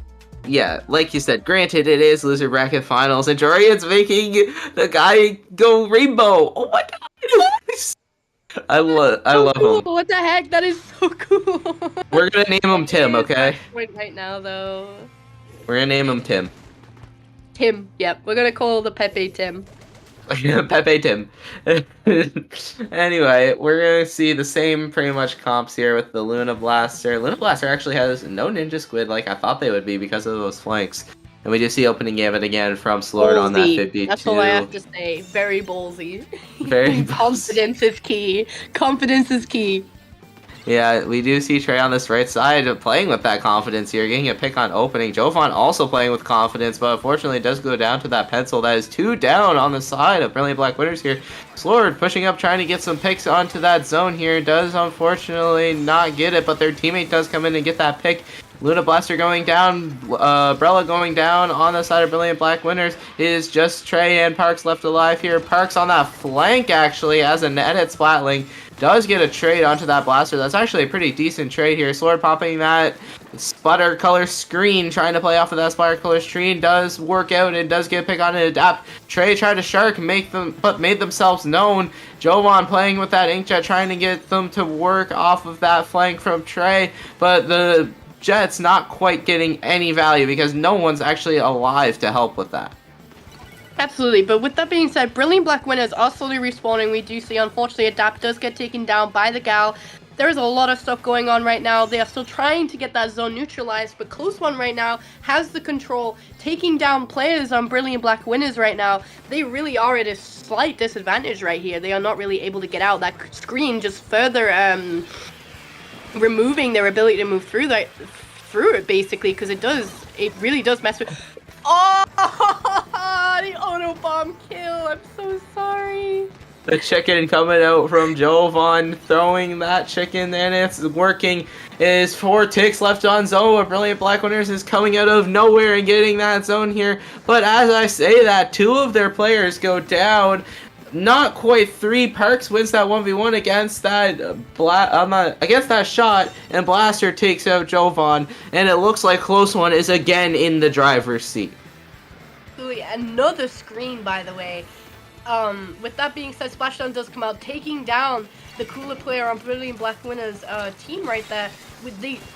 Yeah, like you said, granted it is loser bracket finals, and Jorian's making the guy go rainbow. Oh my god! I love him. What the heck? That is so cool. We're gonna name him Tim, okay? Right now, though. We're gonna name him Tim. Tim. Yep. We're gonna call the Pepe Tim. Pepe Tim. Anyway, we're gonna see the same pretty much comps here with the Luna Blaster. Luna Blaster actually has no Ninja Squid like I thought they would be because of those flanks. And we do see opening Gambit again from Slord on that 52. That's all I have to say. Very ballsy. Very ballsy. Confidence is key. Confidence is key. Yeah, we do see Trey on this right side playing with that confidence here, getting a pick on opening. Jovan also playing with confidence, but unfortunately it does go down to that pencil. That is 2 down on the side of Brilliant Black Winners here. Slord pushing up, trying to get some picks onto that zone here. Does unfortunately not get it, but their teammate does come in and get that pick. Luna Blaster going down, Brella going down on the side of Brilliant Black Winners. It is just Trey and Parks left alive here. Parks on that flank actually as a netted Splatling. Does get a trade onto that blaster. That's actually a pretty decent trade here. Slord popping that sputter color screen, trying to play off of that sputter color screen. Does work out and does get a pick on an adapt. Trey tried to shark, made themselves known. Jovan playing with that inkjet, trying to get them to work off of that flank from Trey. But the Jets not quite getting any value because no one's actually alive to help with that. Absolutely, but with that being said, Brilliant Black Winners are slowly respawning. We do see, unfortunately, Adapt does get taken down by the Gal. There is a lot of stuff going on right now. They are still trying to get that zone neutralized, but Close One right now has the control, taking down players on Brilliant Black Winners right now. They really are at a slight disadvantage right here. They are not really able to get out. That screen just further removing their ability to move through it, basically, because it really does mess with... Oh, the auto bomb kill. I'm so sorry. The chicken coming out from Jovan, throwing that chicken, and it's working. Is 4 ticks left on zone. A Brilliant Black Winners is coming out of nowhere and getting that zone here. But as I say that, 2 of their players go down. Not quite 3. Parks wins that 1v1 against that against that shot, and Blaster takes out Jovan, and it looks like Close One is again in the driver's seat. Another screen, by the way. With that being said, Splashdown does come out, taking down the cooler player on Brilliant Black Winners team right there.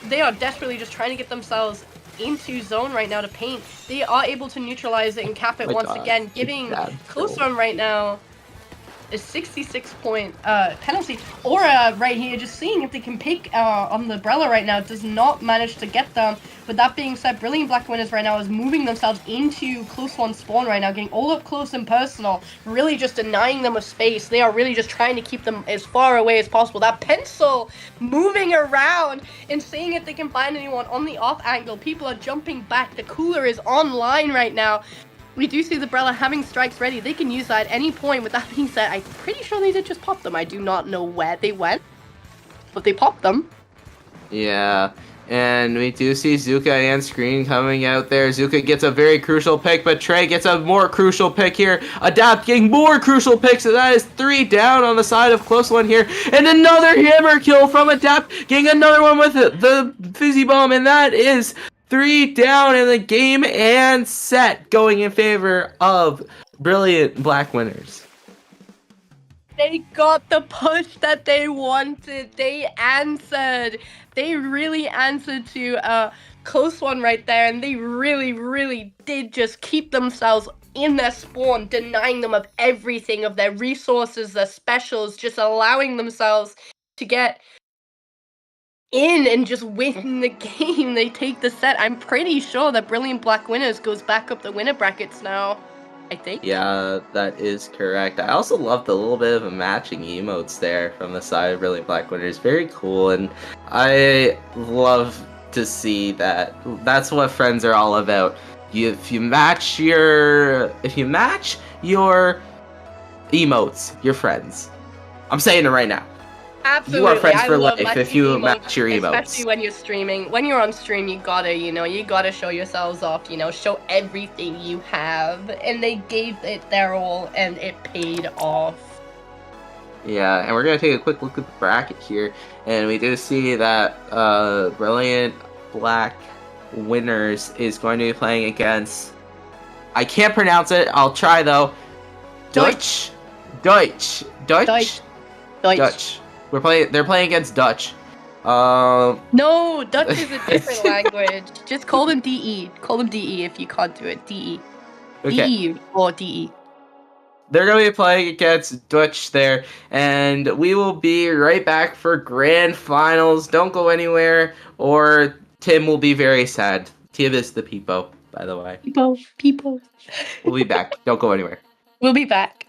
They are desperately just trying to get themselves into zone right now to paint. They are able to neutralize it and cap it once again, giving Close One right now a 66-point penalty. Aura right here, just seeing if they can pick on the Brella right now, does not manage to get them. But that being said, Brilliant Black Winners right now is moving themselves into Close One spawn right now, getting all up close and personal, really just denying them a space. They are really just trying to keep them as far away as possible. That pencil moving around and seeing if they can find anyone on the off angle. People are jumping back. The cooler is online right now. We do see the Brella having strikes ready. They can use that at any point. With that being said, I'm pretty sure they did just pop them. I do not know where they went, but they popped them. Yeah, and we do see Zuka and Screen coming out there. Zuka gets a very crucial pick, but Trey gets a more crucial pick here. Adapt getting more crucial picks, so that is 3 down on the side of Close One here. And another hammer kill from Adapt, getting another one with the Fizzy Bomb, and that is 3 down in the game and set, going in favor of Brilliant Black Winners. They got the push that they wanted. They answered. They really answered to Close One right there, and they really, really did just keep themselves in their spawn, denying them of everything, of their resources, their specials, just allowing themselves to get in and just win the game. They take the set. I'm pretty sure that Brilliant Black Winners goes back up the winner brackets now, I think. Yeah, that is correct. I also love the little bit of matching emotes there from the side of Brilliant Black Winners. Very cool, and I love to see that. That's what friends are all about. If you match your emotes, you're friends. I'm saying it right now. Absolutely. You are friends for love life if you match your emotes. Especially when you're streaming. When you're on stream, you gotta show yourselves off, show everything you have. And they gave it their all, and it paid off. Yeah, and we're going to take a quick look at the bracket here. And we do see that Brilliant Black Winners is going to be playing against... I can't pronounce it. I'll try, though. Deutsch. They're playing against Dutch. No, Dutch is a different language. Just call them DE. Call them DE if you can't do it. DE. Okay. DE or DE. They're going to be playing against Dutch there, and we will be right back for grand finals. Don't go anywhere, or Tim will be very sad. Tim is the Peepo, by the way. Peepo. We'll be back. Don't go anywhere. We'll be back.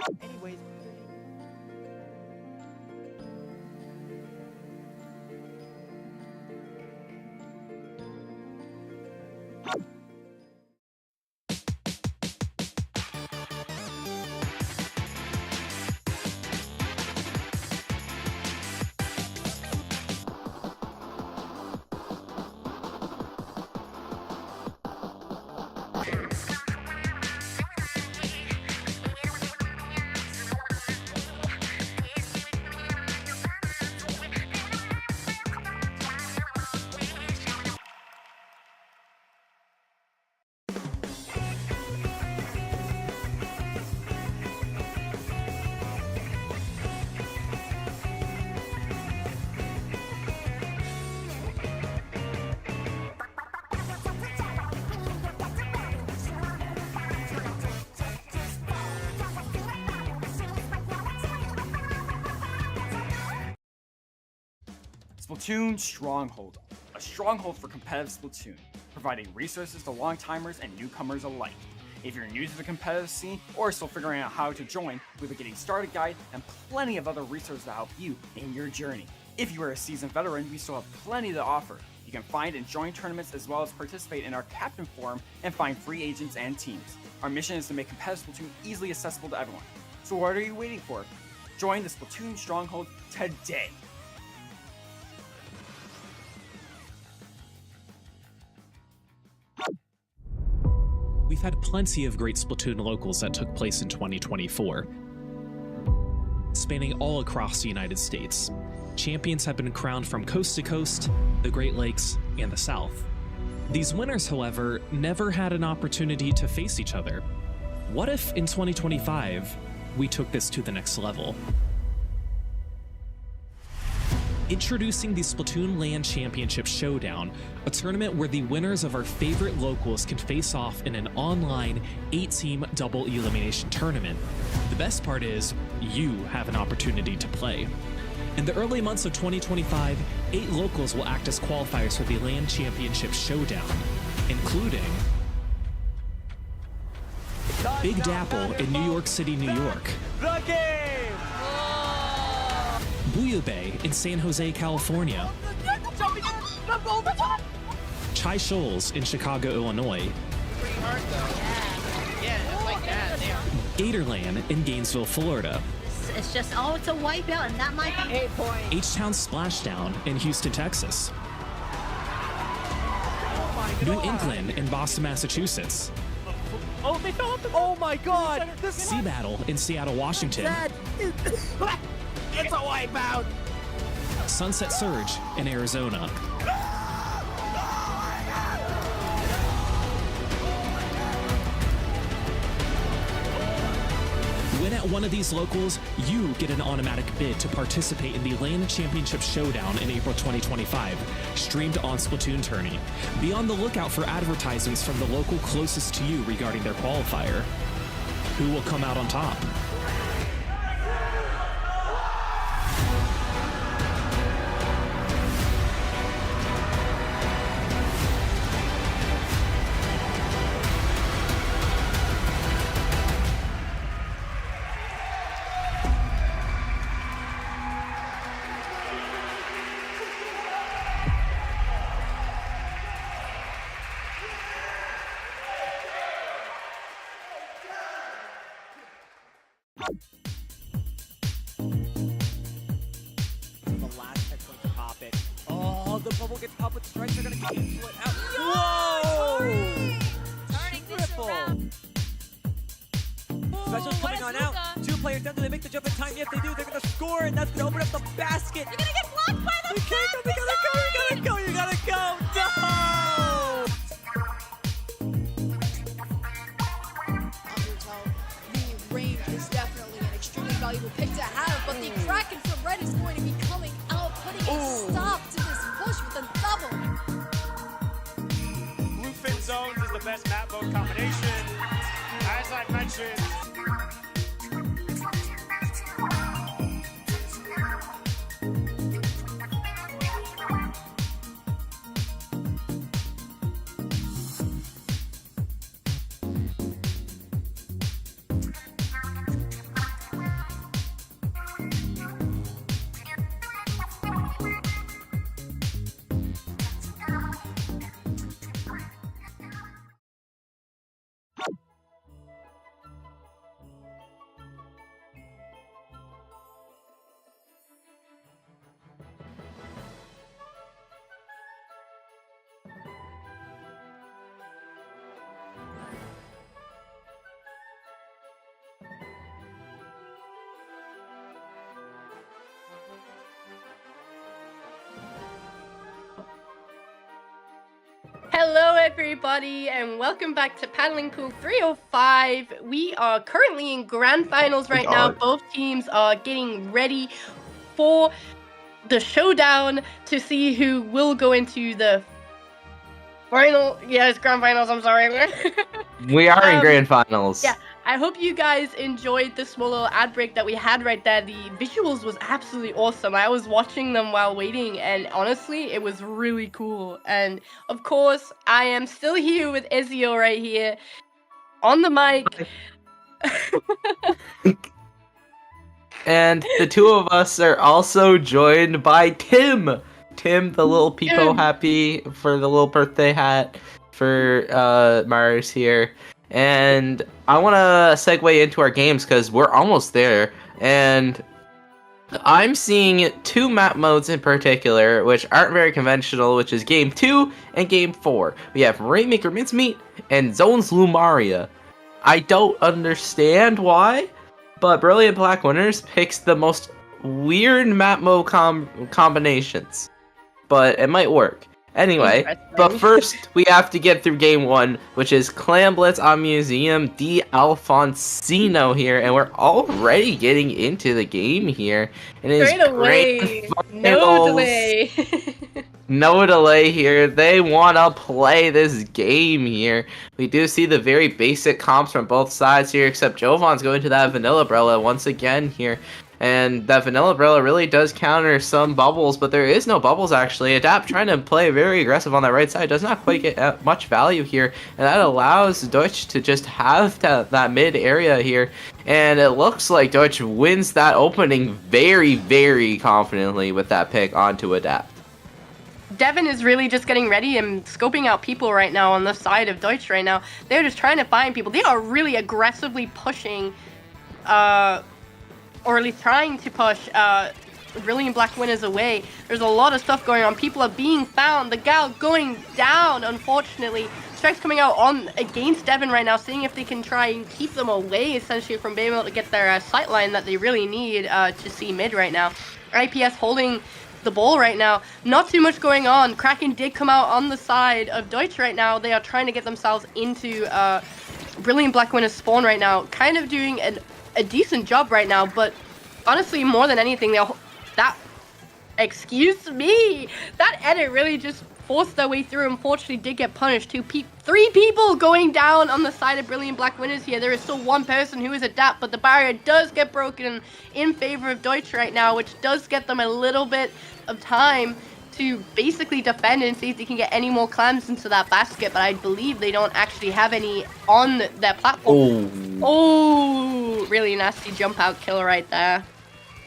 Anyways. Splatoon Stronghold, a stronghold for competitive Splatoon, providing resources to long-timers and newcomers alike. If you're new to the competitive scene or still figuring out how to join, we have a getting started guide and plenty of other resources to help you in your journey. If you are a seasoned veteran, we still have plenty to offer. You can find and join tournaments as well as participate in our captain forum and find free agents and teams. Our mission is to make competitive Splatoon easily accessible to everyone. So what are you waiting for? Join the Splatoon Stronghold today! We've had plenty of great Splatoon locals that took place in 2024, spanning all across the United States. Champions have been crowned from coast to coast, the Great Lakes, and the South. These winners, however, never had an opportunity to face each other. What if in 2025, we took this to the next level? Introducing the Splatoon LAN Championship Showdown, a tournament where the winners of our favorite locals can face off in an online 8-team double elimination tournament. The best part is, you have an opportunity to play. In the early months of 2025, 8 locals will act as qualifiers for the LAN Championship Showdown, including Big Dapple in New York City, New York. The game! Bouillabaisse in San Jose, California. Chai Shoals in Chicago, Illinois. Pretty hard though. Yeah, it's like that. Gatorland in Gainesville, Florida. It's just, oh, it's a wipeout, and that might be 8 points. H-Town Splashdown in Houston, Texas. New England in Boston, Massachusetts. Oh, they fell off the... Oh my god! Sea Battle in Seattle, Washington. It's a wipeout! Sunset Surge in Arizona. Win at one of these locals, you get an automatic bid to participate in the LAN Championship Showdown in April 2025, streamed on Splatoon Tourney. Be on the lookout for advertisements from the local closest to you regarding their qualifier. Who will come out on top? The last checkpoint to pop it. Oh, the bubble gets popped with strikes. They're gonna cancel it out. Whoa! Turning this around. Special's coming on out. 2 players down. Do they make the jump in time? Yes, they do. They're gonna score, and that's gonna open up the basket. You're gonna get blocked by the We can't go. We gotta go. We gotta go. You gotta go. No! Undertow, the range is definitely an extremely valuable pick to have, but the Kraken from Red is going to be coming out, putting a stop to this push with a double. Bluefin Zones is the best map mode combination. As I mentioned, Hello, everybody, and welcome back to Paddling Pool 305. We are currently in grand finals right now. Both teams are getting ready for the showdown to see who will go into the final. Yes, grand finals. I'm sorry. We are in grand finals. Yeah. I hope you guys enjoyed the small little ad break that we had right there. The visuals was absolutely awesome. I was watching them while waiting, and honestly, it was really cool. And of course, I am still here with Ezio right here on the mic. And the two of us are also joined by Tim. Tim, the little peepo happy for the little birthday hat for Mars here. And I want to segue into our games because we're almost there. And I'm seeing two map modes in particular, which aren't very conventional, which is Game 2 and Game 4. We have Rainmaker Mincemeat and Zones Lumaria. I don't understand why, but Brilliant Black Winners picks the most weird map mode combinations. But it might work. Anyway, but first we have to get through Game 1, which is Clan Blitz on Museum di Alfonsino here, and we're already getting into the game here. And it is great. No delay. No delay here. They want to play this game here. We do see the very basic comps from both sides here, except Jovan's going to that Vanilla Brella once again here. And that Vanilla Brella really does counter some bubbles, but there is no bubbles actually. Adapt trying to play very aggressive on that right side does not quite get much value here, and that allows Deutsch to just have that mid area here. And it looks like Deutsch wins that opening very, very confidently with that pick onto Adapt. Devin is really just getting ready and scoping out people right now on the side of Deutsch right now. They're just trying to find people. They are really aggressively pushing, or at least trying to push Brilliant Black Winners away. There's a lot of stuff going on. People are being found. The Gal going down, unfortunately. Strikes coming out on against Devin right now, seeing if they can try and keep them away, essentially, from being able to get their sight line that they really need to see mid right now. IPS holding the ball right now. Not too much going on. Kraken did come out on the side of Deutsch right now. They are trying to get themselves into Brilliant Black Winners spawn right now. Kind of doing a decent job right now, but honestly, more than anything, excuse me, that edit really just forced their way through. Unfortunately, did get punished. Three people going down on the side of Brilliant Black Winners here. There is still one person who is Adapt, but the barrier does get broken in favor of Deutsch right now, which does get them a little bit of time to basically defend and see if they can get any more clams into that basket, but I believe they don't actually have any on their platform. Oh, really nasty jump out kill right there.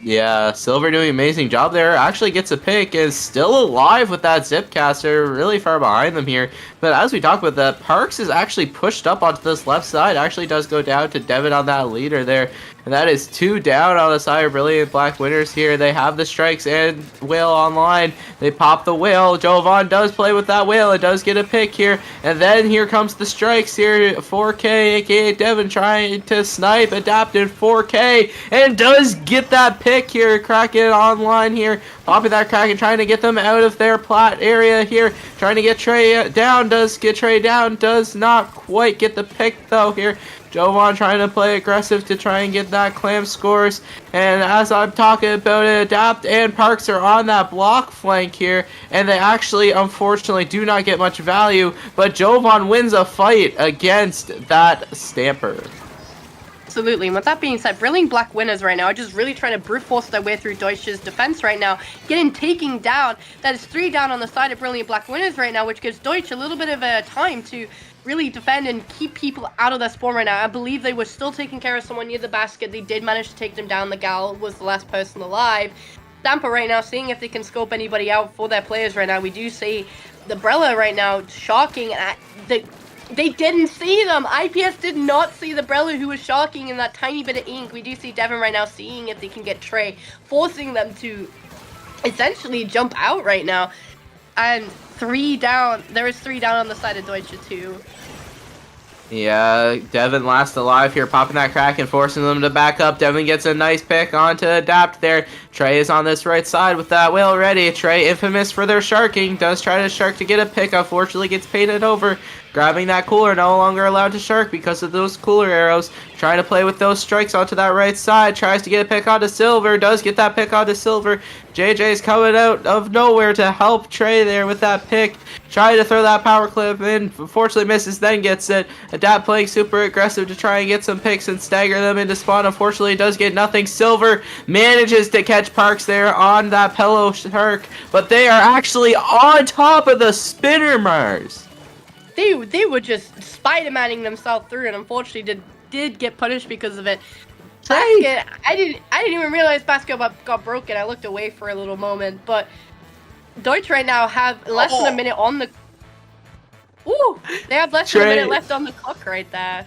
Yeah, Silver doing an amazing job there. Actually gets a pick, is still alive with that Zipcaster, really far behind them here. But as we talk about that, Parks is actually pushed up onto this left side. Actually does go down to Devin on that leader there. And that is 2 down on the side of Brilliant Black Winners here. They have the strikes and whale online. They pop the whale. Jovan does play with that whale. It does get a pick here. And then here comes the strikes here. 4K, aka Devin, trying to snipe. Adapted 4K. And does get that pick here. Kraken online here. Popping that Kraken, trying to get them out of their plat area here. Trying to get Trey down. Does get Trey down. Does not quite get the pick though here. Jovan trying to play aggressive to try and get that clam scores. And as I'm talking about it, Adapt and Parks are on that block flank here. And they actually, unfortunately, do not get much value. But Jovan wins a fight against that Stamper. Absolutely. And with that being said, Brilliant Black Winners right now are just really trying to brute force their way through Deutsch's defense right now. Taking down. That is 3 down on the side of Brilliant Black Winners right now, which gives Deutsch a little bit of a time to really defend and keep people out of their spawn right now. I believe they were still taking care of someone near the basket. They did manage to take them down. The Gal was the last person alive. Stamper right now seeing if they can scope anybody out for their players right now. We do see the Brella right now shocking. They didn't see them. IPS did not see the Brella, who was shocking in that tiny bit of ink. We do see Devin right now seeing if they can get Trey, forcing them to essentially jump out right now. And 3 down. There is 3 down on the side of Deutsche too. Yeah, Devin last alive here, popping that crack and forcing them to back up. Devin gets a nice pick onto Adapt there. Trey is on this right side with that whale ready. Trey, infamous for their sharking, does try to shark to get a pick. Unfortunately, gets painted over. Grabbing that cooler, no longer allowed to shark because of those cooler arrows. Trying to play with those strikes onto that right side. Tries to get a pick onto Silver. Does get that pick onto Silver. JJ's coming out of nowhere to help Trey there with that pick. Trying to throw that power clip in. Unfortunately misses, then gets it. Adapt playing super aggressive to try and get some picks and stagger them into spawn. Unfortunately does get nothing. Silver manages to catch Parks there on that pillow shark. But they are actually on top of the spinner Mars. They were just Spider-Manning themselves through, and unfortunately did get punished because of it. Basket, I didn't even realize basket got broken. I looked away for a little moment, but Deutsch right now have less than a minute on the. Ooh, they have less than a minute left on the clock right there.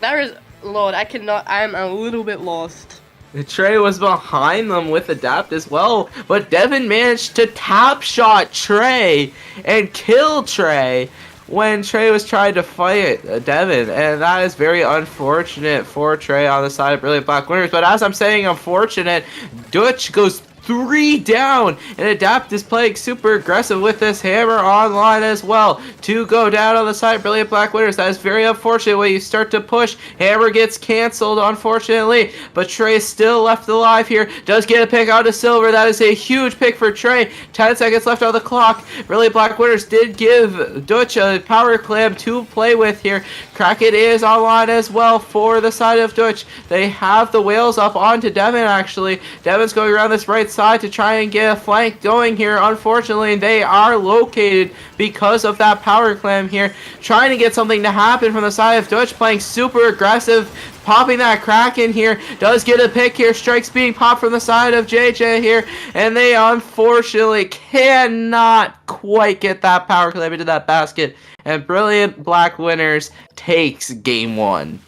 That is, Lord, I cannot. I'm a little bit lost. Trey was behind them with Adapt as well, but Devin managed to tap shot Trey and kill Trey when Trey was trying to fight Devin, and that is very unfortunate for Trey on the side of Brilliant Black Winners. But as I'm saying unfortunate, Dutch goes 3 down, and Adapt is playing super aggressive with this hammer online as well. 2 go down on the side, Brilliant Black Winners. That is very unfortunate when you start to push. Hammer gets canceled, unfortunately, but Trey is still left alive here. Does get a pick out of Silver. That is a huge pick for Trey. 10 seconds left on the clock. Brilliant Black Winners did give Dutch a power clam to play with here. Kraken is online as well for the side of Dutch. They have the whales up onto Devin, actually. Devin's going around this right side to try and get a flank going here. Unfortunately, they are located because of that power clam here. Trying to get something to happen from the side of Dutch, playing super aggressive, popping that Kraken here. Does get a pick here. Strikes being popped from the side of JJ here, and they unfortunately cannot quite get that power clam into that basket. And Brilliant Black Winners takes game 1.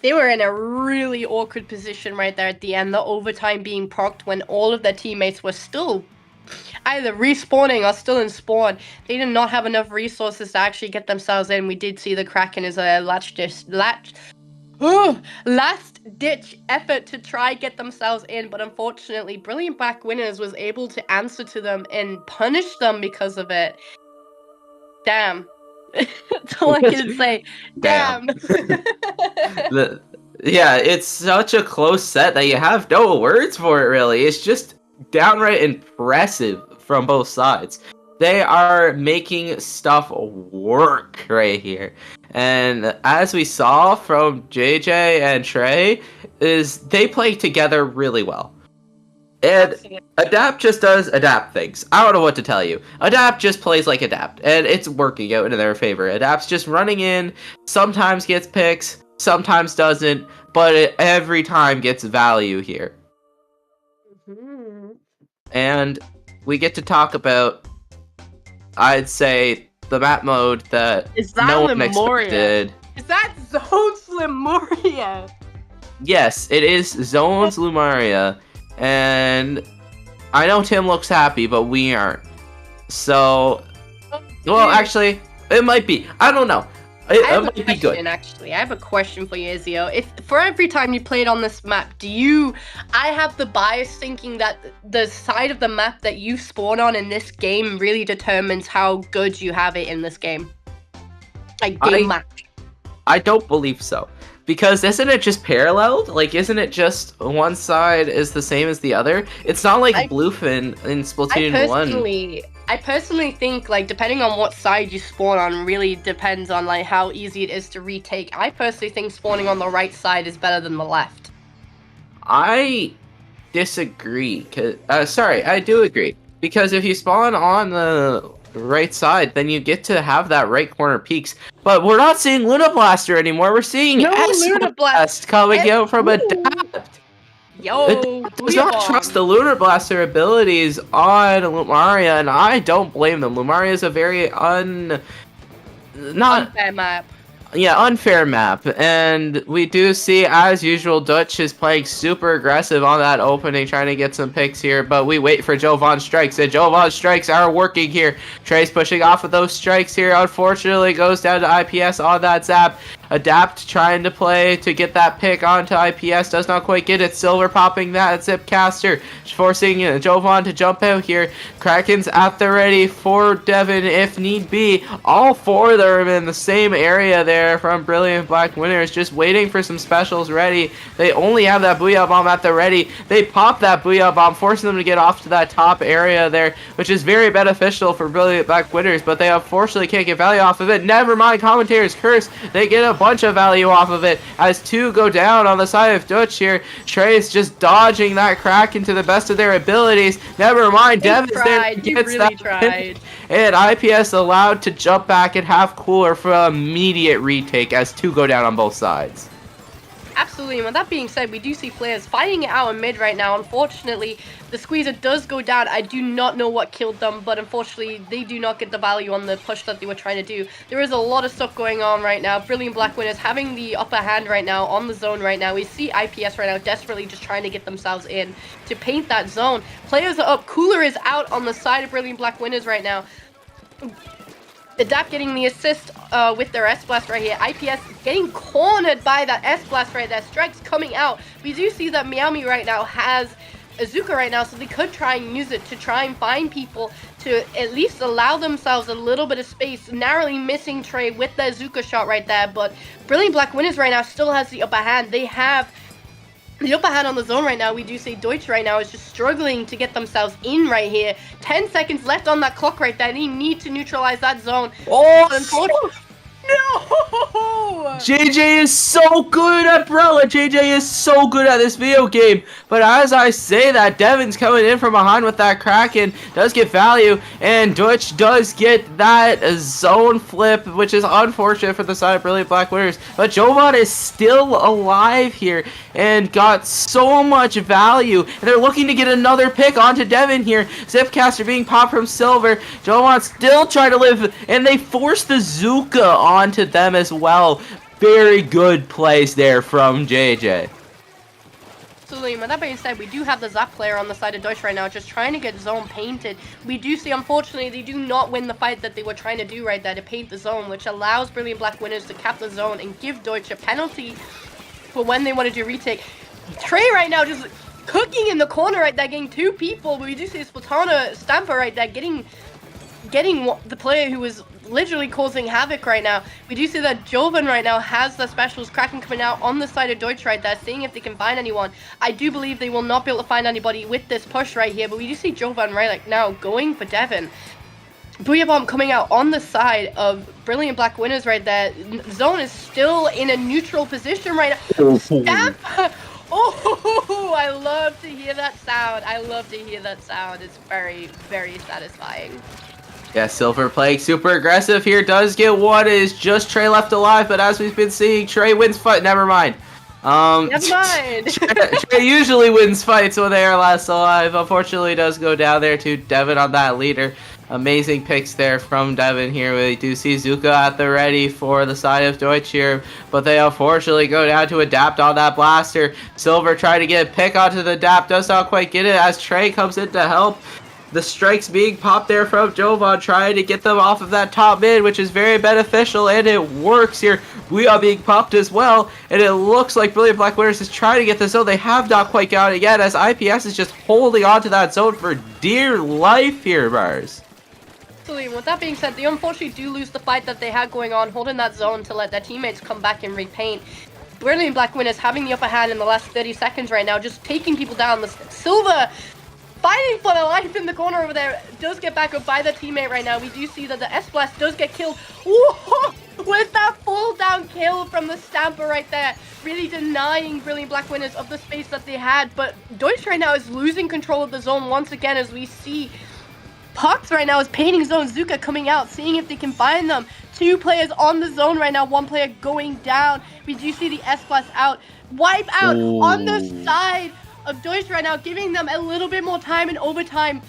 They were in a really awkward position right there at the end, the overtime being procced when all of their teammates were still either respawning or still in spawn. They did not have enough resources to actually get themselves in. We did see the Kraken as a last-ditch effort to try get themselves in, but unfortunately, Brilliant Black Winners was able to answer to them and punish them because of it. Damn. That's all I can say. Damn. Yeah, it's such a close set that you have no words for it, really. It's just downright impressive from both sides. They are making stuff work right here. And as we saw from JJ and Trey, is they play together really well. And Adapt just does Adapt things. I don't know what to tell you. Adapt just plays like Adapt, and it's working out in their favor. Adapt's just running in, sometimes gets picks, sometimes doesn't, but it every time gets value here. Mm-hmm. And we get to talk about, I'd say, the map mode that no one expected. Is that Zones Lemuria? Yes, it is Zones Lumaria. And I know Tim looks happy, but we aren't. So, well, actually, it might be. I don't know. It might be good. Actually, I have a question for you, Izio. If for every time you played on this map, I have the bias thinking that the side of the map that you spawn on in this game really determines how good you have it in this game. Like game match. I don't believe so. Because isn't it just paralleled? Like, isn't it just one side is the same as the other? It's not like Bluefin in Splatoon 1. I personally think, like, depending on what side you spawn on really depends on, like, how easy it is to retake. I personally think spawning on the right side is better than the left. I disagree. Sorry, I do agree. Because if you spawn on the right side, then you get to have that right corner peaks. But we're not seeing Luna Blaster anymore. We're seeing Luna Blast coming out from Adapt. Yo, does not trust the Lunar Blaster abilities on Lumaria, and I don't blame them. Lumaria is a very unfair map. Yeah, unfair map, and we do see, as usual, Dutch is playing super aggressive on that opening, trying to get some picks here, but we wait for Jovan strikes, and Jovan strikes are working here. Trey's pushing off of those strikes here, unfortunately goes down to IPS on that zap. Adapt trying to play to get that pick onto IPS, does not quite get it. Silver popping that Zipcaster, forcing Jovan to jump out here. Kraken's at the ready for Devin if need be. All four of them in the same area there from Brilliant Black Winners, just waiting for some specials ready. They only have that Booyah Bomb at the ready. They pop that Booyah Bomb, forcing them to get off to that top area there, which is very beneficial for Brilliant Black Winners, but they unfortunately can't get value off of it. Never mind Commentator's Curse. They get a bunch of value off of it as two go down on the side of Dutch here. Trey's just dodging that Kraken to the best of their abilities. Never mind, Devin's there. Gets that tried. And IPS allowed to jump back and have Cooler for an immediate retake as two go down on both sides. Absolutely, and with that being said, we do see players fighting it out in mid right now. Unfortunately, the squeezer does go down. I do not know what killed them, but unfortunately, they do not get the value on the push that they were trying to do. There is a lot of stuff going on right now. Brilliant Black Winners having the upper hand right now on the zone right now. We see IPS right now desperately just trying to get themselves in to paint that zone. Players are up. Cooler is out on the side of Brilliant Black Winners right now. Adapt getting the assist with their S-Blast right here. IPS getting cornered by that S-Blast right there. Strikes coming out. We do see that Miami right now has Azuka right now, so they could try and use it to try and find people to at least allow themselves a little bit of space. Narrowly missing Trey with the Azuka shot right there, but Brilliant Black Winners right now still has the upper hand. They have the upper hand on the zone right now. We do see Deutsch right now is just struggling to get themselves in right here. 10 seconds left on that clock right there. They need to neutralize that zone. Oh, no! JJ is so good at Brella. JJ is so good at this video game. But as I say that, Devin's coming in from behind with that Kraken. Does get value. And Deutsch does get that zone flip, which is unfortunate for the side of Brilliant Black Winners. But Jovan is still alive here and got so much value. And they're looking to get another pick onto Devin here. Zipcaster being popped from Silver. Jovan still trying to live. And they force the Zuka onto them as well. Very good plays there from JJ. Absolutely. With that being said, we do have the Zap player on the side of Deutsch right now, just trying to get zone painted. We do see, unfortunately, they do not win the fight that they were trying to do right there to paint the zone, which allows Brilliant Black Winners to cap the zone and give Deutsch a penalty for when they want to do retake. Trey right now just cooking in the corner right there, getting two people. But we do see Splatana Stamper right there getting the player who was literally causing havoc right now. We do see that Jovan right now has the specials. Kraken coming out on the side of Deutsch right there, seeing if they can find anyone. I do believe they will not be able to find anybody with this push right here, but we do see Jovan right like now going for Devin. Booyah Bomb coming out on the side of Brilliant Black Winners right there. Zone is still in a neutral position right now. Stamp! Oh, I love to hear that sound. I love to hear that sound. It's very, very satisfying. Yeah, Silver playing super aggressive here. Does get one. Is just Trey left alive, but as we've been seeing, Trey wins fight. Never mind. Never mind. Trey usually wins fights when they are last alive. Unfortunately, does go down there to Devin on that leader. Amazing picks there from Devin here. We do see Zuka at the ready for the side of Deutsch here, but they unfortunately go down to Adapt on that blaster. Silver trying to get a pick onto the Adapt, does not quite get it as Trey comes in to help. The strikes being popped there from Jovan, trying to get them off of that top mid, which is very beneficial, and it works here. We are being popped as well, and it looks like Brilliant Black Winners is trying to get the zone. They have not quite got it yet, as IPS is just holding on to that zone for dear life here, Mars. Absolutely. With that being said, they unfortunately do lose the fight that they had going on, holding that zone to let their teammates come back and repaint. Brilliant Black Winners having the upper hand in the last 30 seconds right now, just taking people down. The Silver fighting for their life in the corner over there, does get back up by the teammate right now. We do see that the S-Blast does get killed. Whoa! With that full down kill from the Stamper right there, really denying Brilliant Black Winners of the space that they had. But Deutsch right now is losing control of the zone once again, as we see Pucks right now is painting zone. Zuka coming out, seeing if they can find them. Two players on the zone right now, one player going down. We do see the S-Blast out. Wipe out on the side of Deutsch right now, giving them a little bit more time in overtime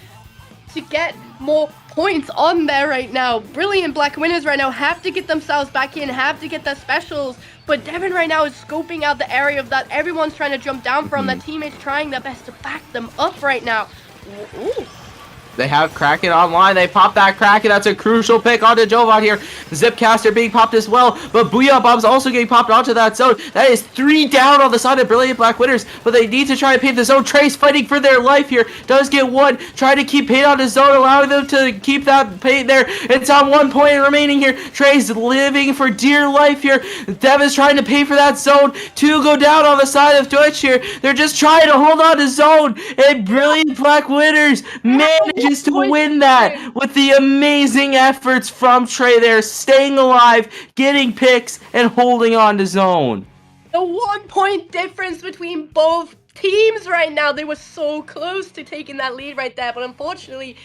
to get more points on there right now. Brilliant Black Winners right now have to get themselves back in, have to get their specials, but Devin right now is scoping out the area of that everyone's trying to jump down from. Their teammates trying their best to back them up right now. Ooh. They have Kraken online. They pop that Kraken. That's a crucial pick onto Jovan here. Zipcaster being popped as well. But Booyah Bomb's also getting popped onto that zone. That is 3 down on the side of Brilliant Black Winners. But they need to try and paint the zone. Trey's fighting for their life here. Does get 1. Trying to keep paint on his zone, allowing them to keep that paint there. It's on 1 point remaining here. Trey's living for dear life here. Dev is trying to pay for that zone. 2 go down on the side of Twitch here. They're just trying to hold on to zone. And Brilliant Black Winners manages to win that with the amazing efforts from Trey there, staying alive, getting picks, and holding on to zone. The 1 point difference between both teams right now. They were so close to taking that lead right there, but unfortunately,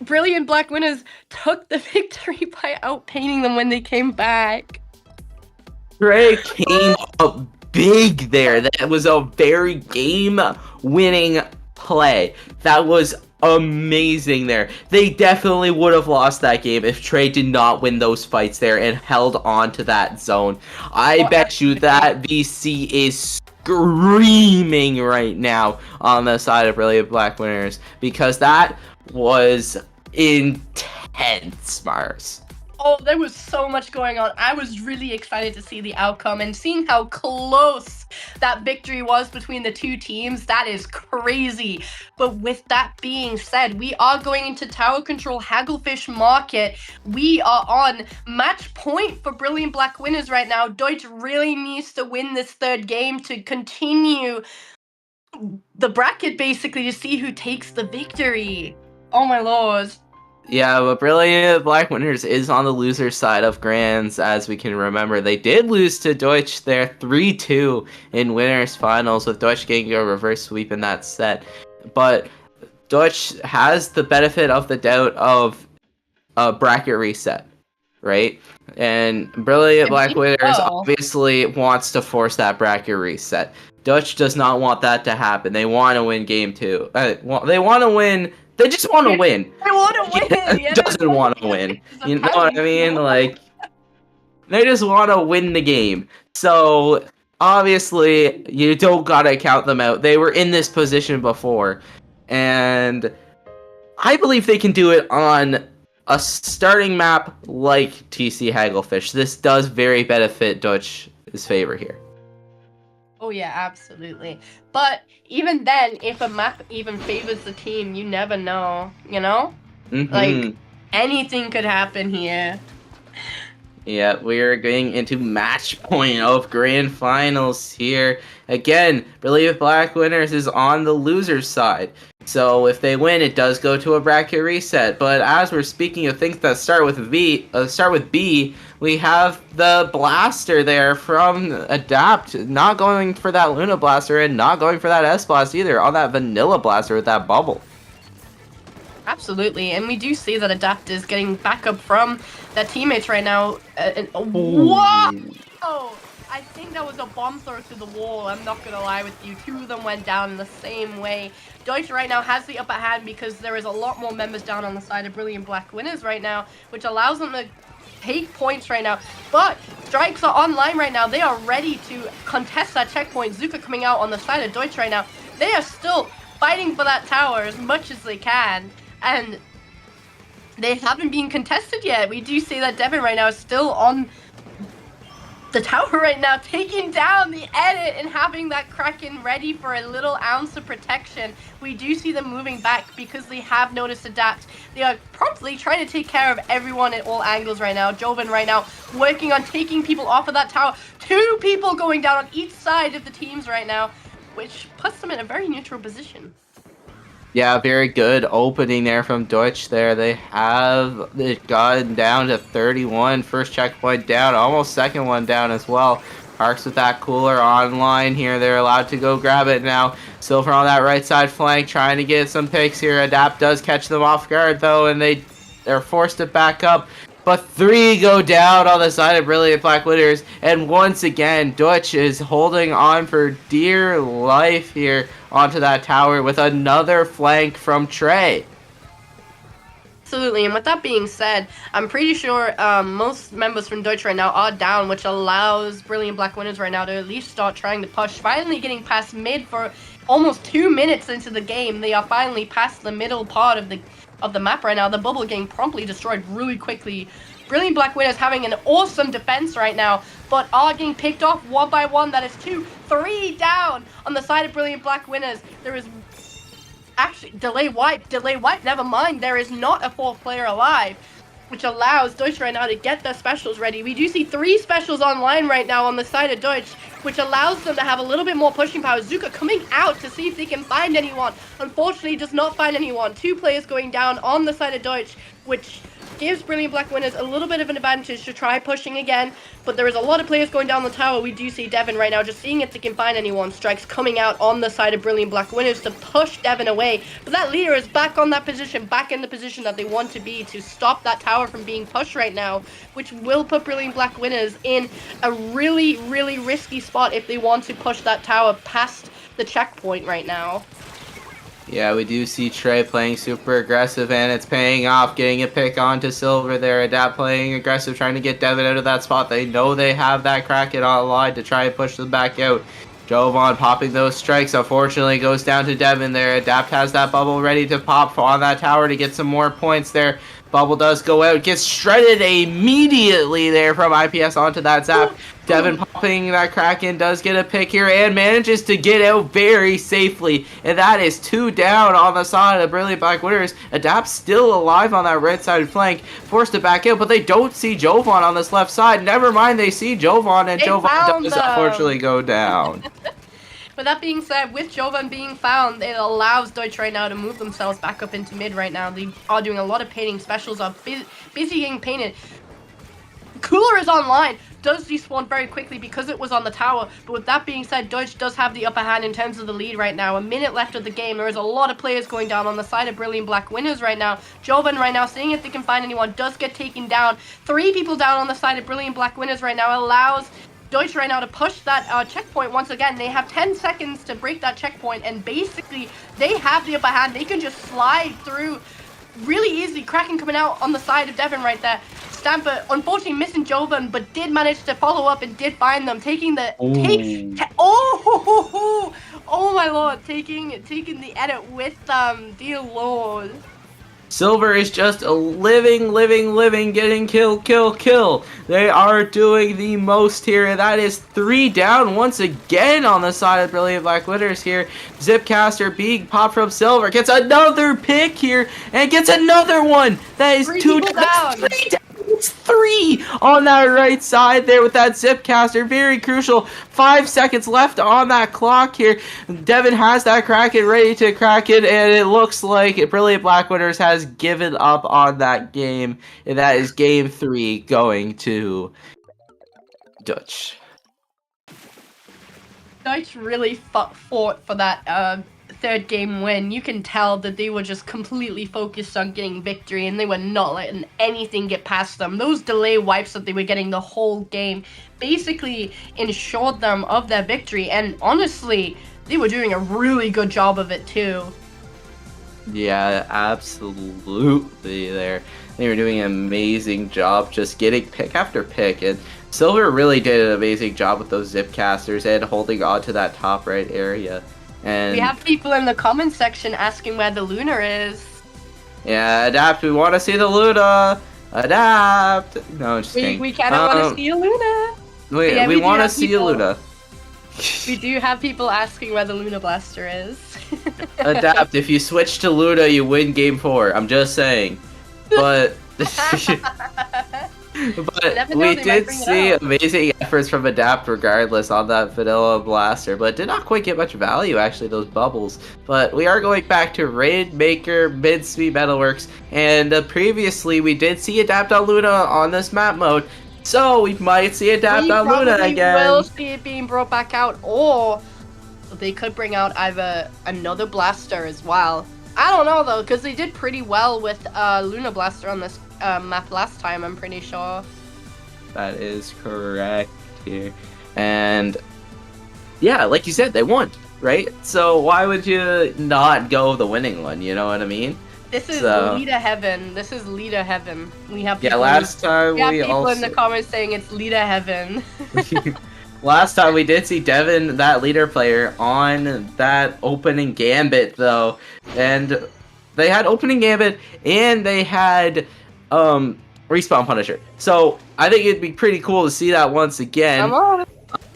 Brilliant Black Winners took the victory by outpainting them when they came back. Trey came up big there. That was a very game-winning play. That was amazing there. They definitely would have lost that game if Trey did not win those fights there and held on to that zone. I bet you that VC is screaming right now on the side of Brilliant Black Winners, because that was intense, Mars. Oh, there was so much going on. I was really excited to see the outcome, and seeing how close that victory was between the two teams, that is crazy. But with that being said, we are going into Tower Control Hagglefish Market. We are on match point for Brilliant Black Winners right now. Deutsch really needs to win this 3rd game to continue the bracket, basically, to see who takes the victory. Oh my lord. Yeah, but Brilliant Black Winners is on the loser side of Grands, as we can remember. They did lose to Deutsch there 3-2 in winners finals, with Deutsch getting a reverse sweep in that set. But Deutsch has the benefit of the doubt of a bracket reset, right? And Brilliant Black Winners obviously wants to force that bracket reset. Deutsch does not want that to happen. They want to win game 2. They want to win. They just want to win. They want to win. Yeah, doesn't want to win. You know what I mean? Like, they just want to win the game. So obviously, you don't gotta count them out. They were in this position before, and I believe they can do it on a starting map like TC Hagglefish. This does very benefit Deutsch's favor here. Oh yeah, absolutely. But even then, if a map even favors the team, you never know, you know? Like, anything could happen here. Yeah, we're going into match point of grand finals here. Again, Brilliant Black Winners is on the loser's side. So if they win, it does go to a bracket reset. But as we're speaking of things that start with B, we have the Blaster there from Adapt, not going for that Luna Blaster and not going for that S-Blast either, on that Vanilla Blaster with that bubble. Absolutely, and we do see that Adapt is getting backup from their teammates right now. Whoa! I think that was a bomb throw through the wall, I'm not gonna lie with you. 2 of them went down in the same way. Deutsch right now has the upper hand because there is a lot more members down on the side of Brilliant Black Winners right now, which allows them to take points right now. But strikes are online right now. They are ready to contest that checkpoint. Zuka coming out on the side of Deutsch right now. They are still fighting for that tower as much as they can, and they haven't been contested yet. We do see that Devin right now is still on the tower right now, taking down the edit and having that Kraken ready for a little ounce of protection. We do see them moving back because they have noticed Adapt. They are promptly trying to take care of everyone at all angles right now. Jovan right now working on taking people off of that tower. 2 people going down on each side of the teams right now, which puts them in a very neutral position. Yeah, very good opening there from Deutsch there. They have it gotten down to 31. First checkpoint down, almost second one down as well. Parks with that cooler online here. They're allowed to go grab it now. Silver on that right side flank, trying to get some picks here. Adapt does catch them off guard though, and they're forced to back up. But 3 go down on the side of Brilliant Black Winners. And once again, Deutsch is holding on for dear life here onto that tower with another flank from Trey. Absolutely, and with that being said, I'm pretty sure most members from Deutsch right now are down, which allows Brilliant Black Winners right now to at least start trying to push. Finally getting past mid for almost 2 minutes into the game. They are finally past the middle part of the map right now. The bubble getting promptly destroyed really quickly. Brilliant Black Winners having an awesome defense right now, but are getting picked off one by one. That is 2, 3 down on the side of Brilliant Black Winners. There is actually delay wipe, never mind. There is not a 4th player alive, which allows Deutsch right now to get their specials ready. We do see 3 specials online right now on the side of Deutsch, which allows them to have a little bit more pushing power. Zuka coming out to see if they can find anyone. Unfortunately, does not find anyone. 2 players going down on the side of Deutsch, which gives Brilliant Black Winners a little bit of an advantage to try pushing again, but there is a lot of players going down the tower. We do see Devin right now just seeing if they can find anyone. Strikes coming out on the side of Brilliant Black Winners to push Devin away, but that leader is back on that position, back in the position that they want to be to stop that tower from being pushed right now, which will put Brilliant Black Winners in a really, really risky spot if they want to push that tower past the checkpoint right now. Yeah, we do see Trey playing super aggressive, and it's paying off, getting a pick onto Silver there. Adapt playing aggressive, trying to get Devin out of that spot. They know they have that Kraken online to try and push them back out. Jovan popping those strikes, unfortunately goes down to Devin there. Adapt has that bubble ready to pop on that tower to get some more points there. Bubble does go out, gets shredded immediately there from IPS onto that zap. Devin popping that Kraken, does get a pick here and manages to get out very safely. And that is 2 down on the side of Brilliant Black Winners. Adapt still alive on that right side flank, forced to back out, but they don't see Jovan on this left side. Never mind, they see Jovan, and Jovan does unfortunately go down. With that being said, with Jovan being found, it allows Deutsch right now to move themselves back up into mid right now. They are doing a lot of painting. Specials are busy getting painted. Cooler is online. Does despawn very quickly because it was on the tower. But with that being said, Deutsch does have the upper hand in terms of the lead right now. A minute left of the game. There is a lot of players going down on the side of Brilliant Black Winners right now. Jovan right now, seeing if they can find anyone, does get taken down. 3 people down on the side of Brilliant Black Winners right now. Allows Deutsch right now to push that checkpoint once again. They have 10 seconds to break that checkpoint, and basically they have the upper hand. They can just slide through really easy. Kraken coming out on the side of Devin right there. Stamper unfortunately missing Jovan, but did manage to follow up and did find them, taking the oh my lord, taking the edit with dear lord. Silver is just a living, getting kill. They are doing the most here, and that is 3 down once again on the side of Brilliant Black Winners here. Zipcaster being popped from Silver, gets another pick here, and gets another one. That is 2 down. 3 down. It's 3 on that right side there with that Zipcaster. Very crucial. 5 seconds left on that clock here. Devin has that Kraken ready to crack it, and it looks like Brilliant Black Winners has given up on that game. And that is game 3 going to Dutch. Dutch really fought for that 3rd game win. You can tell that they were just completely focused on getting victory, and they were not letting anything get past them. Those delay wipes that they were getting the whole game basically ensured them of their victory, and honestly, they were doing a really good job of it too. Yeah, absolutely there. They were doing an amazing job just getting pick after pick, and Silver really did an amazing job with those Zipcasters and holding on to that top right area. And we have people in the comment section asking where the Luna is. Yeah, Adapt, we want to see the Luna. Adapt. No, just kidding. We kind of want to see a Luna. We want to see a Luna. We do have people asking where the Luna Blaster is. Adapt, if you switch to Luna, you win game 4. I'm just saying. But But we did see amazing efforts from Adapt regardless on that Vanilla Blaster, but did not quite get much value, actually, those bubbles. But we are going back to Rainmaker, Midspeed Metalworks, and previously we did see Adapt on Luna on this map mode, so we might see Adapt on Luna again. We will see it being brought back out, or they could bring out either another Blaster as well. I don't know though, because they did pretty well with Luna Blaster on this map last time, I'm pretty sure. That is correct here. And yeah, like you said, they won, right? So why would you not go the winning one, you know what I mean? This is So- Lita heaven. This is Lita heaven. We have Yeah, people, last time we have we people in also... the comments saying it's Lita heaven. Last time we did see Devin, that leader player, on that opening gambit though, and they had opening gambit and they had respawn punisher. So I think it'd be pretty cool to see that once again. Come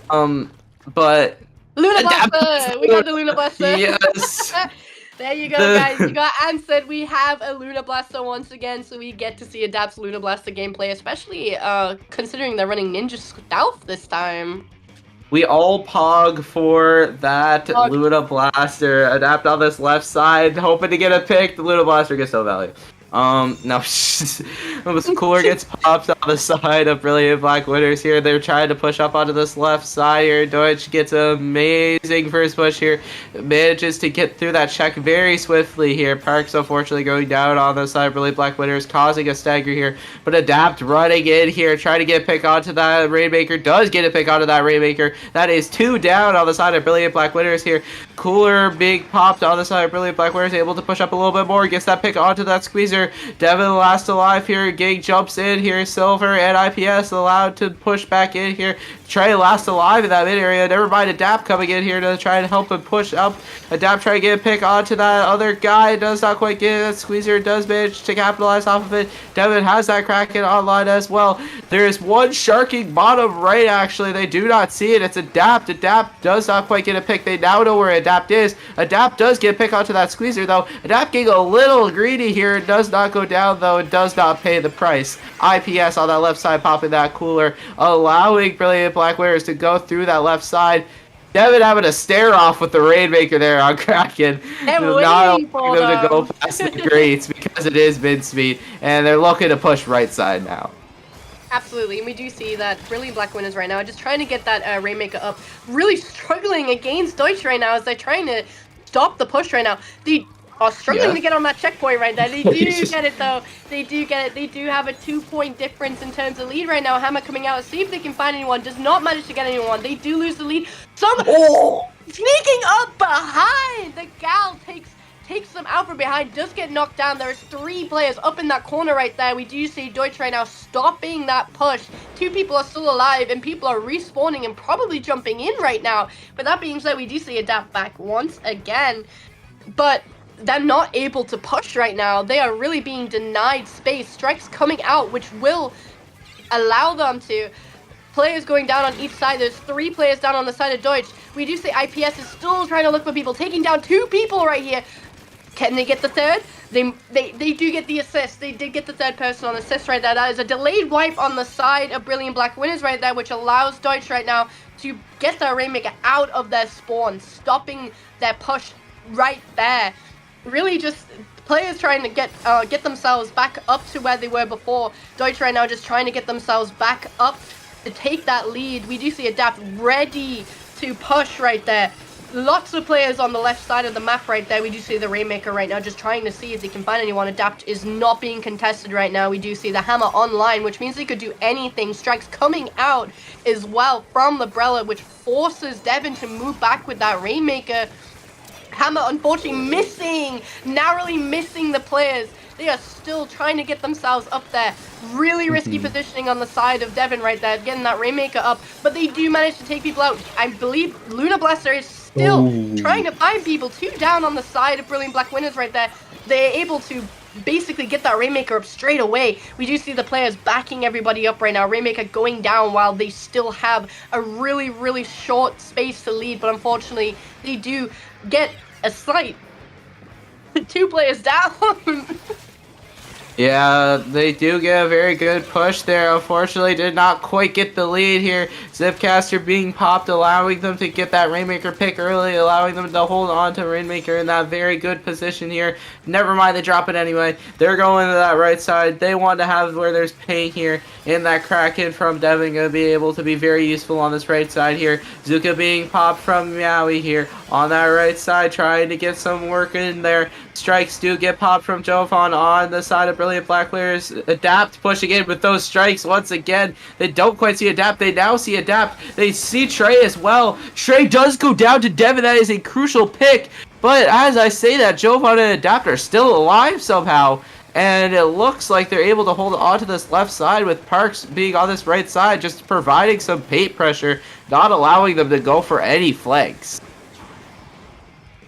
on. But Luna Blaster! We got the Luna Blaster! yes. There you go, guys. You got answered. We have a Luna Blaster once again, so we get to see Adapt's Luna Blaster gameplay, especially considering they're running Ninja Stealth this time. We all pog for that Luna Blaster. Adapt on this left side, hoping to get a pick. The Luna Blaster gets no value. No, Cooler gets popped on the side of Brilliant Black Winners here. They're trying to push up onto this left side here. Deutsch gets an amazing first push here. Manages to get through that check very swiftly here. Parks unfortunately going down on the side of Brilliant Black Winners, causing a stagger here. But Adapt running in here, trying to get a pick onto that Rainmaker. Does get a pick onto that Rainmaker. That is 2 down on the side of Brilliant Black Winners here. Cooler being popped on the side of Brilliant Black Winners, able to push up a little bit more. Gets that pick onto that Squeezer. Devin last alive here. Gang jumps in here. Silver and IPS allowed to push back in here. Trey last alive in that mid area. Never mind Adapt coming in here to try and help him push up. Adapt trying to get a pick onto that other guy. Does not quite get it. Squeezer does manage to capitalize off of it. Devin has that Kraken online as well. There is one sharking bottom right actually. They do not see it. It's Adapt. Adapt does not quite get a pick. They now know where Adapt is. Adapt does get a pick onto that Squeezer though. Adapt getting a little greedy here. It does not go down though. It does not pay the price. IPS on that left side popping that Cooler, allowing Brilliant Black Winners to go through that left side. Devin having a stare off with the Rainmaker there on Kraken. They're not waiting for allowing them to go them. past the grates because it is mid-speed, and they're looking to push right side now. Absolutely, and we do see that Brilliant Black Winners right now just trying to get that Rainmaker up. Really struggling against Deutsch right now as they're trying to stop the push right now. They are struggling to get on that checkpoint right there. They do get it though. They do get it. They do have a 2-point difference in terms of lead right now. Hammer coming out to see if they can find anyone. Does not manage to get anyone. They do lose the lead. Sneaking up behind. The Gal takes them out from behind. Does get knocked down. There's 3 players up in that corner right there. We do see Deutsch right now stopping that push. 2 people are still alive and people are respawning and probably jumping in right now. But that being said, we do see Adapt back once again. But they're not able to push right now. They are really being denied space. Strikes coming out, which will allow them to. Players going down on each side. There's 3 players down on the side of Deutsch. We do see IPS is still trying to look for people, taking down 2 people right here. Can they get the third? They do get the assist. They did get the third person on assist right there. That is a delayed wipe on the side of Brilliant Black Winners right there, which allows Deutsch right now to get their Rainmaker out of their spawn, stopping their push right there. Really just players trying to get themselves back up to where they were before. Deutsch right now just trying to get themselves back up to take that lead. We do see Adapt ready to push right there. Lots of players on the left side of the map right there. We do see the Rainmaker right now just trying to see if they can find anyone. Adapt is not being contested right now. We do see the Hammer online, which means they could do anything. Strikes coming out as well from the Brella, which forces Devin to move back with that Rainmaker. Hammer unfortunately narrowly missing the players. They are still trying to get themselves up there. Really risky positioning on the side of Devin right there, getting that Rainmaker up. But they do manage to take people out. I believe Luna Blaster is still trying to find people. 2 down on the side of Brilliant Black Winners right there. They're able to basically get that Rainmaker up straight away. We do see the players backing everybody up right now. Rainmaker going down while they still have a really, really short space to lead. But unfortunately, they do get a slight 2 players down. Yeah, they do get a very good push there. Unfortunately, did not quite get the lead here. Zipcaster being popped, allowing them to get that Rainmaker pick early, allowing them to hold on to Rainmaker in that very good position here. Never mind, they drop it anyway. They're going to that right side. They want to have where there's pain here. And that Kraken from Devin going to be able to be very useful on this right side here. Zuka being popped from Maui here on that right side, trying to get some work in there. Strikes do get popped from Jovan on the side of Brilliant Black Winners. Adapt pushing in with those strikes once again. They don't quite see Adapt. They now see Adapt. They see Trey as well. Trey does go down to Devin. That is a crucial pick. But as I say that, Jovan and Adapt are still alive somehow. And it looks like they're able to hold on to this left side with Parks being on this right side, just providing some paint pressure, not allowing them to go for any flanks.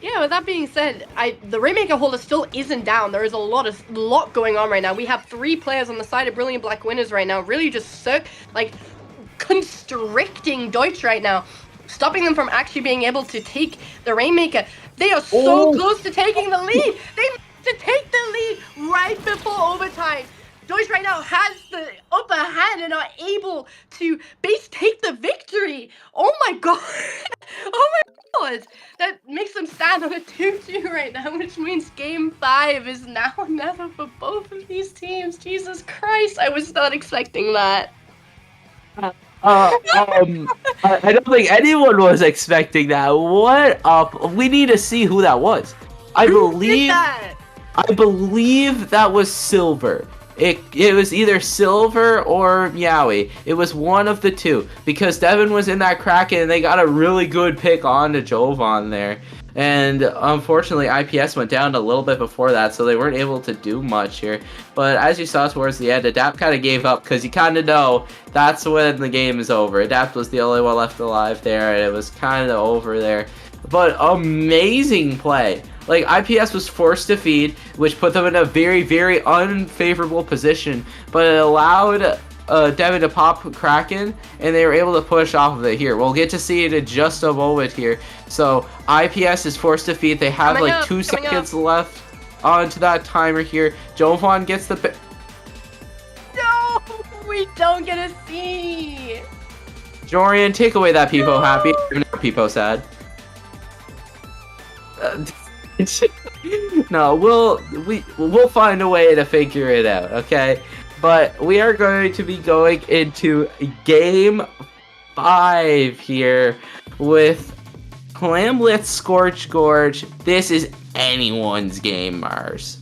Yeah, with that being said, the Rainmaker holder still isn't down. There is a lot going on right now. We have 3 players on the side of Brilliant Black Winners right now, really just constricting Deutsch right now, stopping them from actually being able to take the Rainmaker. They are so close to taking the lead. They managed to take the lead right before overtime. Deutsch right now has the upper hand and are able to take the victory. Oh my god. Oh my god. That makes them stand on a 2-2 right now, which means game 5 is now or never for both of these teams. Jesus Christ, I was not expecting that. I don't think anyone was expecting that. What up? We need to see who that was. I believe that was Silver. It was either Silver or Meowie. It was one of the two, because Devin was in that Kraken and they got a really good pick on to Jovan there. And unfortunately, IPS went down a little bit before that, so they weren't able to do much here. But as you saw towards the end, Adapt kind of gave up, because you kind of know that's when the game is over. Adapt was the only one left alive there, and it was kind of over there. But amazing play. Like, IPS was forced to feed, which put them in a very, very unfavorable position, but it allowed Devin to pop Kraken, and they were able to push off of it here. We'll get to see it in just a moment here. So, IPS is forced to feed. They have like 2 seconds left onto that timer here. Jovan gets the... No! We don't get a C! Jorian, take away that Peepo happy. Peepo sad. No, we'll find a way to figure it out, okay? But we are going to be going into game 5 here with Clamblitz Scorch Gorge. This is anyone's game, Mars.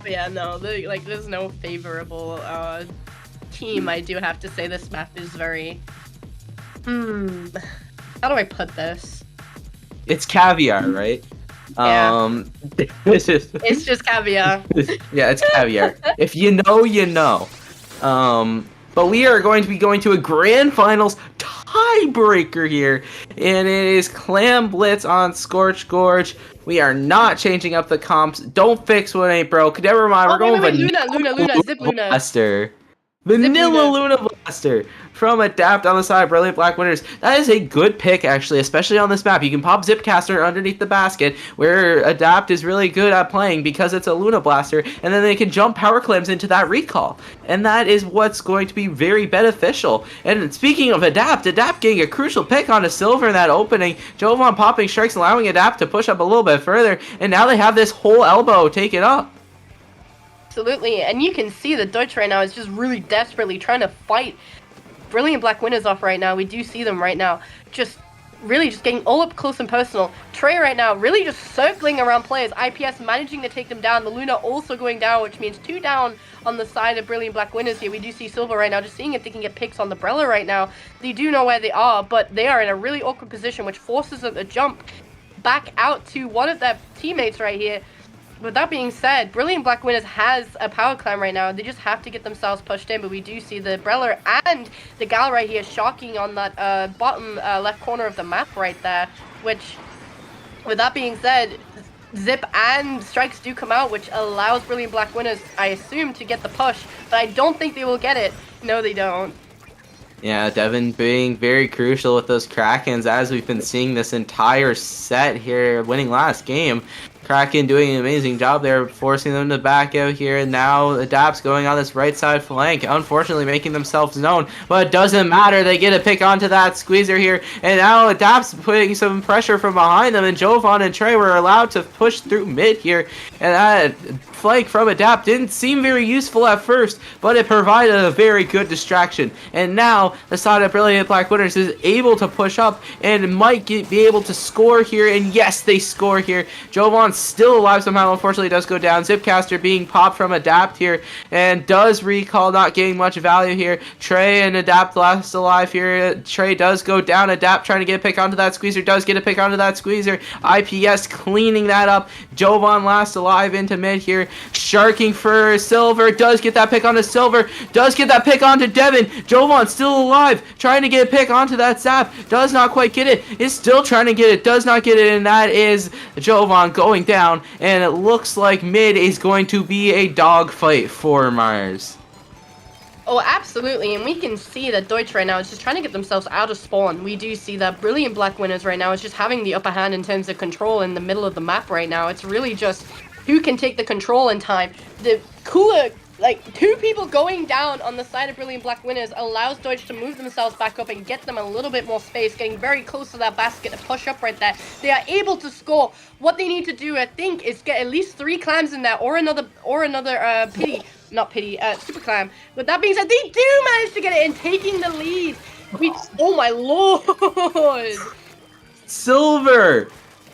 Yeah, no, there's no favorable team. I do have to say this map is very... How do I put this? It's caviar, right? Yeah. It's just caviar. Yeah, it's caviar. If you know, you know. But we are going to be going to a grand finals tiebreaker here, and it is Clamblitz on Scorch Gorge. We are not changing up the comps. Don't fix what ain't broke. Never mind. We're going with Luna, Zip Luna. Blaster. Vanilla Luna Blaster from Adapt on the side. Brilliant Black Winners. That is a good pick, actually, especially on this map. You can pop Zipcaster underneath the basket, where Adapt is really good at playing because it's a Luna Blaster, and then they can jump Power Clams into that recall. And that is what's going to be very beneficial. And speaking of Adapt getting a crucial pick on a Silver in that opening. Jovan popping strikes, allowing Adapt to push up a little bit further, and now they have this whole elbow taken up. Absolutely, and you can see that Deutsch right now is just really desperately trying to fight Brilliant Black Winners off right now. We do see them right now just getting all up close and personal. Trey right now really just circling around players. IPS managing to take them down. The Luna also going down, which means 2 down on the side of Brilliant Black Winners here. We do see Silver right now just seeing if they can get picks on the Brella right now. They do know where they are, but they are in a really awkward position, which forces them to jump back out to one of their teammates right here. With that being said, Brilliant Black Winners has a power climb right now. They just have to get themselves pushed in, but we do see the Breller and the Gal right here shocking on that bottom left corner of the map right there, which, with that being said, Zip and Strikes do come out, which allows Brilliant Black Winners, I assume, to get the push, but I don't think they will get it. No, they don't. Yeah, Devin being very crucial with those Krakens, as we've been seeing this entire set here, winning last game. Kraken doing an amazing job there, forcing them to back out here, and now Adapt's going on this right side flank, unfortunately making themselves known, but it doesn't matter, they get a pick onto that squeezer here, and now Adapt's putting some pressure from behind them, and Jovan and Trey were allowed to push through mid here, and that flank from Adapt didn't seem very useful at first, but it provided a very good distraction, and now the side of Brilliant Black Winners is able to push up, and might be able to score here, and yes, they score here. Jovan Jovan's still alive somehow, unfortunately does go down. Zipcaster being popped from Adapt here, and does recall, not getting much value here. Trey and Adapt last alive here. Trey does go down. Adapt trying to get a pick onto that Squeezer, does get a pick onto that Squeezer. IPS cleaning that up. Jovan last alive into mid here. Sharking for Silver, does get that pick onto Silver, does get that pick onto Devin. Jovan still alive, trying to get a pick onto that Zap, does not quite get it, is still trying to get it, does not get it, and that is Jovan going down, and it looks like mid is going to be a dogfight for Myers. Oh, absolutely, and we can see that Deutsch right now is just trying to get themselves out of spawn. We do see that Brilliant Black Winners right now is just having the upper hand in terms of control in the middle of the map right now. It's really just who can take the control in time. The cooler, like, 2 people going down on the side of Brilliant Black Winners allows Deutsch to move themselves back up and get them a little bit more space, getting very close to that basket to push up right there. They are able to score. What they need to do, I think, is get at least 3 clams in there, or another pity. Not pity, super clam. With that being said, they do manage to get it and taking the lead. Oh my lord!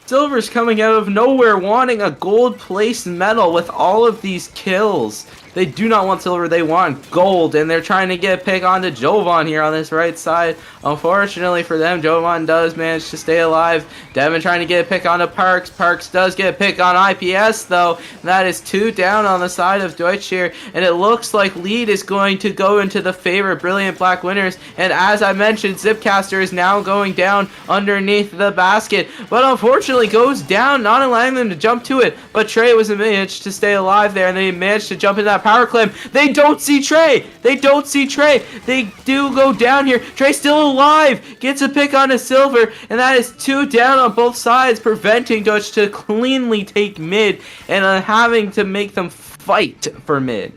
Silver's coming out of nowhere wanting a gold placed medal with all of these kills. They do not want silver, they want gold, and they're trying to get a pick onto Jovan here on this right side. Unfortunately for them, Jovan does manage to stay alive. Devin trying to get a pick onto Parks. Parks does get a pick on IPS, though. That is 2 down on the side of Deutsch here, and it looks like lead is going to go into the favor of Brilliant Black Winners, and as I mentioned, Zipcaster is now going down underneath the basket, but unfortunately goes down, not allowing them to jump to it, but Trey was managed to stay alive there, and they managed to jump into that power climb. They don't see Trey. They do go down here. Trey still alive. Gets a pick on a Silver, and that is 2 down on both sides, preventing Dutch to cleanly take mid and having to make them fight for mid.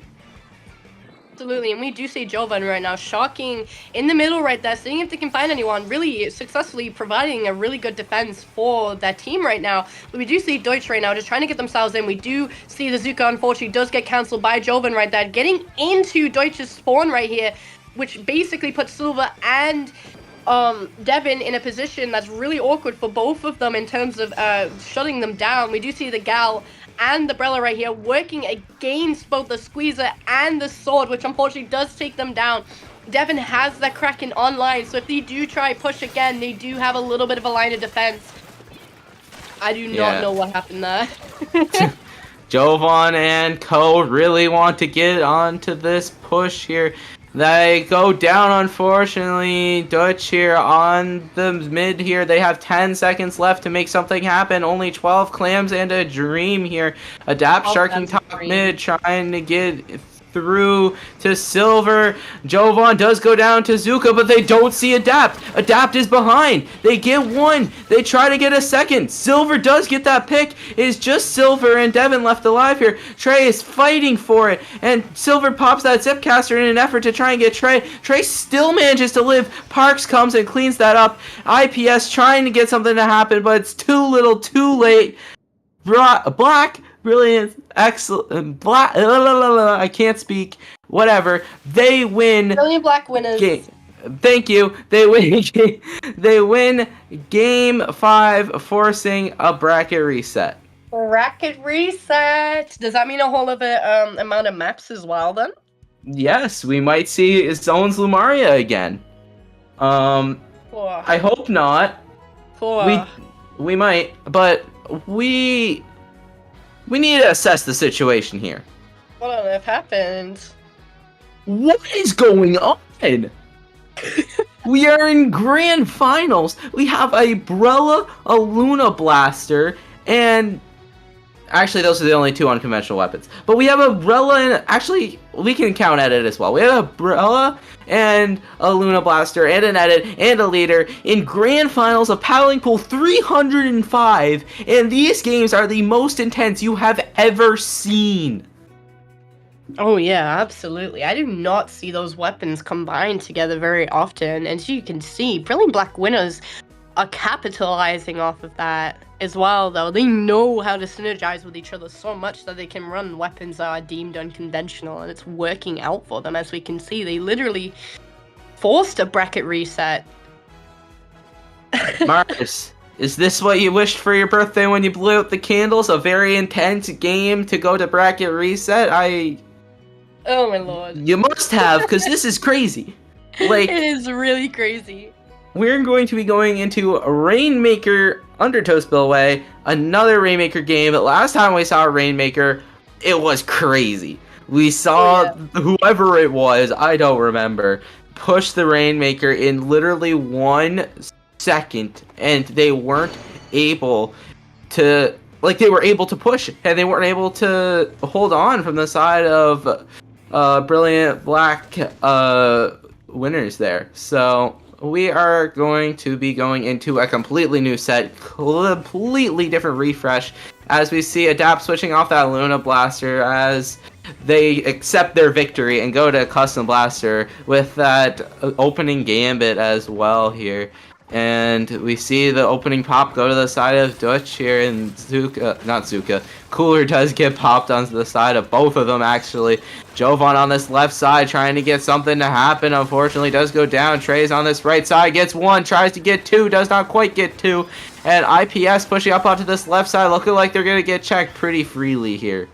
Absolutely, and we do see Jovan right now shocking in the middle right there, seeing if they can find anyone, really successfully providing a really good defense for that team right now. But we do see Deutsch right now just trying to get themselves in. We do see the Zuka, unfortunately, does get cancelled by Jovan right there, getting into Deutsch's spawn right here, which basically puts Silver and Devin in a position that's really awkward for both of them in terms of shutting them down. We do see the Gal and the Brella right here working against both the Squeezer and the Sword, which unfortunately does take them down. Devin has that Kraken online, so if they do try push again, they do have a little bit of a line of defense. I do not know what happened there. Jovan and Co really want to get onto this push here. They go down, unfortunately. Dutch here on the mid here. They have 10 seconds left to make something happen. Only 12 clams and a dream here. Adapt sharking top mid, trying to get through to Silver. Jovan does go down to Zuka, but they don't see Adapt. Adapt is behind. They get 1. They try to get a second. Silver does get that pick. It is just Silver and Devin left alive here. Trey is fighting for it, and Silver pops that Zipcaster in an effort to try and get Trey. Trey still manages to live. Parks comes and cleans that up. IPS trying to get something to happen, but it's too little, too late. Black, brilliant, excellent, black, I can't speak, whatever. They win. Brilliant Black Winners. Thank you. They win game 5, forcing a bracket reset. Bracket reset. Does that mean a whole other amount of maps as well then? Yes, we might see Zones Lumaria again. I hope not. We might, but we need to assess the situation here. What on earth happened? What is going on? We are in grand finals. We have a Brella, a Luna Blaster, and actually those are the only 2 unconventional weapons. But we have a Brella, and actually we can count Edit as well. We have a Brella and a Luna Blaster and an Edit and a leader in grand finals of Paddling Pool 305, and these games are the most intense you have ever seen. Oh yeah, absolutely. I do not see those weapons combined together very often, and as you can see, Brilliant Black Winners are capitalizing off of that as well, though. They know how to synergize with each other so much that they can run weapons that are deemed unconventional, and it's working out for them. As we can see, they literally forced a bracket reset. Mars, Is this what you wished for your birthday when you blew out the candles? A very intense game to go to bracket reset? Oh my lord. You must have, because this is crazy. Like, It is really crazy. we're going to be going into Rainmaker Undertow Spillway, another Rainmaker game. Last time we saw Rainmaker, it was crazy. We saw whoever it was, I don't remember, push the Rainmaker in literally 1 second, and they weren't able to, like, they were able to push, and they weren't able to hold on from the side of Brilliant Black winners there. So we are going to be going into a completely new set, completely different refresh, as we see Adapt switching off that Luna Blaster as they accept their victory and go to Custom Blaster with that opening gambit as well here. And we see the opening pop go to the side of Dutch here, and Cooler does get popped onto the side of both of them, actually. Jovan on this left side trying to get something to happen, unfortunately does go down. Trey's on this right side, gets 1, tries to get 2, does not quite get 2. And IPS pushing up onto this left side, looking like they're going to get checked pretty freely here.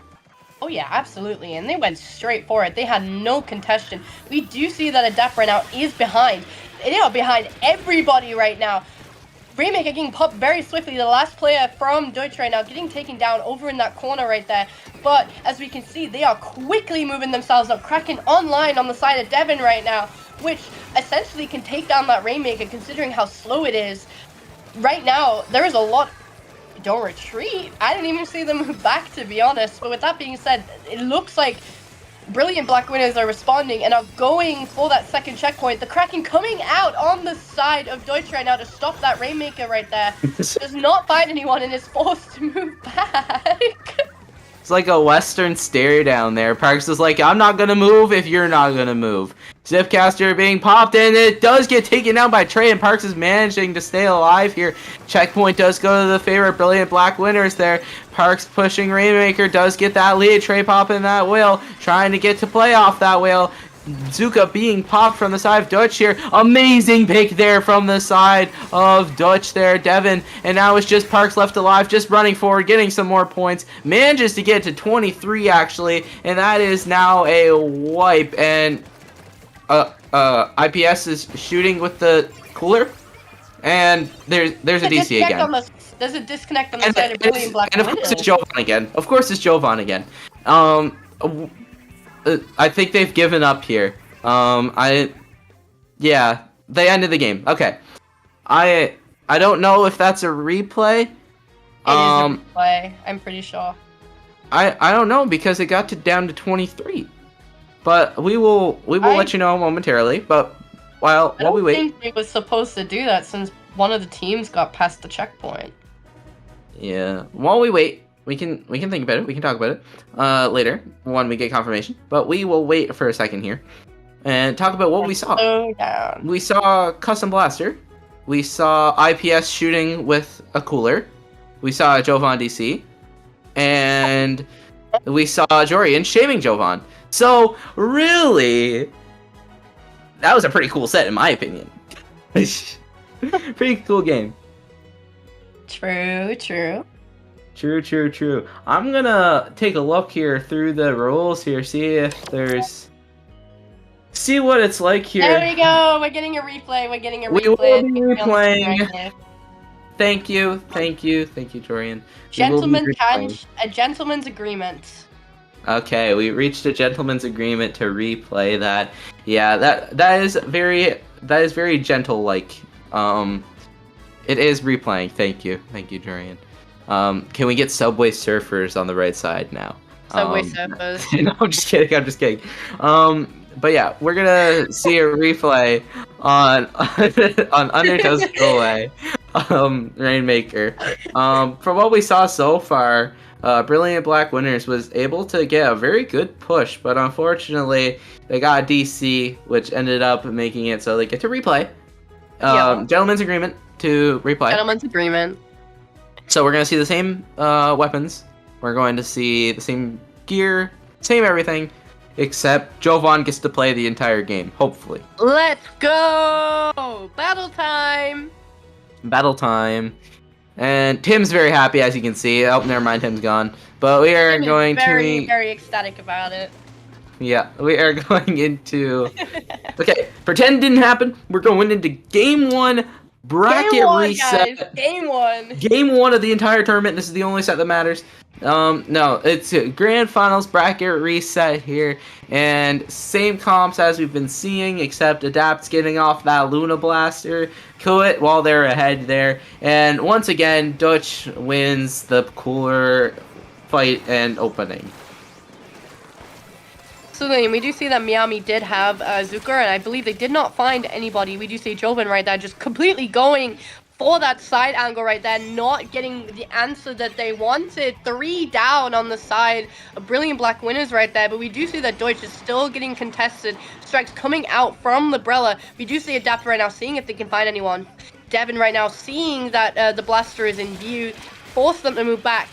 Oh yeah, absolutely, and they went straight for it. They had no contestation. We do see that Adapt right now is behind. They are behind everybody right now. Rainmaker getting popped very swiftly. The last player from Deutsch right now getting taken down over in that corner right there. But as we can see, they are quickly moving themselves up. Kraken online on the side of Devin right now, which essentially can take down that Rainmaker considering how slow it is. Right now, there is a lot... Don't retreat. I didn't even see them move back, to be honest. But with that being said, it looks like Brilliant Black winners are responding and are going for that second checkpoint. The Kraken coming out on the side of Deutsch right now to stop that Rainmaker right there. Does not find anyone and is forced to move back. It's like a Western stare down there. Parks is like, I'm not gonna move if you're not gonna move. Zipcaster being popped, and it does get taken down by Trey, and Parks is managing to stay alive here. Checkpoint does go to the favorite Brilliant Black winners there. Parks pushing Rainmaker, does get that lead. Trey popping that whale, trying to get to play off that whale. Zuka being popped from the side of Dutch here. Amazing pick there from the side of Dutch there, Devin. And now it's just Parks left alive, just running forward, getting some more points. Manages to get to 23 actually, and that is now a wipe. And IPS is shooting with the cooler, and there's a DC again. There's a disconnect on the side of Brilliant Black. And of course it's Jovan again. Of course it's Jovan again. I think they've given up here. Yeah, they ended the game. Okay. I don't know if that's a replay. It is a replay, I'm pretty sure. I don't know because it got down to 23. But we will let you know momentarily. But while we wait, I don't think they was supposed to do that since one of the teams got past the checkpoint. Yeah. While we wait, we can think about it. We can talk about it later when we get confirmation. But we will wait for a second here and talk about what we saw. Slow down. We saw Custom Blaster. We saw IPS shooting with a cooler. We saw Jovan DC, and we saw Jorian shaming Jovan. So really, that was a pretty cool set in my opinion. Pretty cool game. True. True. I'm gonna take a look here through the rules here, see what it's like here. There we go. We're getting a replay. We will be replaying. Thank you, Jorian. A gentleman's agreement. Okay, we reached a gentleman's agreement to replay that. Yeah, that is very gentle like. It is replaying. Thank you, Jorian. Can we get Subway Surfers on the right side now? Subway Surfers. No, I'm just kidding. But yeah, we're gonna see a replay on Undertow's Spillway, Rainmaker. From what we saw so far, Brilliant Black Winners was able to get a very good push, but unfortunately they got a DC, which ended up making it so they get to replay. Gentleman's agreement to replay. Gentleman's agreement. So we're going to see the same weapons. We're going to see the same gear, same everything, except Jovan gets to play the entire game, hopefully. Let's go! Battle time! And Tim's very happy, as you can see. Oh, never mind, Tim's gone. But we are Tim is going very, to... very ecstatic about it. Yeah, we are going into... Okay, pretend it didn't happen. We're going into Game 1 bracket Game 1, reset. guys. Game 1. Game 1 of the entire tournament. This is the only set that matters. No, it's a Grand Finals bracket reset here. And same comps as we've been seeing, except Adapt's getting off that Luna Blaster. Kuwait while they're ahead there. And once again, Dutch wins the cooler fight and opening. Absolutely, and we do see that Miami did have Zucker, and I believe they did not find anybody. We do see Joven right there just completely going for that side angle right there, not getting the answer that they wanted. 3 down on the side. A brilliant black winners right there, but we do see that Deutsch is still getting contested. Strikes coming out from Librella. We do see Adapt right now seeing if they can find anyone. Devin right now seeing that the blaster is in view, force them to move back.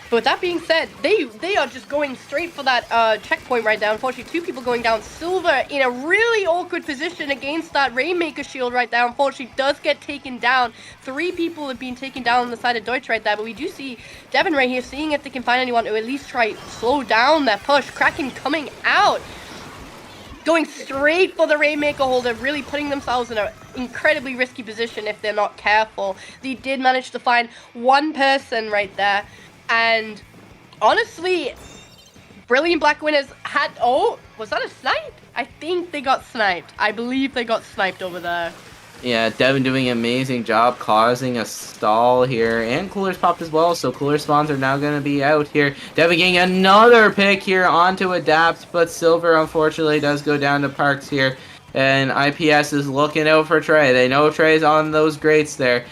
But with that being said, they are just going straight for that checkpoint right now. Unfortunately, 2 people going down. Silver in a really awkward position against that Rainmaker shield right there. Unfortunately, does get taken down. 3 people have been taken down on the side of Deutsch right there. But we do see Devin right here seeing if they can find anyone to at least try slow down that push. Kraken coming out. Going straight for the Rainmaker holder, really putting themselves in an incredibly risky position if they're not careful. They did manage to find 1 person right there. And honestly, brilliant black winners had... Oh, was that a snipe? I think they got sniped. I believe they got sniped over there. Yeah, Devin doing an amazing job causing a stall here. And Coolers popped as well, so Cooler spawns are now going to be out here. Devin getting another pick here onto Adapt, but Silver unfortunately does go down to Parks here. And IPS is looking out for Trey. They know Trey's on those grates there.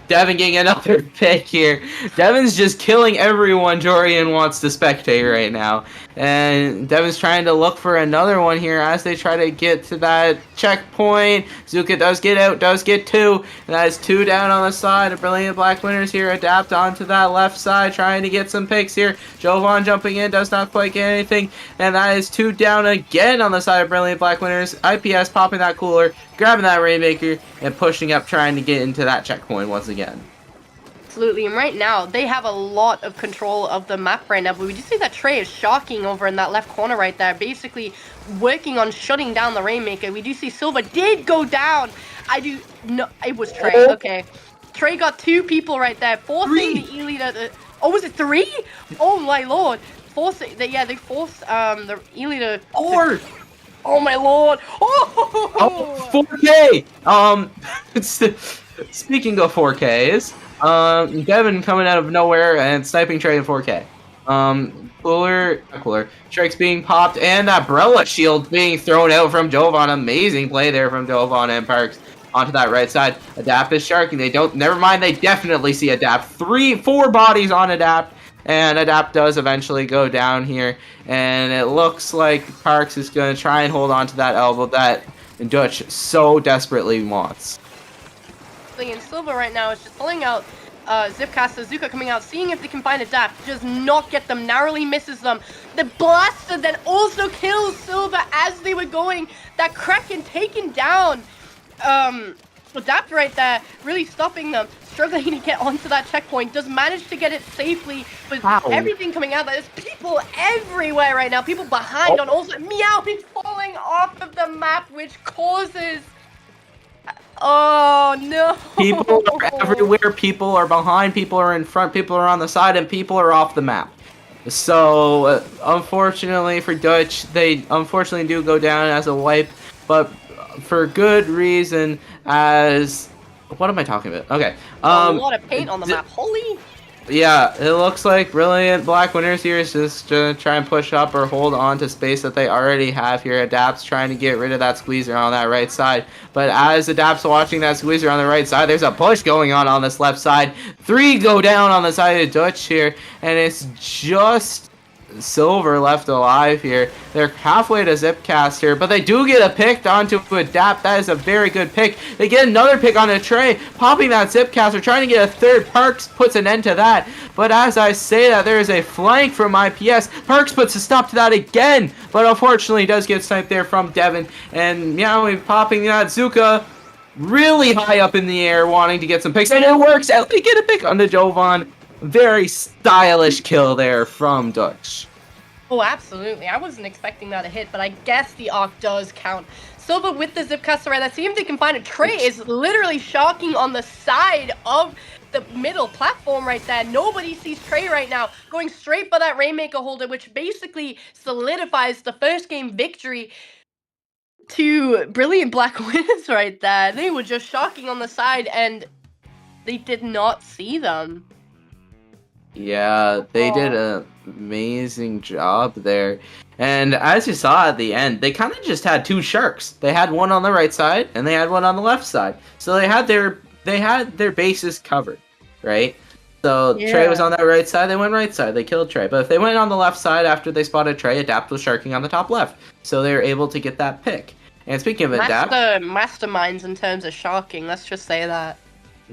Devin getting another pick here. Devin's just killing everyone Jorian wants to spectate right now. And Devin's trying to look for another one here as they try to get to that checkpoint. Zuka does get out, does get 2. And that is 2 down on the side. A brilliant black winners here. Adapt onto that left side, trying to get some picks here. Jovan jumping in, does not quite get anything. And that is 2 down again on the side of brilliant black winners. IPS popping that cooler, grabbing that Rainmaker, and pushing up, trying to get into that checkpoint once again. Absolutely, and right now, they have a lot of control of the map right now, but we just see that Trey is shocking over in that left corner right there, basically working on shutting down the Rainmaker. We do see Silva did go down. No, it was Trey, okay. Trey got 2 people right there, forcing the E-Leader oh, was it 3? Oh my lord. Forcing, they forced the E-Leader 4! Oh my lord! Oh, 4K! Speaking of 4Ks, Devin coming out of nowhere and sniping Trey in 4K. Cooler. Strikes being popped, and that Brella shield being thrown out from Jovan. Amazing play there from Jovan and Parks onto that right side. Adapt is sharking. Never mind, they definitely see Adapt. 4 bodies on Adapt. And Adapt does eventually go down here. And it looks like Parks is going to try and hold on to that elbow that Dutch so desperately wants. And Silva right now is just pulling out Zipcaster, Zuka coming out, seeing if they can find Adapt. Does not get them, narrowly misses them. The Blaster then also kills Silva as they were going. That Kraken taken down. Adapt right there, really stopping them. Struggling to get onto that checkpoint, does manage to get it safely, but everything coming out, there's people everywhere right now, people behind on also Meow is falling off of the map, which causes... Oh no! People are everywhere, people are behind, people are in front, people are on the side, and people are off the map. So, unfortunately for Dutch, they unfortunately do go down as a wipe, but for good reason, as... What am I talking about? Okay. A lot of paint on the map. Holy! Yeah, it looks like brilliant black winners here is just to try and push up or hold on to space that they already have here. Adapt's trying to get rid of that squeezer on that right side. But as Adapt's watching that squeezer on the right side, there's a push going on this left side. 3 go down on the side of Dutch here. And it's just Silver left alive here. They're halfway to Zipcaster, but they do get a pick onto Adapt. That is a very good pick. They get another pick on a Trey, popping that Zipcaster, trying to get a 3rd. Parks puts an end to that. But as I say that, there is a flank from IPS. Parks puts a stop to that again, but unfortunately does get sniped there from Devin. And Meowie popping that Zuka. really high up in the air, wanting to get some picks, and it works out. They get a pick onto Jovan. Very stylish kill there from Dutch. Oh, absolutely. I wasn't expecting that to hit, but I guess the Arc does count. Silva with the zip caster right there. See if they can find it. Trey is literally shocking on the side of the middle platform right there. Nobody sees Trey right now. Going straight for that Rainmaker holder, which basically solidifies the first game victory to Brilliant Black Winners right there. They were just shocking on the side, and they did not see them. Yeah, they did an amazing job there. And as you saw at the end, they kind of just had two sharks. They had one on the right side and they had one on the left side. So they had their bases covered, right? So Trey was on that right side, they went right side, they killed Trey. But if they went on the left side after they spotted Trey, Adapt was sharking on the top left. So they were able to get that pick. And speaking of Adapt, masterminds in terms of sharking, let's just say that.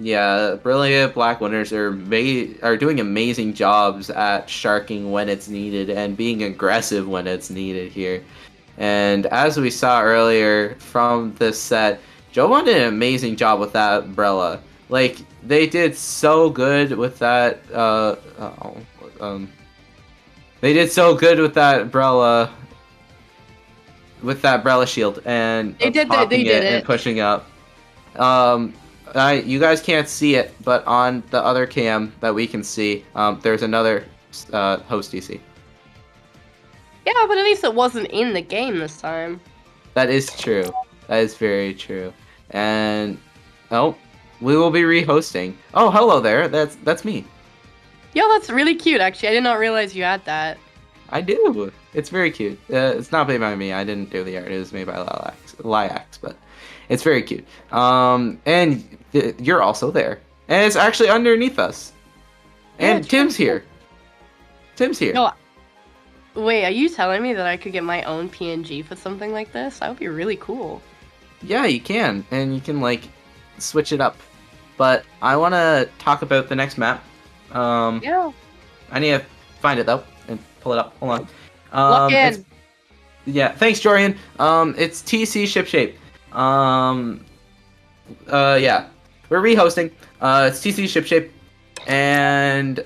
yeah, Brilliant Black Winners are doing amazing jobs at sharking when it's needed and being aggressive when it's needed here. And as we saw earlier from this set, Jovan did an amazing job with that umbrella. Like, they did so good with that. They did so good with that umbrella. With that umbrella shield and they did it and pushing up. You guys can't see it, but on the other cam that we can see, there's another host DC. Yeah, but at least it wasn't in the game this time. That is true. That is very true. And we will be rehosting. Oh, hello there. That's me. Yo, that's really cute. Actually, I did not realize you had that. I do. It's very cute. It's not made by me. I didn't do the art. It was made by Lyax, but it's very cute. And you're also there. And it's actually underneath us. And Yeah, Tim's here. Tim's here. No, wait, are you telling me that I could get my own PNG for something like this? That would be really cool. Yeah, you can. And you can, like, switch it up. But I want to talk about the next map. Yeah. I need to find it, though, and pull it up. Hold on. Lock in. Yeah, thanks, Jorian. It's TC Shipshape. Yeah, we're rehosting. It's TC Shipshape, and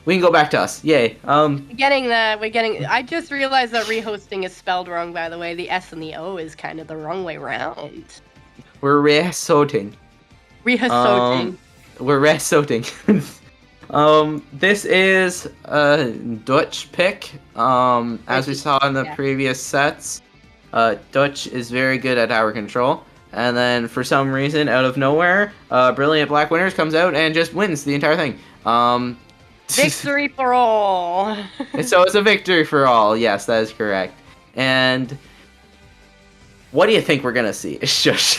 we can go back to us. Yay. We're getting. I just realized that rehosting is spelled wrong. By the way, the S and the O is kind of the wrong way round. We're rehosting. Rehosting. We're rehosting. This is a Dutch pick. As we saw in the previous sets, Dutch is very good at tower control. And then for some reason, out of nowhere, Brilliant Black Winners comes out and just wins the entire thing. Victory for all. So it's a victory for all. Yes, that is correct. And what do you think we're gonna see? Shush.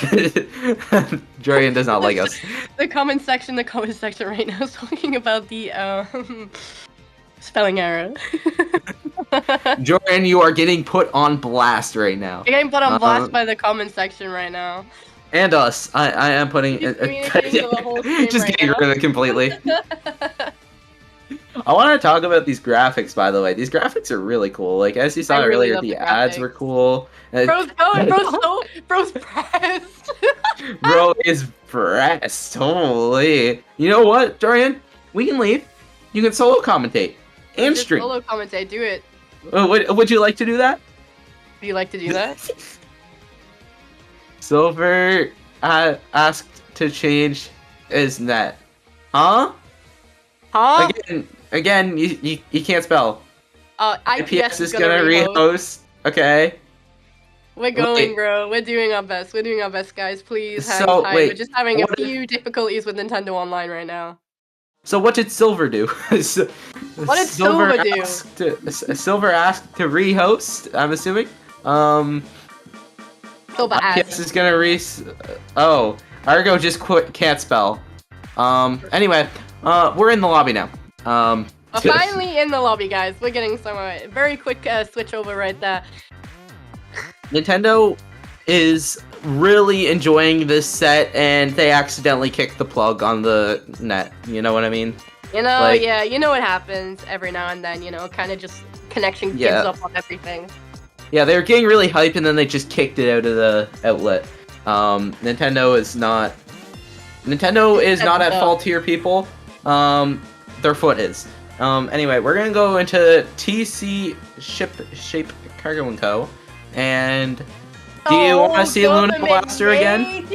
Jorian does not like us. The comment section right now is talking about the spelling error. Jorian, you are getting put on blast right now. You're getting put on blast by the comment section right now. And us. I am putting Just getting rid of it completely. I want to talk about these graphics, by the way. These graphics are really cool. Like, as you saw earlier, the ads were cool. Bro's pressed. Bro is pressed. Holy. You know what, Jorian? We can leave. You can solo commentate. And Just stream. solo commentate, do it. Would you like to do that? Do you like to do that? Silver asked to change his net. Huh? Huh? Again, you can't spell. IPS is gonna rehost. Okay. We're going, bro. We're doing our best. We're doing our best, guys. Please hang tight. We're just having a few difficulties with Nintendo Online right now. So what did Silver do? What did Silver do? Silver asked to rehost, I'm assuming. Silver asked. is gonna oh, Argo just can't spell. Anyway, we're in the lobby now. We're finally in the lobby, guys. We're getting somewhere. Very quick switch over right there. Nintendo is really enjoying this set, and they accidentally kicked the plug on the net. You know what I mean? You know, yeah, you know what happens every now and then. You know, kind of just connection gives up on everything. Yeah, they were getting really hyped, and then they just kicked it out of the outlet. Nintendo is not at fault here, people. Their foot is. Anyway, we're gonna go into TC Shape Cargo & Co. And do you want to see Luna Blaster again?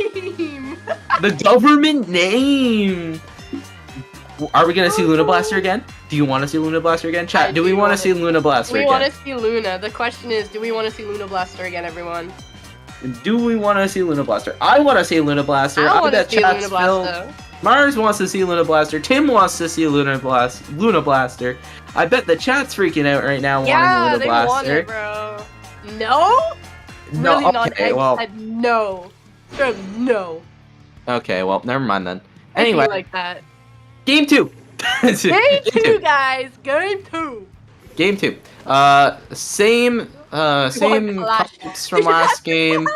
The government name! Are we gonna see Luna Blaster again? Do you want to see Luna Blaster again? Chat, do we want to see Luna Blaster again? We want to see Luna. The question is, do we want to see Luna Blaster again, everyone? Do we want to see Luna Blaster? I want to see Luna Blaster. I want to bet see chat's Luna Blaster. filled. Mars wants to see Luna Blaster. Tim wants to see Luna Blaster. I bet the chat's freaking out right now wanting Luna Blaster. Want it, bro. No? No, Really okay, not. well. I said no. Sure, no. Okay, well, never mind then. Anyway, like that. Game 2. Game 2, guys. Game 2. Game 2. Same comps from last game.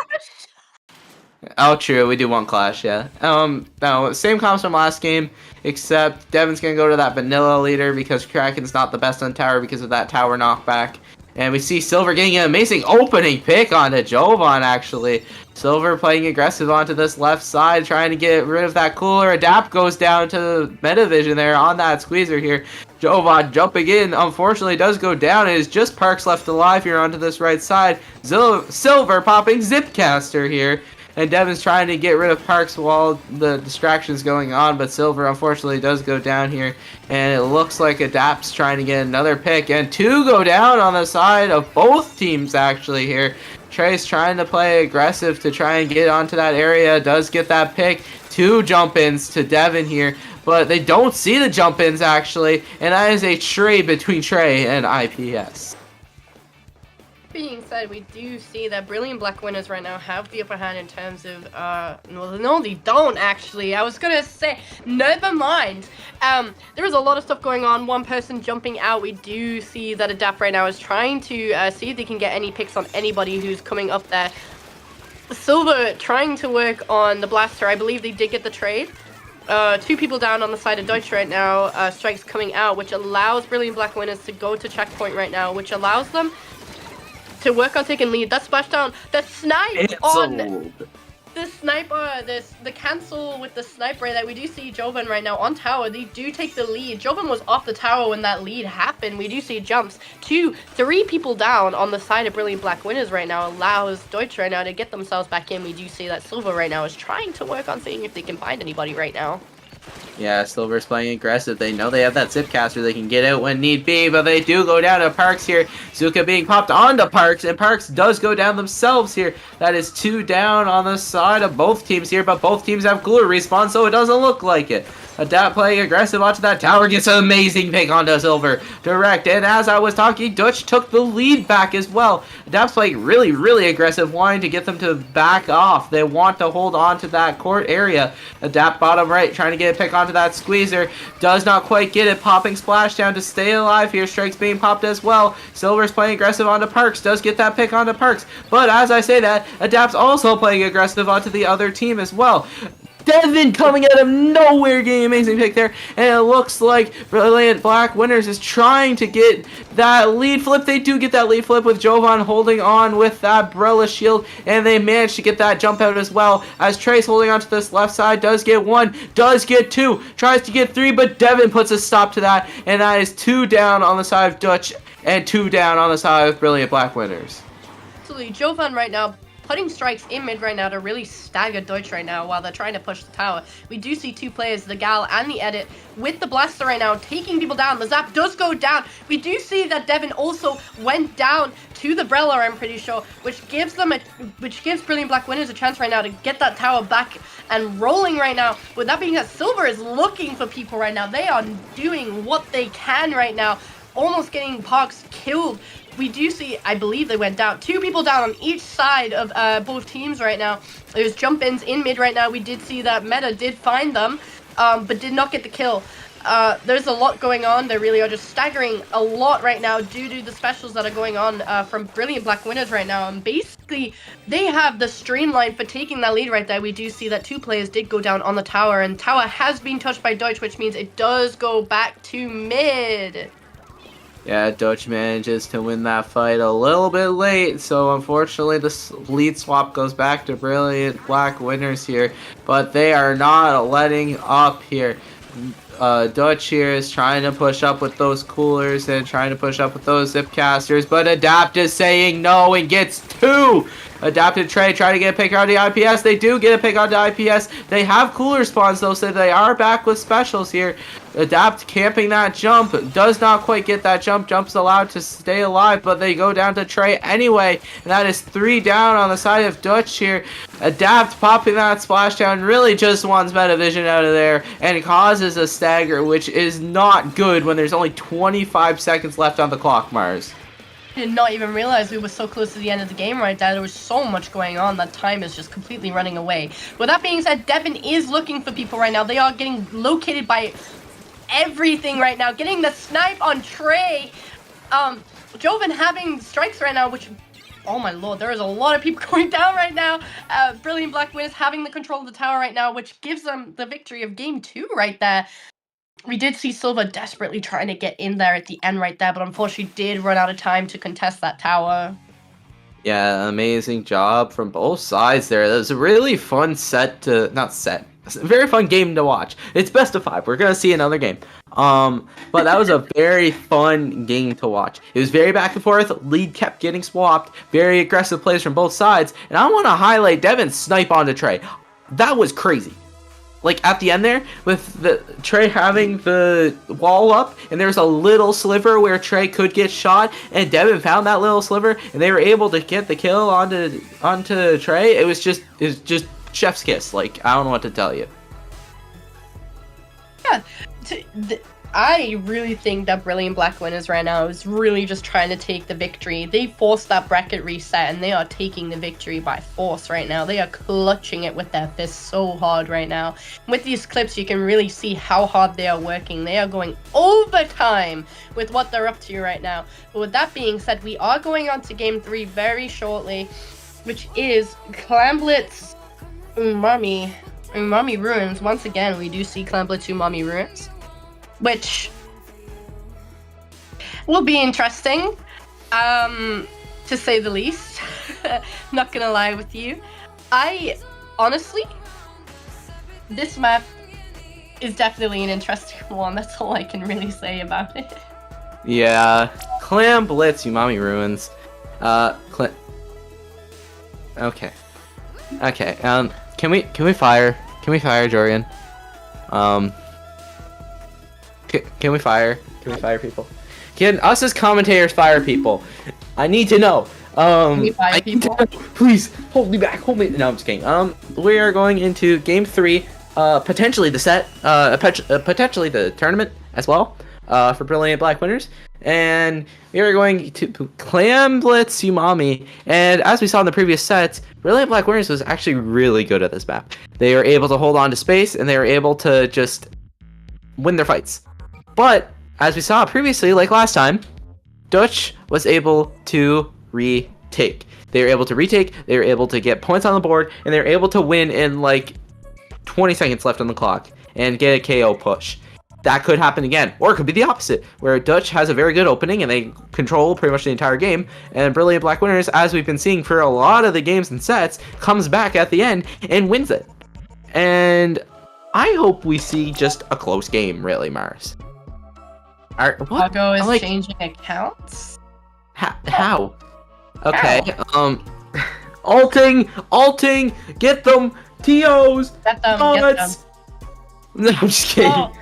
Oh, true. We do want Clash, yeah. No, same comps from last game, except Devin's gonna go to that vanilla leader because Kraken's not the best on tower because of that tower knockback. And we see Silver getting an amazing opening pick onto Jovan, actually. Silver playing aggressive onto this left side, trying to get rid of that cooler. Adapt goes down to Metavision there on that squeezer here. Jovan jumping in, unfortunately does go down. It is just Parks left alive here onto this right side. Silver popping Zipcaster here. And Devin's trying to get rid of Parks while the distraction's going on, but Silver unfortunately does go down here. And it looks like Adapt's trying to get another pick, and 2 go down on the side of both teams actually here. Trey's trying to play aggressive to try and get onto that area, does get that pick. 2 jump-ins to Devin here, but they don't see the jump-ins actually, and that is a trade between Trey and IPS. Being said, we do see that Brilliant Black winners right now have the upper hand in terms of, no, they don't actually. I was gonna say, never mind. There is a lot of stuff going on. One person jumping out. We do see that Adapt right now is trying to see if they can get any picks on anybody who's coming up there. Silver trying to work on the Blaster. I believe they did get the trade. 2 people down on the side of Deutsch right now. Strikes coming out, which allows Brilliant Black winners to go to checkpoint right now, which allows them to work on taking lead. That splashdown, the snipe on the sniper, the cancel with the sniper that we do see Jovan right now on tower. They do take the lead. Jovan was off the tower when that lead happened. We do see jumps. 2, 3 people down on the side of Brilliant Black winners right now allows Deutsch right now to get themselves back in. We do see that Silver right now is trying to work on seeing if they can find anybody right now. Yeah, Silver's playing aggressive. They know they have that Zipcaster they can get out when need be, but they do go down to Parks here. Zuka being popped onto Parks, and Parks does go down themselves here. That is 2 down on the side of both teams here, but both teams have cooler respawn, so it doesn't look like it. Adapt playing aggressive onto that tower, gets an amazing pick onto Silver. Direct, and as I was talking, Dutch took the lead back as well. Adapt's playing really, really aggressive, wanting to get them to back off. They want to hold on to that court area. Adapt bottom right, trying to get a pick onto that squeezer. Does not quite get it, popping splashdown to stay alive here. Strikes being popped as well. Silver's playing aggressive onto Parks, does get that pick onto Parks. But as I say that, Adapt's also playing aggressive onto the other team as well. Devin coming out of nowhere getting an amazing pick there, and it looks like Brilliant Black winners is trying to get that lead flip. They do get that lead flip with Jovan holding on with that Brella shield, and they manage to get that jump out as well, as Trace holding on to this left side, does get 1, does get 2, tries to get 3, but Devin puts a stop to that, and that is 2 down on the side of Dutch, and 2 down on the side of Brilliant Black winners. Absolutely, Jovan right now putting strikes in mid right now to really stagger Deutsch right now while they're trying to push the tower. We do see 2 players, the Gal and the Edit, with the Blaster right now, taking people down. The Zap does go down. We do see that Devin also went down to the Brella, I'm pretty sure, which gives Brilliant Black winners a chance right now to get that tower back and rolling right now. With that being said, Silver is looking for people right now. They are doing what they can right now, almost getting Parks killed. We do see, I believe they went down. 2 people down on each side of both teams right now. There's jump-ins in mid right now. We did see that Meta did find them, but did not get the kill. There's a lot going on. They really are just staggering a lot right now due to the specials that are going on from Brilliant Black winners right now. And basically, they have the streamline for taking that lead right there. We do see that 2 players did go down on the tower, and tower has been touched by Deutsch, which means it does go back to mid. Yeah, Dutch manages to win that fight a little bit late, so unfortunately the lead swap goes back to Brilliant Black winners here, but they are not letting up here. Dutch here is trying to push up with those coolers and trying to push up with those zipcasters, but Adapt is saying no and gets 2. Adapted Trey trying to get a pick on the IPS. They do get a pick on the IPS. They have cooler spawns though, so they are back with specials here. Adapt camping that jump. Does not quite get that jump. Jump's allowed to stay alive, but they go down to Trey anyway. And that is 3 down on the side of Dutch here. Adapt popping that splashdown really just wants Metavision out of there and causes a stagger, which is not good when there's only 25 seconds left on the clock, Mars. Did not even realize we were so close to the end of the game right there. There was so much going on that time is just completely running away. With that being said, Devin is looking for people right now. They are getting located by everything right now. Getting the snipe on Trey. Joven having strikes right now, which, oh my lord, there is a lot of people going down right now. Brilliant Black Winners having the control of the tower right now, which gives them the victory of game 2 right there. We did see Silva desperately trying to get in there at the end right there, but unfortunately did run out of time to contest that tower. Yeah, amazing job from both sides there. That was a really fun very fun game to watch. It's best of 5. We're gonna see another game. But that was a very fun game to watch. It was very back and forth. Lead kept getting swapped. Very aggressive plays from both sides. And I want to highlight Devin's snipe onto Trey. That was crazy. Like at the end there, with the Trey having the wall up, and there's a little sliver where Trey could get shot, and Devin found that little sliver, and they were able to get the kill onto Trey. It was just chef's kiss. Like, I don't know what to tell you. Yeah, I really think that Brilliant Black Winners right now is really just trying to take the victory. They forced that bracket reset and they are taking the victory by force right now. They are clutching it with their fists so hard right now. With these clips, you can really see how hard they are working. They are going overtime with what they're up to right now. But with that being said, we are going on to game 3 very shortly, which is Clamblitz Umami Ruins. Once again, we do see Clamblitz Umami Ruins, which will be interesting, to say the least. Not gonna lie with you. I honestly, this map is definitely an interesting one. That's all I can really say about it. Yeah, Clamblitz Umami Ruins. Okay. Can we fire Jorian? Can we fire people? Can us as commentators fire people? I need to know. Can we fire people? Please hold me back. No, I'm just kidding. We are going into game 3. Potentially the set. Potentially the tournament as well. For Brilliant Black Winners. And we are going to Clamblitz Umami. And as we saw in the previous sets, Brilliant Black Winners was actually really good at this map. They were able to hold on to space, and they were able to just win their fights. But, as we saw previously, like last time, Dutch was able to retake. They were able to retake, they were able to get points on the board, and they were able to win in like 20 seconds left on the clock and get a KO push. That could happen again, or it could be the opposite, where Dutch has a very good opening and they control pretty much the entire game, and Brilliant Black Winners, as we've been seeing for a lot of the games and sets, comes back at the end and wins it. And I hope we see just a close game, really, Mars. What? Pago is changing accounts? How? Okay, Alting, get them, TOs, get them. No, I'm just kidding. Well,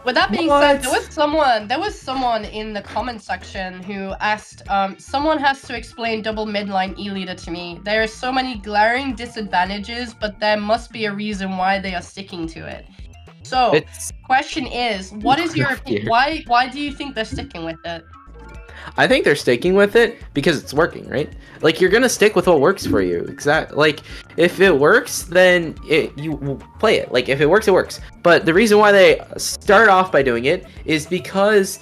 with that being said, there was someone in the comment section who asked, someone has to explain double midline E-leader to me. There are so many glaring disadvantages, but there must be a reason why they are sticking to it. So, question is, what is your opinion? Why do you think they're sticking with it? I think they're sticking with it because it's working, right? Like, you're gonna stick with what works for you. Exactly. Like, if it works, then you play it. Like, if it works, it works. But the reason why they start off by doing it is because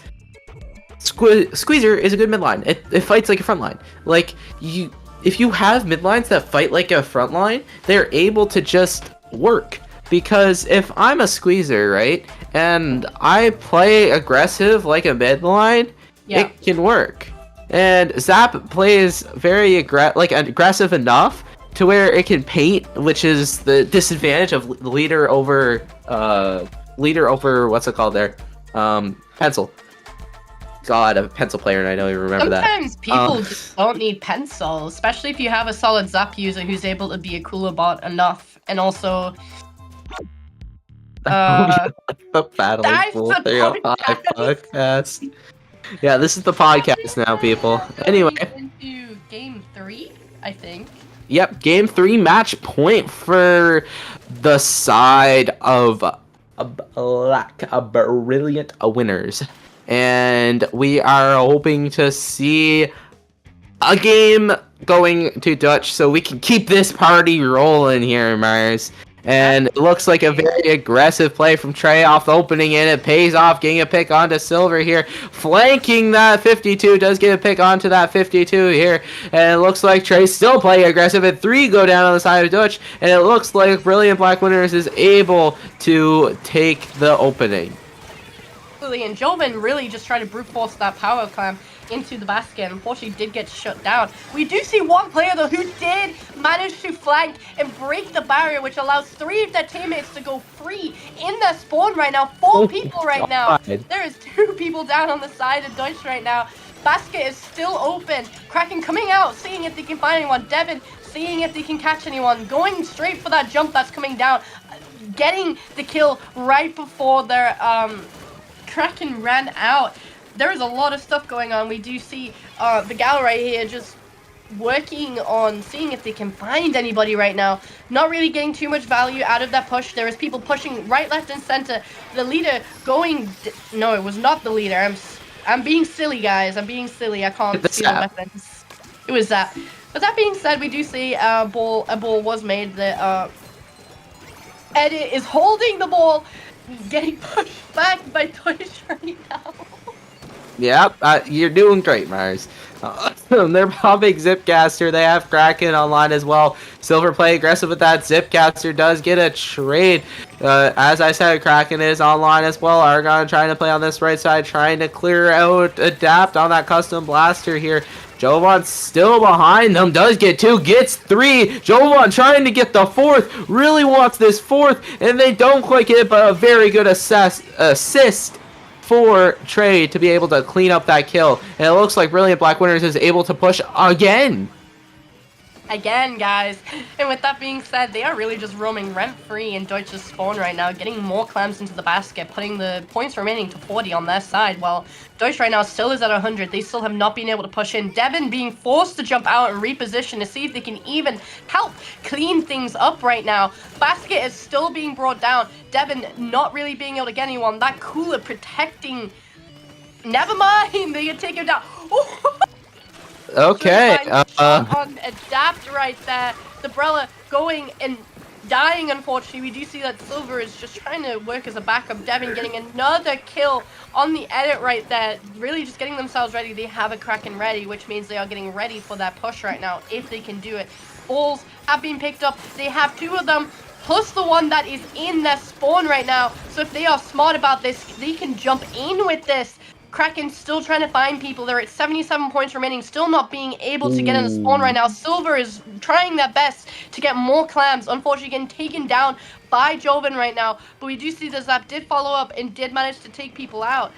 Squeezer is a good midline. It fights like a front line. Like, if you have midlines that fight like a front line, they're able to just work. Because if I'm a Squeezer, right, and I play aggressive like a midline, Yeah. it can work. And Zap plays very aggressive enough to where it can paint, which is the disadvantage of leader over what's it called there? Pencil. God, I'm a pencil player and I don't even remember Sometimes that. people just don't need pencil, especially if you have a solid Zap user who's able to be a cooler bot enough, and also. The Battling That's Pool the 305 podcast. Yeah, this is the podcast now, people. Anyway. Into game 3, I think. Yep, game 3 match point for the side of brilliant winners. And we are hoping to see a game going to Dutch so we can keep this party rolling here, Mars. And it looks like a very aggressive play from Trey off the opening, and it pays off, getting a pick onto Silver here. Flanking that 52, does get a pick onto that 52 here. And it looks like Trey's still playing aggressive, and 3 go down on the side of Dutch. And it looks like Brilliant Black Winners is able to take the opening. And Joven really just tried to brute force that power clam into the basket, and unfortunately did get shut down. We do see one player though who did manage to flank and break the barrier, which allows 3 of their teammates to go free in their spawn right now. 4 people right now. There is 2 people down on the side of Deutsch right now. Basket is still open. Kraken coming out, seeing if they can find anyone. Devin seeing if they can catch anyone. Going straight for that jump that's coming down. Getting the kill right before their Kraken ran out. There is a lot of stuff going on. We do see the gal right here just working on seeing if they can find anybody right now. Not really getting too much value out of that push. There is people pushing right, left, and center. The leader going... No, it was not the leader. I'm being silly, guys. I'm being silly. I can't see the weapons. It was that. But that being said, we do see a ball was made. The Edit is holding the ball, getting pushed back by Deutsch right now. Yep, you're doing great, Mars. They're popping Zipcaster. They have Kraken online as well. Silver play aggressive with that. Zipcaster does get a trade. As I said, Kraken is online as well. Argon trying to play on this right side, trying to clear out Adapt on that custom blaster here. Jovan still behind them, does get 2, gets 3. Jovan trying to get the 4th, really wants this 4th, and they don't quite get it, but a very good assist for Trey to be able to clean up that kill. And it looks like Brilliant Black Winners is able to push again. Again, guys. And with that being said, they are really just roaming rent-free in Deutsch's spawn right now, getting more clams into the basket, putting the points remaining to 40 on their side, while Deutsch right now still is at 100. They still have not been able to push in. Devin being forced to jump out and reposition to see if they can even help clean things up right now. Basket is still being brought down. Devin not really being able to get anyone. That cooler protecting... Never mind! They can take him down. Okay. On Adapt right there. The Brella going and dying, unfortunately. We do see that Silver is just trying to work as a backup. Devin getting another kill on the Edit right there. Really just getting themselves ready. They have a Kraken ready, which means they are getting ready for that push right now, if they can do it. Balls have been picked up. They have 2 of them, plus the one that is in their spawn right now. So if they are smart about this, they can jump in with this. Kraken still trying to find people. They're at 77 points remaining, still not being able to get in the spawn right now. Silver is trying their best to get more clams. Unfortunately, getting taken down by Joven right now. But we do see the Zap did follow up and did manage to take people out.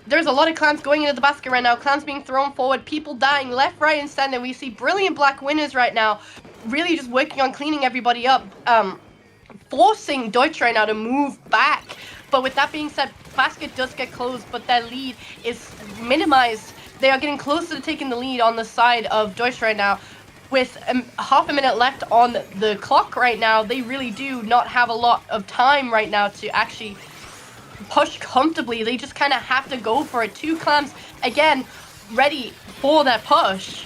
There's a lot of clams going into the basket right now. Clams being thrown forward. People dying left, right, and center. We see Brilliant Black Winners right now. Really just working on cleaning everybody up. Forcing Deutsch right now to move back. But with that being said, basket does get closed, but their lead is minimized. They are getting closer to taking the lead on the side of Deutsch right now. With half a minute left on the clock right now, they really do not have a lot of time right now to actually push comfortably. They just kind of have to go for it. 2 clams, again, ready for that push.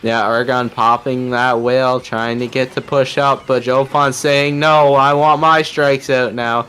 Yeah, Argon popping that whale, trying to get to push up, but Jovan saying, no, I want my strikes out now.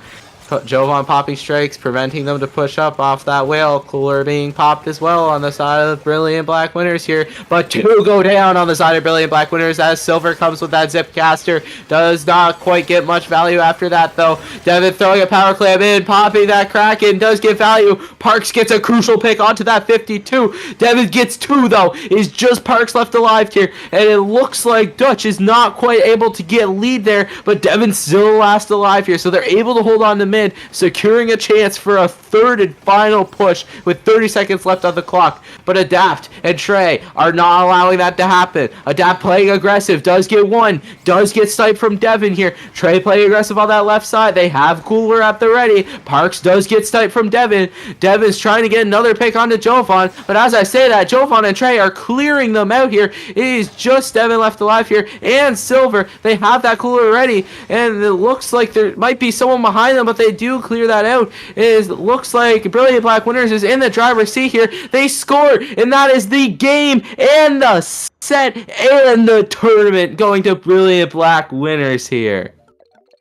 Jovan popping strikes, preventing them to push up off that whale. Cooler being popped as well on the side of the Brilliant Black Winners here. But 2 go down on the side of Brilliant Black Winners as Silver comes with that Zip Caster. Does not quite get much value after that, though. Devin throwing a Power Clam in, popping that Kraken. Does get value. Parks gets a crucial pick onto that 52. Devin gets 2, though. Is just Parks left alive here. And it looks like Dutch is not quite able to get lead there. But Devin's still last alive here. So they're able to hold on to mid, securing a chance for a third and final push with 30 seconds left on the clock. But Adapt and Trey are not allowing that to happen. Adapt playing aggressive, does get 1, does get sniped from Devin here. Trey playing aggressive on that left side. They have Cooler at the ready. Parks does get sniped from Devin. Devin's trying to get another pick onto Jovan, but as I say that, Jovan and Trey are clearing them out here. It is just Devin left alive here, and Silver. They have that Cooler ready, and it looks like there might be someone behind them, but they do clear that out. It looks like Brilliant Black Winners is in the driver's seat here. They score, and that is the game and the set and the tournament going to Brilliant Black Winners here.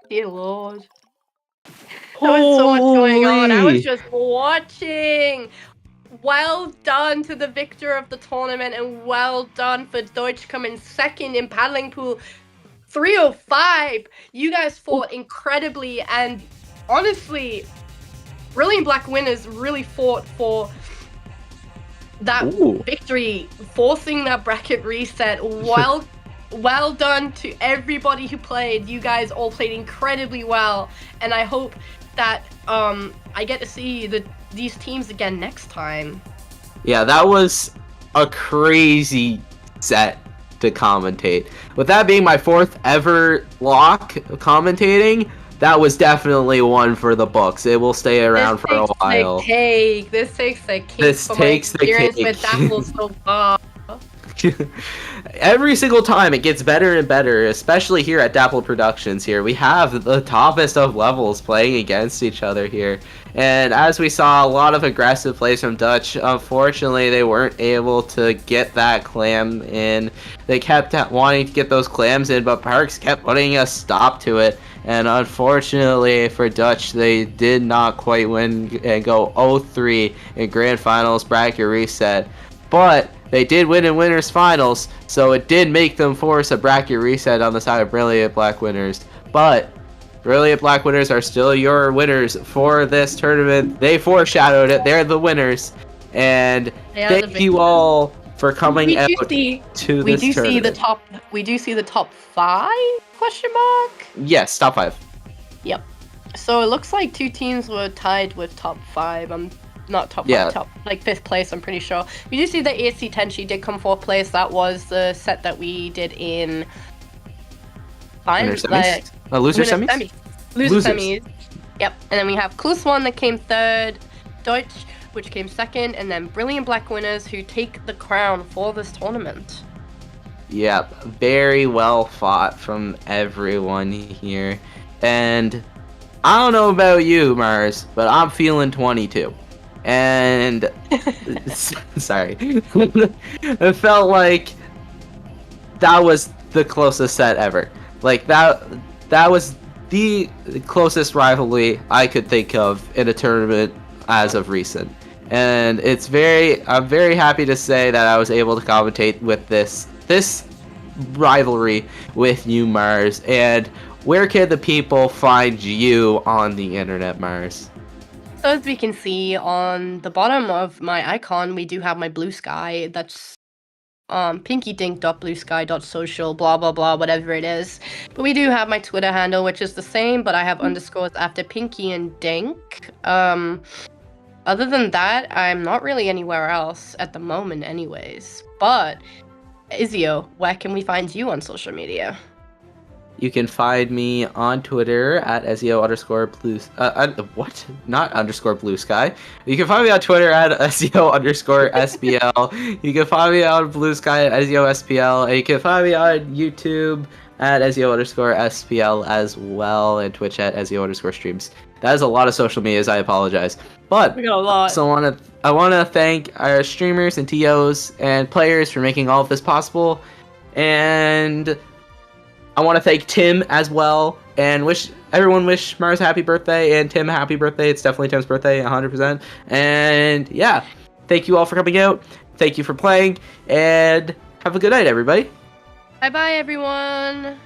Dear Lord. There was so much going on. I was Holy. just watching. Well done to the victor of the tournament, and well done for Deutsch coming second in paddling pool. 305. You guys fought incredibly, and honestly, Brilliant Black Winners really fought for that victory, forcing that bracket reset. Well done to everybody who played. You guys all played incredibly well, and I hope that I get to see these teams again next time. Yeah, that was a crazy set to commentate. With that being my 4th ever lock commentating, that was definitely one for the books. It will stay around for a while. This takes the cake. This takes the experience cake. with Dapple so far. Every single time it gets better and better, especially here at Dapple Productions here. We have the toppest of levels playing against each other here. And as we saw, a lot of aggressive plays from Dutch. Unfortunately, they weren't able to get that clam in. They kept wanting to get those clams in, but Parks kept putting a stop to it. And unfortunately for Dutch, they did not quite win and go 0-3 in Grand Finals bracket reset. But they did win in Winners Finals, so it did make them force a bracket reset on the side of Brilliant Black Winners. But Brilliant Black Winners are still your winners for this tournament. They foreshadowed it. They're the winners. And thank you all for coming out to this tournament. We do see the top 5? Question mark? Yes, top 5. Yep. So it looks like 2 teams were tied with top 5. Not top 5, top like 5th place, I'm pretty sure. We do see that AC Tenchi did come 4th place. That was the set that we did in Loser semis? Loser semis. Yep. And then we have Close One that came 3rd, Deutsch, which came 2nd, and then Brilliant Black Winners who take the crown for this tournament. Yep, very well fought from everyone here. And I don't know about you, Mars, but I'm feeling 22. And sorry. It felt like that was the closest set ever. Like that was the closest rivalry I could think of in a tournament as of recent. And I'm very happy to say that I was able to commentate with this rivalry with you, Mars. And where can the people find you on the internet, Mars? So as we can see on the bottom of my icon, we do have my blue sky. That's pinkydink.bluesky.social, blah blah blah, whatever it is. But we do have my Twitter handle, which is the same, but I have underscores after Pinky and Dink. Other than that, I'm not really anywhere else at the moment anyways. But Izio, where can we find you on social media? You can find me on Twitter at Ezio_blue. What? Not _blue sky. You can find me on Twitter at Ezio_SBL. You can find me on Blue Sky at EzioSPL. And you can find me on YouTube at Ezio_SPL as well, and Twitch at Ezio_streams. That is a lot of social medias. I apologize, but we got a lot. So I want to thank our streamers and TOs and players for making all of this possible, and I want to thank Tim as well, and wish everyone wish Mars a happy birthday and Tim a happy birthday. It's definitely Tim's birthday, 100%. And yeah, thank you all for coming out. Thank you for playing, and have a good night, everybody. Bye bye, everyone.